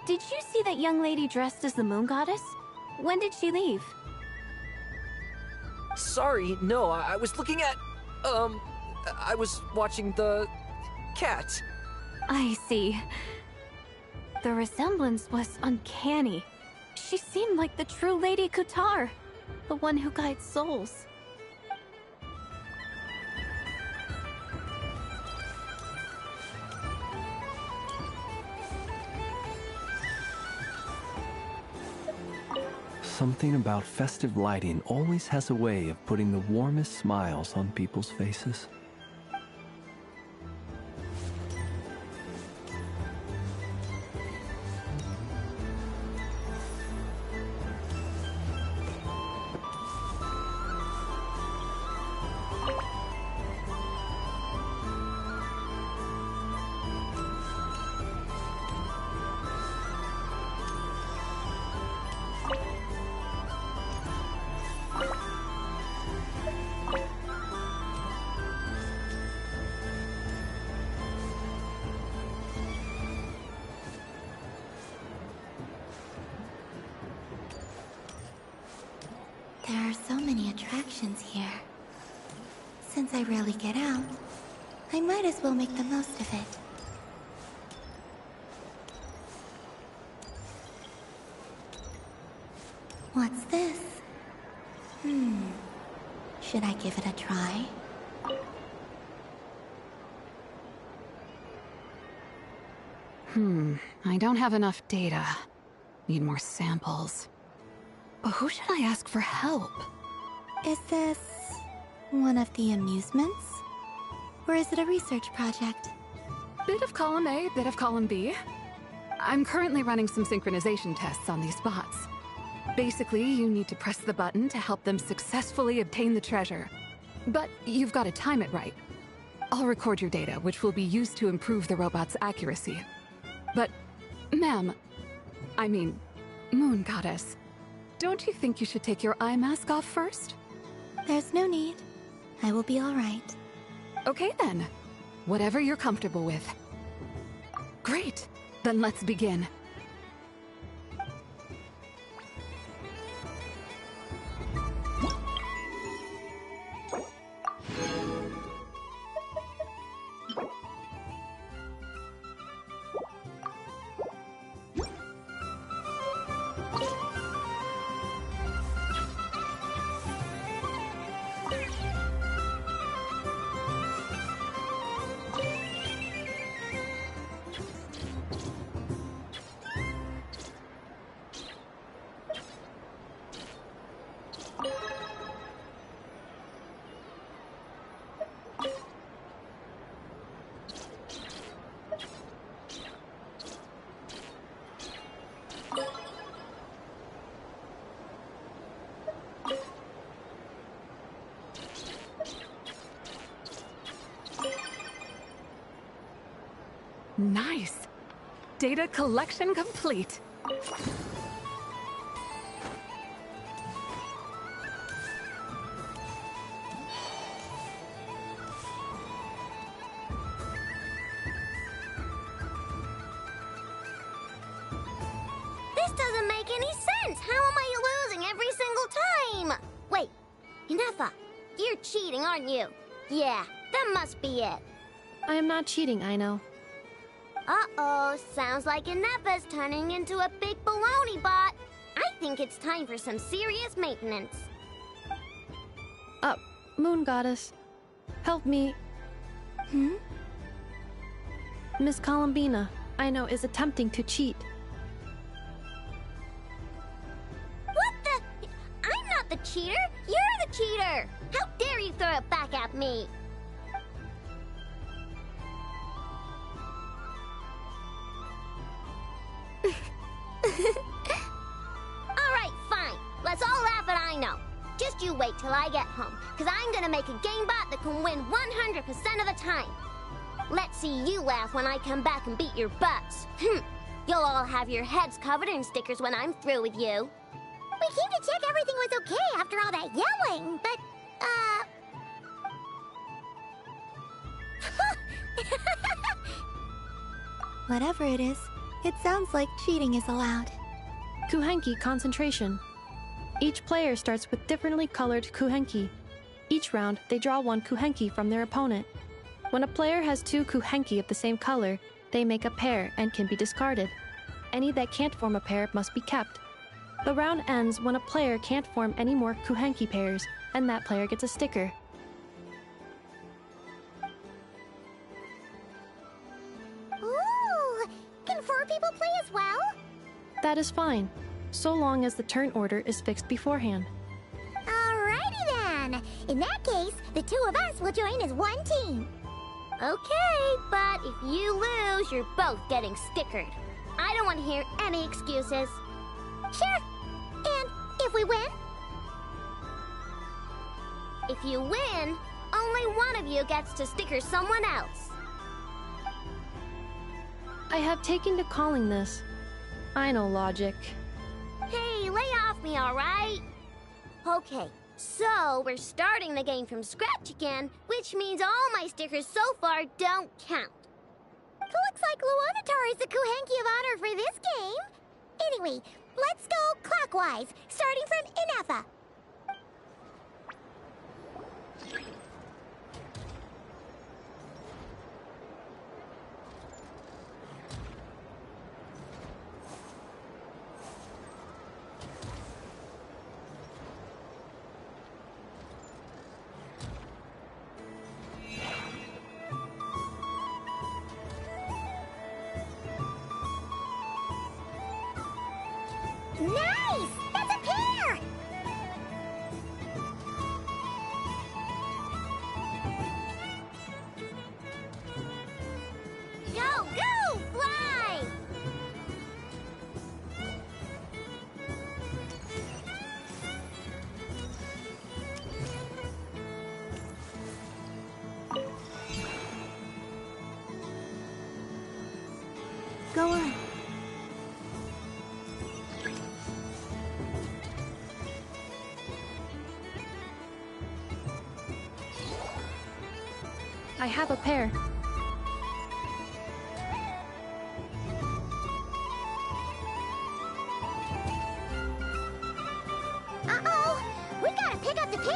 did you see that young lady dressed as the moon goddess? When did she leave? Sorry, no, I was looking at... I was watching the... cat. I see. The resemblance was uncanny. She seemed like the true Lady Kutar, the one who guides souls. Something about festive lighting always has a way of putting the warmest smiles on people's faces. There are so many attractions here. Since I rarely get out, I might as well make the most of it. What's this? Should I give it a try? I don't have enough data. Need more samples. But who should I ask for help? Is this one of the amusements? Or is it a research project? Bit of column A, bit of column B. I'm currently running some synchronization tests on these bots. Basically, you need to press the button to help them successfully obtain the treasure. But you've got to time it right. I'll record your data, which will be used to improve the robot's accuracy. But, ma'am, I mean, Moon Goddess, don't you think you should take your eye mask off first? There's no need. I will be all right. Okay then. Whatever you're comfortable with. Great. Then let's begin. Nice. Data collection complete. This doesn't make any sense. How am I losing every single time? Wait, Inefa, you're cheating, aren't you? Yeah, that must be it. I am not cheating, Aino. Uh-oh, sounds like Inefa's turning into a big baloney bot. I think it's time for some serious maintenance. Moon Goddess, help me. Miss Columbina, Aino is attempting to cheat. What the? I'm not the cheater. You're the cheater. How dare you throw it back at me? Alright, fine. Let's all laugh at Aino. Just you wait till I get home, because I'm gonna make a game bot that can win 100% of the time. Let's see you laugh when I come back and beat your butts. You'll all have your heads covered in stickers when I'm through with you. We came to check everything was okay after all that yelling, but, Whatever it is, it sounds like cheating is allowed. Kuhenki concentration. Each player starts with differently colored kuhenki. Each round, they draw one kuhenki from their opponent. When a player has two kuhenki of the same color, they make a pair and can be discarded. Any that can't form a pair must be kept. The round ends when a player can't form any more kuhenki pairs, and that player gets a sticker. ooh, can 4 people play as well? That is fine, so long as the turn order is fixed beforehand. Alrighty then. In that case, the 2 of us will join as one team. Okay, but if you lose, you're both getting stickered. I don't want to hear any excuses. Sure. And if we win? If you win, only one of you gets to sticker someone else. I have taken to calling this. I know logic. Hey, lay off me, alright? Okay, so we're starting the game from scratch again, which means all my stickers so far don't count. Looks like Luanatar is the Kuhenki of honor for this game. Anyway, let's go clockwise, starting from Inefa. Nice! That's a pair! Go, go, fly! Go on. I have a pair. Uh-oh! We gotta pick up the pace!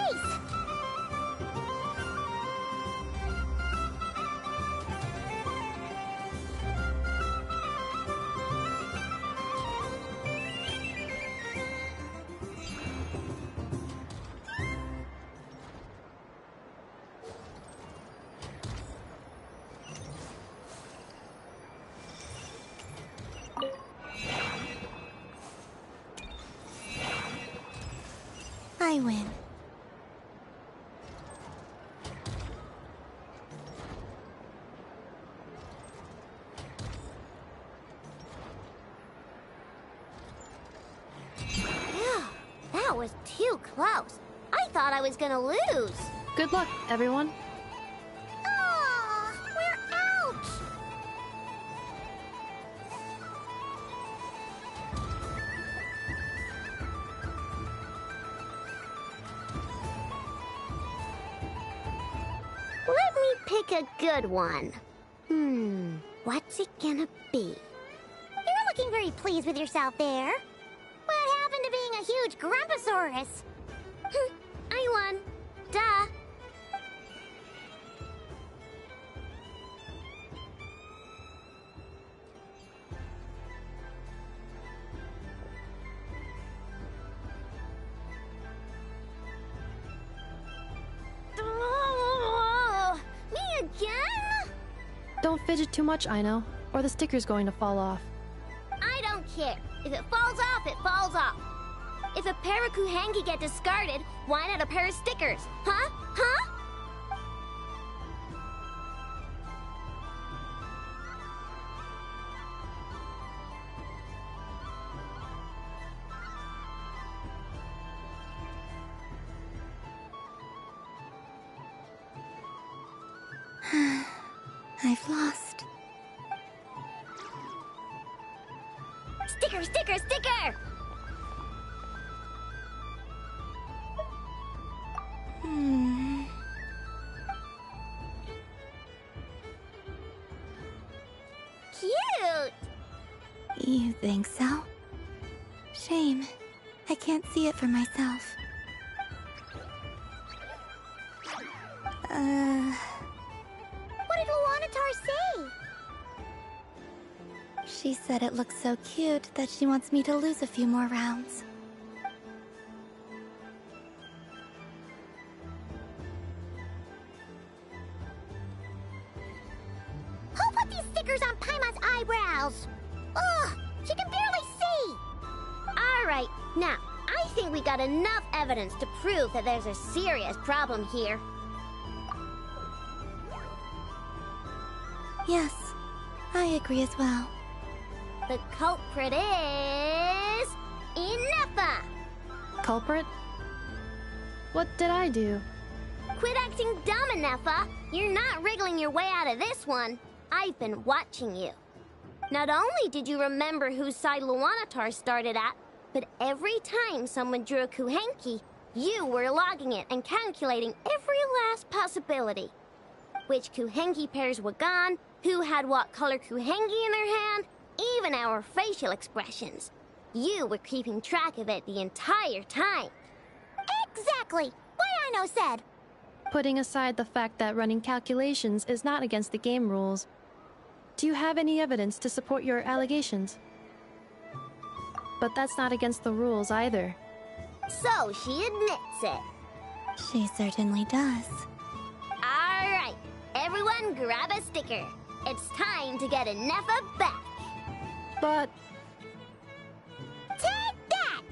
I win. Phew, that was too close. I thought I was gonna lose. Good luck, everyone. Aw, we're out! Let me pick a good one. What's it gonna be? You're looking very pleased with yourself there. What happened to being a huge Grumposaurus? I won. Duh. Me again? Don't fidget too much, Ino, or the sticker's going to fall off. I don't care. If it falls off, it falls off. If a pair of Kuhenki get discarded, why not a pair of stickers? Huh? Huh? I've lost. Sticker, sticker, sticker! Cute! You think so? Shame. I can't see it for myself. What did Luanatar say? She said it looks so cute that she wants me to lose a few more rounds. Who put these stickers on Paimon's eyebrows? Ugh, she can barely see! Alright, now, I think we got enough evidence to prove that there's a serious problem here. Yes, I agree as well. The culprit is... Ineffa! Culprit? What did I do? Quit acting dumb, Ineffa! You're not wriggling your way out of this one. I've been watching you. Not only did you remember whose side Luanatar started at, but every time someone drew a Kuhenki, you were logging it and calculating every last possibility. Which Kuhenki pairs were gone, who had what color Kuhenki in their hand, even our facial expressions. You were keeping track of it the entire time. Exactly! What Ino said! Putting aside the fact that running calculations is not against the game rules, do you have any evidence to support your allegations? But that's not against the rules either. So she admits it. She certainly does. Alright, everyone grab a sticker. It's time to get Ineffa back. But... Take that!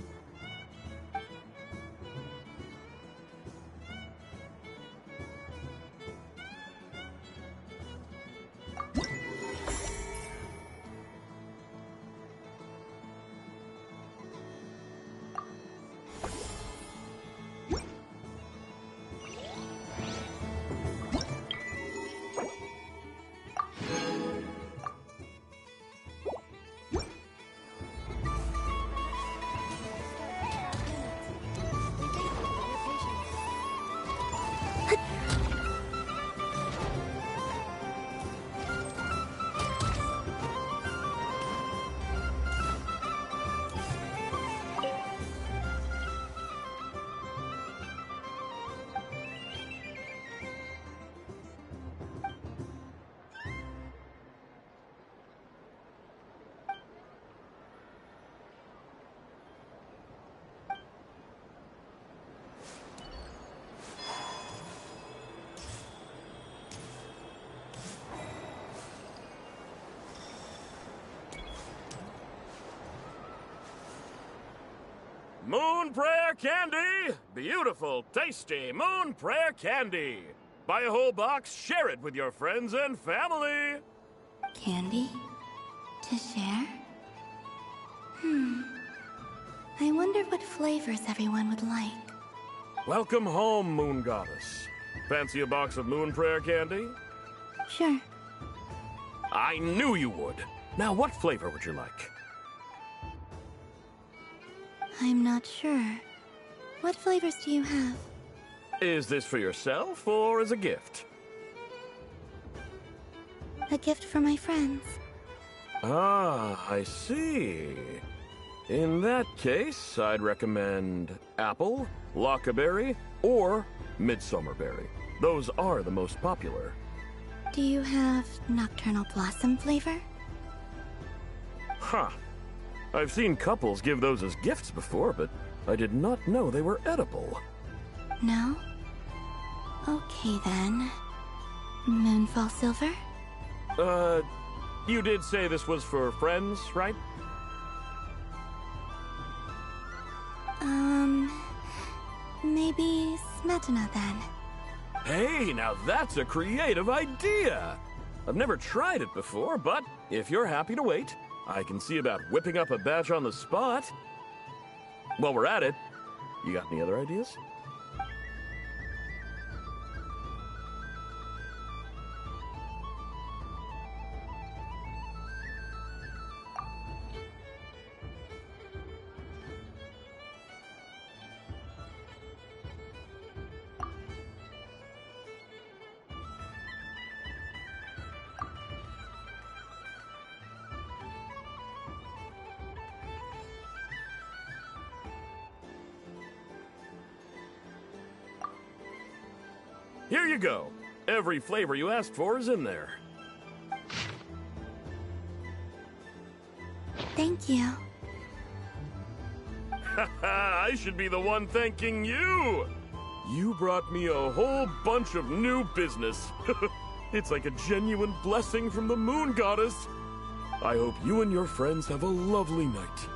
Moon Prayer Candy! Beautiful, tasty Moon Prayer Candy! Buy a whole box, share it with your friends and family! Candy? To share? I wonder what flavors everyone would like. Welcome home, Moon Goddess. Fancy a box of Moon Prayer Candy? Sure. I knew you would. Now, what flavor would you like? I'm not sure. What flavors do you have? Is this for yourself or as a gift? A gift for my friends. Ah, I see. In that case, I'd recommend apple, lockaberry, or midsummerberry. Those are the most popular. Do you have nocturnal blossom flavor? Huh. I've seen couples give those as gifts before, but I did not know they were edible. No? Okay then. Moonfall silver? You did say this was for friends, right? Maybe smetana then. Hey, now that's a creative idea! I've never tried it before, but if you're happy to wait, I can see about whipping up a batch on the spot. While we're at it, you got any other ideas? Here you go. Every flavor you asked for is in there. Thank you. I should be the one thanking you! You brought me a whole bunch of new business. It's like a genuine blessing from the Moon Goddess. I hope you and your friends have a lovely night.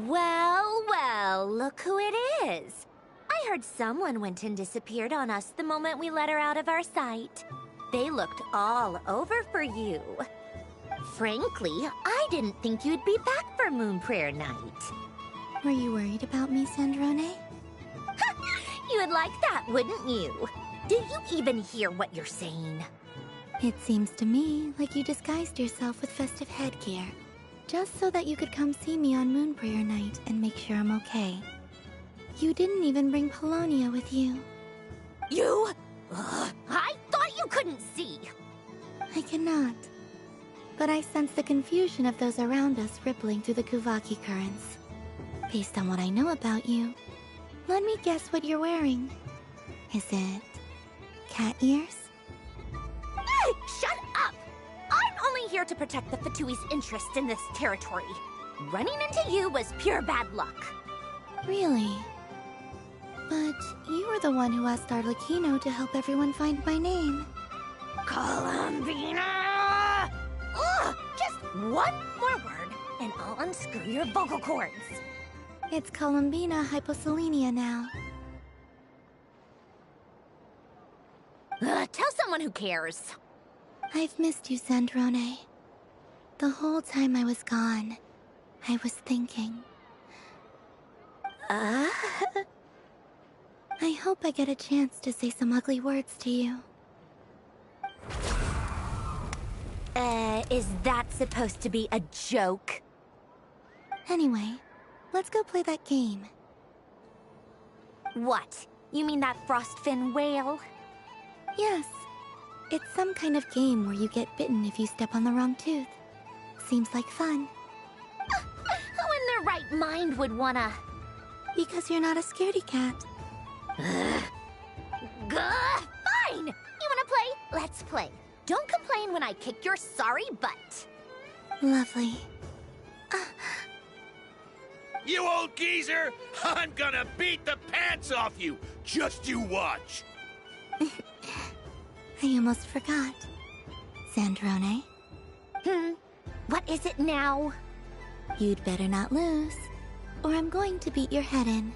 Well, well, look who it is. I heard someone went and disappeared on us the moment we let her out of our sight. They looked all over for you. Frankly, I didn't think you'd be back for Moon Prayer Night. Were you worried about me, Sandrone? You would like that, wouldn't you? Do you even hear what you're saying? It seems to me like you disguised yourself with festive headgear, just so that you could come see me on Moon Prayer Night and make sure I'm okay. You didn't even bring Polonia with you. You? I thought you couldn't see. I cannot. But I sense the confusion of those around us rippling through the Kuvaki currents. Based on what I know about you, let me guess what you're wearing. Is it cat ears? Shut up! I'm only here to protect the Fatui's interest in this territory. Running into you was pure bad luck. Really? But you were the one who asked Arlecchino to help everyone find my name. Columbina! Just one more word, and I'll unscrew your vocal cords. It's Columbina Hyposelenia now. Tell someone who cares. I've missed you, Sandrone. The whole time I was gone, I was thinking. I hope I get a chance to say some ugly words to you. Is that supposed to be a joke? Anyway, let's go play that game. What? You mean that frostfin whale? Yes. It's some kind of game where you get bitten if you step on the wrong tooth. Seems like fun. Who in their right mind would wanna... Because you're not a scaredy cat. Fine! You wanna play? Let's play. Don't complain when I kick your sorry butt. Lovely. You old geezer! I'm gonna beat the pants off you! Just you watch! I almost forgot. Sandrone? What is it now? You'd better not lose, or I'm going to beat your head in.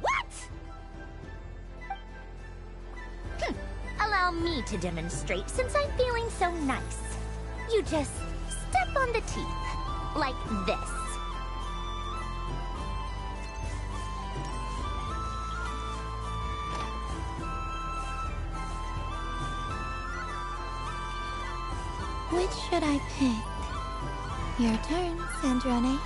What? Allow me to demonstrate since I'm feeling so nice. You just step on the teeth. Like this. Which should I pick? Your turn, Sandrone.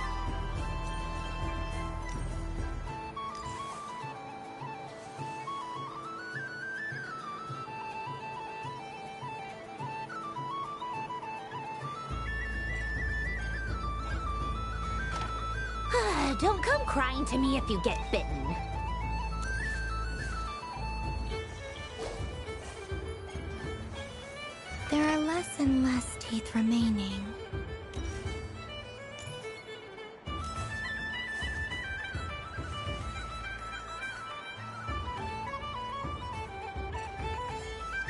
Don't come crying to me if you get bitten. There are less and less teeth remaining.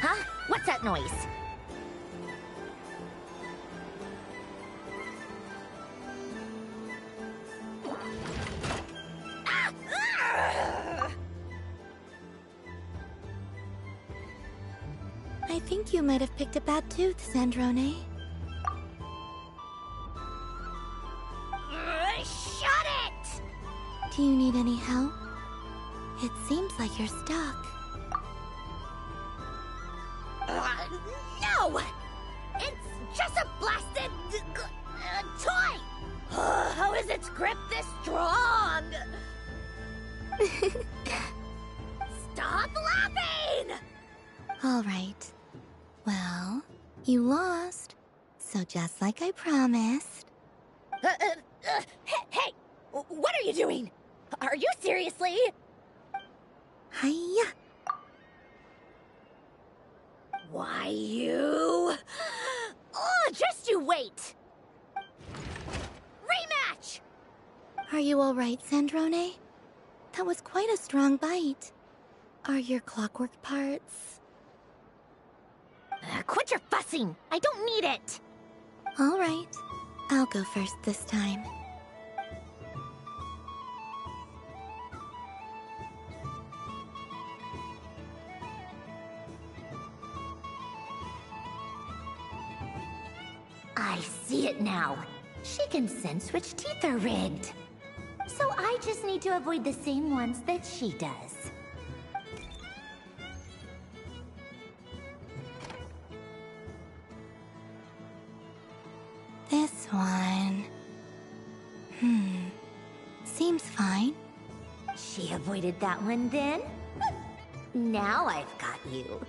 Huh? What's that noise? I think you might have picked a bad tooth, Sandrone. Shut it! Do you need any help? It seems like you're stuck. No! It's just a blasted... toy! How is its grip this strong? Stop laughing! All right. Well, you lost. So just like I promised... Hey! What are you doing? Are you seriously? Hiya! Why, you... Oh, just you wait! Rematch! Are you all right, Sandrone? That was quite a strong bite. Are your clockwork parts... Quit your fussing! I don't need it! All right. I'll go first this time. I see it now. She can sense which teeth are rigged. So I just need to avoid the same ones that she does. This one... Seems fine. She avoided that one then? Now I've got you.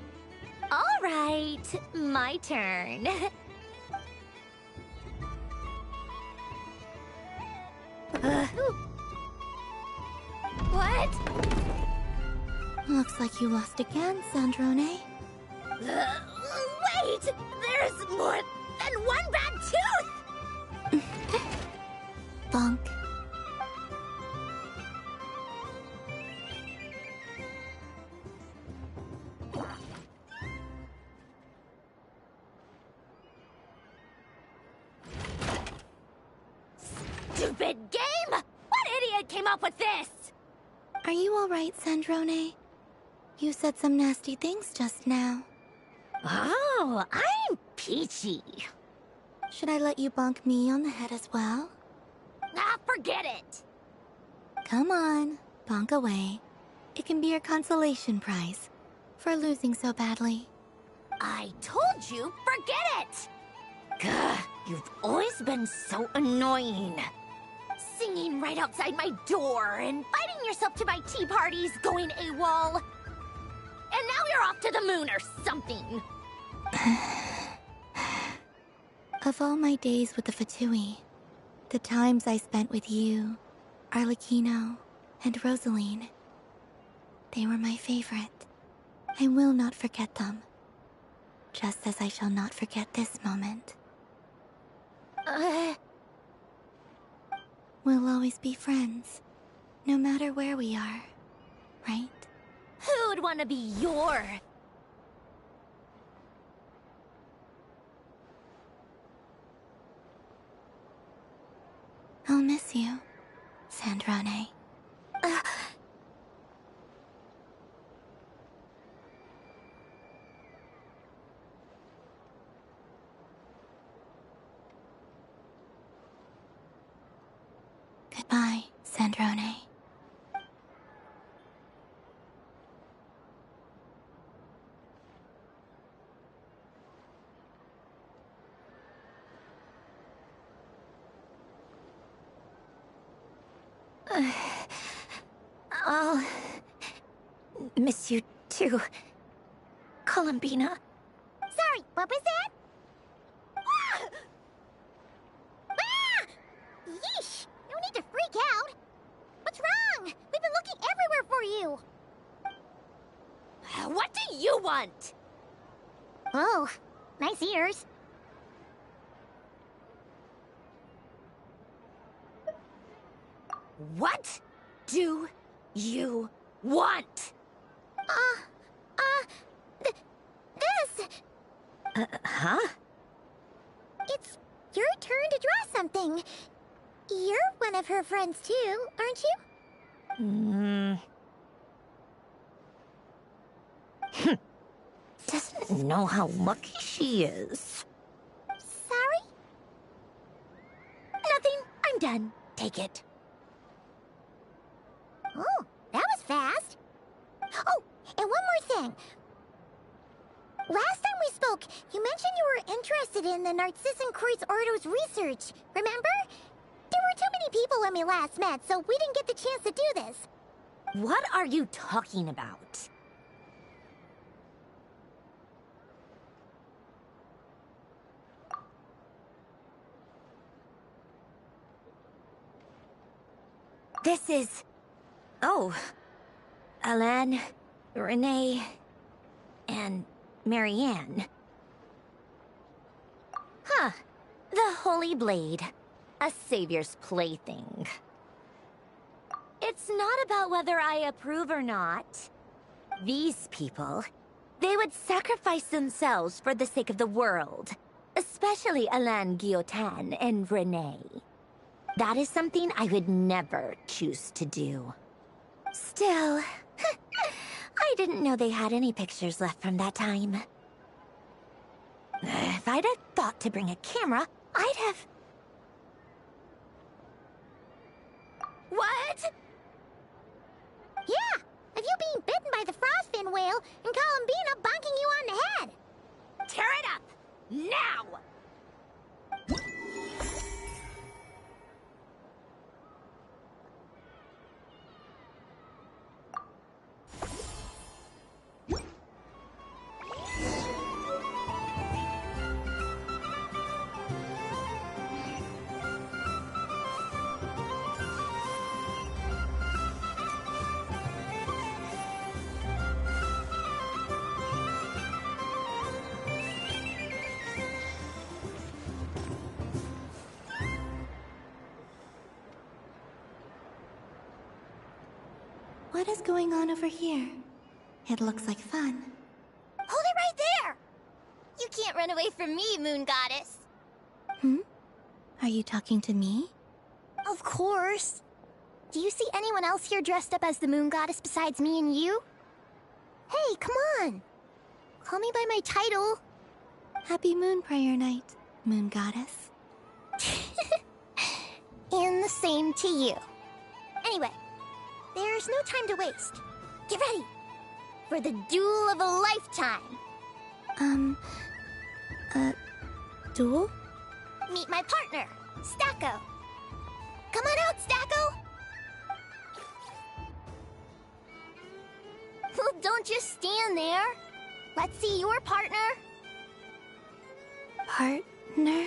All right, my turn. What? Looks like you lost again, Sandrone. Wait! There's more than one bad tooth! Bonk. Stupid game! What idiot came up with this? Are you all right, Sandrone? You said some nasty things just now. Oh, I'm peachy. Should I let you bonk me on the head as well? Ah, forget it! Come on, bonk away. It can be your consolation prize for losing so badly. I told you, forget it! Gah, you've always been so annoying. Singing right outside my door and biting yourself to my tea parties, going AWOL. And now you're off to the moon or something. Of all my days with the Fatui, the times I spent with you, Arlecchino, and Rosaline, they were my favorite. I will not forget them. Just as I shall not forget this moment. We'll always be friends, no matter where we are, right? Who would want to be your... I'll miss you, Sandrone. Goodbye, Sandrone. I'll miss you too, Columbina. Sorry, what was that? Ah! Ah! Yeesh! No need to freak out. What's wrong? We've been looking everywhere for you. What do you want? Oh, nice ears. What do you want? This. Huh? It's your turn to draw something. You're one of her friends too, aren't you? Doesn't know how lucky she is. Sorry? Nothing. I'm done. Take it. Oh, that was fast. Oh, and one more thing. Last time we spoke, you mentioned you were interested in the Narcissan Kreuz Ordo's research, remember? There were too many people when we last met, so we didn't get the chance to do this. What are you talking about? This is... Oh. Alain, Renee, and Marianne. Huh. The Holy Blade. A savior's plaything. It's not about whether I approve or not. These people, they would sacrifice themselves for the sake of the world. Especially Alain Guillotin and Renee. That is something I would never choose to do. Still, I didn't know they had any pictures left from that time. If I'd have thought to bring a camera, I'd have... What? Yeah, of you being bitten by the frostfin whale and Columbina bonking you on the head. Tear it up! Now! What is going on over here? It looks like fun. Hold it right there! You can't run away from me, Moon Goddess. Hmm? Are you talking to me? Of course. Do you see anyone else here dressed up as the Moon Goddess besides me and you? Hey, come on. Call me by my title. Happy Moon Prayer Night, Moon Goddess. And the same to you. Anyway, there's no time to waste. Get ready for the duel of a lifetime. Duel? Meet my partner, Stacco. Come on out, Stacco. don't just stand there. Let's see your partner. Partner?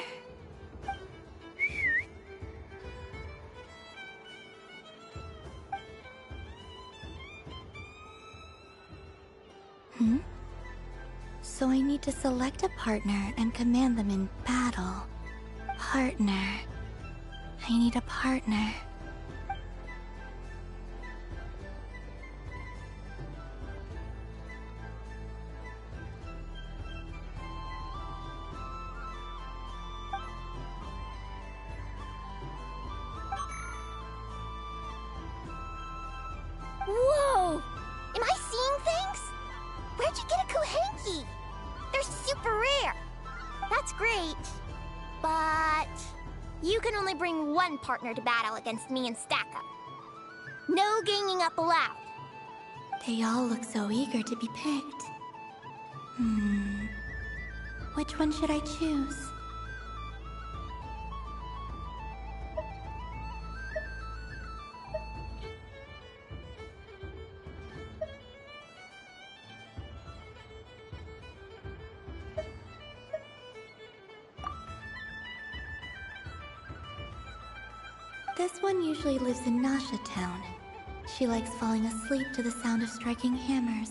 So I need to select a partner and command them in battle. Partner. I need a partner. Whoa! Am I seeing things? Where'd you get a Kuhenki? They're super rare. That's great. But you can only bring one partner to battle against me and Stacko. No ganging up allowed. They all look so eager to be picked. Which one should I choose? This one usually lives in Nasha Town. She likes falling asleep to the sound of striking hammers.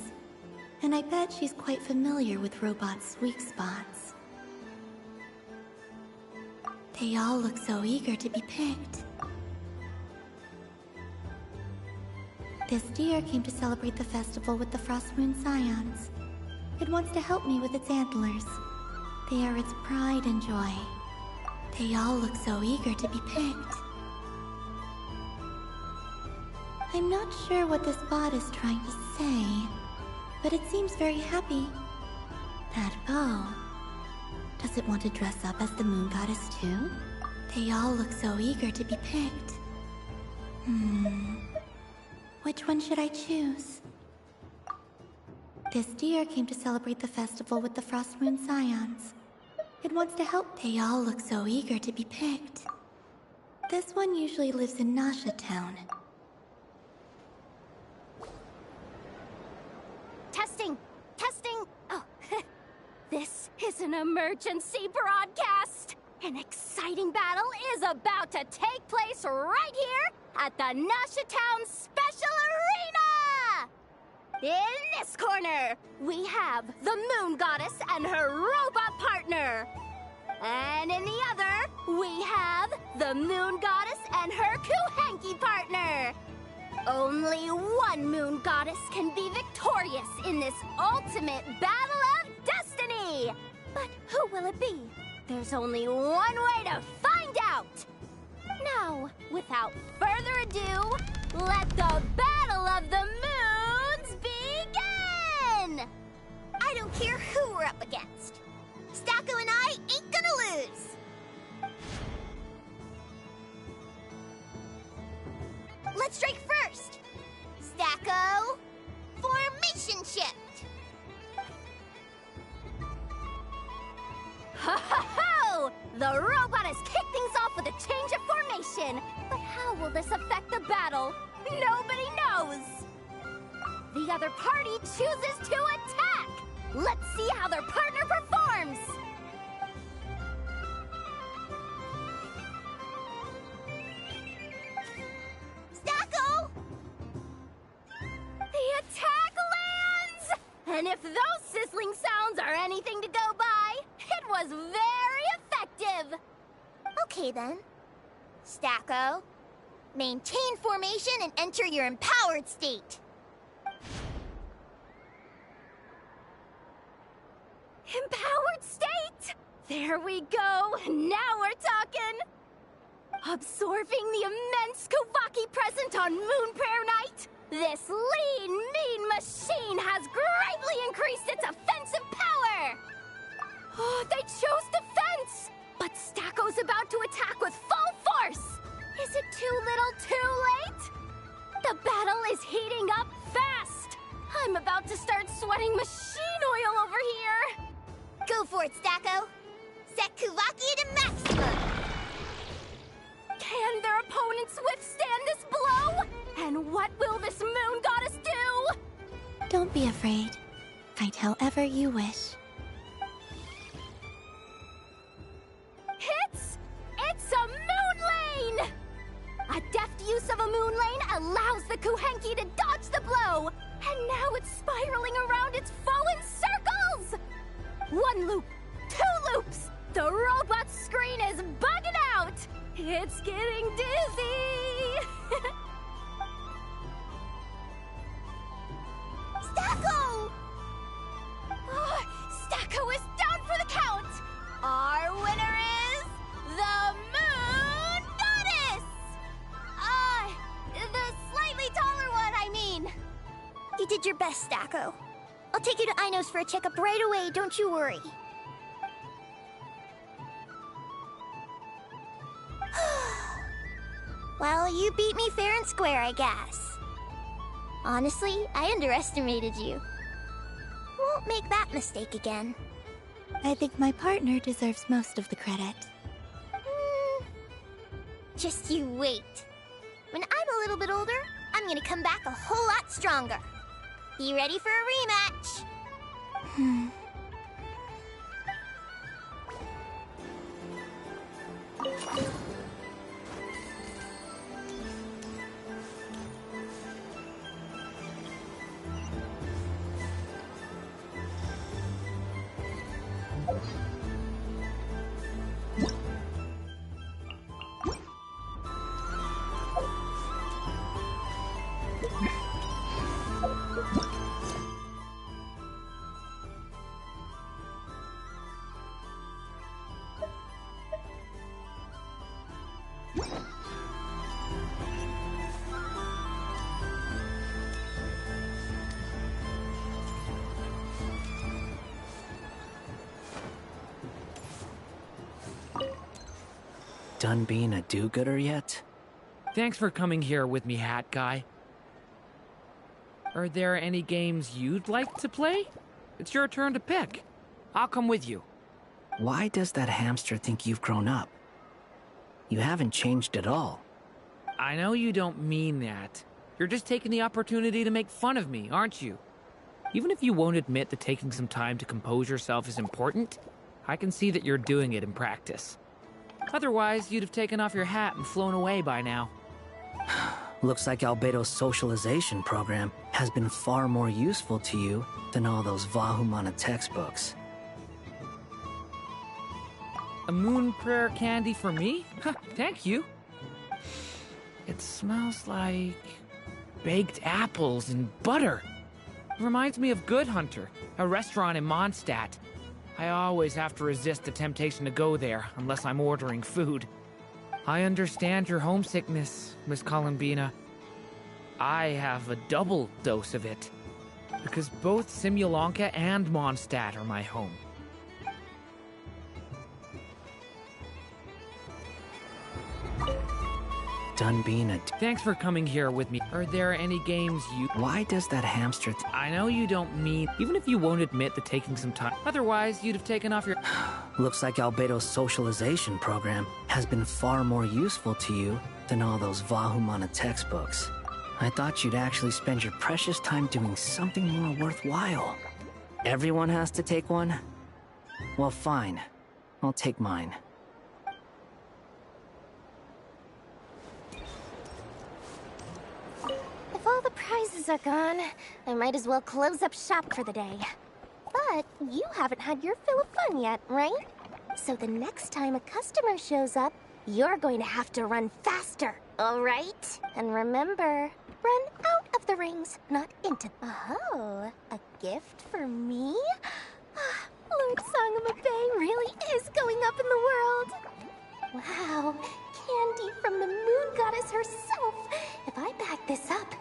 And I bet she's quite familiar with robots' weak spots. They all look so eager to be picked. This deer came to celebrate the festival with the Frost Moon Scions. It wants to help me with its antlers. They are its pride and joy. They all look so eager to be picked. I'm not sure what this bot is trying to say, but it seems very happy. That bow. Does it want to dress up as the moon goddess too? They all look so eager to be picked. Which one should I choose? This deer came to celebrate the festival with the Frost Moon Scions. It wants to help. They all look so eager to be picked. This one usually lives in Nasha Town. Testing! Testing! Oh, this is an emergency broadcast! An exciting battle is about to take place right here at the Nasha Town Special Arena! In this corner, we have the Moon Goddess and her robot partner. And in the other, we have the Moon Goddess and her Kuhenki partner. Only one Moon Goddess can be victorious in this ultimate battle of destiny! But who will it be? There's only one way to find out! Now, without further ado, let the Battle of the Moons begin! I don't care who we're up against. Stacko and I ain't gonna lose! Let's strike first! Stacko, formation shift! Ho-ho-ho! The robot has kicked things off with a change of formation. But how will this affect the battle? Nobody knows! The other party chooses to attack! Let's see how their partner performs! Stacko! The attack lands! And if those sizzling sounds are anything to go by, it was very effective! Okay then. Stacko, maintain formation and enter your empowered state. Empowered state! There we go! Now we're talking! Absorbing the immense Kuvaki present on Moon Prayer Night, this lean, mean machine has greatly increased its offensive power! Oh, they chose defense! But Stacko's about to attack with full force! Is it too little too late? The battle is heating up fast! I'm about to start sweating machine oil over here! Go for it, Stacko! Set Kuvaki to maximum! Can their opponents withstand this blow? And what will this moon goddess do? Don't be afraid. Fight however you wish. It's a moon lane! A deft use of a moon lane allows the Kuhenki to dodge the blow, and now it's spiraling around its foe in circles! 1 loop, 2 loops, the robot screen is bugging out! It's getting dizzy! Stacko! Oh, Stacko is down for the count! Our winner is the Moon Goddess! The slightly taller one, I mean. You did your best, Stacko. I'll take you to Ino's for a checkup right away, don't you worry. Well, you beat me fair and square, I guess. Honestly, I underestimated you. Won't make that mistake again. I think my partner deserves most of the credit. Just you wait. When I'm a little bit older, I'm gonna come back a whole lot stronger. You ready for a rematch? Done being a do-gooder yet? Thanks for coming here with me, Hat Guy. Are there any games you'd like to play? It's your turn to pick. I'll come with you. Why does that hamster think you've grown up? You haven't changed at all. I know you don't mean that. You're just taking the opportunity to make fun of me, aren't you? Even if you won't admit that taking some time to compose yourself is important, I can see that you're doing it in practice. Otherwise, you'd have taken off your hat and flown away by now. Looks like Albedo's socialization program has been far more useful to you than all those Vahumana textbooks. A moon prayer candy for me? Huh, thank you. It smells like baked apples and butter. Reminds me of Good Hunter, a restaurant in Mondstadt. I always have to resist the temptation to go there unless I'm ordering food. I understand your homesickness, Miss Columbina. I have a double dose of it, because both Simulanka and Mondstadt are my home. Done being a... Thanks for coming here with me. Are there any games you... Why does that hamster... I know you don't mean... Even if you won't admit that taking some time... Otherwise, you'd have taken off your... Looks like Albedo's socialization program has been far more useful to you than all those Vahumana textbooks. I thought you'd actually spend your precious time doing something more worthwhile. Everyone has to take one? Well, fine. I'll take mine. If all the prizes are gone, I might as well close up shop for the day. But you haven't had your fill of fun yet, right? So the next time a customer shows up, you're going to have to run faster, all right? And remember, run out of the rings, not into... Oh, a gift for me? Lord Sangama Bay really is going up in the world. Wow, candy from the Moon Goddess herself. If I back this up...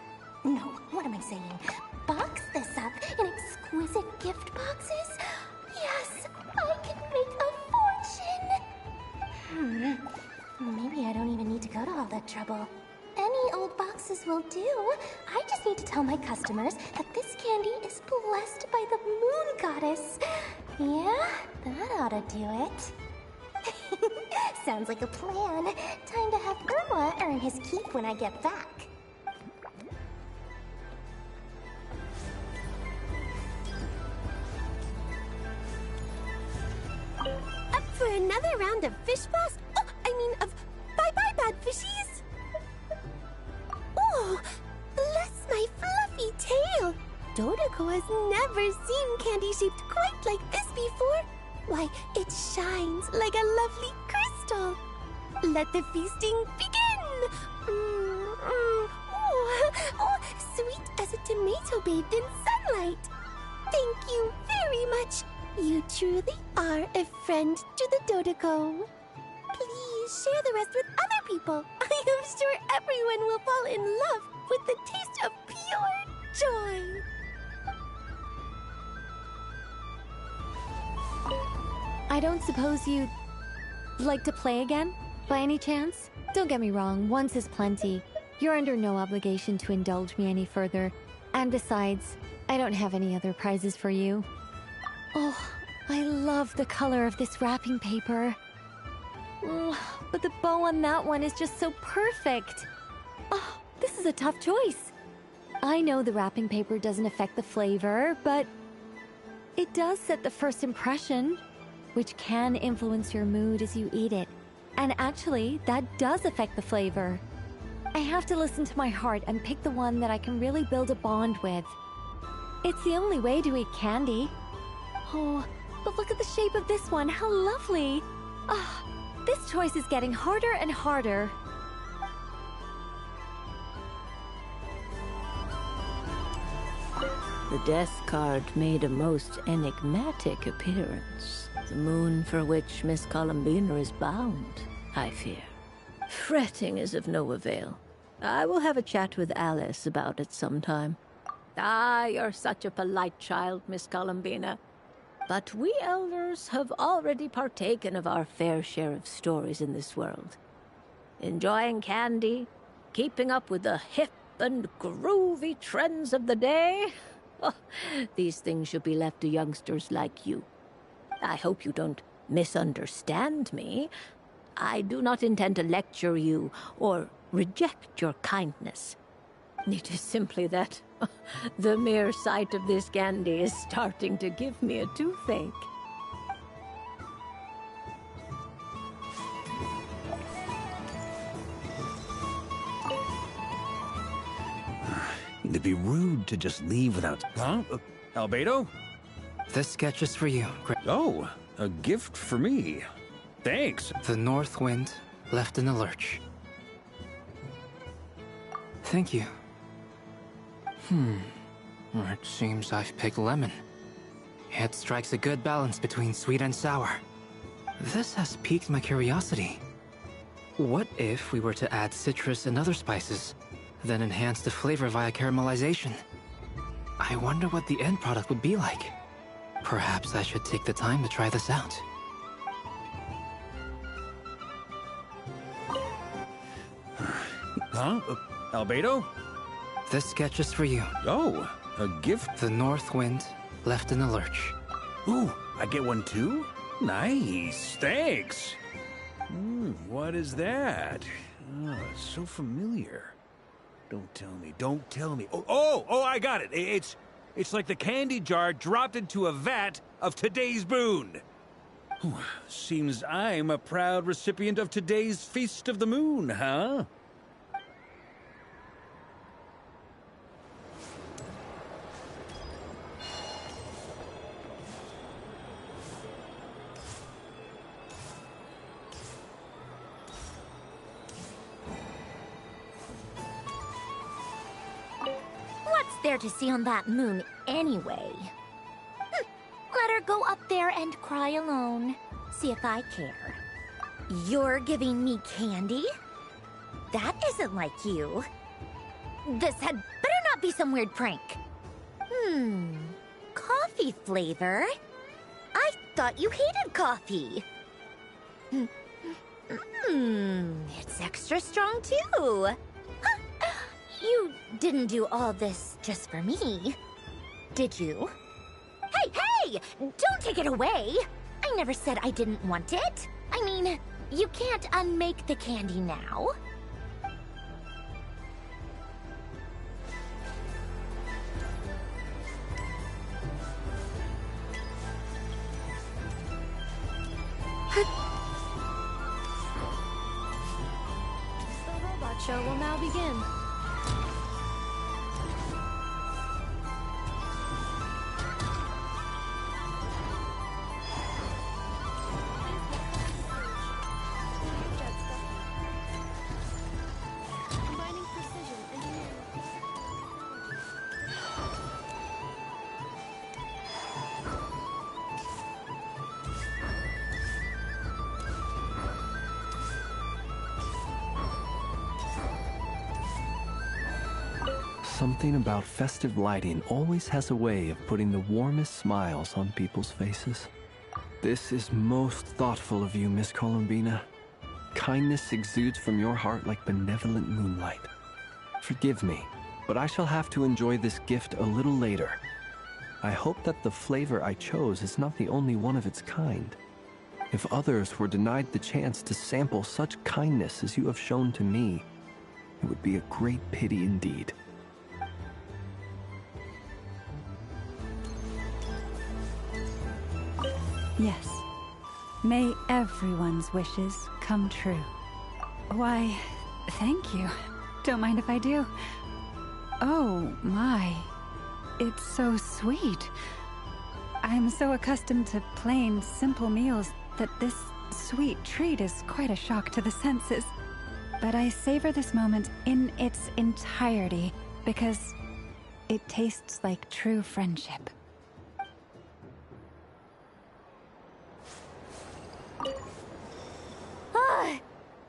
No, what am I saying? Box this up in exquisite gift boxes? Yes, I can make a fortune! Maybe I don't even need to go to all that trouble. Any old boxes will do. I just need to tell my customers that this candy is blessed by the Moon Goddess. Yeah, that ought to do it. Sounds like a plan. Time to have Irwa earn his keep when I get back. Another round of fish blast? Oh, I mean of bye-bye bad fishies. Oh, bless my fluffy tail. Dodoko has never seen candy shaped quite like this before. Why, it shines like a lovely crystal. Let the feasting begin. Oh, sweet as a tomato bathed in sunlight. Thank you very much. You truly are a friend to the Dodoko. Please share the rest with other people. I am sure everyone will fall in love with the taste of pure joy. I don't suppose you'd like to play again, by any chance? Don't get me wrong, once is plenty. You're under no obligation to indulge me any further. And besides, I don't have any other prizes for you. Oh, I love the color of this wrapping paper. But the bow on that one is just so perfect. Oh, this is a tough choice. I know the wrapping paper doesn't affect the flavor, but it does set the first impression, which can influence your mood as you eat it. And actually, that does affect the flavor. I have to listen to my heart and pick the one that I can really build a bond with. It's the only way to eat candy. Oh, but look at the shape of this one, how lovely! Ah, this choice is getting harder and harder. The death card made a most enigmatic appearance. The moon for which Miss Columbina is bound, I fear. Fretting is of no avail. I will have a chat with Alice about it sometime. Ah, you're such a polite child, Miss Columbina. But we elders have already partaken of our fair share of stories in this world. Enjoying candy, keeping up with the hip and groovy trends of the day. Oh, these things should be left to youngsters like you. I hope you don't misunderstand me. I do not intend to lecture you or reject your kindness. It is simply that the mere sight of this candy is starting to give me a toothache. It'd be rude to just leave without... Huh? Albedo? This sketch is for you. Oh, a gift for me. Thanks. The north wind left in the lurch. Thank you. It seems I've picked lemon. It strikes a good balance between sweet and sour. This has piqued my curiosity. What if we were to add citrus and other spices, then enhance the flavor via caramelization? I wonder what the end product would be like. Perhaps I should take the time to try this out. Huh? Albedo? This sketch is for you. Oh, a gift? The north wind left in the lurch. Ooh, I get one too? Nice, thanks. What is that? Oh, it's so familiar. Don't tell me. Oh, I got it. It's like the candy jar dropped into a vat of today's boon. Seems I'm a proud recipient of today's Feast of the Moon, huh? What's there to see on that moon anyway? Let her go up there and cry alone. See if I care. You're giving me candy? That isn't like you. This had better not be some weird prank. Coffee flavor? I thought you hated coffee. It's extra strong too. You didn't do all this just for me, did you? Hey! Don't take it away! I never said I didn't want it. I mean, you can't unmake the candy now. show will now begin. Combining precision, engineering. Something about festive lighting always has a way of putting the warmest smiles on people's faces. This is most thoughtful of you, Miss Columbina. Kindness exudes from your heart like benevolent moonlight. Forgive me, but I shall have to enjoy this gift a little later. I hope that the flavor I chose is not the only one of its kind. If others were denied the chance to sample such kindness as you have shown to me, it would be a great pity indeed. Yes. May everyone's wishes come true. Why, thank you. Don't mind if I do. Oh, my. It's so sweet. I'm so accustomed to plain, simple meals that this sweet treat is quite a shock to the senses. But I savor this moment in its entirety because it tastes like true friendship.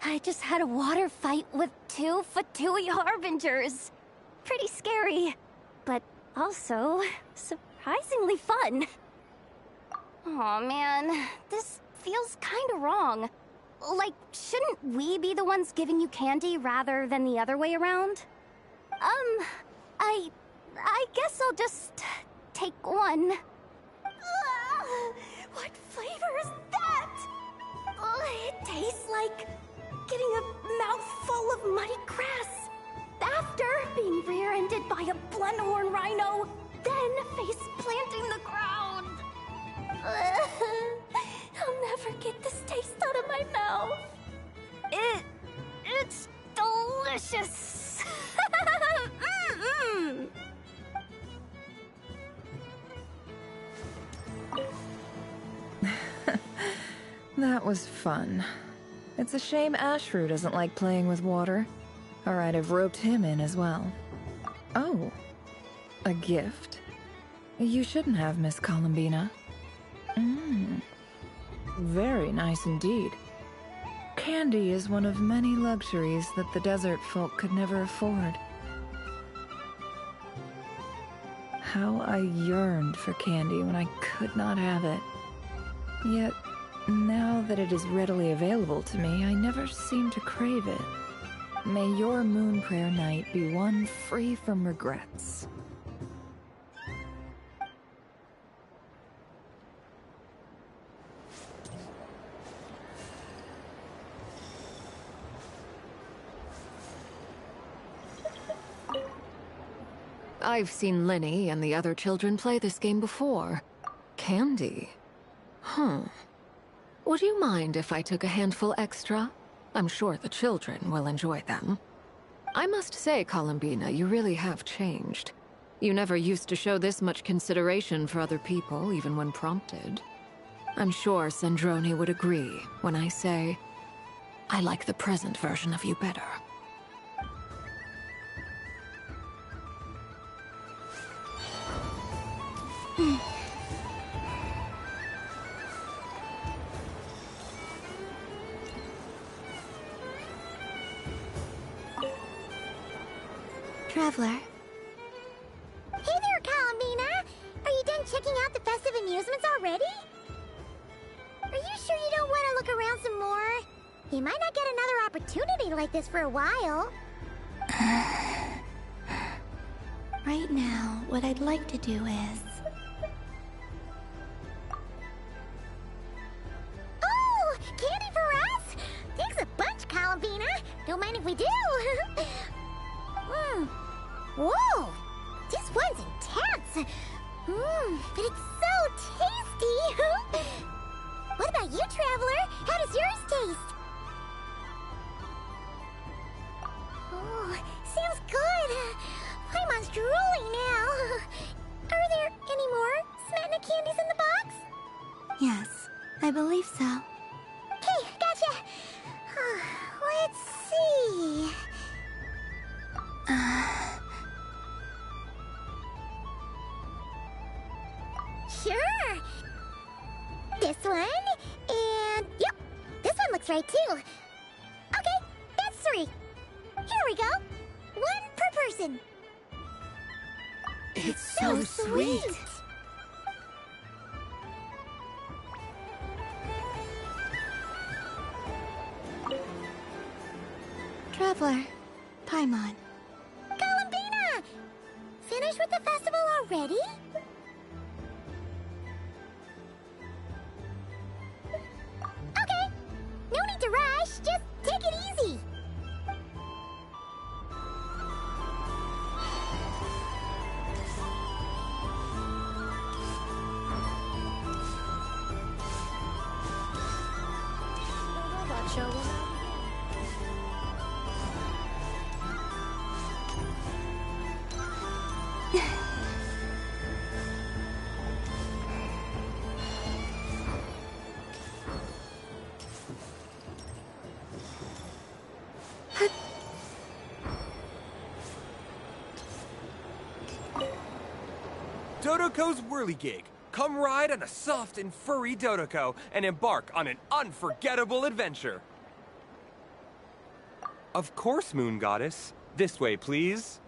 I just had a water fight with two Fatui Harbingers. Pretty scary, but also surprisingly fun. Aw, man, this feels kinda wrong. Like, shouldn't we be the ones giving you candy rather than the other way around? I guess I'll just take one. What flavor is that? It tastes like getting a mouthful of muddy grass. After being rear-ended by a blunt-horn rhino, then face-planting the ground. I'll never get this taste out of my mouth. It's delicious. Mm-mm. That was fun. It's a shame Ashru doesn't like playing with water, or I'd have roped him in as well. Oh, a gift? You shouldn't have, Miss Columbina. Very nice indeed. Candy is one of many luxuries that the desert folk could never afford. How I yearned for candy when I could not have it. Yet, now that it is readily available to me, I never seem to crave it. May your moon prayer night be one free from regrets. I've seen Linny and the other children play this game before. Candy? Would you mind if I took a handful extra? I'm sure the children will enjoy them. I must say, Columbina, you really have changed. You never used to show this much consideration for other people, even when prompted. I'm sure Sandrone would agree when I say, I like the present version of you better. Traveler. Hey there, Columbina! Are you done checking out the festive amusements already? Are you sure you don't want to look around some more? You might not get another opportunity like this for a while. Right now, what I'd like to do is... Oh! Candy for us? Thanks a bunch, Columbina. Don't mind if we do. Whoa! This one's intense. But it's so tasty. What about you, Traveler? How does yours taste? good. Paimon's drooling now. Are there any more Smetana candies in the box? Yes, I believe so. Okay, gotcha. Let's see. Sure. This one, and yep, this one looks right too. Okay, that's 3. Here we go. 1 per person. It's so sweet. Traveler, Paimon. Columbina! Finished with the festival already? Okay, no need to rush, just take it easy. Robot show will now begin. Dodoco's Whirligig. Come ride on a soft and furry Dodoco and embark on an unforgettable adventure. Of course, Moon Goddess. This way, please.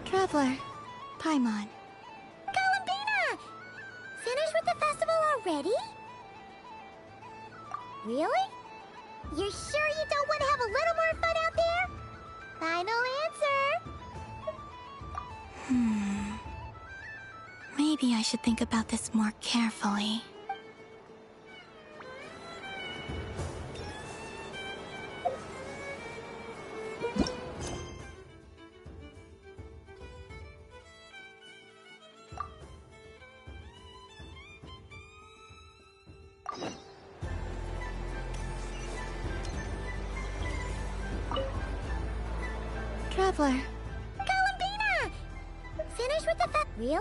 Traveler, Paimon. Columbina! Finished with the festival already? Really? You're sure you don't want to have a little more fun out there? Final answer. Maybe I should think about this more carefully. Traveler. Columbina! Finished with the Really?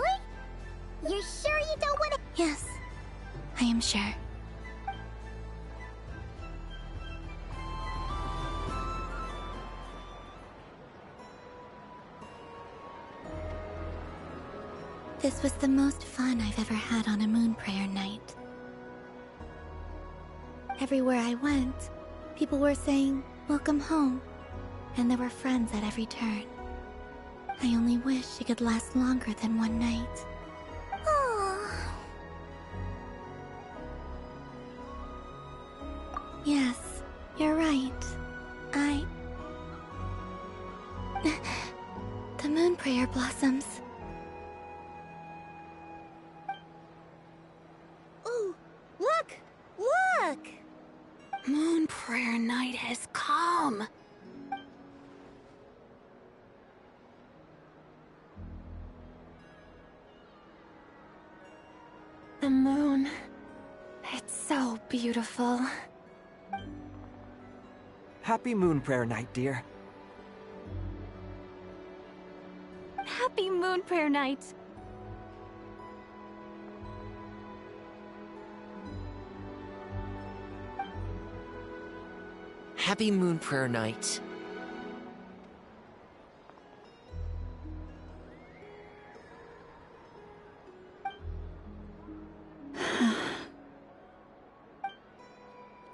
You're sure you don't want to... Yes, I am sure. This was the most fun I've ever had on a moon prayer night. Everywhere I went, people were saying, "Welcome home," and there were friends at every turn. I only wish it could last longer than one night. Oh. Yes, you're right. The moon prayer blossoms. Ooh, look! Look! Moon prayer night has come. The moon. It's so beautiful. Happy Moon Prayer Night, dear. Happy Moon Prayer Night. Happy Moon Prayer Night.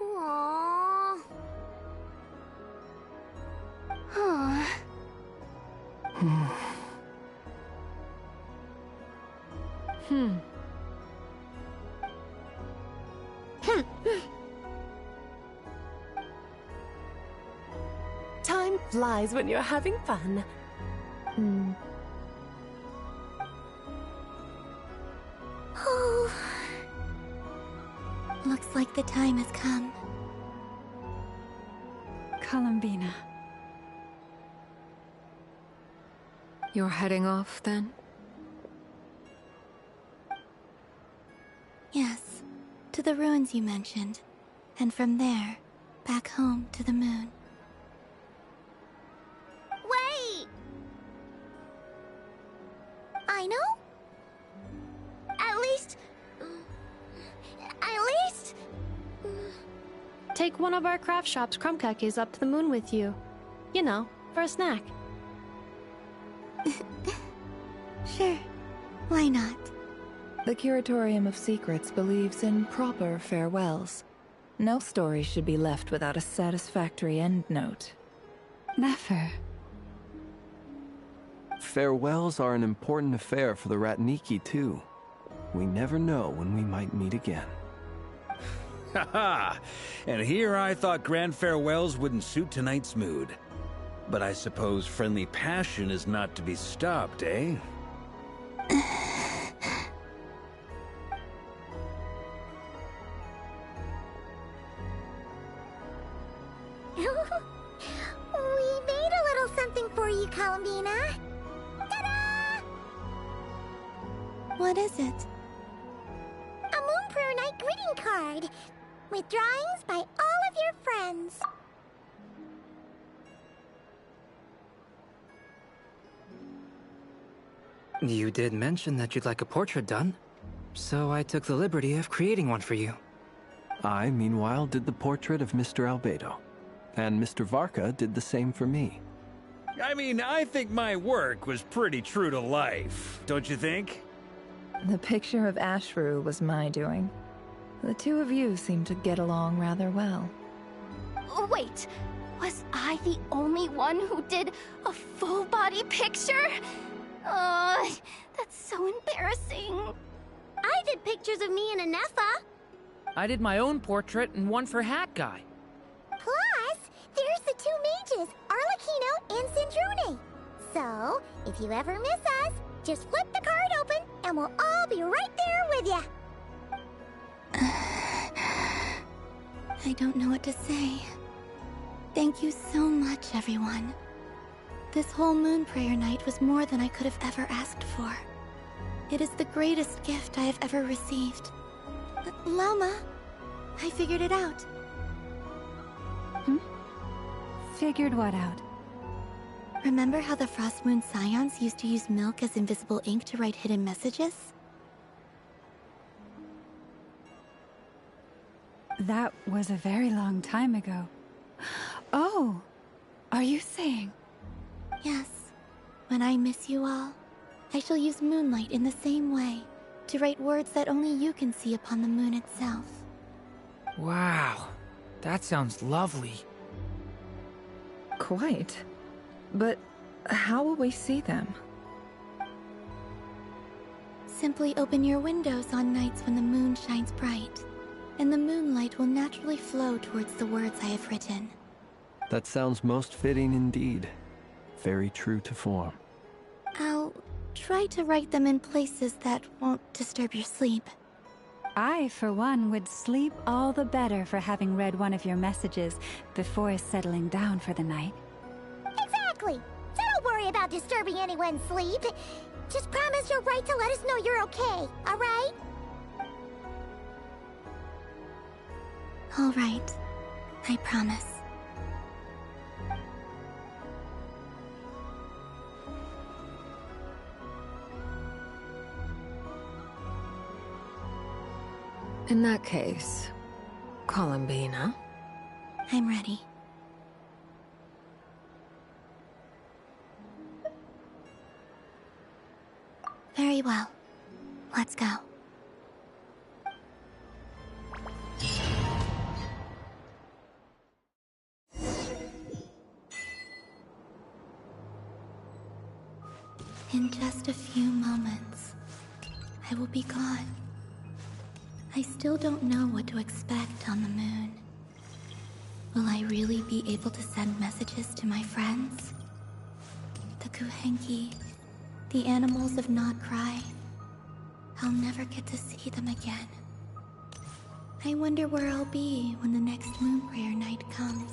Aww. Huh. Time flies when you're having fun. Oh. Looks like the time has come. Columbina. You're heading off, then? Yes, to the ruins you mentioned. And from there, back home to the moon. Wait! I know? At least... Take one of our craft shop's crumb cookies up to the moon with you. You know, for a snack. Sure. Why not? The Curatorium of Secrets believes in proper farewells. No story should be left without a satisfactory endnote. Never. Farewells are an important affair for the Ratniki, too. We never know when we might meet again. Haha! And here I thought grand farewells wouldn't suit tonight's mood. But I suppose friendly passion is not to be stopped, eh? We made a little something for you, Columbina. Ta-da! What is it? A Moon Prayer Night greeting card with drawings by all of your friends. You did mention that you'd like a portrait done, so I took the liberty of creating one for you. I, meanwhile, did the portrait of Mr. Albedo, and Mr. Varka did the same for me. I mean, I think my work was pretty true to life, don't you think? The picture of Ashru was my doing. The two of you seem to get along rather well. Wait, was I the only one who did a full-body picture? That's so embarrassing. I did pictures of me and Anefa. I did my own portrait and one for Hat Guy. Plus, there's the two mages, Arlecchino and Sindrune. So, if you ever miss us, just flip the card open and we'll all be right there with you. I don't know what to say. Thank you so much, everyone. This whole Moon Prayer Night was more than I could have ever asked for. It is the greatest gift I have ever received. Lauma, I figured it out. Figured what out? Remember how the Frost Moon Scions used to use milk as invisible ink to write hidden messages? That was a very long time ago. Oh, are you saying? Yes. When I miss you all, I shall use moonlight in the same way, to write words that only you can see upon the moon itself. Wow, that sounds lovely. Quite. But how will we see them? Simply open your windows on nights when the moon shines bright. and the moonlight will naturally flow towards the words I have written. That sounds most fitting indeed. Very true to form. I'll try to write them in places that won't disturb your sleep. I, for one, would sleep all the better for having read one of your messages before settling down for the night. Exactly! So don't worry about disturbing anyone's sleep. Just promise you'll write to let us know you're okay, alright? All right. I promise. In that case, Columbina. I'm ready. Very well. Let's go. In just a few moments, I will be gone. I still don't know what to expect on the moon. Will I really be able to send messages to my friends? The Kuhenki, the animals of Krai. I'll never get to see them again. I wonder where I'll be when the next moon prayer night comes.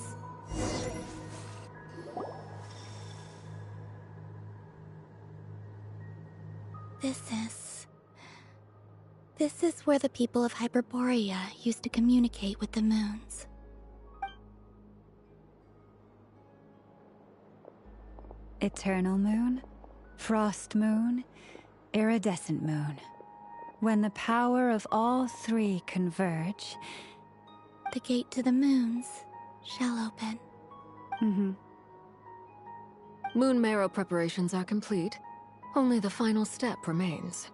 This is where the people of Hyperborea used to communicate with the moons. Eternal moon, frost moon, iridescent moon. When the power of all three converge, the gate to the moons shall open. Moon marrow preparations are complete. Only the final step remains.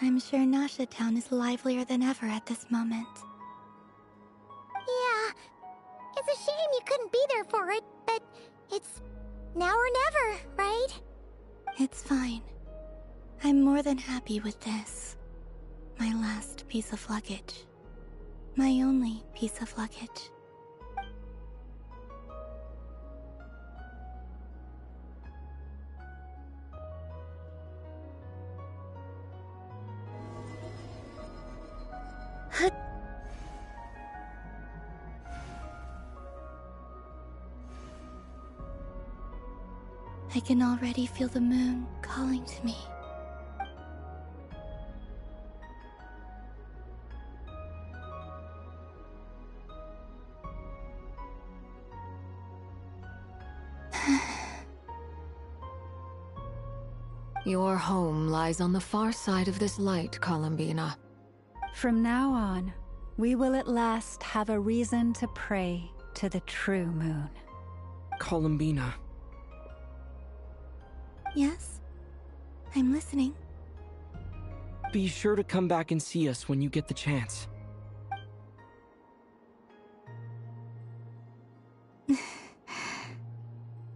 I'm sure Nasha Town is livelier than ever at this moment. Yeah, it's a shame you couldn't be there for it, but it's now or never, right? It's fine. I'm more than happy with this. My last piece of luggage. My only piece of luggage. I can already feel the moon calling to me. Your home lies on the far side of this light, Columbina. From now on, we will at last have a reason to pray to the true moon. Columbina. Yes? I'm listening. Be sure to come back and see us when you get the chance.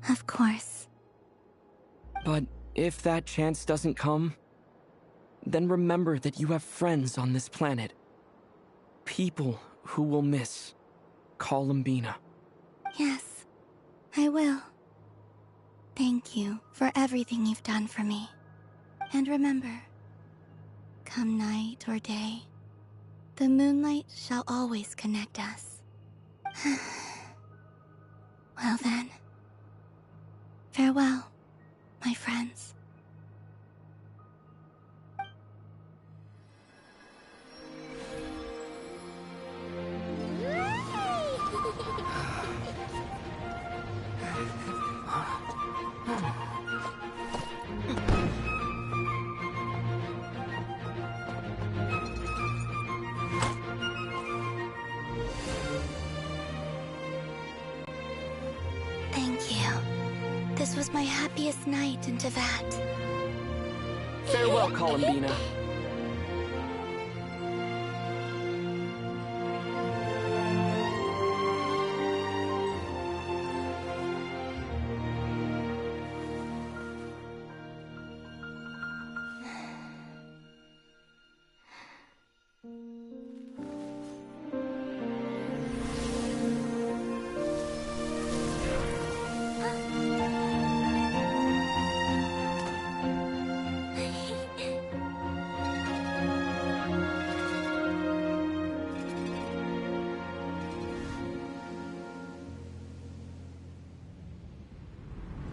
Of course. But if that chance doesn't come, then remember that you have friends on this planet. People who will miss Columbina. Yes, I will. Thank you for everything you've done for me. And remember, come night or day, the moonlight shall always connect us. Well then, farewell, my friends. Thank you. This was my happiest night in Tevat. Farewell, Columbina.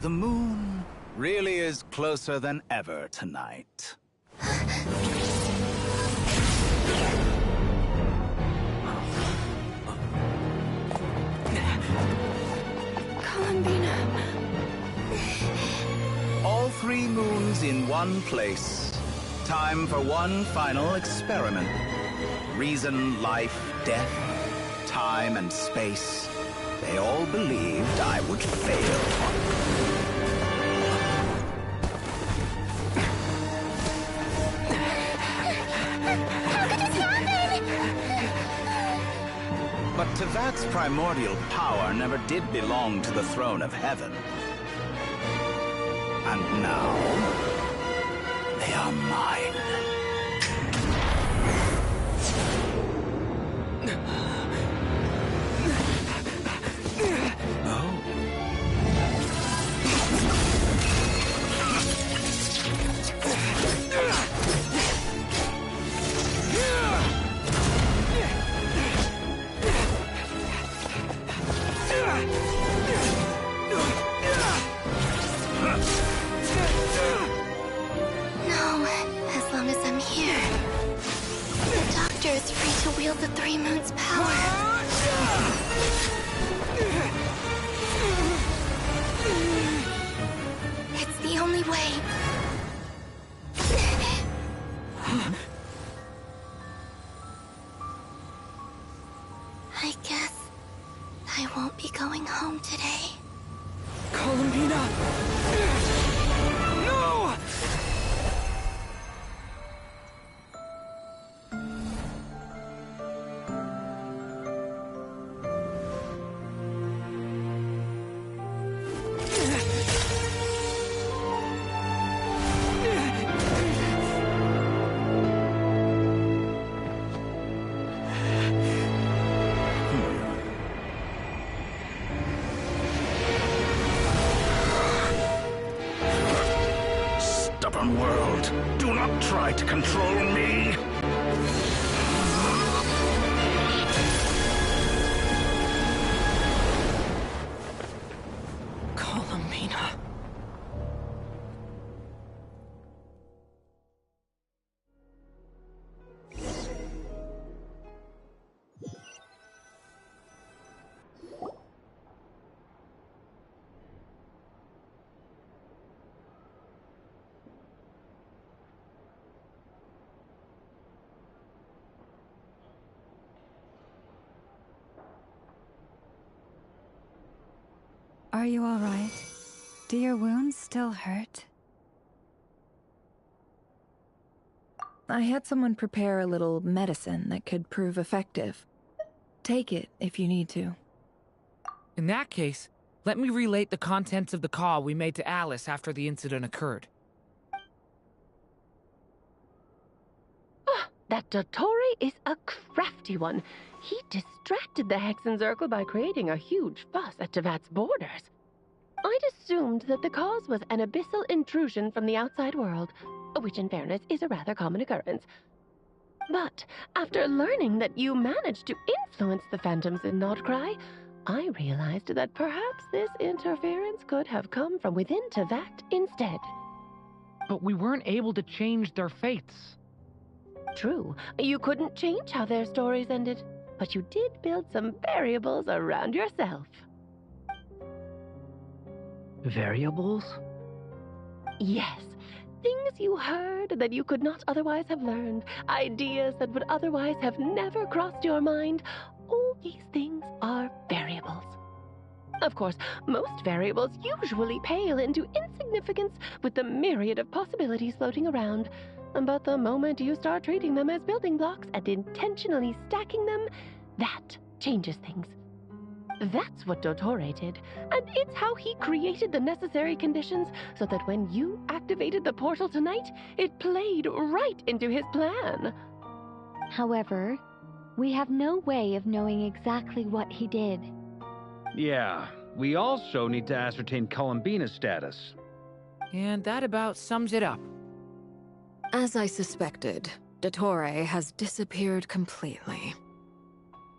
The moon really is closer than ever tonight. Columbina. All 3 moons in one place. Time for one final experiment. Reason, life, death, time and space. They all believed I would fail. How could this happen? But Tevat's primordial power never did belong to the throne of heaven. And now, they are mine. Wield the 3 moons' power. It's the only way. I guess I won't be going home today. Columbina! No! Stubborn world, do not try to control me. Columbina. Are you all right? Do your wounds still hurt? I had someone prepare a little medicine that could prove effective. Take it if you need to. In that case, let me relate the contents of the call we made to Alice after the incident occurred. That Dottore is a crafty one. He distracted the Hexenzirkel by creating a huge fuss at Tevat's borders. I'd assumed that the cause was an abyssal intrusion from the outside world, which in fairness is a rather common occurrence. But after learning that you managed to influence the phantoms in Krai, I realized that perhaps this interference could have come from within Tevat instead. But we weren't able to change their fates. True, you couldn't change how their stories ended, but you did build some variables around yourself. Variables? Yes. Things you heard that you could not otherwise have learned. Ideas that would otherwise have never crossed your mind. All these things are variables. Of course, most variables usually pale into insignificance with the myriad of possibilities floating around. But the moment you start treating them as building blocks and intentionally stacking them, that changes things. That's what Dottore did, and it's how he created the necessary conditions so that when you activated the portal tonight, it played right into his plan. However, we have no way of knowing exactly what he did. Yeah, we also need to ascertain Columbina's status. And that about sums it up. As I suspected, Dottore has disappeared completely.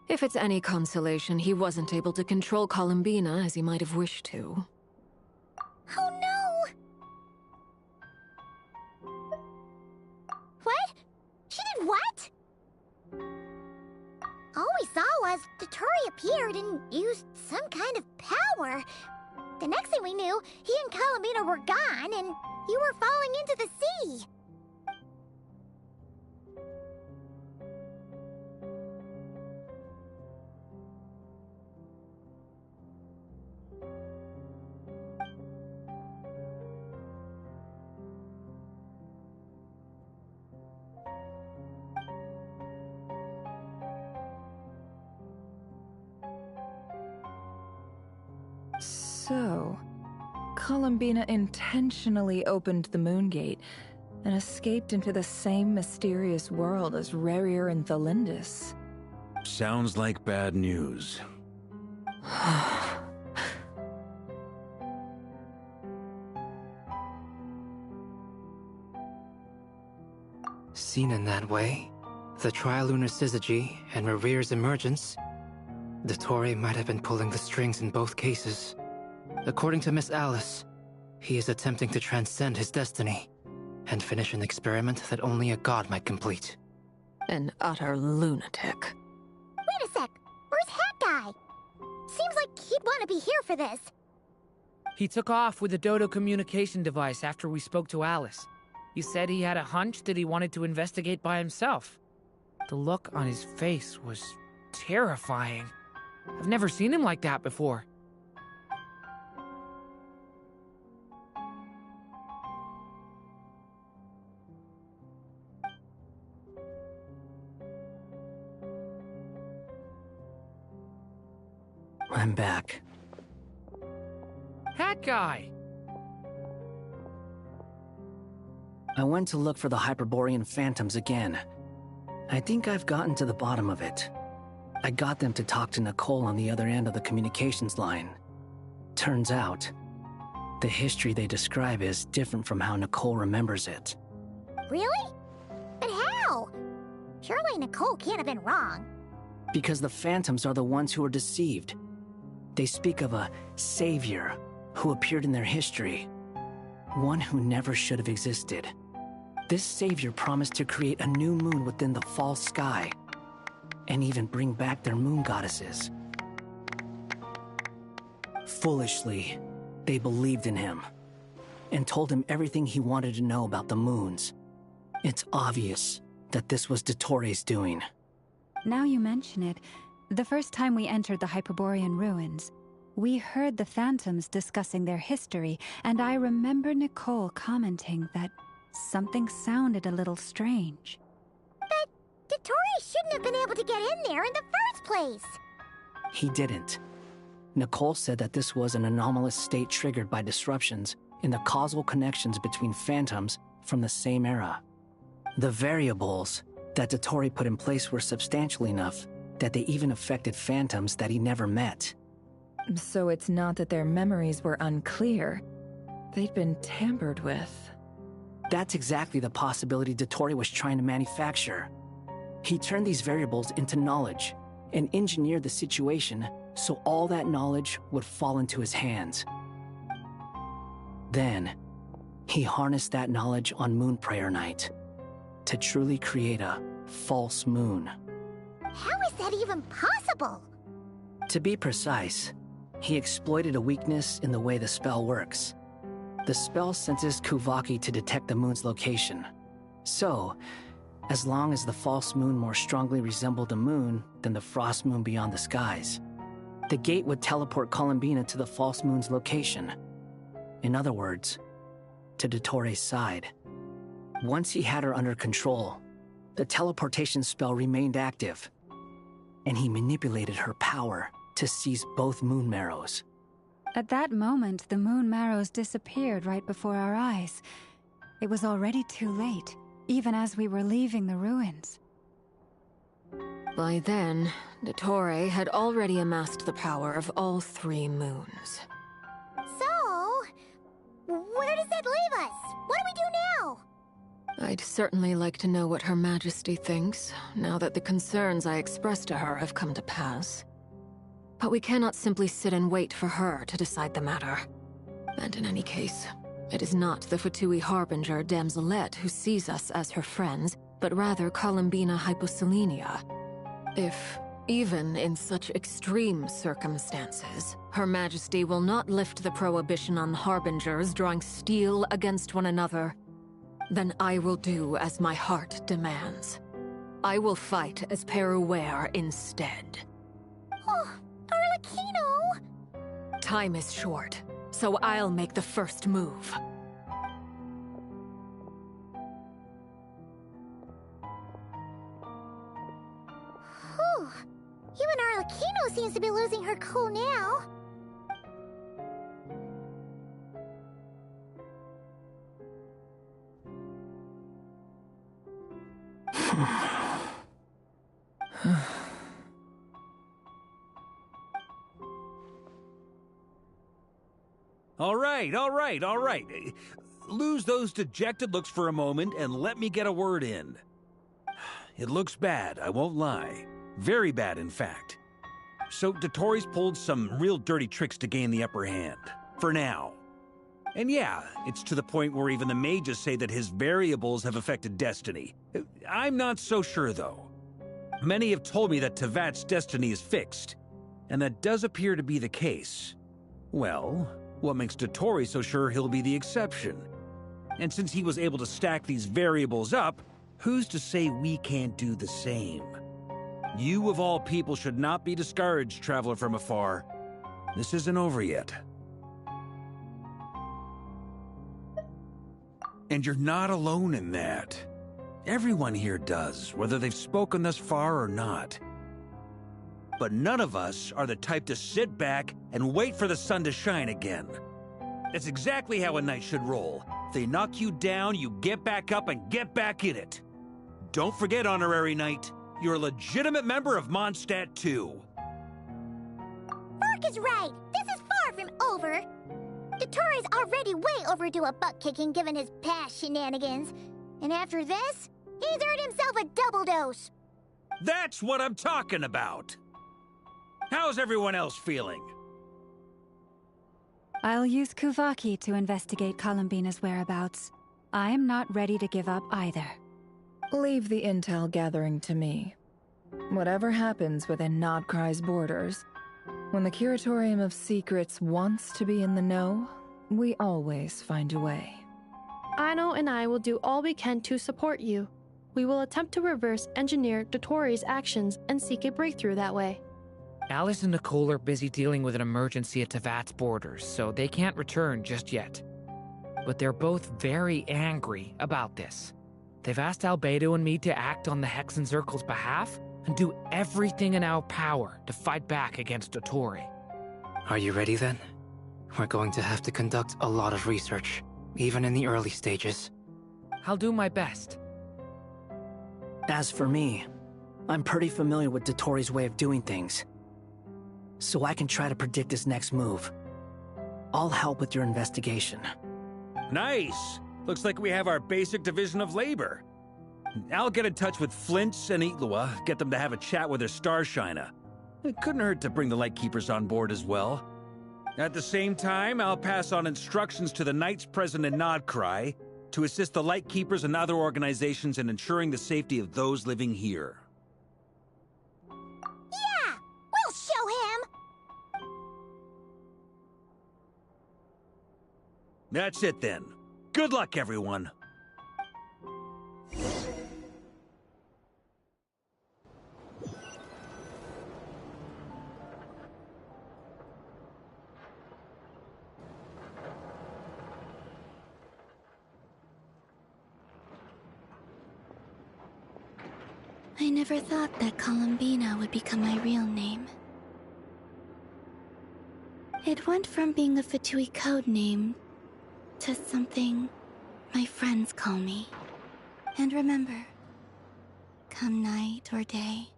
If it's any consolation, he wasn't able to control Columbina as he might have wished to. was, Dotori appeared and used some kind of power. The next thing we knew, he and Columbina were gone, and you were falling into the sea. So, Columbina intentionally opened the Moon Gate and escaped into the same mysterious world as Rerir and Thalindis. Sounds like bad news. Seen in that way, the trilunar syzygy and Rerir's emergence, Dotori might have been pulling the strings in both cases. According to Miss Alice, he is attempting to transcend his destiny and finish an experiment that only a god might complete. An utter lunatic. Wait a sec, where's Hat Guy? Seems like he'd want to be here for this. He took off with the Dodo communication device after we spoke to Alice. He said he had a hunch that he wanted to investigate by himself. The look on his face was terrifying. I've never seen him like that before. I'm back. Hat Guy! I went to look for the Hyperborean phantoms again. I think I've gotten to the bottom of it. I got them to talk to Nicole on the other end of the communications line. Turns out, the history they describe is different from how Nicole remembers it. Really? But how? Surely Nicole can't have been wrong. Because the phantoms are the ones who are deceived. They speak of a savior who appeared in their history. One who never should have existed. This savior promised to create a new moon within the false sky, and even bring back their moon goddesses. Foolishly, they believed in him, and told him everything he wanted to know about the moons. It's obvious that this was Dotori's doing. Now you mention it, the first time we entered the Hyperborean ruins, we heard the phantoms discussing their history, and I remember Nicole commenting that something sounded a little strange. But Dotori shouldn't have been able to get in there in the first place. He didn't. Nicole said that this was an anomalous state triggered by disruptions in the causal connections between phantoms from the same era. The variables that Dotori put in place were substantial enough that they even affected phantoms that he never met. So it's not that their memories were unclear. They'd been tampered with. That's exactly the possibility Dotori was trying to manufacture. He turned these variables into knowledge and engineered the situation so all that knowledge would fall into his hands. Then, he harnessed that knowledge on Moon Prayer Night to truly create a false moon. How is that even possible? To be precise, he exploited a weakness in the way the spell works. The spell senses Kuvaki to detect the moon's location. So, as long as the false moon more strongly resembled a moon than the frost moon beyond the skies, the gate would teleport Columbina to the false moon's location. In other words, to Dotori's side. Once he had her under control, the teleportation spell remained active, and he manipulated her power to seize both moon marrows. At that moment, the moon marrows disappeared right before our eyes. It was already too late, even as we were leaving the ruins. By then, Dotori had already amassed the power of all 3 moons. So, where does that leave us? What do we do now? I'd certainly like to know what Her Majesty thinks, now that the concerns I expressed to her have come to pass. But we cannot simply sit and wait for her to decide the matter. And in any case, it is not the Fatui Harbinger Damselette who sees us as her friends, but rather Columbina Hyposelenia. If Even in such extreme circumstances, Her Majesty will not lift the prohibition on harbingers drawing steel against one another. Then I will do as my heart demands. I will fight as Peruware instead. Oh, Arlecchino! Time is short, so I'll make the first move. Whew. Even Arlecchino seems to be losing her cool now. All right. Lose those dejected looks for a moment and let me get a word in. It looks bad, I won't lie. Very bad, in fact. So Dotori's pulled some real dirty tricks to gain the upper hand. For now. And yeah, it's to the point where even the mages say that his variables have affected destiny. I'm not so sure, though. Many have told me that Tevat's destiny is fixed, and that does appear to be the case. Well, what makes Dotori so sure he'll be the exception? And since he was able to stack these variables up, who's to say we can't do the same? You of all people should not be discouraged, traveler from afar. This isn't over yet. And you're not alone in that. Everyone here does, whether they've spoken thus far or not. But none of us are the type to sit back and wait for the sun to shine again. That's exactly how a knight should roll. If they knock you down, you get back up and get back in it. Don't forget, Honorary Knight, you're a legitimate member of Mondstadt too. Vark is right. This is far from over. Dotori's already way overdue a butt-kicking given his past shenanigans. And after this, he's earned himself a double dose. That's what I'm talking about. How's everyone else feeling? I'll use Kuvaki to investigate Columbina's whereabouts. I am not ready to give up either. Leave the intel gathering to me. Whatever happens within Nocturne's borders, when the Curatorium of Secrets wants to be in the know, we always find a way. Aino and I will do all we can to support you. We will attempt to reverse engineer Dotori's actions and seek a breakthrough that way. Alice and Nicole are busy dealing with an emergency at Tevat's borders, so they can't return just yet. But they're both very angry about this. They've asked Albedo and me to act on the Hexen Circle's behalf and do everything in our power to fight back against Dotori. Are you ready then? We're going to have to conduct a lot of research, even in the early stages. I'll do my best. As for me, I'm pretty familiar with Dotori's way of doing things, so I can try to predict his next move. I'll help with your investigation. Nice! Looks like we have our basic division of labor. I'll get in touch with Flints and Itlua, get them to have a chat with their Starshiner. It couldn't hurt to bring the Lightkeepers on board as well. At the same time, I'll pass on instructions to the Knights present in Krai to assist the Lightkeepers and other organizations in ensuring the safety of those living here. Yeah! We'll show him! That's it then. Good luck, everyone. I never thought that Columbina would become my real name. It went from being a Fatui code name to something my friends call me. And remember, come night or day,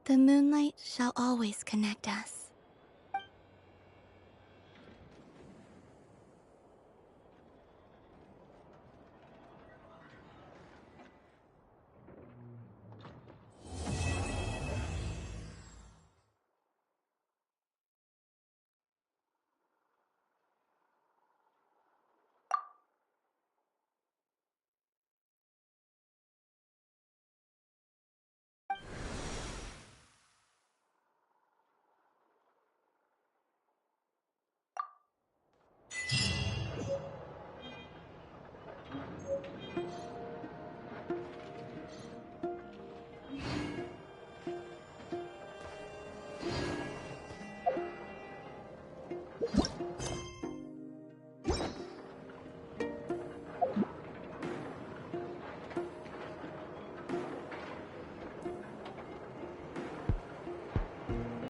the moonlight shall always connect us.